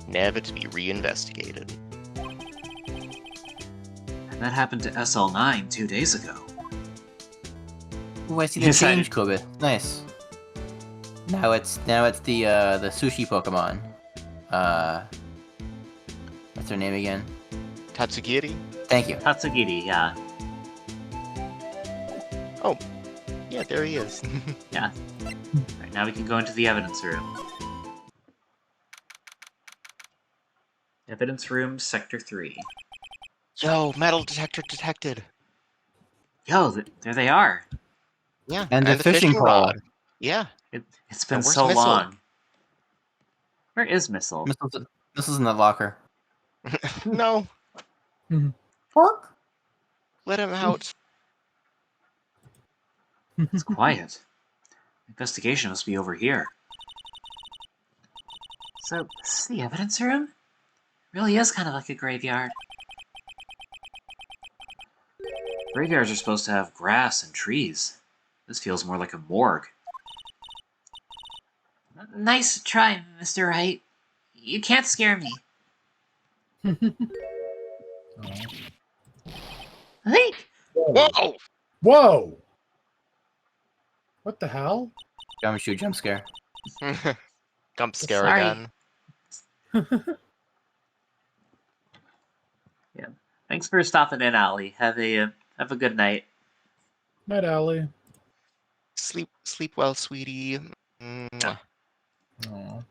Never to be reinvestigated.
And that happened to SL9 2 days ago.
Oh, I see the
Yes, I-
change, Kobe. Nice. Now it's the sushi Pokemon. What's their name again?
Tatsugiri?
Thank you.
Tatsugiri, yeah.
Oh, yeah, there he is.
Yeah. Alright, now we can go into the evidence room. Evidence room, Sector 3.
Yo, metal detector detected.
Yo, there they are.
Yeah,
And the fishing pole.
rod. Yeah.
It's been
And where's
so
Missile?
long. Where is Missile?
Missile's in the locker.
No,
Fork?
let him out.
It's quiet. Investigation must be over here.
So, this is the evidence room? Really is kind of like a graveyard.
Graveyards are supposed to have grass and trees. This feels more like a morgue.
Nice try, Mr. Wright. You can't scare me. Link!
Whoa!
Whoa! What the hell?
Jump scare.
Gump scare
Sorry.
again.
Yeah. Thanks for stopping in, Allie. Have a good night.
Night Alley.
Sleep well, sweetie. Mwah.
Aw.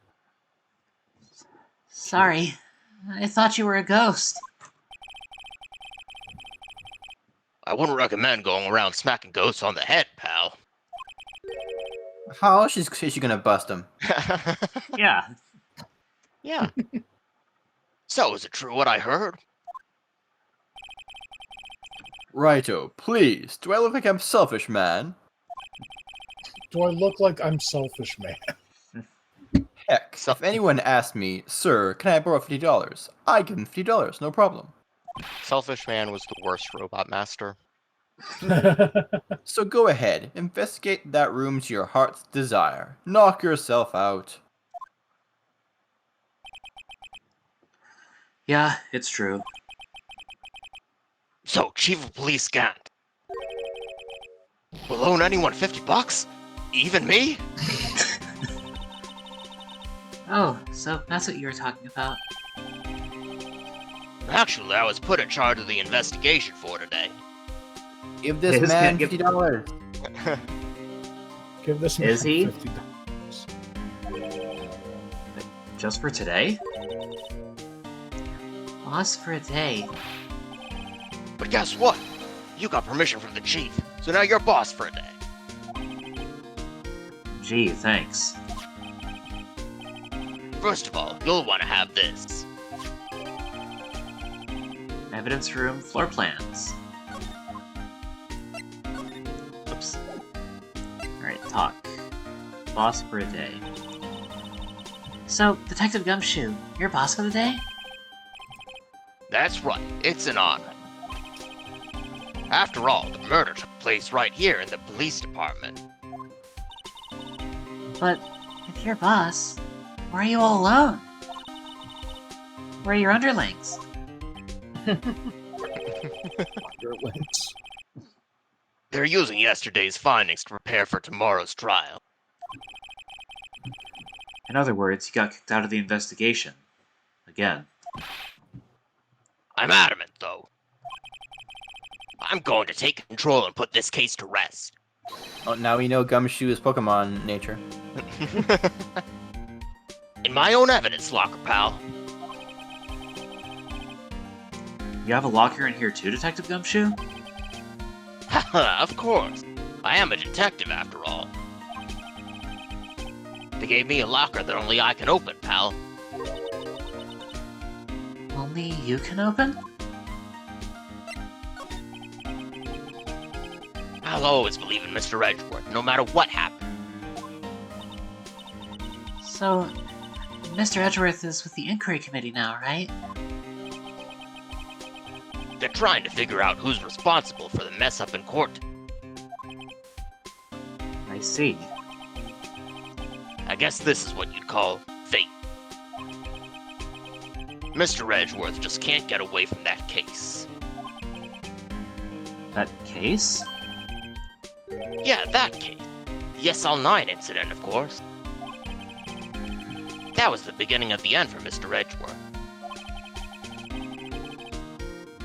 Sorry. I thought you were a ghost.
I wouldn't recommend going around smacking ghosts on the head, pal.
How else is she gonna bust him?
Yeah.
Yeah. So, is it true what I heard?
Righto, please. Do I look like I'm selfish, man?
Do I look like I'm selfish, man?
Heck, if anyone asked me, sir, can I borrow $50? I'd give them $50, no problem.
Selfish Man was the worst robot master.
So go ahead, investigate that room to your heart's desire. Knock yourself out.
Yeah, it's true.
So, Chief of Police Gant will loan anyone $50? Even me?
Oh, so that's what you were talking about.
Actually, I was put in charge of the investigation for today.
Give this
This
man
man give-
$50.
Give this man
Is he?
$50.
Just for today?
Boss for a day.
But guess what? You got permission from the chief, so now you're boss for a day.
Gee, thanks.
First of all, you'll want to have this.
Evidence room, floor plans. Oops. Alright, talk. Boss for a day.
So, Detective Gumshoe, you're boss for the day?
That's right, it's an honor. After all, the murder took place right here in the police department.
But if you're boss, why are you all alone? Where are your underlings?
Underlings.
They're using yesterday's findings to prepare for tomorrow's trial.
In other words, he got kicked out of the investigation. Again.
I'm adamant, though. I'm going to take control and put this case to rest.
Oh, now we know Gumshoe is Pokemon nature.
In my own evidence locker, pal.
You have a locker in here too, Detective Gumshoe?
Haha, of course. I am a detective after all. They gave me a locker that only I can open, pal.
Only you can open?
I'll always believe in Mr. Edgeworth, no matter what happens.
So, Mr. Edgeworth is with the inquiry committee now, right?
They're trying to figure out who's responsible for the mess up in court.
I see.
I guess this is what you'd call fate. Mr. Edgeworth just can't get away from that case.
That case?
Yeah, that case. The SL9 incident, of course. That was the beginning of the end for Mr. Edgeworth.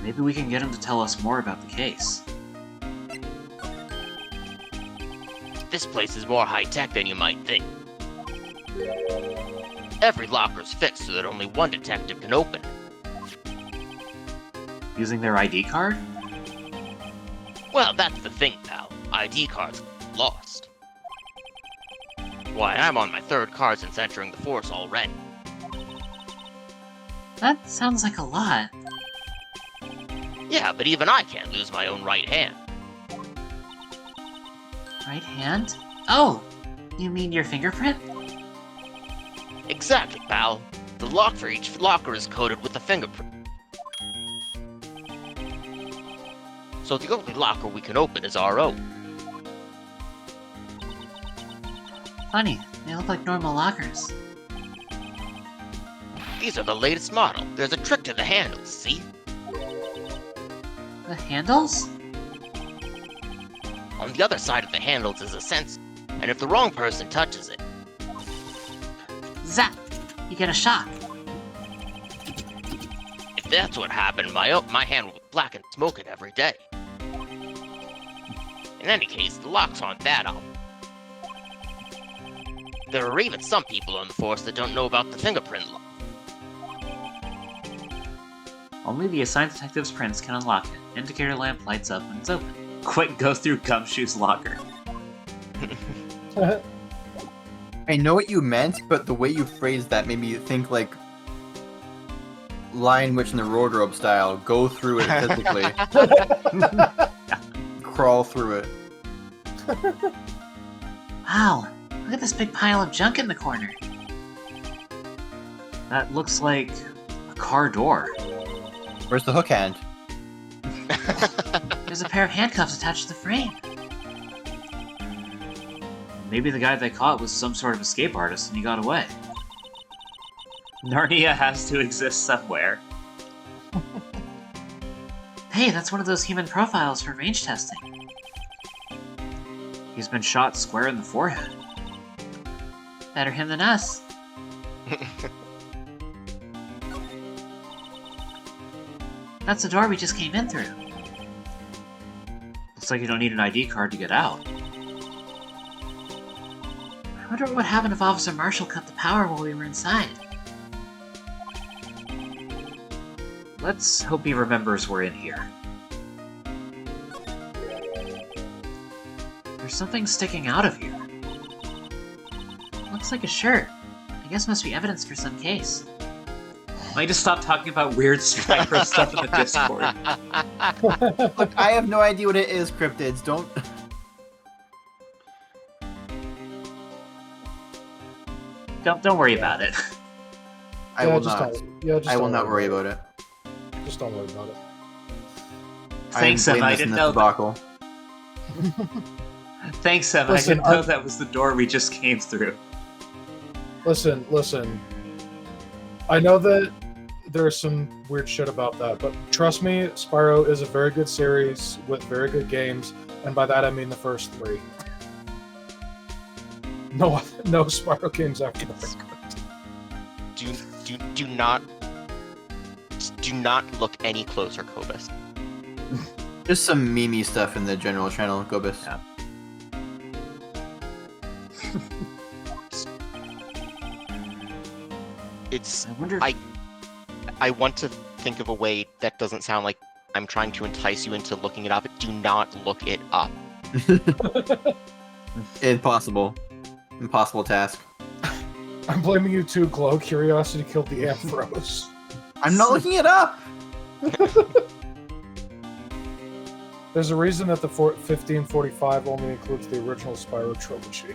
Maybe we can get him to tell us more about the case.
This place is more high-tech than you might think. Every locker's fixed so that only one detective can open it.
Using their ID card?
Well, that's the thing, pal. ID cards lost. Why, I'm on my third card since entering the force already.
That sounds like a lot.
Yeah, but even I can't lose my own right hand.
Right hand? Oh! You mean your fingerprint?
Exactly, pal. The lock for each locker is coded with a fingerprint. So the only locker we can open is our own.
Funny, they look like normal lockers.
These are the latest model. There's a trick to the handles, see?
The handles?
On the other side of the handles is a sensor, and if the wrong person touches it,
Zap! You get a shock.
if that's what happened, my hand would black and smoke it every day. In any case, the locks aren't that old. There are even some people on the force that don't know about the fingerprint lock.
Only the assigned detective's prints can unlock it. Indicator lamp lights up when it's open. Quick, go through Gumshoe's locker.
I know what you meant, but the way you phrased that made me think like Lion Witch in the wardrobe style. Go through it physically. Crawl through it.
Wow, look at this big pile of junk in the corner.
That looks like a car door.
Where's the hook hand?
There's a pair of handcuffs attached to the frame.
Maybe the guy they caught was some sort of escape artist and he got away. Narnia has to exist somewhere.
Hey, that's one of those human profiles for range testing.
He's been shot square in the forehead.
Better him than us. That's the door we just came in through.
Looks like you don't need an ID card to get out.
I wonder what would happen if Officer Marshall cut the power while we were inside.
Let's hope he remembers we're in here.
There's something sticking out of here. Looks like a shirt. I guess must be evidence for some case.
Why don't you just stop talking about weird Spyro stuff in the Discord?
Look, I have no idea what it is, cryptids. Don't.
Don't worry about it.
I will not. I will not worry about it.
Just don't worry about it.
Thanks, Emma. I didn't know that. Thanks, Emma.
Listen,
I didn't know that was the door we just came through.
Listen. I know that there's some weird shit about that, but trust me, Spyro is a very good series with very good games, and by that I mean the first 3. No Spyro games after that.
Do not look any closer, Cobus.
Just some meme stuff in the general channel, Cobus.
Yeah.
It's.
I wonder.
I want to think of a way that doesn't sound like I'm trying to entice you into looking it up. Do not look it up.
Impossible task.
I'm blaming you too, Glow. Curiosity killed the Amphros.
I'm not looking it up!
There's a reason that the 1545 only includes the original Spyro trilogy.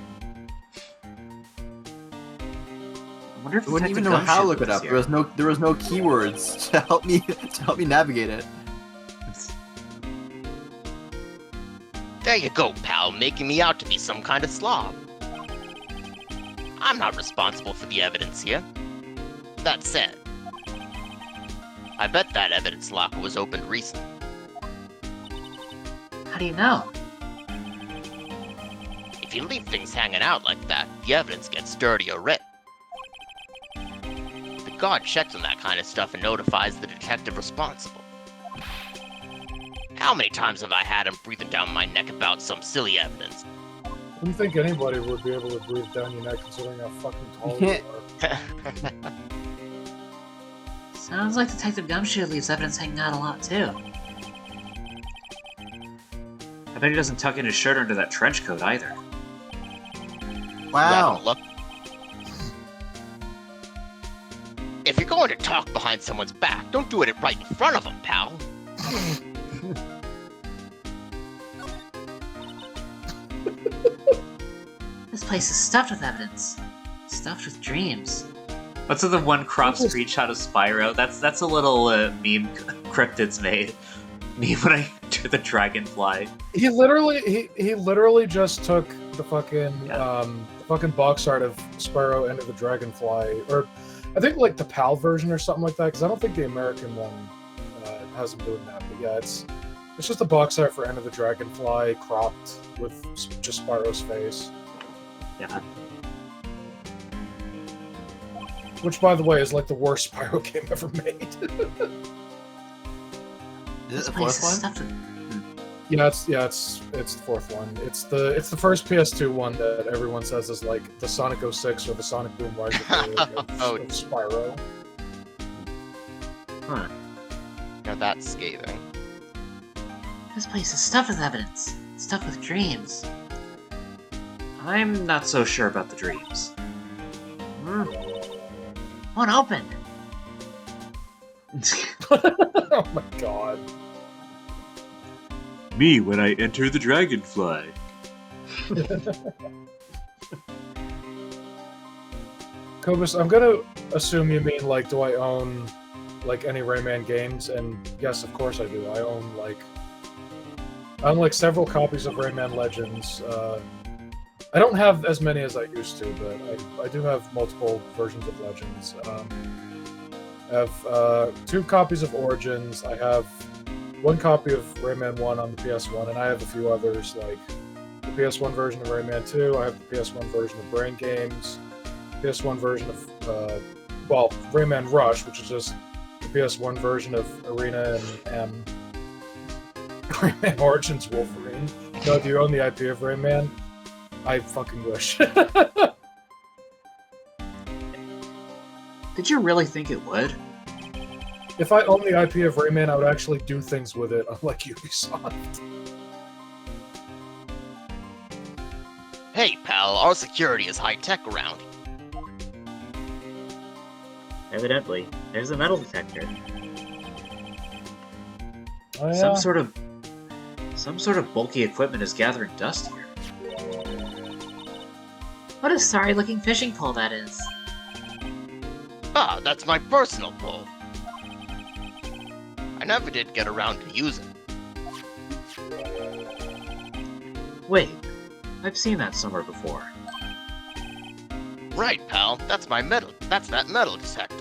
I wonder if
I wouldn't even know how to look it up. There was no keywords to help me navigate it.
There you go, pal, making me out to be some kind of slob. I'm not responsible for the evidence here. That said, I bet that evidence locker was opened recently.
How do you know?
If you leave things hanging out like that, the evidence gets dirty or ripped. The guard checks on that kind of stuff and notifies the detective responsible. How many times have I had him breathing down my neck about some silly evidence?
I wouldn't think anybody would be able to breathe down your neck considering how fucking tall you are.
Sounds like Detective Gumshoe leaves evidence hanging out a lot, too.
I bet he doesn't tuck in his shirt under that trench coat either.
Wow.
Look. If you're going to talk behind someone's back, don't do it right in front of them, pal.
This place is stuffed with evidence. Stuffed with dreams.
What's with the one crop screenshot of Spyro? That's a little meme Cryptids made. Me when I enter the dragonfly.
He literally just took the fucking box art of Spyro Enter the Dragonfly, or I think like the PAL version or something like that, because I don't think the American one has him doing that. But yeah, it's just a box art for Enter the Dragonfly cropped with just Spyro's face.
Yeah.
Which, by the way, is like the worst Spyro game ever made.
Is it the fourth one?
Yeah, it's the fourth one. It's the first PS2 one that everyone says is like the Sonic 06 or the Sonic Boom Rise of Spyro.
Huh. Now that's scathing.
This place is stuffed with evidence. Stuffed with dreams.
I'm not so sure about the dreams.
One open!
Oh my god.
Me when I enter the dragonfly.
Cobus, I'm gonna assume you mean like, do I own like any Rayman games? And yes, of course I do. I own like several copies of Rayman Legends. I don't have as many as I used to, but I do have multiple versions of Legends. I have 2 copies of Origins. I have 1 copy of Rayman 1 on the PS1, and I have a few others, like the PS1 version of Rayman 2. I have the PS1 version of Brain Games, PS1 version of, Rayman Rush, which is just the PS1 version of Arena and Rayman Origins Wolverine. No, do you own the IP of Rayman? I fucking wish.
Did you really think it would?
If I owned the IP of Rayman, I would actually do things with it, unlike Ubisoft.
Hey, pal, our security is high-tech around here.
Evidently, there's a metal detector.
Oh, yeah.
Some sort of bulky equipment is gathering dust here.
What a sorry-looking fishing pole that is.
Ah, that's my personal pole. I never did get around to use it.
Wait, I've seen that somewhere before.
Right, pal, that's that metal detector.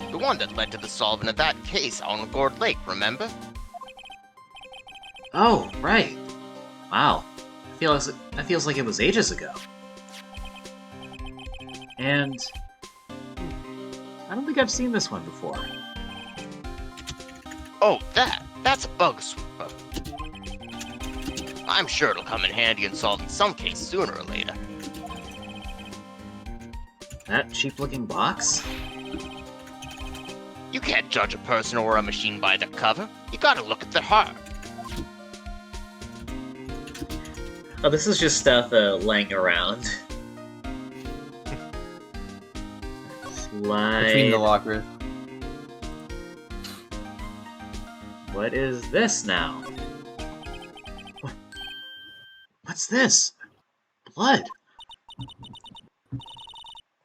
The one that led to the solving of that case on Gourd Lake, remember?
Oh, right. Wow. That feels like it was ages ago. And I don't think I've seen this one before.
Oh, that's a bug sweeper. I'm sure it'll come in handy in solving some case sooner or later.
That cheap-looking box?
You can't judge a person or a machine by their cover. You gotta look at their heart.
Oh, this is just stuff laying around. Slide.
Between the lockers.
What is this now? What's this? Blood.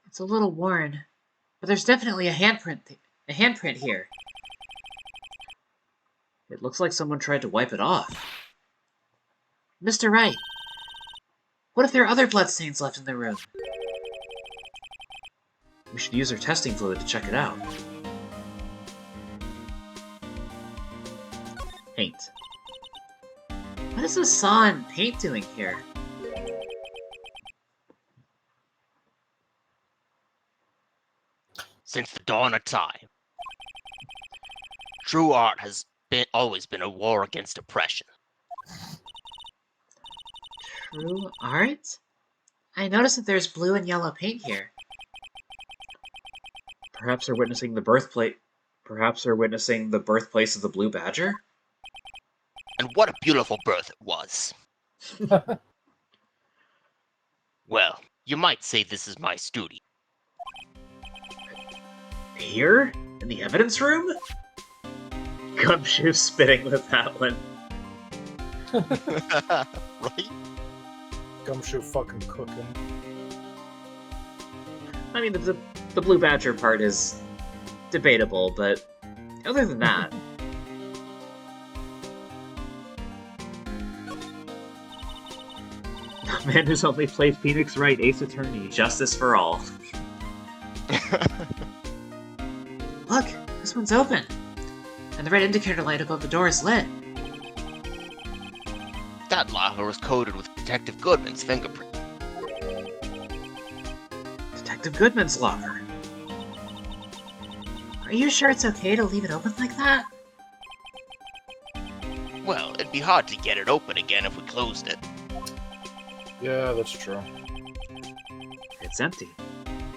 It's a little worn, but there's definitely a handprint here.
It looks like someone tried to wipe it off.
Mr. Wright, what if there are other bloodstains left in the room?
We should use our testing fluid to check it out. Paint.
What is this saw and paint doing here?
Since the dawn of time, true art has always been a war against oppression.
True art? I noticed that there's blue and yellow paint here.
Perhaps we're witnessing the birthplace. Perhaps we're witnessing the birthplace of the Blue Badger.
And what a beautiful birth it was. Well, you might say this is my studio.
Here? In the evidence room? Gumshoe spitting with that one.
Right?
Gumshoe fucking cooking.
I mean, the Blue Badger part is debatable, but other than that... The man who's only played Phoenix Wright Ace Attorney. Justice for all.
Look, this one's open. And the red indicator light above the door is lit.
That locker was coated with Detective Goodman's fingerprint.
Detective Goodman's locker.
Are you sure it's okay to leave it open like that?
Well, it'd be hard to get it open again if we closed it.
Yeah, that's true.
It's empty.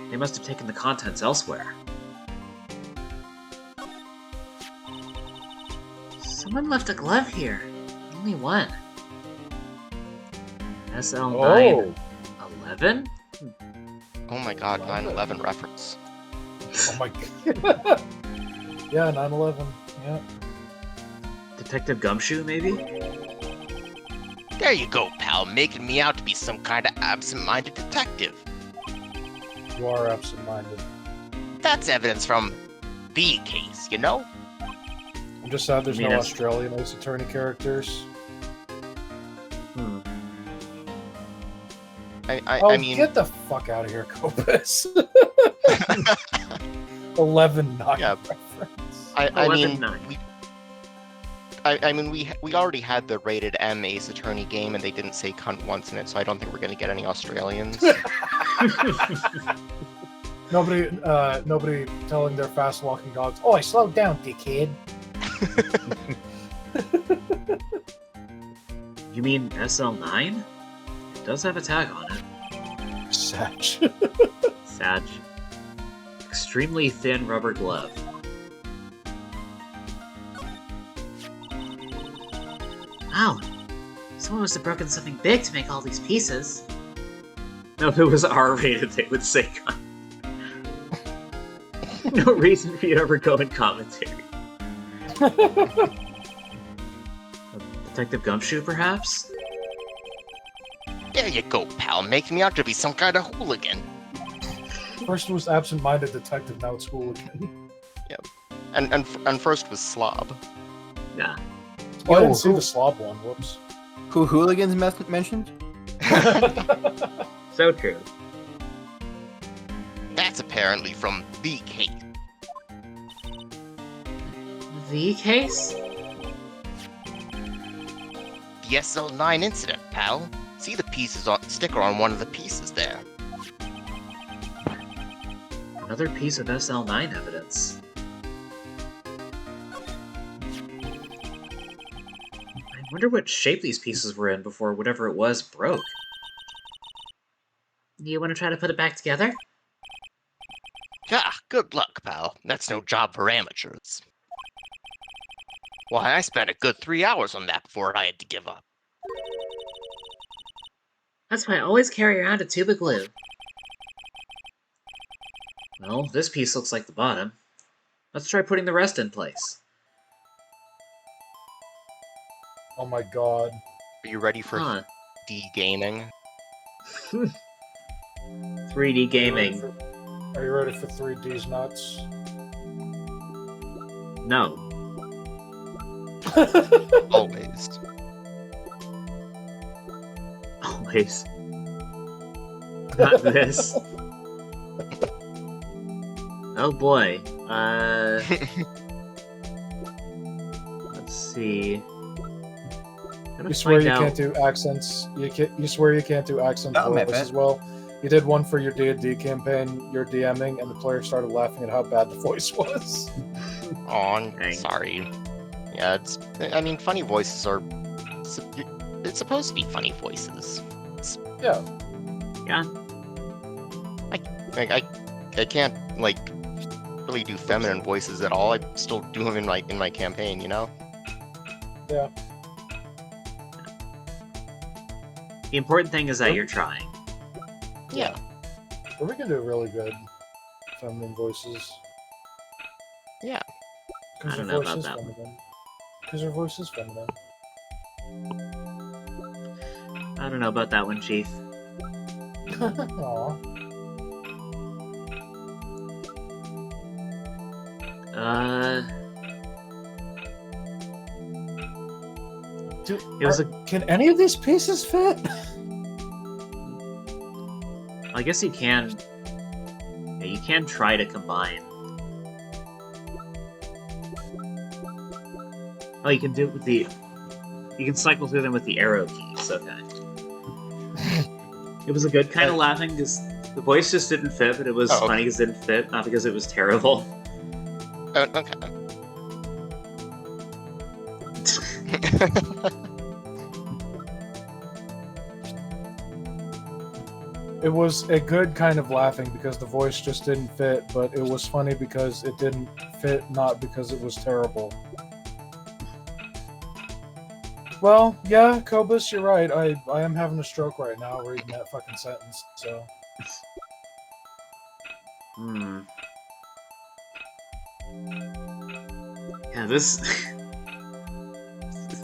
They must have taken the contents elsewhere.
Someone left a glove here. Only one.
SL9 11?
Oh my god, 9/11 reference.
Oh my god. Yeah, 9/11. Yeah.
Detective Gumshoe, maybe?
There you go, pal, making me out to be some kind of absent-minded detective.
You are absent-minded.
That's evidence from the case, you know?
I'm just sad there's
I mean,
no
that's-
Australian Ace Attorney characters.
I mean...
Get the fuck out of here, Copus. 11-9
Yeah.
reference.
I mean,
11-9.
we already had the rated M Ace Attorney game, and they didn't say cunt once in it, so I don't think we're gonna get any Australians.
Nobody telling their fast-walking dogs, "Oh, I slowed down, dickhead."
You mean SL9? It does have a tag on it.
Satch.
Sag. extremely thin rubber glove.
Wow. Someone must have broken something big to make all these pieces.
No, if it was R-rated, they would say no reason for you to ever go in commentary. Detective Gumshoe, perhaps?
There you go, pal, making me out to be some kind of hooligan.
First was absent-minded detective, now it's hooligan.
And first was slob.
Yeah.
Oh, I didn't see the slob one, whoops.
Who hooligans mentioned?
So true.
That's apparently from the cake.
The case?
The SL9 incident, pal. See the sticker on one of the pieces there.
Another piece of SL9 evidence. I wonder what shape these pieces were in before whatever it was broke.
You want to try to put it back together?
Ah, good luck, pal. That's no job for amateurs. Why, I spent a good 3 hours on that before I had to give up.
That's why I always carry around a tube of glue.
Well, this piece looks like the bottom. Let's try putting the rest in place.
Oh my god.
Are you ready for
Huh.
D-gaming?
3D gaming.
Are you ready for 3D's nuts?
No.
Always.
Always. Not this. Oh boy. Let's see.
You swear you can't do accents. You swear you can't do accent
Oh, my
voice
bad.
as well. You did one for your D&D campaign. You're DMing, and the player started laughing at how bad the voice was.
Oh,
Dang.
sorry. Yeah, I mean, funny voices are... It's supposed to be funny voices.
Yeah.
Yeah.
I can't, like, really do feminine voices at all. I still do them in my campaign, you know?
Yeah.
The important thing is that you're trying.
Yeah.
But we can do really good feminine voices.
Yeah.
I don't know about that one.
feminine. Because her voice is feminine.
I don't know about that one, Chief.
Aw. Dude,
It was
can any of these pieces fit?
I guess you can. Yeah, you can try to combine. Oh, you can do it with the. You can cycle through them with the arrow keys. Okay. It was a good kind of laughing because the voice just didn't fit, but it was
Oh, okay.
funny because it didn't fit, not because it was terrible.
Okay.
It was a good kind of laughing because the voice just didn't fit, but it was funny because it didn't fit, not because it was terrible. Well, yeah, Kobus, you're right. I am having a stroke right now reading that fucking sentence, so...
Hmm. Yeah, this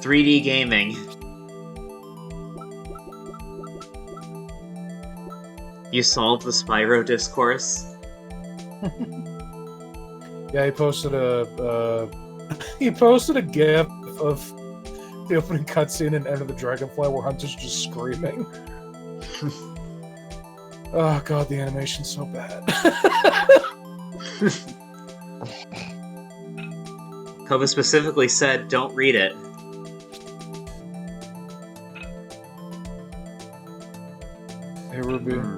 3D gaming. You solved the Spyro discourse.
Yeah, he posted a GIF of the opening cutscene in Enter the Dragonfly where Hunter's just screaming. Oh god, the animation's so bad.
Kova specifically said, "Don't read it."
Hey Ruby,
Hmm.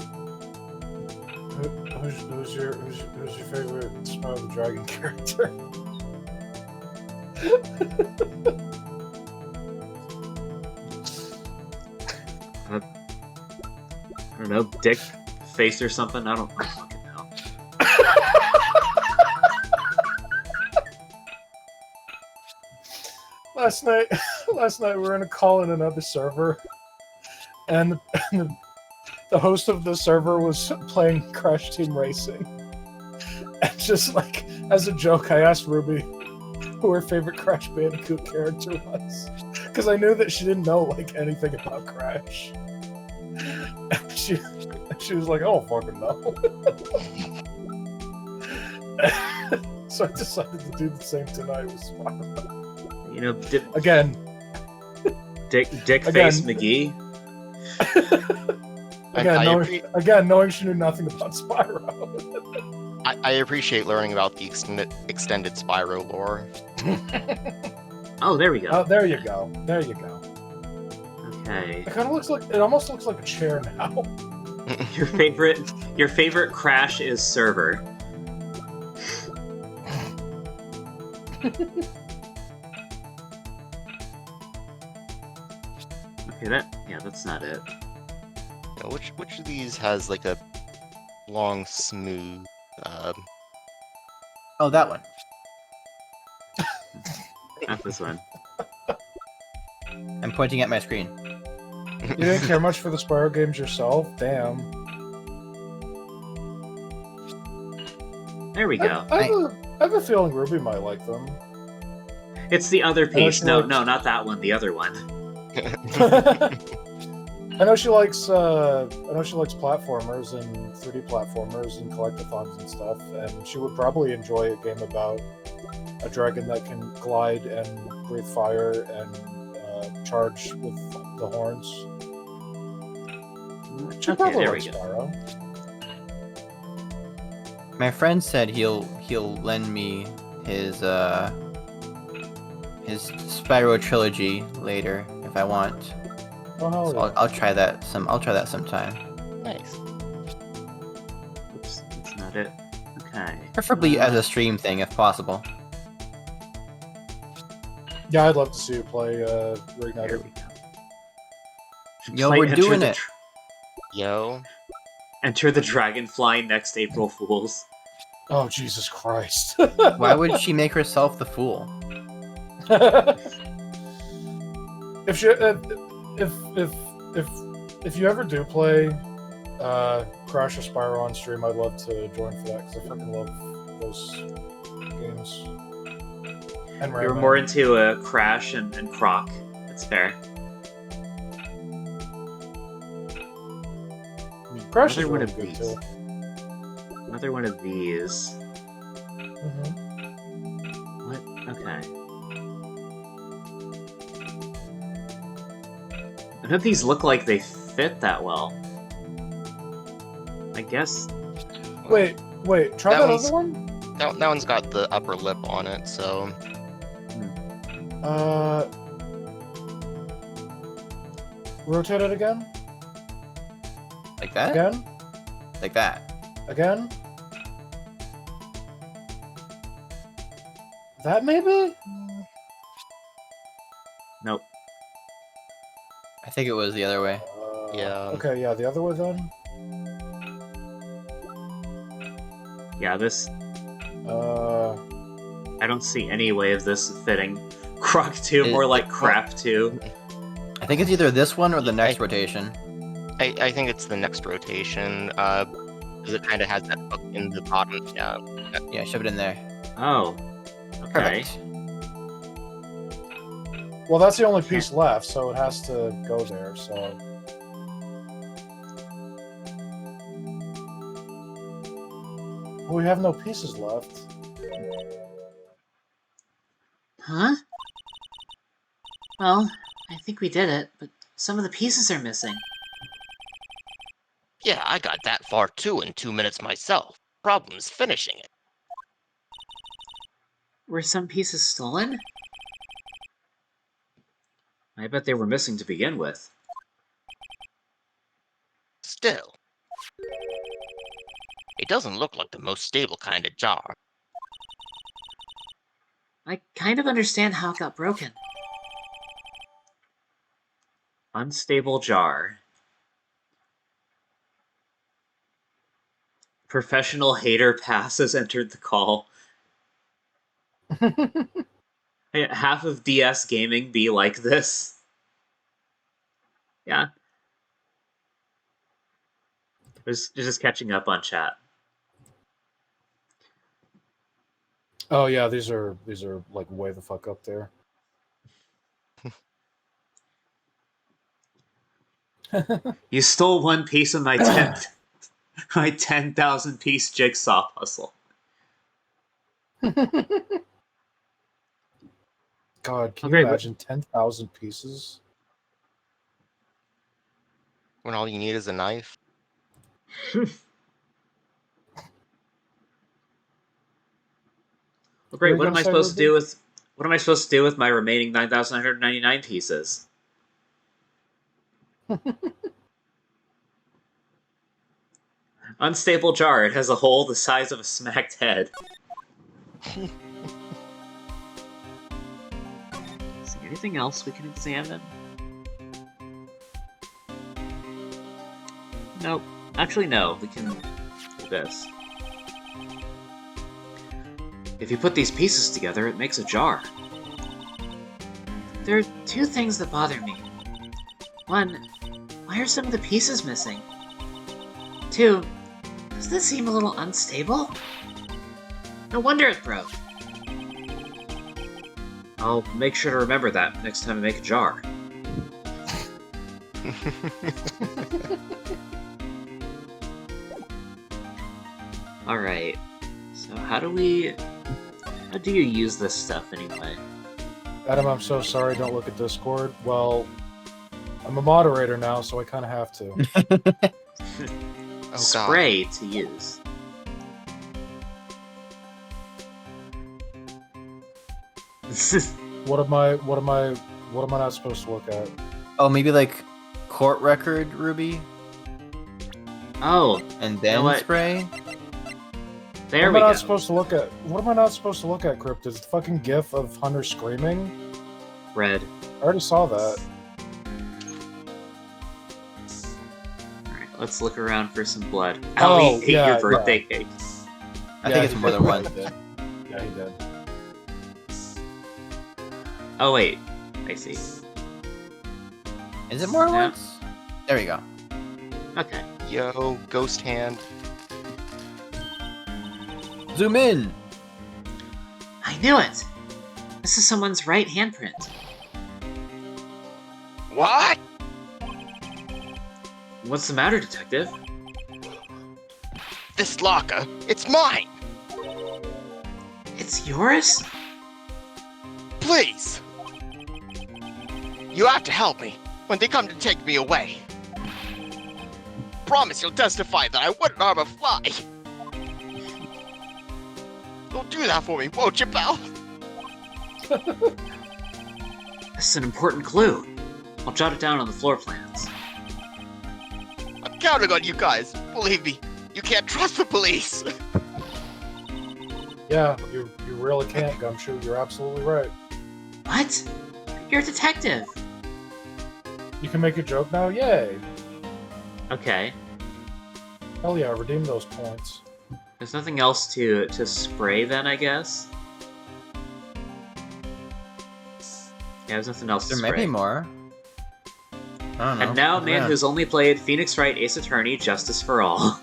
who's your favorite Spyro the Dragon character?
I don't know, dick face or something. I don't fucking know.
last night we were in a call in another server, and the host of the server was playing Crash Team Racing. And just like as a joke, I asked Ruby who her favorite Crash Bandicoot character was, because I knew that she didn't know like anything about Crash. And she was like, "Oh, fucking no." So I decided to do the same tonight with Spyro.
You know,
Again.
Dick Face McGee.
Again, knowing she knew nothing about Spyro.
I appreciate learning about the extended Spyro lore.
Oh, there we go.
Oh, there you go. There you go.
Okay.
It kind of looks like, it almost looks like a chair now.
Your favorite Crash is server. Okay, that's not it.
Now, which of these has like a long, smooth?
Oh, that one.
Not this one.
I'm pointing at my screen.
You didn't care much for the Spyro games yourself? Damn.
There we go.
I have a feeling Ruby might like them.
It's the other piece. No,
likes-
not that one. The other one.
I know she likes platformers and 3D platformers and collectathons and stuff, and she would probably enjoy a game about a dragon that can glide and breathe fire and charge with the horns. She
Okay,
probably
there we
likes
go.
Spyro.
My friend said he'll lend me his Spyro Trilogy later if I want.
Oh, hell
So
yeah.
I'll try that sometime.
Nice.
Oops, that's not it. Okay.
Preferably as a stream thing if possible.
Yeah, I'd love to see you play
There
Reignited.
we go.
Yo,
Play
we're
Enter
doing
the
it.
Yo.
Enter the Dragonfly next April Fools.
Oh, Jesus Christ.
Why would she make herself the fool?
If you if you ever do play Crash or Spyro on stream, I'd love to join for that because I fucking love those games. And
You were
Rayman.
more into Crash and Croc. That's fair.
Crash is
Another one
really
of
good
these.
too.
Another one of these.
Mhm.
What? Okay. None of these look like they fit that well. I guess.
Wait, try
That
that
one's-
other one.
That one's got the upper lip on it, so
Rotate it again.
Like that?
Again.
Like that.
Again. That maybe.
Nope.
I think it was the other way.
Yeah.
Okay, yeah, the other way then.
Yeah, this.
Uh,
I don't see any way of this fitting. Croc 2, more like Crap 2.
I think it's either this one or the next rotation.
I think it's the next rotation. Because it kind of has that hook in the bottom. Yeah.
Yeah, shove it in there.
Oh. Okay.
Perfect.
well, that's the only piece left, so it has to go there. So. Well, we have no pieces left.
Huh? Well, I think we did it, but some of the pieces are missing.
Yeah, I got that far too in 2 minutes myself. Problem's finishing it.
Were some pieces stolen?
I bet they were missing to begin with.
Still. It doesn't look like the most stable kind of jar.
I kind of understand how it got broken.
Unstable jar. Professional hater pass has entered the call. Hey, half of DS gaming be like this. Yeah. Just catching up on chat.
Oh yeah, these are like way the fuck up there.
You stole one piece of my 10,000 piece jigsaw puzzle.
God, can
Okay,
you
but-
imagine 10,000 pieces?
When all you need is a knife.
Well, great.
What are you
What am I
gonna say,
supposed to
Ruby?
do with? What am I supposed to do with my remaining 9,999 pieces? Unstable jar. It has a hole the size of a smacked head. Is there anything else we can examine? Nope. Actually, no. We can do this. If you put these pieces together, it makes a jar. There are two things that bother me. One, why are some of the pieces missing? Two, does this seem a little unstable? No wonder it broke. I'll make sure to remember that next time I make a jar. Alright, so how do you use this stuff anyway?
Adam, I'm so sorry. Don't look at Discord. Well, I'm a moderator now, so I kind of have to.
Oh,
Spray to use.
What am I not supposed to look at?
Oh, maybe like court record, Ruby,
Oh,
and then
what?
spray.
there
what
we
am I
go.
not supposed to look at? What am I not supposed to look at, Crypt? Is the fucking gif of Hunter screaming?
Red.
I already saw that.
Alright, let's look around for some blood.
Oh,
Ow, he ate
yeah,
your birthday cake.
I
Yeah,
think it's
he
more
did.
than one.
Yeah, he did.
Oh wait, I see.
Is it more than
Yeah.
once? There we go.
Okay.
Yo, ghost hand.
Zoom in.
I knew it! This is someone's right handprint.
What?
What's the matter, detective?
This locker, it's mine!
It's yours?
Please! You have to help me when they come to take me away. Promise you'll testify that I wouldn't harm a fly. You'll do that for me, won't you, pal?
This is an important clue. I'll jot it down on the floor plans.
I'm counting on you guys. Believe me, you can't trust the police.
Yeah, you really can't, Gumshoe. You're absolutely right.
What? You're a detective.
You can make a joke now? Yay!
Okay.
Hell yeah, redeem those points.
There's nothing else to spray then, I guess? Yeah, there's nothing else to
There
spray.
might be more. I don't know.
And now, a
Look
man
around.
who's only played Phoenix Wright, Ace Attorney, Justice for All.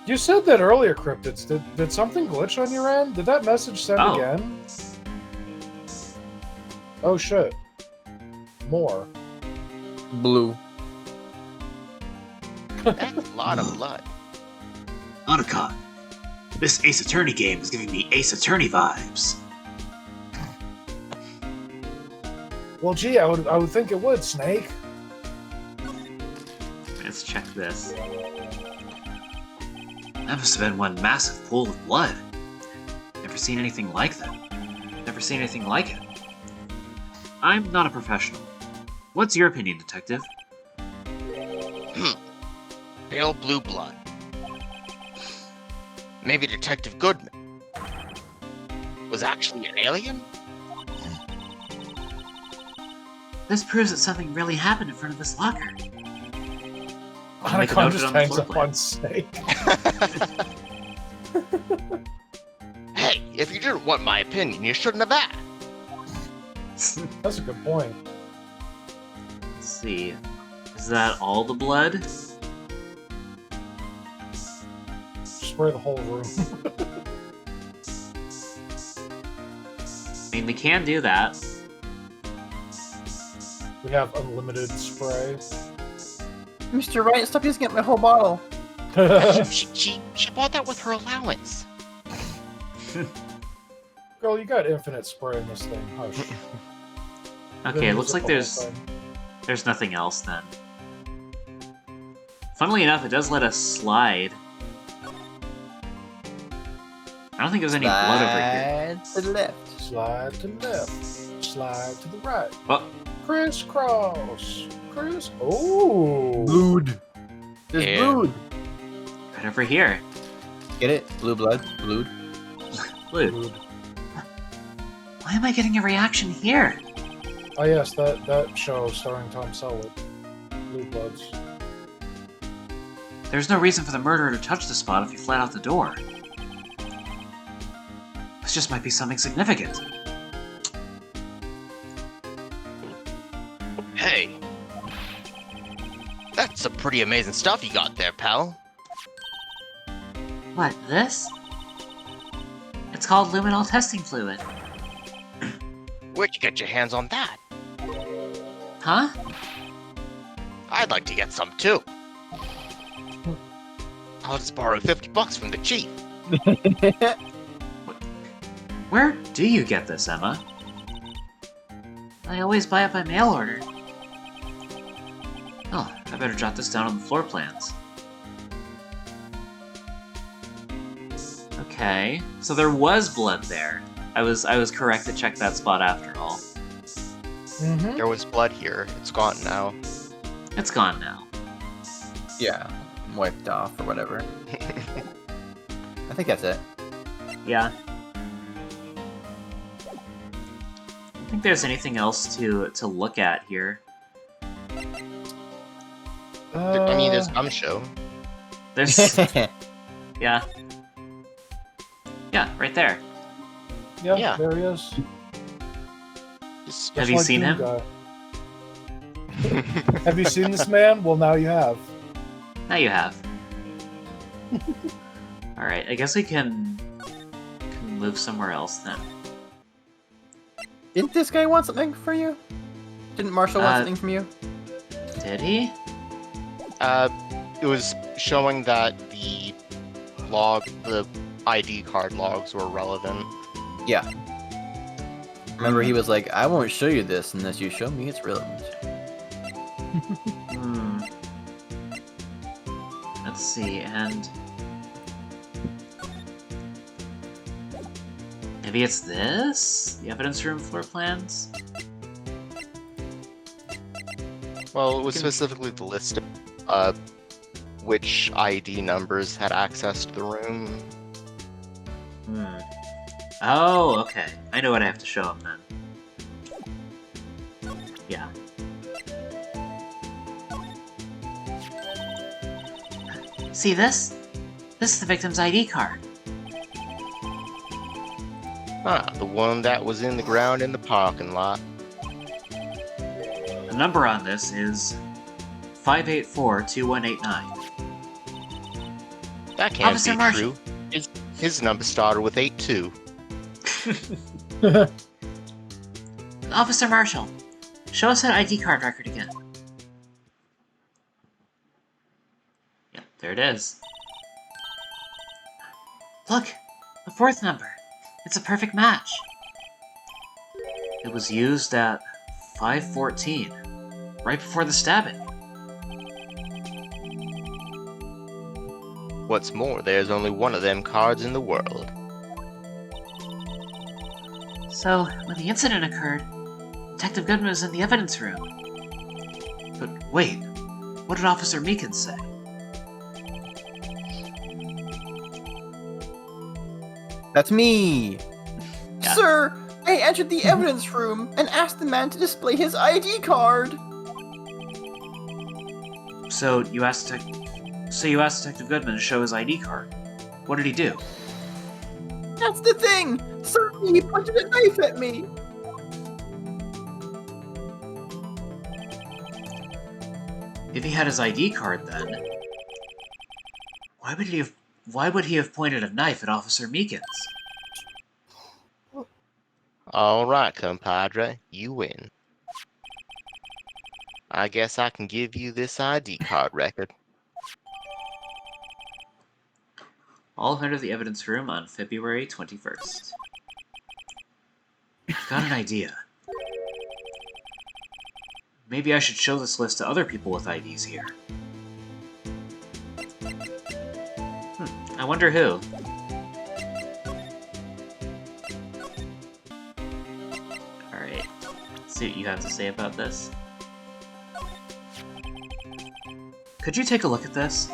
You said that earlier, Cryptids. Did something glitch on your end? Did that message send
Oh.
again? Oh shit. More.
blue.
That's a lot of blood.
Otacon, this Ace Attorney game is giving me Ace Attorney vibes.
Well, gee, I would think it would, Snake.
Let's check this. That must have been one massive pool of blood. Never seen anything like that. Never seen anything like it. I'm not a professional. What's your opinion, detective?
Pale blue blood. Maybe Detective Goodman was actually an alien?
This proves that something really happened in front of this locker.
I'll make a
Otacon
note of
just
it on the
hangs
floor
up
plan.
on Snake.
Hey, if you didn't want my opinion, you shouldn't have asked.
That's a good point.
Let's see. Is that all the blood?
Spray the whole room.
I mean, we can do that.
We have unlimited spray.
Mr. Wright, stop using up my whole bottle.
She bought that with her allowance.
Girl, you got infinite spray in this thing. Hush.
Okay, it
Use
looks like
the whole
there's nothing else then. Funnily enough, it does let us slide. I don't think there's any blood over here.
Slide to the left.
thing. Slide to the left. Slide to the right.
Oh,
Crisscross. Oh.
Blood. There's
Yeah.
blood.
right over here.
Get it? Blue blood. Blood.
Blue. Why am I getting a reaction here?
Oh yes, that show starring Tom Selleck. Blue Bloods.
There's no reason for the murderer to touch the spot if he fled out the door. This just might be something significant.
Hey. That's some pretty amazing stuff you got there, pal.
What, this? It's called luminol testing fluid.
Where'd you get your hands on that?
Huh?
I'd like to get some too. I'll just borrow $50 from the chief.
Where do you get this, Emma?
I always buy it by mail order.
Oh, I better jot this down on the floor plans. Okay, so there was blood there. I was correct to check that spot after all.
Mm-hmm.
There was blood here. It's gone now.
It's gone now.
Yeah. Wiped off or whatever. I think that's it.
Yeah. I don't think there's anything else to look at here.
I mean, there's Gumshoe.
There's yeah. Yeah, right there.
Yeah,
Yeah.
there he is.
Just,
Have
Just
you
like
seen
you
him?
guy. Have you seen this man? Well, now you have.
Now you have. Alright, I guess we can move somewhere else then.
Didn't this guy want something from you? Didn't Marshall want something from you?
Did he?
it was showing that the ID card logs were relevant.
Yeah. Remember, he was like, I won't show you this unless you show me it's relevant.
Let's see, and... maybe it's this? The evidence room floor plans?
Well, it was specifically the list of which ID numbers had access to the room.
Oh, okay. I know what I have to show him then. Yeah.
See this? This is the victim's ID card.
Ah, the one that was in the ground in the parking lot.
The number on this is 584-2189.
That can't
Officer
be
Marshall.
true. His number started with 82.
Officer Marshall, show us that ID card record again.
Yep, there it is.
Look, the fourth number. It's a perfect match.
It was used at 5:14, right before the stabbing.
What's more, there's only one of them cards in the world.
So, when the incident occurred, Detective Goodman was in the evidence room.
But wait, what did Officer Meekins say?
That's me!
Yeah.
Sir, I entered the evidence room and asked the man to display his ID card!
So you asked Detective Goodman to show his ID card. What did he do?
That's the thing! Suddenly he pointed a knife at me!
If he had his ID card, then why would he have pointed a knife at Officer Meekins?
All right, compadre, you win. I guess I can give you this ID card record.
All under the evidence room on February 21st. I've got an idea. Maybe I should show this list to other people with IDs here. I wonder who. Alright, let's see what you have to say about this. Could you take a look at this?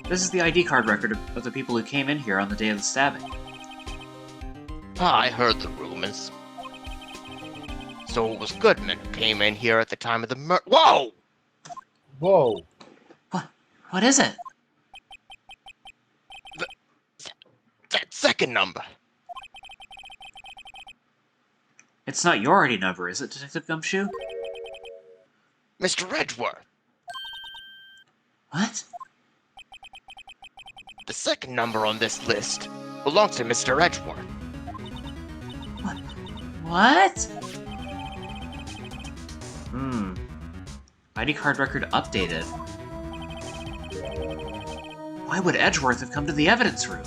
This is the ID card record of the people who came in here on the day of the stabbing.
I heard the rumors. So it was Goodman who came in here at the time of the murder. Whoa!
Whoa.
What is it?
That second number.
It's not your ID number, is it, Detective Gumshoe?
Mr. Edgeworth.
What?
The second number on this list belongs to Mr. Edgeworth.
What? ID card record updated. Why would Edgeworth have come to the evidence room?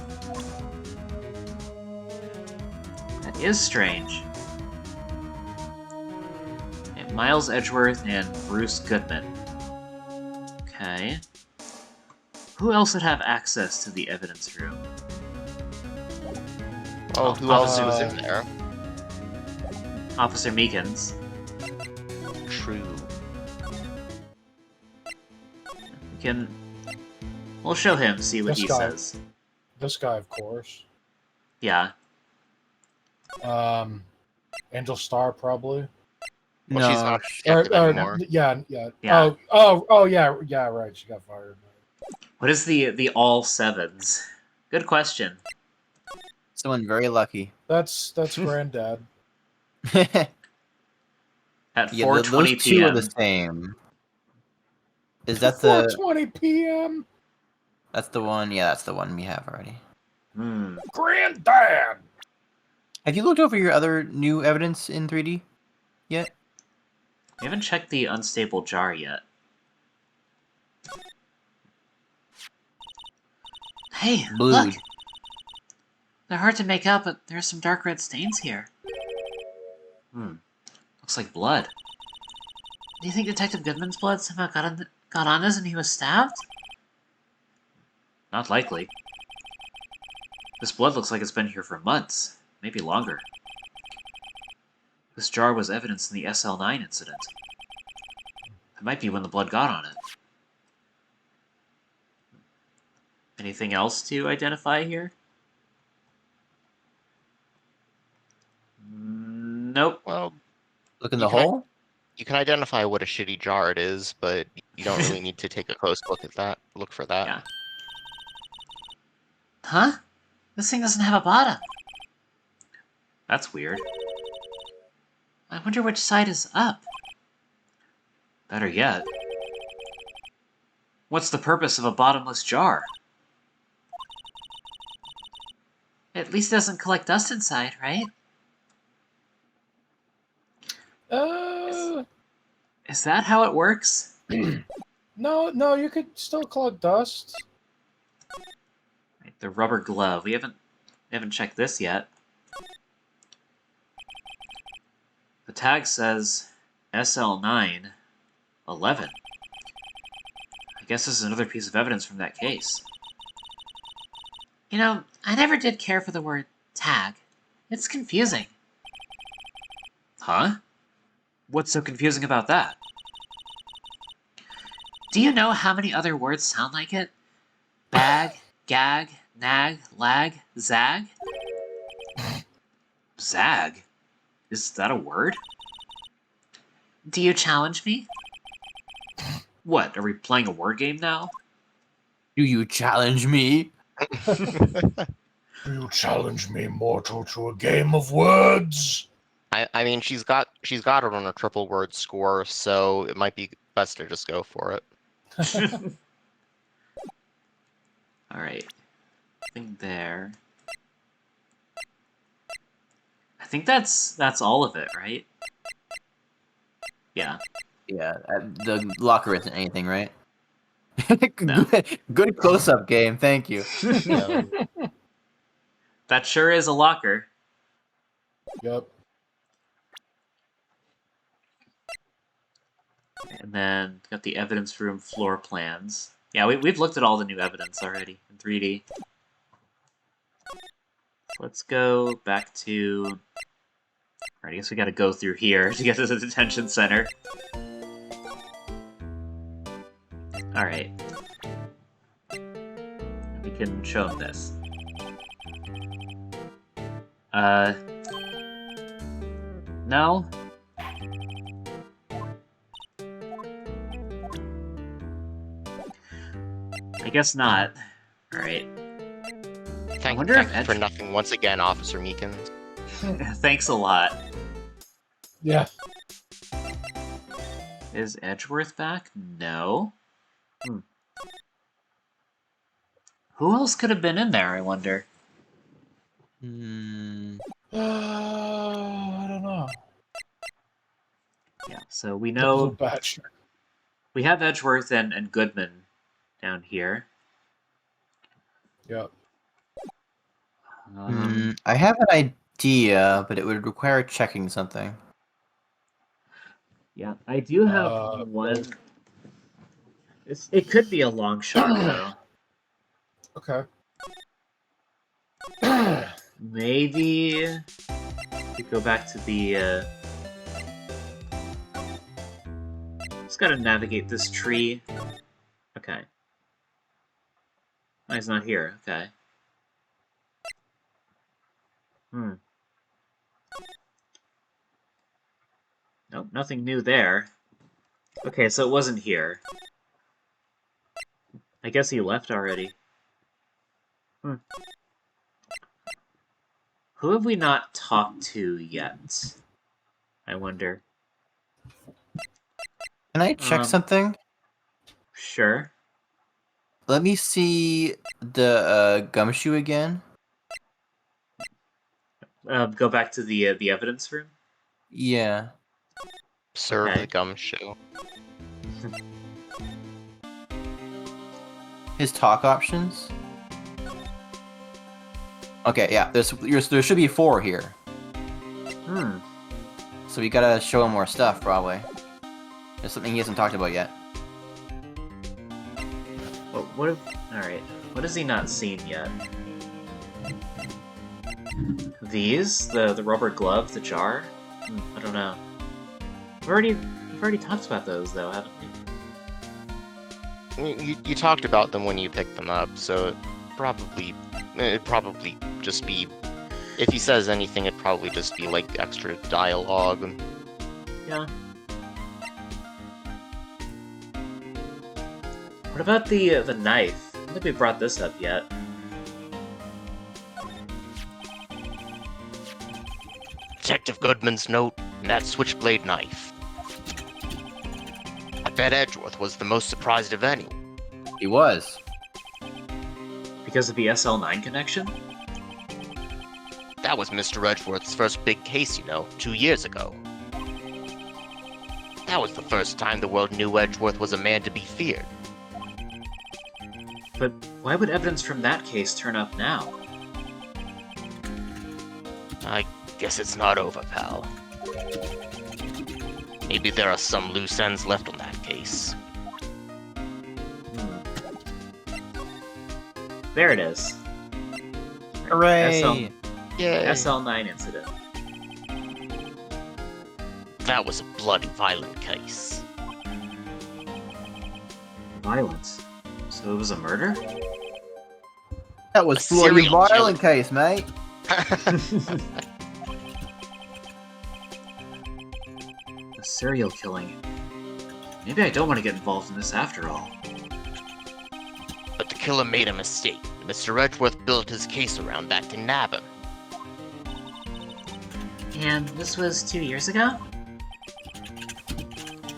That is strange. Okay, Miles Edgeworth and Bruce Goodman. Okay. Who else would have access to the evidence room?
Oh, who else was in there?
Officer Meekins.
True.
We'll show him, see what
This
he
guy.
says.
This guy, of course.
Yeah.
Angel Star, probably.
Well, she's not detective anymore.
Yeah.
Yeah.
Oh, yeah, right. She got fired.
What is the all sevens? Good question.
Someone very lucky.
That's Granddad.
Yeah,
At
those
4:20
two are
p.m.
the same. Is that the...
4:20 p.m.
That's the one? Yeah, that's the one we have already.
Granddad.
Have you looked over your other new evidence in 3D yet?
We haven't checked the unstable jar yet. Hey,
Blue.
look! They're hard to make out, but there's some dark red stains here. Looks like blood. Do you think Detective Goodman's blood somehow got on this and he was stabbed? Not likely. This blood looks like it's been here for months, maybe longer. This jar was evidence in the SL9 incident. That might be when the blood got on it. Anything else to identify here? Nope.
Well,
Look in the
You can-
hole?
you can identify what a shitty jar it is, but you don't really need to take a close look at that. Look for that.
Yeah. Huh? This thing doesn't have a bottom. That's weird. I wonder which side is up. Better yet. What's the purpose of a bottomless jar? At least it doesn't collect dust inside, right? Is that how it works?
No, you could still collect dust.
Right, the rubber glove. We haven't checked this yet. The tag says SL9 11. I guess this is another piece of evidence from that case. You know, I never did care for the word tag. It's confusing. Huh? What's so confusing about that? Do you know how many other words sound like it? Bag, gag, nag, lag, zag? Zag? Is that a word? Do you challenge me? What, are we playing a word game now?
Do you challenge me?
Do you challenge me, mortal, to a game of words?
I mean, she's got it on a triple word score, so it might be best to just go for it.
Alright. I think there. I think that's all of it, right? Yeah.
Yeah, the locker isn't anything, right?
No.
Good close-up game, thank you.
That sure is a locker.
Yep.
And then got the evidence room floor plans. Yeah, we've looked at all the new evidence already in 3D. Let's go back to... Alright, I guess we gotta go through here to get to the detention center. Alright. We can show him this. No? I guess not. Alright.
Thank
wonder if
you for nothing once again, Officer Meekins.
Thanks a lot.
Yeah.
Is Edgeworth back? No. Who else could have been in there, I wonder?
I don't know.
Yeah, so we know...
Bachelor.
We have Edgeworth and Goodman down here.
Yep.
I have an idea, but it would require checking something.
Yeah, I do have one. It could be a long shot, though.
Okay.
Maybe we go back to the. Just gotta navigate this tree. Okay. Oh, he's not here. Okay. Nope, nothing new there. Okay, so it wasn't here. I guess he left already. Who have we not talked to yet? I wonder.
Can I check something?
Sure.
Let me see the gumshoe again.
Go back to the evidence room?
Yeah.
Serve
Okay.
the gumshoe.
His talk options. Okay, yeah. There should be 4 here. So we gotta show him more stuff, probably. There's something he hasn't talked about yet.
Well, alright. What has he not seen yet? These? The rubber glove? The jar? I don't know. We've already talked about those, though, haven't we?
You talked about them when you picked them up, so it'd probably just be, if he says anything, it'd probably just be like extra dialogue.
Yeah. What about the knife? I don't think we brought this up yet.
Detective Goodman's note and that switchblade knife. I bet Edgeworth was the most surprised of anyone.
He was.
Because of the SL9 connection?
That was Mr. Edgeworth's first big case, 2 years ago. That was the first time the world knew Edgeworth was a man to be feared.
But why would evidence from that case turn up now?
I guess it's not over, pal. Maybe there are some loose ends left on that case.
There it is.
Hooray!
Yay.
SL9 incident.
That was a bloody, violent case.
Violence. So it was a murder?
That was
A
bloody
serial
violent case, mate.
A serial killing. Maybe I don't want to get involved in this after all.
But the killer made a mistake. Mr. Edgeworth built his case around that to nab him.
And this was 2 years ago?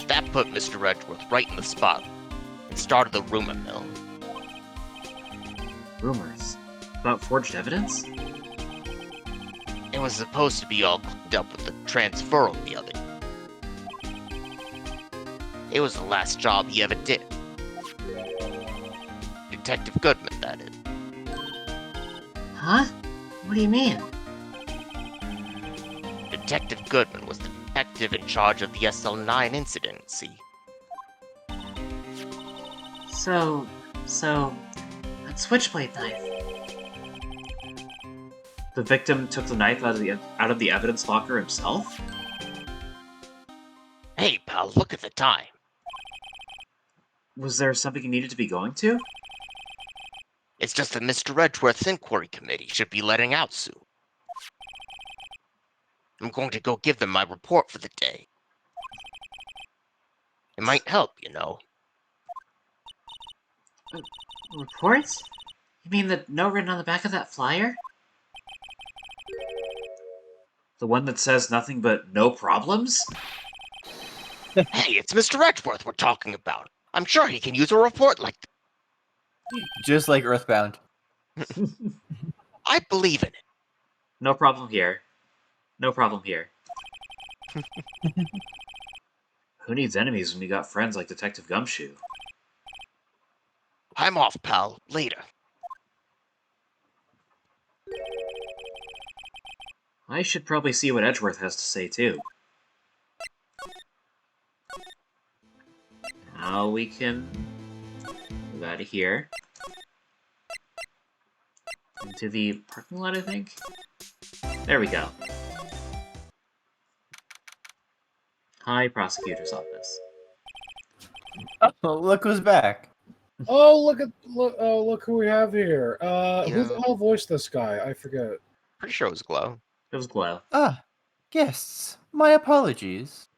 That put Mr. Edgeworth right in the spot. It started the rumor mill.
Rumors? About forged evidence?
It was supposed to be all cleaned up with the transferal the other. It was the last job he ever did. Detective Goodman, that is.
Huh? What do you mean?
Detective Goodman was the detective in charge of the SL9 incident, see?
So, that switchblade knife.
The victim took the knife out of the evidence locker himself?
Hey, pal, look at the time.
Was there something he needed to be going to?
It's just that Mr. Edgeworth's inquiry committee should be letting out soon. I'm going to go give them my report for the day. It might help, you know.
Reports? You mean the note written on the back of that flyer?
The one that says nothing but no problems?
Hey, it's Mr. Edgeworth we're talking about. I'm sure he can use a report like that.
Just like Earthbound.
I believe in it.
No problem here. No problem here. Who needs enemies when you got friends like Detective Gumshoe?
I'm off, pal. Later.
I should probably see what Edgeworth has to say, too. Now we can move out of here. Into the parking lot, I think? There we go. Hi, prosecutor's office.
Oh, look who's back.
Oh, look who we have here. Who the
Yeah.
hell voiced this guy? I forget.
Pretty sure it was Glow.
It was Glow.
Ah, guests. My apologies.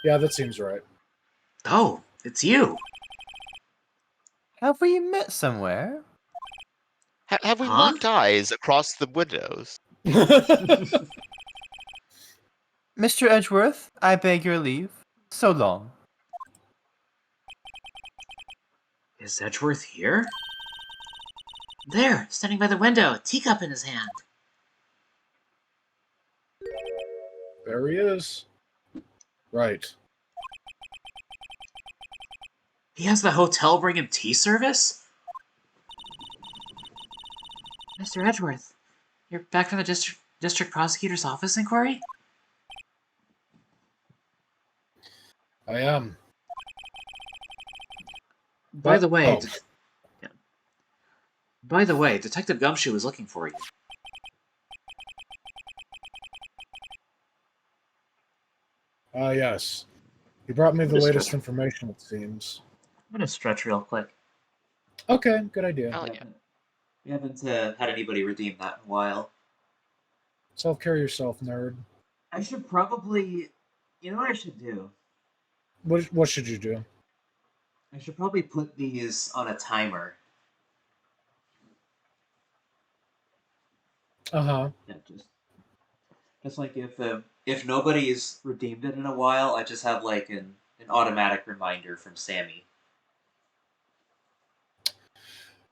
Yeah, that seems right.
Oh, it's you!
Have we met somewhere?
Have we
Huh?
locked eyes across the windows?
Mr. Edgeworth, I beg your leave. So long.
Is Edgeworth here?
There, standing by the window, a teacup in his hand.
There he is. Right.
He has the hotel bring him tea service?
Mr. Edgeworth, you're back from the district prosecutor's office inquiry?
I am.
By the way,
Oh.
By the way, Detective Gumshoe is looking for you.
Yes. He brought me the
Just
latest
stretch.
information, it seems.
I'm gonna stretch real quick.
Okay, good idea.
Oh, yeah.
We haven't had anybody redeem that in a while.
Self-care yourself, nerd.
I should probably... You know what I should do?
What should you do?
I should probably put these on a timer.
Uh-huh.
Yeah, just like if nobody's redeemed it in a while, I just have like an automatic reminder from Sammy.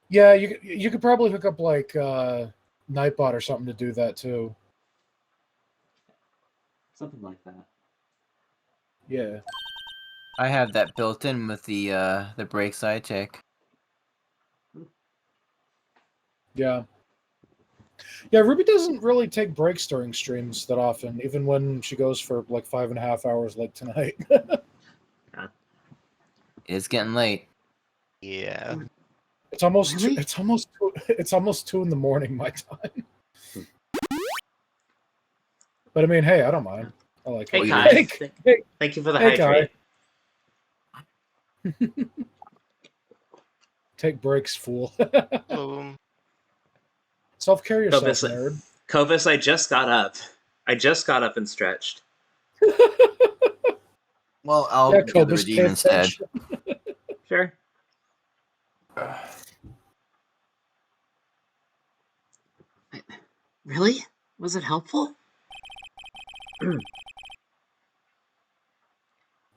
Yeah, you could probably hook up like Nightbot or something to do that too.
Something like that.
Yeah.
I have that built in with the breaks I take.
Yeah. Yeah, Ruby doesn't really take breaks during streams that often, even when she goes for like 5.5 hours like tonight.
It's getting late.
Yeah.
It's almost
Really?
it's almost 2 in the morning my time. But I mean, hey, I don't mind. I like
Hey,
it.
Kai.
Hey,
Thank you for the
hey,
hydrate.
Kai. Take breaks, fool. Self-care yourself, nerd.
Kovis, I just got up. I just got up and stretched.
Well, I'll
Yeah,
do the
Cobus,
redeem
pay
instead.
attention.
Sure.
Really? Was it helpful?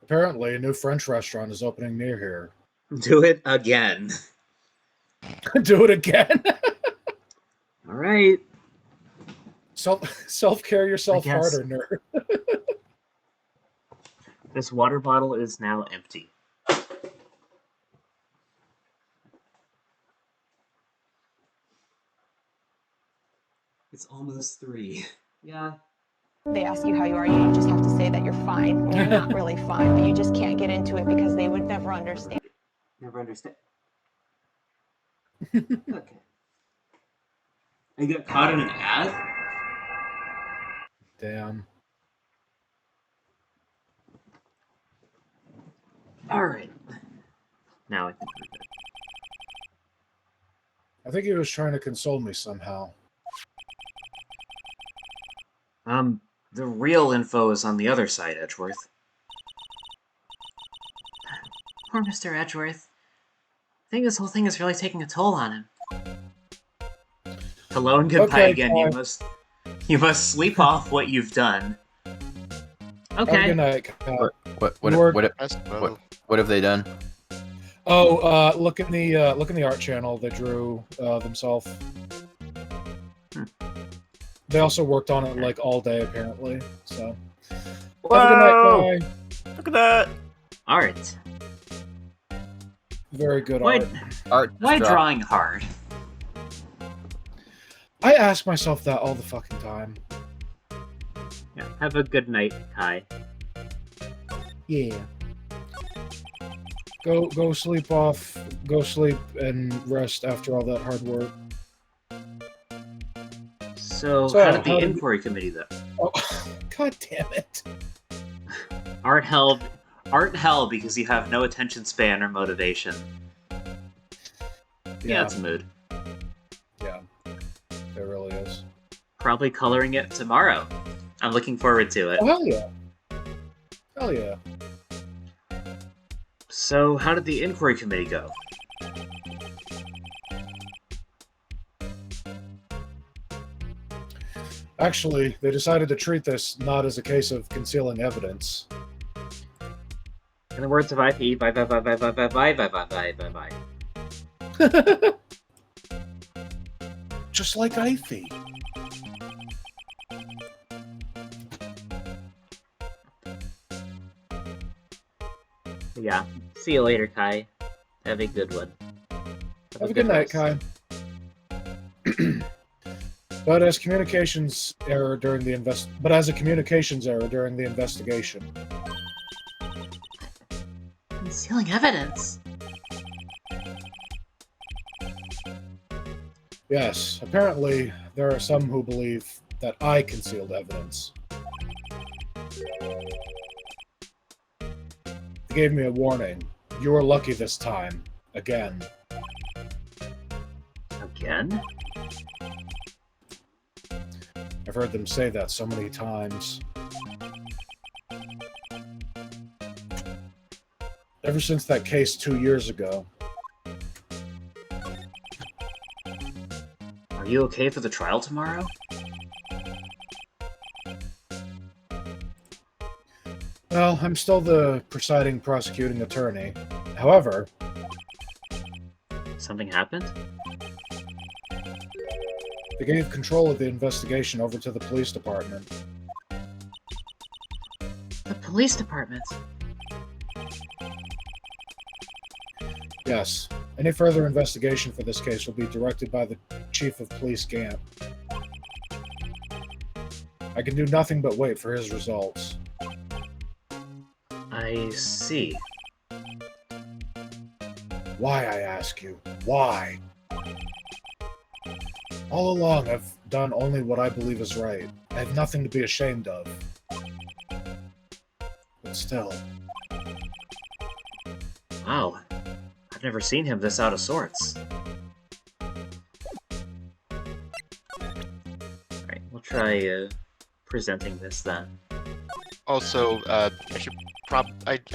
Apparently, a new French restaurant is opening near here.
Do it again.
Do it again.
All right.
Self-care yourself
I guess.
harder, nerd.
This water bottle is now empty. It's almost 3. Yeah.
They ask you how you are, you just have to say that you're fine when you're not really fine, but you just can't get into it because they would never understand.
Never understand. Okay. I got caught in an ad?
Damn.
Alright. Now I can prove it.
I think he was trying to console me somehow.
The real info is on the other side, Edgeworth.
Poor Mr. Edgeworth. I think this whole thing is really taking a toll on him.
Hello and goodbye
Okay,
again.
fine.
You must sleep off what you've done.
Have a
Okay.
good night, Kyle.
What have they done?
Oh, look in the art channel they drew themselves. They also worked on it like all day apparently. So have a good night, Kai.
Look at that!
Alright.
Very good
Why,
art.
why
Drop.
drawing hard?
I ask myself that all the fucking time.
Yeah, have a good night, Kai.
Yeah. Go sleep off. Go sleep and rest after all that hard work.
So
So,
how did the
how did-
inquiry committee though?
Oh, god damn it!
Art hell because you have no attention span or motivation. Yeah, it's a mood.
Yeah, there really is.
Probably coloring it tomorrow. I'm looking forward to it.
Oh, hell yeah! Hell yeah!
So how did the inquiry committee go?
Actually, they decided to treat this not as a case of concealing evidence.
In the words of IP, bye bye bye bye bye bye bye bye bye bye bye bye.
Just like Ivy.
Yeah. See you later, Kai. Have a good one.
Have a good night, Kai. But as a communications error during the investigation.
Concealing evidence?
Yes, apparently there are some who believe that I concealed evidence. They gave me a warning. You were lucky this time. Again.
Again?
I've heard them say that so many times. Ever since that case 2 years ago.
Are you okay for the trial tomorrow?
Well, I'm still the presiding prosecuting attorney. However,
Something happened?
they gave control of the investigation over to the police department.
The police department?
Yes. Any further investigation for this case will be directed by the Chief of Police Gant. I can do nothing but wait for his results.
I see.
Why, I ask you? Why? All along, I've done only what I believe is right. I have nothing to be ashamed of. But still.
Wow. I've never seen him this out of sorts. Alright, we'll try presenting this then.
Also, I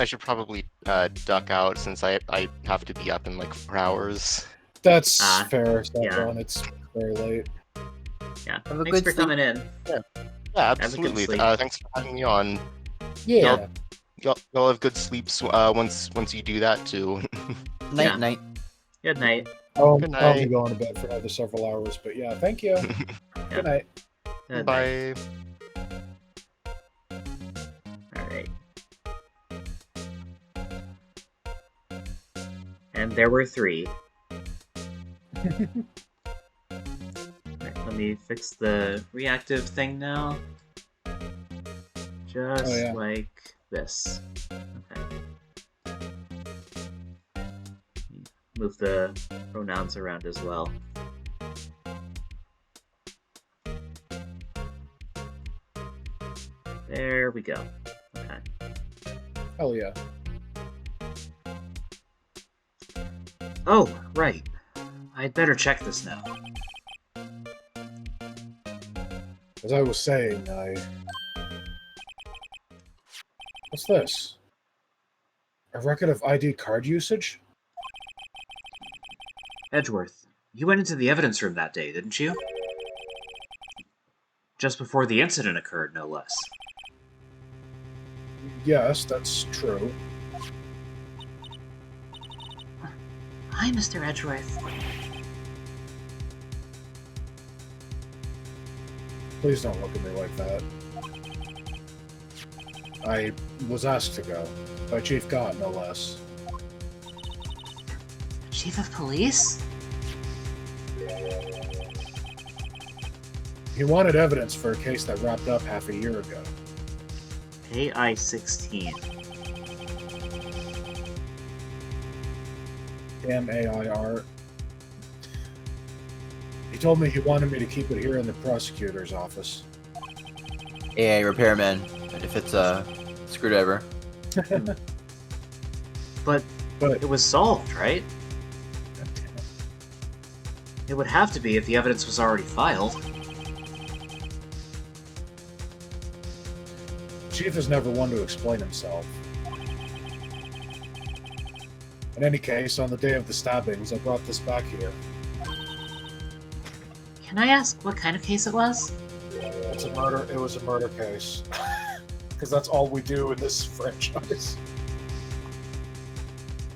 should probably duck out since I have to be up in like 4 hours.
That's
Ah,
fair,
yeah.
Saffron. It's very late.
Yeah.
Have a
Thanks
good
for coming in.
Yeah,
a good
absolutely.
sleep.
Thanks for having me on.
Yeah.
You'll have good sleeps once you do that too.
Night,
Yeah.
night.
Good night.
Good
I'll be
night.
going to bed for another several hours, but yeah, thank you. Good night.
Good night.
Bye.
Alright. And there were 3. Right, let me fix the reactive thing now. Just like this. Okay. Move the pronouns around as well. There we go. Okay.
Hell yeah.
Oh, right. I'd better check this now.
As I was saying, What's this? A record of ID card usage?
Edgeworth, you went into the evidence room that day, didn't you? Just before the incident occurred, no less.
Yes, that's true.
Hi, Mr. Edgeworth.
Please don't look at me like that. I was asked to go. By Chief Gott, no less.
Chief of Police?
He wanted evidence for a case that wrapped up half a year ago.
AI-16.
Damn AIR. He told me he wanted me to keep it here in the prosecutor's office.
AI repairman. If it's a screwdriver.
But it was solved, right? It would have to be if the evidence was already filed.
Chief is never one to explain himself. In any case, on the day of the stabbings, I brought this back here.
Can I ask what kind of case it was?
It's a murder. It was a murder case. Because that's all we do in this franchise.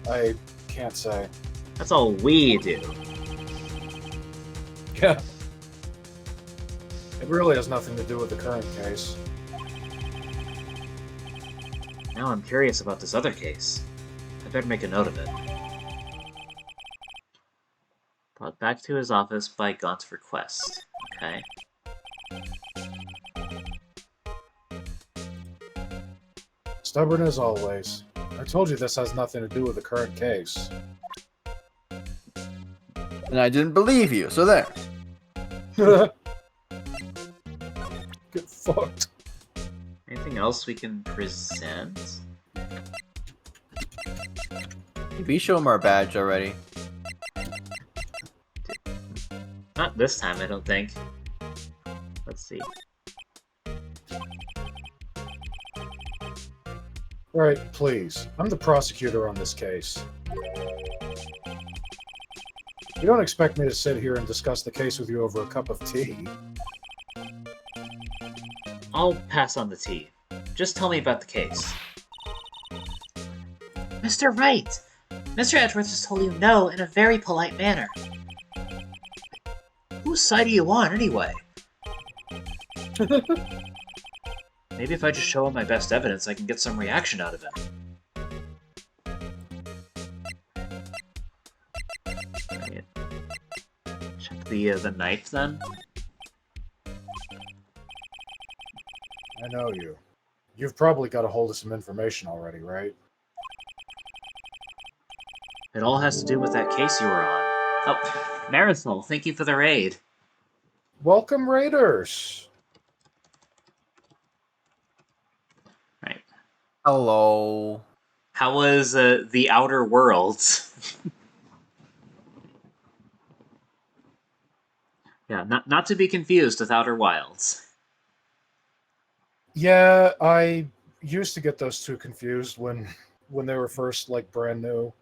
I can't say.
That's all we do.
Yeah. It really has nothing to do with the current case.
Now I'm curious about this other case. I better make a note of it. Brought back to his office by Gaunt's request. Okay.
Stubborn as always. I told you this has nothing to do with the current case.
And I didn't believe you, so there.
Get fucked.
Anything else we can present?
Did we show him our badge already?
Not this time, I don't think. Let's see.
Right, please. I'm the prosecutor on this case. You don't expect me to sit here and discuss the case with you over a cup of tea.
I'll pass on the tea. Just tell me about the case.
Mr. Wright! Mr. Edgeworth just told you no in a very polite manner.
Whose side are you on, anyway? Maybe if I just show him my best evidence, I can get some reaction out of him. Right. Check the knife, then.
I know you. You've probably got a hold of some information already, right?
It all has to do with that case you were on. Oh, Marisol, thank you for the raid.
Welcome, Raiders!
Right.
Hello.
How was the Outer Worlds? Yeah, not to be confused with Outer Wilds.
Yeah, I used to get those two confused when they were first, like, brand new.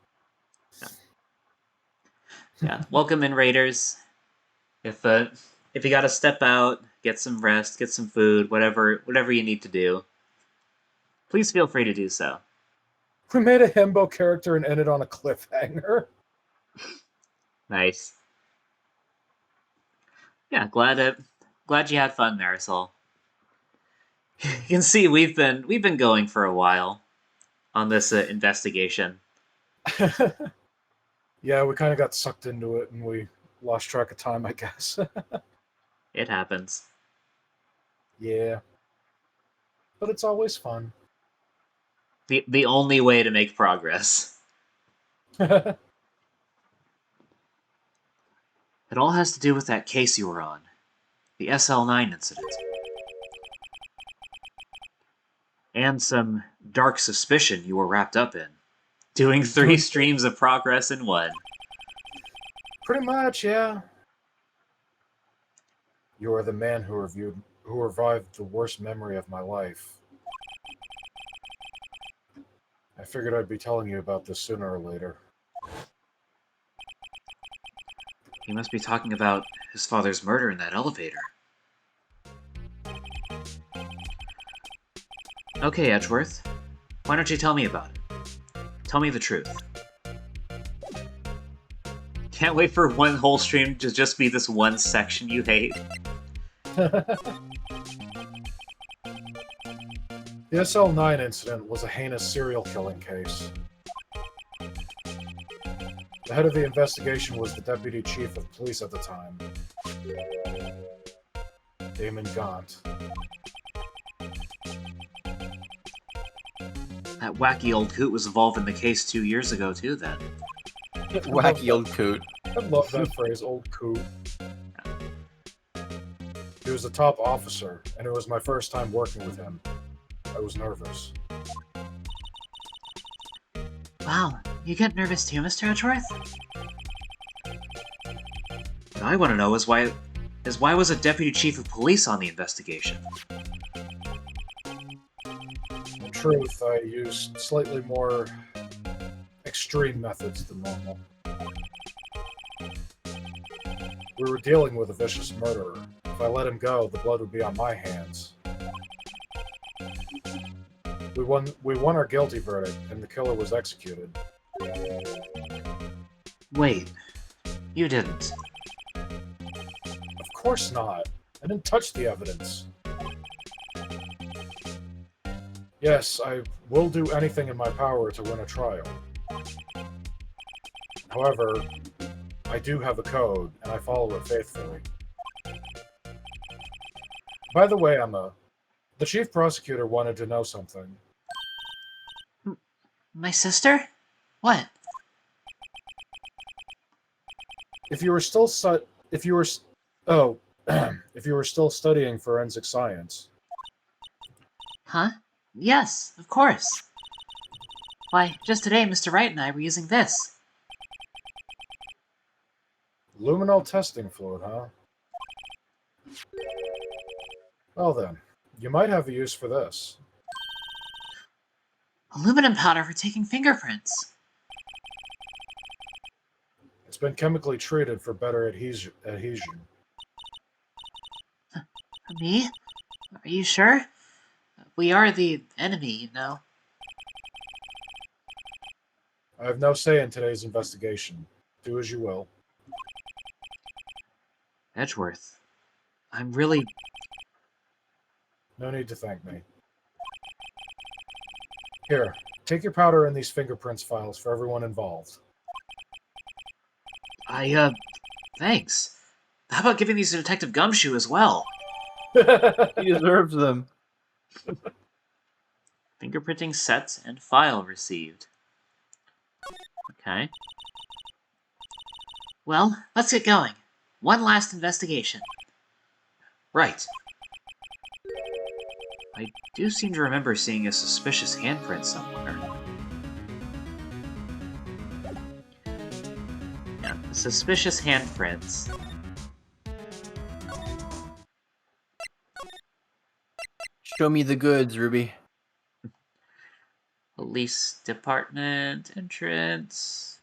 Yeah, welcome in, Raiders. If if you gotta step out, get some rest, get some food, whatever you need to do, please feel free to do so.
We made a himbo character and ended on a cliffhanger.
Nice. Yeah, glad you had fun, Marisol. You can see we've been going for a while on this investigation.
Yeah, we kind of got sucked into it and we lost track of time, I guess.
It happens.
Yeah. But it's always fun.
The only way to make progress. It all has to do with that case you were on. The SL9 incident. And some dark suspicion you were wrapped up in. Doing 3 streams of progress in one.
Pretty much, yeah. You are the man who revived the worst memory of my life. I figured I'd be telling you about this sooner or later.
He must be talking about his father's murder in that elevator. Okay, Edgeworth. Why don't you tell me about it? Tell me the truth. Can't wait for one whole stream to just be this one section you hate.
The SL9 incident was a heinous serial killing case. The head of the investigation was the deputy chief of police at the time, Damon Gaunt.
That wacky old coot was involved in the case 2 years ago too, then.
Wacky old coot.
I love that phrase, old coot. He was a top officer, and it was my first time working with him. I was nervous.
Wow, you get nervous too, Mr. Edgeworth?
What I want to know is why was a deputy chief of police on the investigation?
In truth, I used slightly more extreme methods than normal. We were dealing with a vicious murderer. If I let him go, the blood would be on my hands. We won our guilty verdict, and the killer was executed.
Wait, you didn't.
Of course not. I didn't touch the evidence. Yes, I will do anything in my power to win a trial. However, I do have a code, and I follow it faithfully. By the way, Emma, the chief prosecutor wanted to know something.
My sister? What?
If you were still if you were still studying forensic science.
Huh? Yes, of course. Why, just today Mr. Wright and I were using this.
Luminol testing fluid, huh? Well then, you might have a use for this.
Aluminum powder for taking fingerprints.
It's been chemically treated for better adhesion.
For me? Are you sure? We are the enemy, you know.
I have no say in today's investigation. Do as you will.
Edgeworth, I'm really...
No need to thank me. Here, take your powder and these fingerprints files for everyone involved.
Thanks. How about giving these to Detective Gumshoe as well?
He deserves them.
Fingerprinting set and file received. Okay.
Well, let's get going. One last investigation.
Right. I do seem to remember seeing a suspicious handprint somewhere. Yeah, suspicious handprints.
Show me the goods, Ruby.
Police department entrance.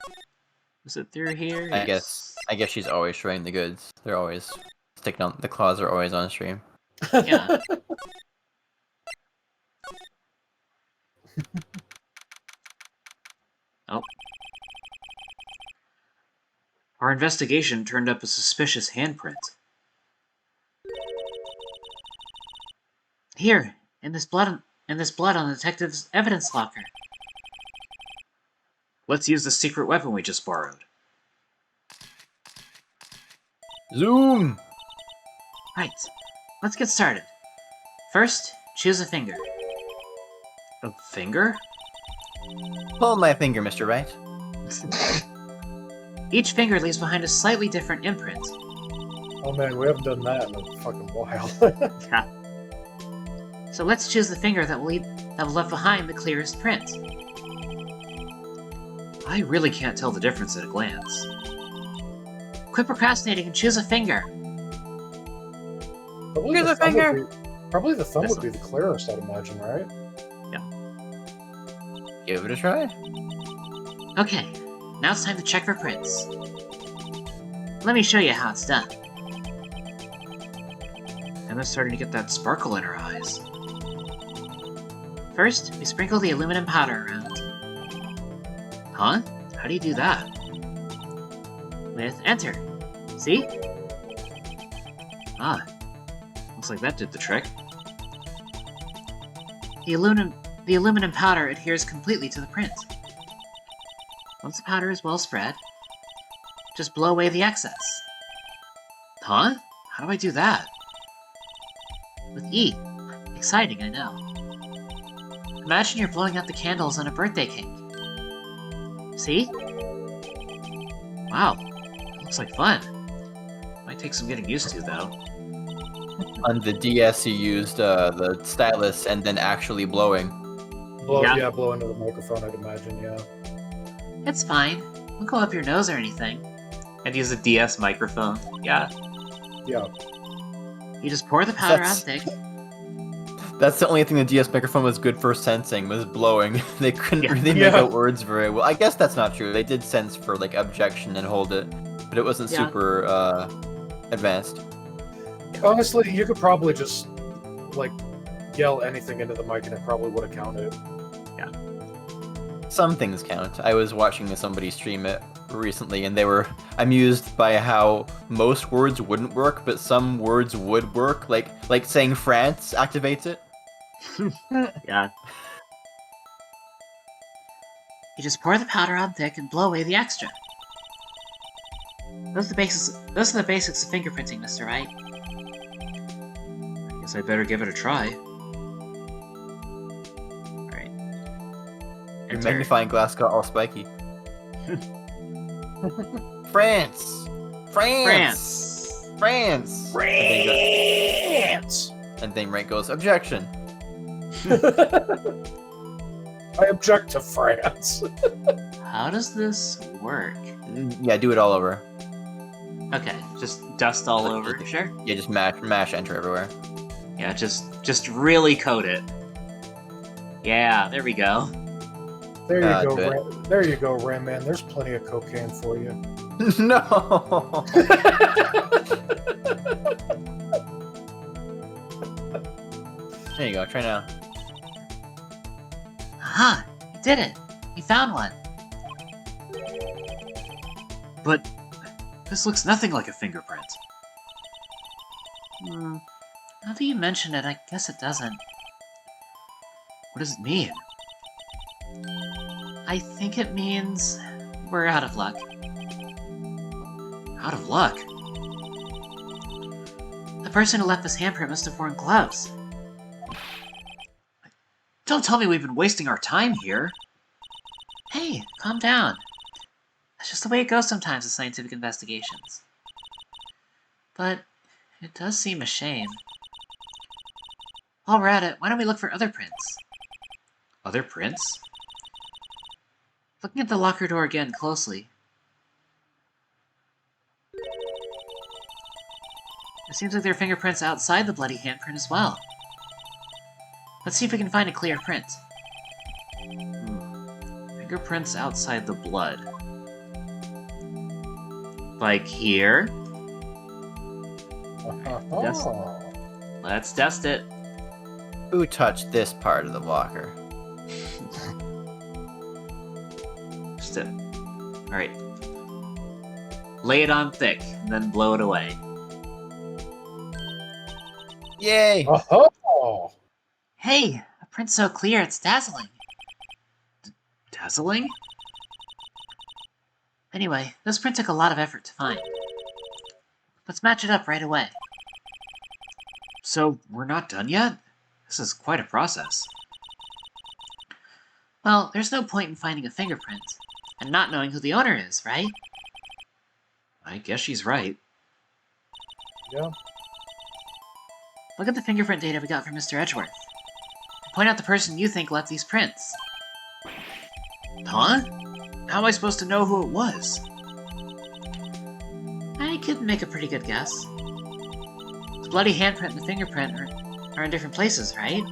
Was it through here?
I guess she's always showing the goods. They're always Sticking on the claws are always on stream.
Yeah. Oh. Our investigation turned up a suspicious handprint. Here, in this blood on the detective's evidence locker. Let's use the secret weapon we just borrowed.
Zoom!
Right. Let's get started. First, choose a finger. A finger?
Pull my finger, Mr. Wright.
Each finger leaves behind a slightly different imprint.
Oh man, we haven't done that in a fucking while.
Yeah. So let's choose the finger that will left behind the clearest print. I really can't tell the difference at a glance. Quit procrastinating and choose a finger.
Probably
Here's
the
a
thumb
finger.
would be- Probably the thumb
This
would be the clearest, I'd imagine, right?
Give it a try.
Okay, now it's time to check for prints. Let me show you how it's done. Emma's starting to get that sparkle in her eyes. First, we sprinkle the aluminum powder around. Huh? How do you do that? With enter. See? Ah, looks like that did the trick. The aluminum powder adheres completely to the print. Once the powder is well spread, just blow away the excess. Huh? How do I do that? With E. Exciting, I know. Imagine you're blowing out the candles on a birthday cake. See? Wow, looks like fun. Might take some getting used to, though.
On the DS, you used the stylus and then actually blowing.
Blow into the microphone, I'd imagine, yeah.
It's fine. Don't go up your nose or anything.
And use a DS microphone. Yeah.
Yeah.
You just pour the powder on
That's-
thick.
That's the only thing the DS microphone was good for sensing, was blowing. They couldn't
Yeah.
really make
Yeah.
out words very well. I guess that's not true. They did sense for, like, objection and hold it. But it wasn't
Yeah.
super, advanced.
Honestly, you could probably just, like, yell anything into the mic and it probably would have counted.
Some things count. I was watching somebody stream it recently, and they were amused by how most words wouldn't work, but some words would work. Like saying France activates it.
Yeah.
You just pour the powder on thick and blow away the extra. Those are the basics of fingerprinting, Mr. Wright.
I guess I better give it a try.
Alright.
Your
Enter.
magnifying glass got all spiky. France! France! France!
France!
And then Wright goes, objection!
I object to France.
How does this work?
Yeah, do it all over.
Okay.
Just dust all over.
Sure.
Yeah, just mash enter everywhere.
Yeah, just really coat it. Yeah, there we go.
There you
Ah,
go,
good.
There you go, Ram Man. There's plenty of cocaine for you.
No! There you go, try now.
Aha! You did it! You found one!
But this looks nothing like a fingerprint.
Hmm. Now that you mention it, I guess it doesn't.
What does it mean?
I think it means we're out of luck.
Out of luck.
The person who left this handprint must have worn gloves.
Don't tell me we've been wasting our time here.
Hey, calm down. That's just the way it goes sometimes with scientific investigations. But it does seem a shame. While we're at it, why don't we look for other prints?
Other prints?
Looking at the locker door again closely. It seems like there are fingerprints outside the bloody handprint as well. Let's see if we can find a clear print.
Fingerprints outside the blood. Like here?
Oh.
Let's test it.
Who touched this part of the locker?
Just it. Alright. Lay it on thick, and then blow it away.
Yay!
Oh.
Hey, a print so clear it's dazzling.
Dazzling?
Anyway, this print took a lot of effort to find. Let's match it up right away.
So, we're not done yet? This is quite a process.
Well, there's no point in finding a fingerprint and not knowing who the owner is, right?
I guess she's right.
Yeah.
Look at the fingerprint data we got from Mr. Edgeworth. Point out the person you think left these prints.
Huh? How am I supposed to know who it was?
I could make a pretty good guess. The bloody handprint and the fingerprint are in different places, right?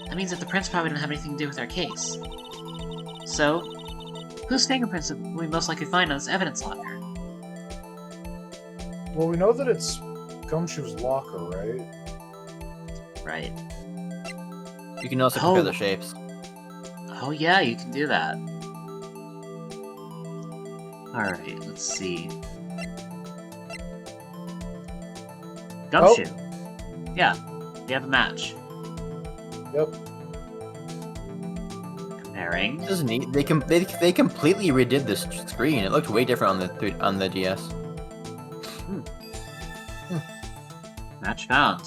That means that the prints probably don't have anything to do with our case. So, whose fingerprints will we most likely find on this evidence locker?
Well, we know that it's Gumshoe's locker, right?
Right.
You can also compare the shapes.
Oh yeah, you can do that. Alright, let's see. Gumshoe. Yeah, we have a match.
Yep.
Comparing.
This is neat. They completely redid this screen. It looked way different on the DS.
Match found.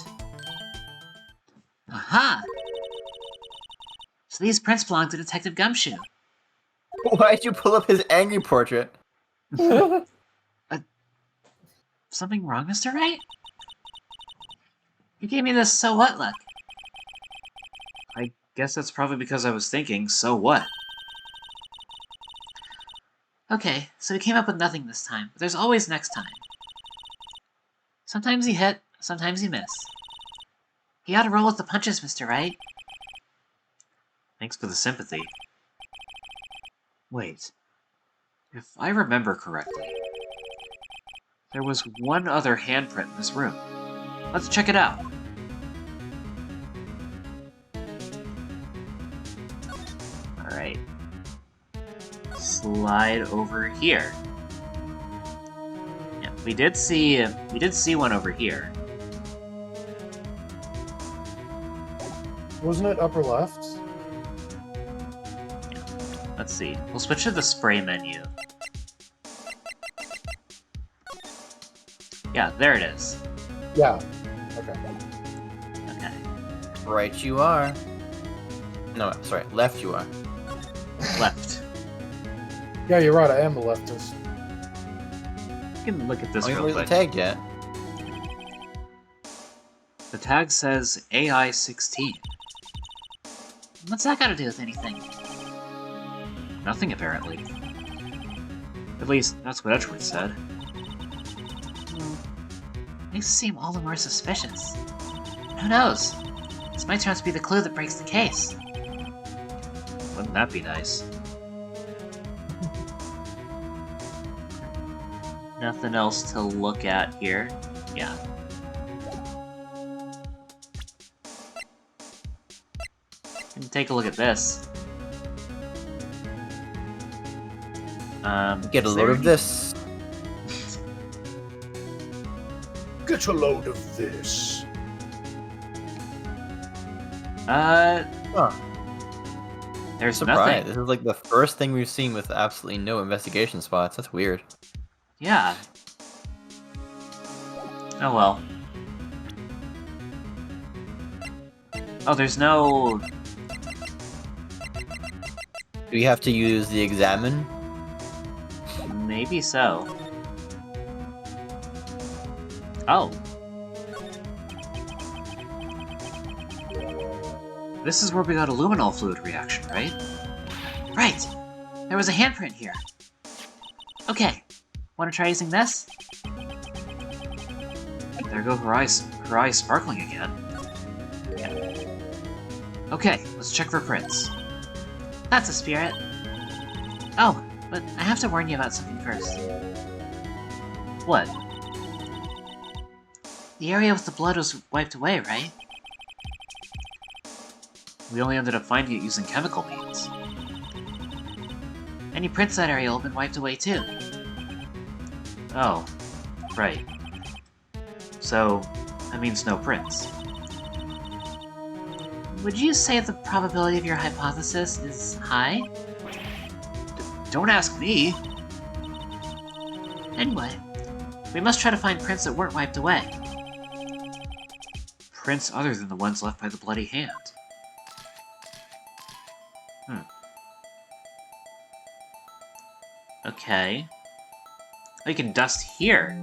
Aha! So these prints belong to Detective Gumshoe.
Why'd you pull up his angry portrait?
Something wrong, Mr. Wright? You gave me this so what look.
I guess that's probably because I was thinking, so what?
Okay, so we came up with nothing this time, but there's always next time. Sometimes you hit, sometimes you miss. You ought to roll with the punches, Mr. Wright.
Thanks for the sympathy. Wait. If I remember correctly, there was one other handprint in this room. Let's check it out. Alright. Slide over here. Yeah, we did see one over here.
Wasn't it upper left?
Let's see. We'll switch to the spray menu. Yeah, there it is.
Yeah. Okay.
Okay.
Right you are. No, sorry, left you are.
Left.
Yeah, you're right. I am a leftist.
You can look at this
Oh, you
real
haven't
quick.
looked at the tag yet.
The tag says AI-16.
What's that got to do with anything?
Nothing, apparently. At least, that's what Edgeworth said.
Makes it seem all the more suspicious. Who knows? This might turn out to be the clue that breaks the case.
Wouldn't that be nice? Nothing else to look at here. Yeah. And take a look at this.
Get a
is
load
there
of
any-
this.
Get a load of this.
Huh.
There's
Surprise.
nothing.
This is like the first thing we've seen with absolutely no investigation spots. That's weird.
Yeah. Oh well. Oh, there's no...
Do we have to use the examine?
Maybe so. Oh. This is where we got a luminol fluid reaction, right?
Right! There was a handprint here. Okay, want to try using this?
There go her eyes sparkling again. Yeah. Okay, let's check for prints.
That's a spirit. Oh, but I have to warn you about something first.
What?
The area with the blood was wiped away, right? We only ended up finding it using chemical means. Any prints in that area will have been wiped away too. Oh, right. So, that means no prints. Would you say the probability of your hypothesis is high? Don't ask me! Anyway, we must try to find prints that weren't wiped away. Prints other than the ones left by the bloody hand. Okay. Oh, you can dust here.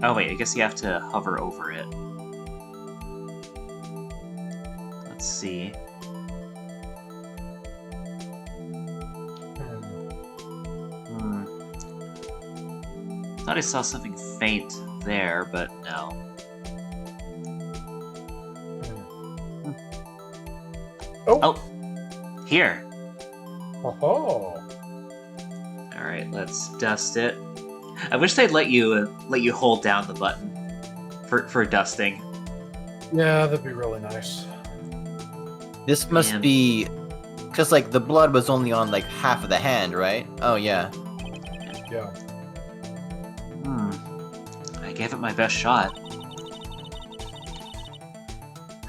Oh wait, I guess you have to hover over it. Let's see. Thought I saw something faint there, but no. Oh! Here!
Oh.
Alright, let's dust it. I wish they'd let you hold down the button for dusting.
Yeah, that'd be really nice.
This must be... Because, like, the blood was only on, like, half of the hand, right? Oh, yeah.
Yeah.
I gave it my best shot.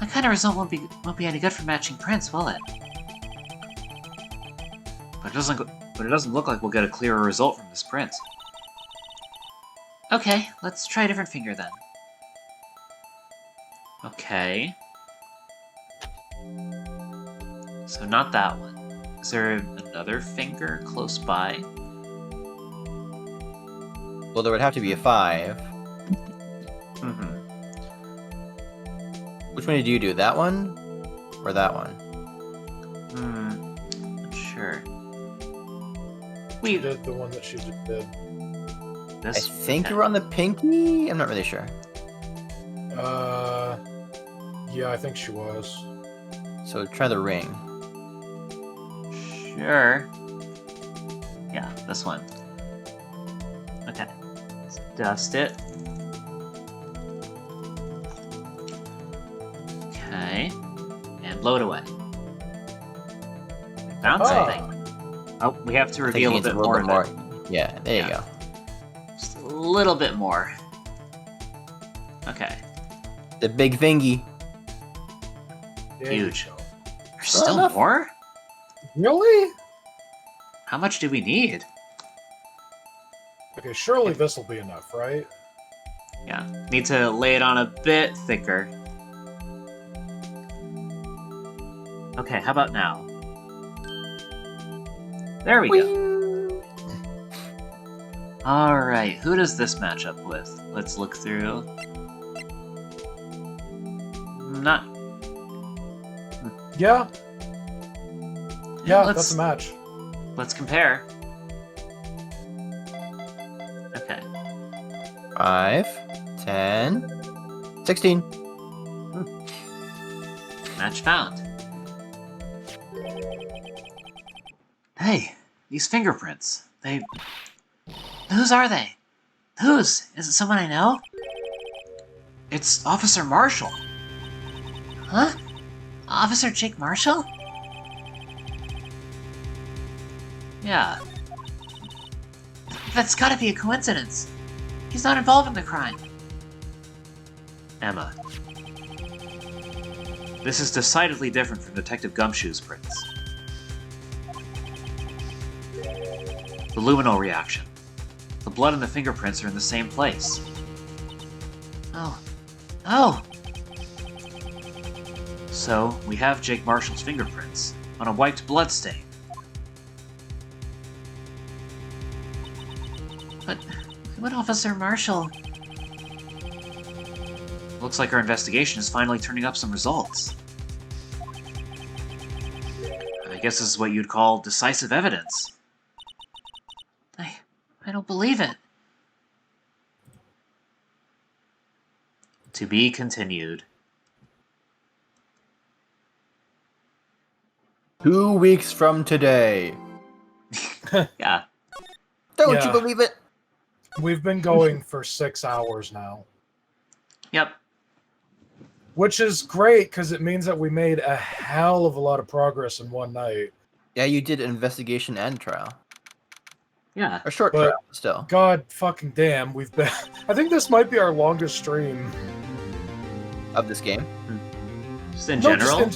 That kind of result won't be any good for matching prints, will it? But it doesn't look like we'll get a clearer result from this print. Okay, let's try a different finger then. Okay. So not that one. Is there another finger close by?
Well, there would have to be a 5.
Mm-hmm.
Which one did you do? That one? Or that one?
Not sure.
She did the one that she just did.
I think you were on the pinky? I'm not really sure.
Yeah, I think she was.
So try the ring.
Sure. Yeah, this one. Okay. Let's dust it. Okay. And blow it away. Found something. Oh, we have to reveal a bit more of it.
Yeah, there you go.
Just a little bit more. Okay.
The big thingy.
There you
Huge.
go.
There's still more?
Really?
How much do we need?
Okay, surely this will be enough, right?
Yeah. Need to lay it on a bit thicker. Okay, how about now? There we go. Alright, who does this match up with? Let's look through. Not...
Yeah. Yeah,
Let's-
that's a match.
Let's compare. Okay.
5, 10, 16.
Match found. Hey, these fingerprints. Whose are they? Whose? Is it someone I know? It's Officer Marshall. Huh? Officer Jake Marshall? Yeah. That's gotta be a coincidence. He's not involved in the crime. Emma. This is decidedly different from Detective Gumshoe's prints. The luminol reaction. The blood and the fingerprints are in the same place. Oh. Oh! So, we have Jake Marshall's fingerprints on a wiped blood stain. But Officer Marshall... Looks like our investigation is finally turning up some results. I guess this is what you'd call decisive evidence. I don't believe it. To be continued.
2 weeks from today.
Yeah.
Don't
Yeah.
you believe it?
We've been going for 6 hours now,
Yep.
which is great because it means that we made a hell of a lot of progress in one night.
Yeah, you did investigation and trial.
Yeah.
A short
But-
trial, still.
God fucking damn, we've been. I think this might be our longest stream.
Of this game.
Just in
No,
general.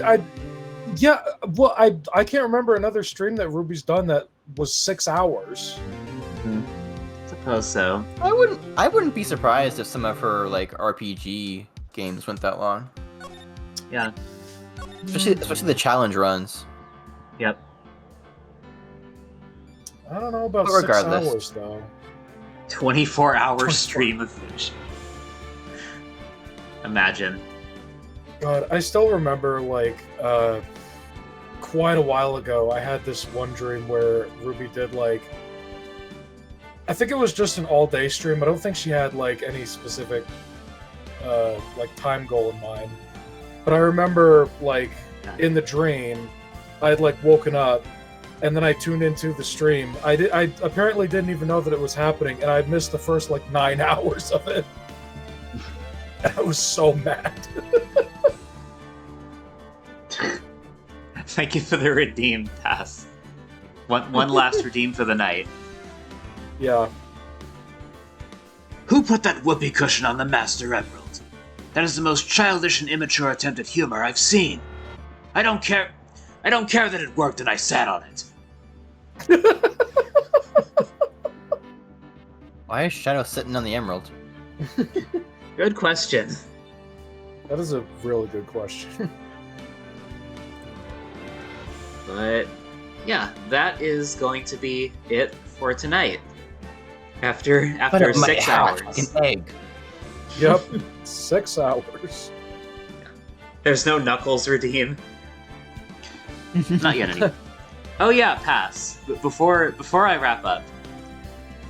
yeah, well, I can't remember another stream that Ruby's done that was 6 hours.
Suppose so.
I wouldn't be surprised if some of her like RPG games went that long.
Yeah.
Especially the challenge runs.
Yep.
I don't know about
But
6
regardless.
hours though.
24-hour stream of fish. Imagine.
God, I still remember like quite a while ago. I had this one dream where Ruby did like. I think it was just an all-day stream. I don't think she had like any specific like time goal in mind. But I remember like in the dream, I had like woken up, and then I tuned into the stream. I apparently didn't even know that it was happening, and I missed the first like 9 hours of it. I was so mad.
Thank you for the redeem pass. One last redeem for the night.
Yeah.
Who put that whoopee cushion on the Master Emerald? That is the most childish and immature attempt at humor I've seen. I don't care that it worked and I sat on it.
Why is Shadow sitting on the emerald?
Good question.
That is a really good question.
But yeah, that is going to be it for tonight. After 6 hours.
An egg.
Yep. 6 hours.
There's no Knuckles redeem.
Not yet, anyway.
Oh yeah, pass. Before I wrap up,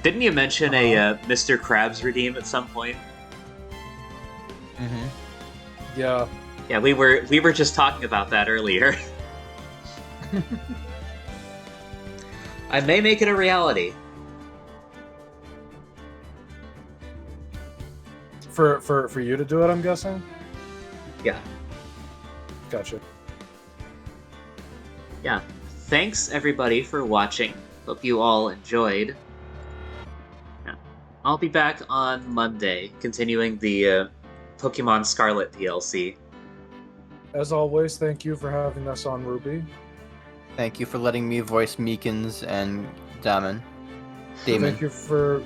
didn't you mention a Mr. Krabs redeem at some point?
Mm-hmm.
Yeah.
Yeah, we were just talking about that earlier. I may make it a reality.
For you to do it, I'm guessing?
Yeah.
Gotcha.
Yeah. Thanks everybody for watching. Hope you all enjoyed. Yeah. I'll be back on Monday, continuing the Pokemon Scarlet DLC.
As always, thank you for having us on Ruby.
Thank you for letting me voice Meekins and Damon.
Thank you for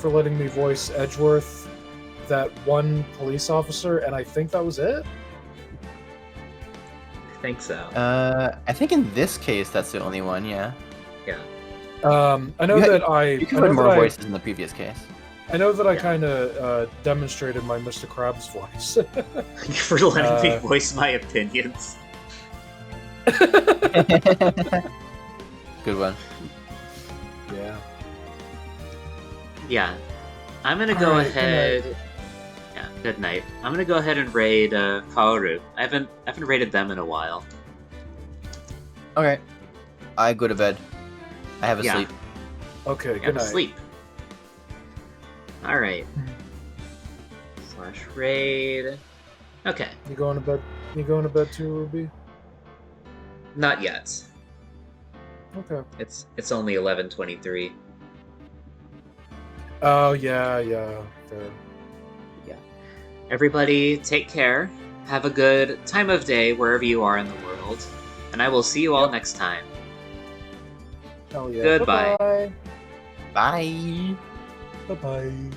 letting me voice Edgeworth, that one police officer, and I think that was it.
I think so.
I think in this case that's the only one. Yeah.
Yeah.
I know that I.
You
I
can
know
put more
that I-
voices in the previous case.
I know that I kind of demonstrated my Mr. Krabs voice.
For letting me voice my opinions.
Good one.
Yeah.
Yeah. I'm gonna go
Alright,
ahead. Yeah, good night. I'm gonna go ahead and raid Kaoru. I haven't raided them in a while.
Okay. I go to bed. I have a
Yeah.
sleep.
Okay,
Gotta
good night.
sleep. Alright. / raid. Okay.
You going to bed? You going to bed too, Ruby?
Not yet.
Okay.
It's only 11:23.
Oh yeah, fair.
Everybody, take care. Have a good time of day wherever you are in the world. And I will see you all next time.
Hell yeah.
Goodbye.
Bye-bye.
Bye.
Bye-bye.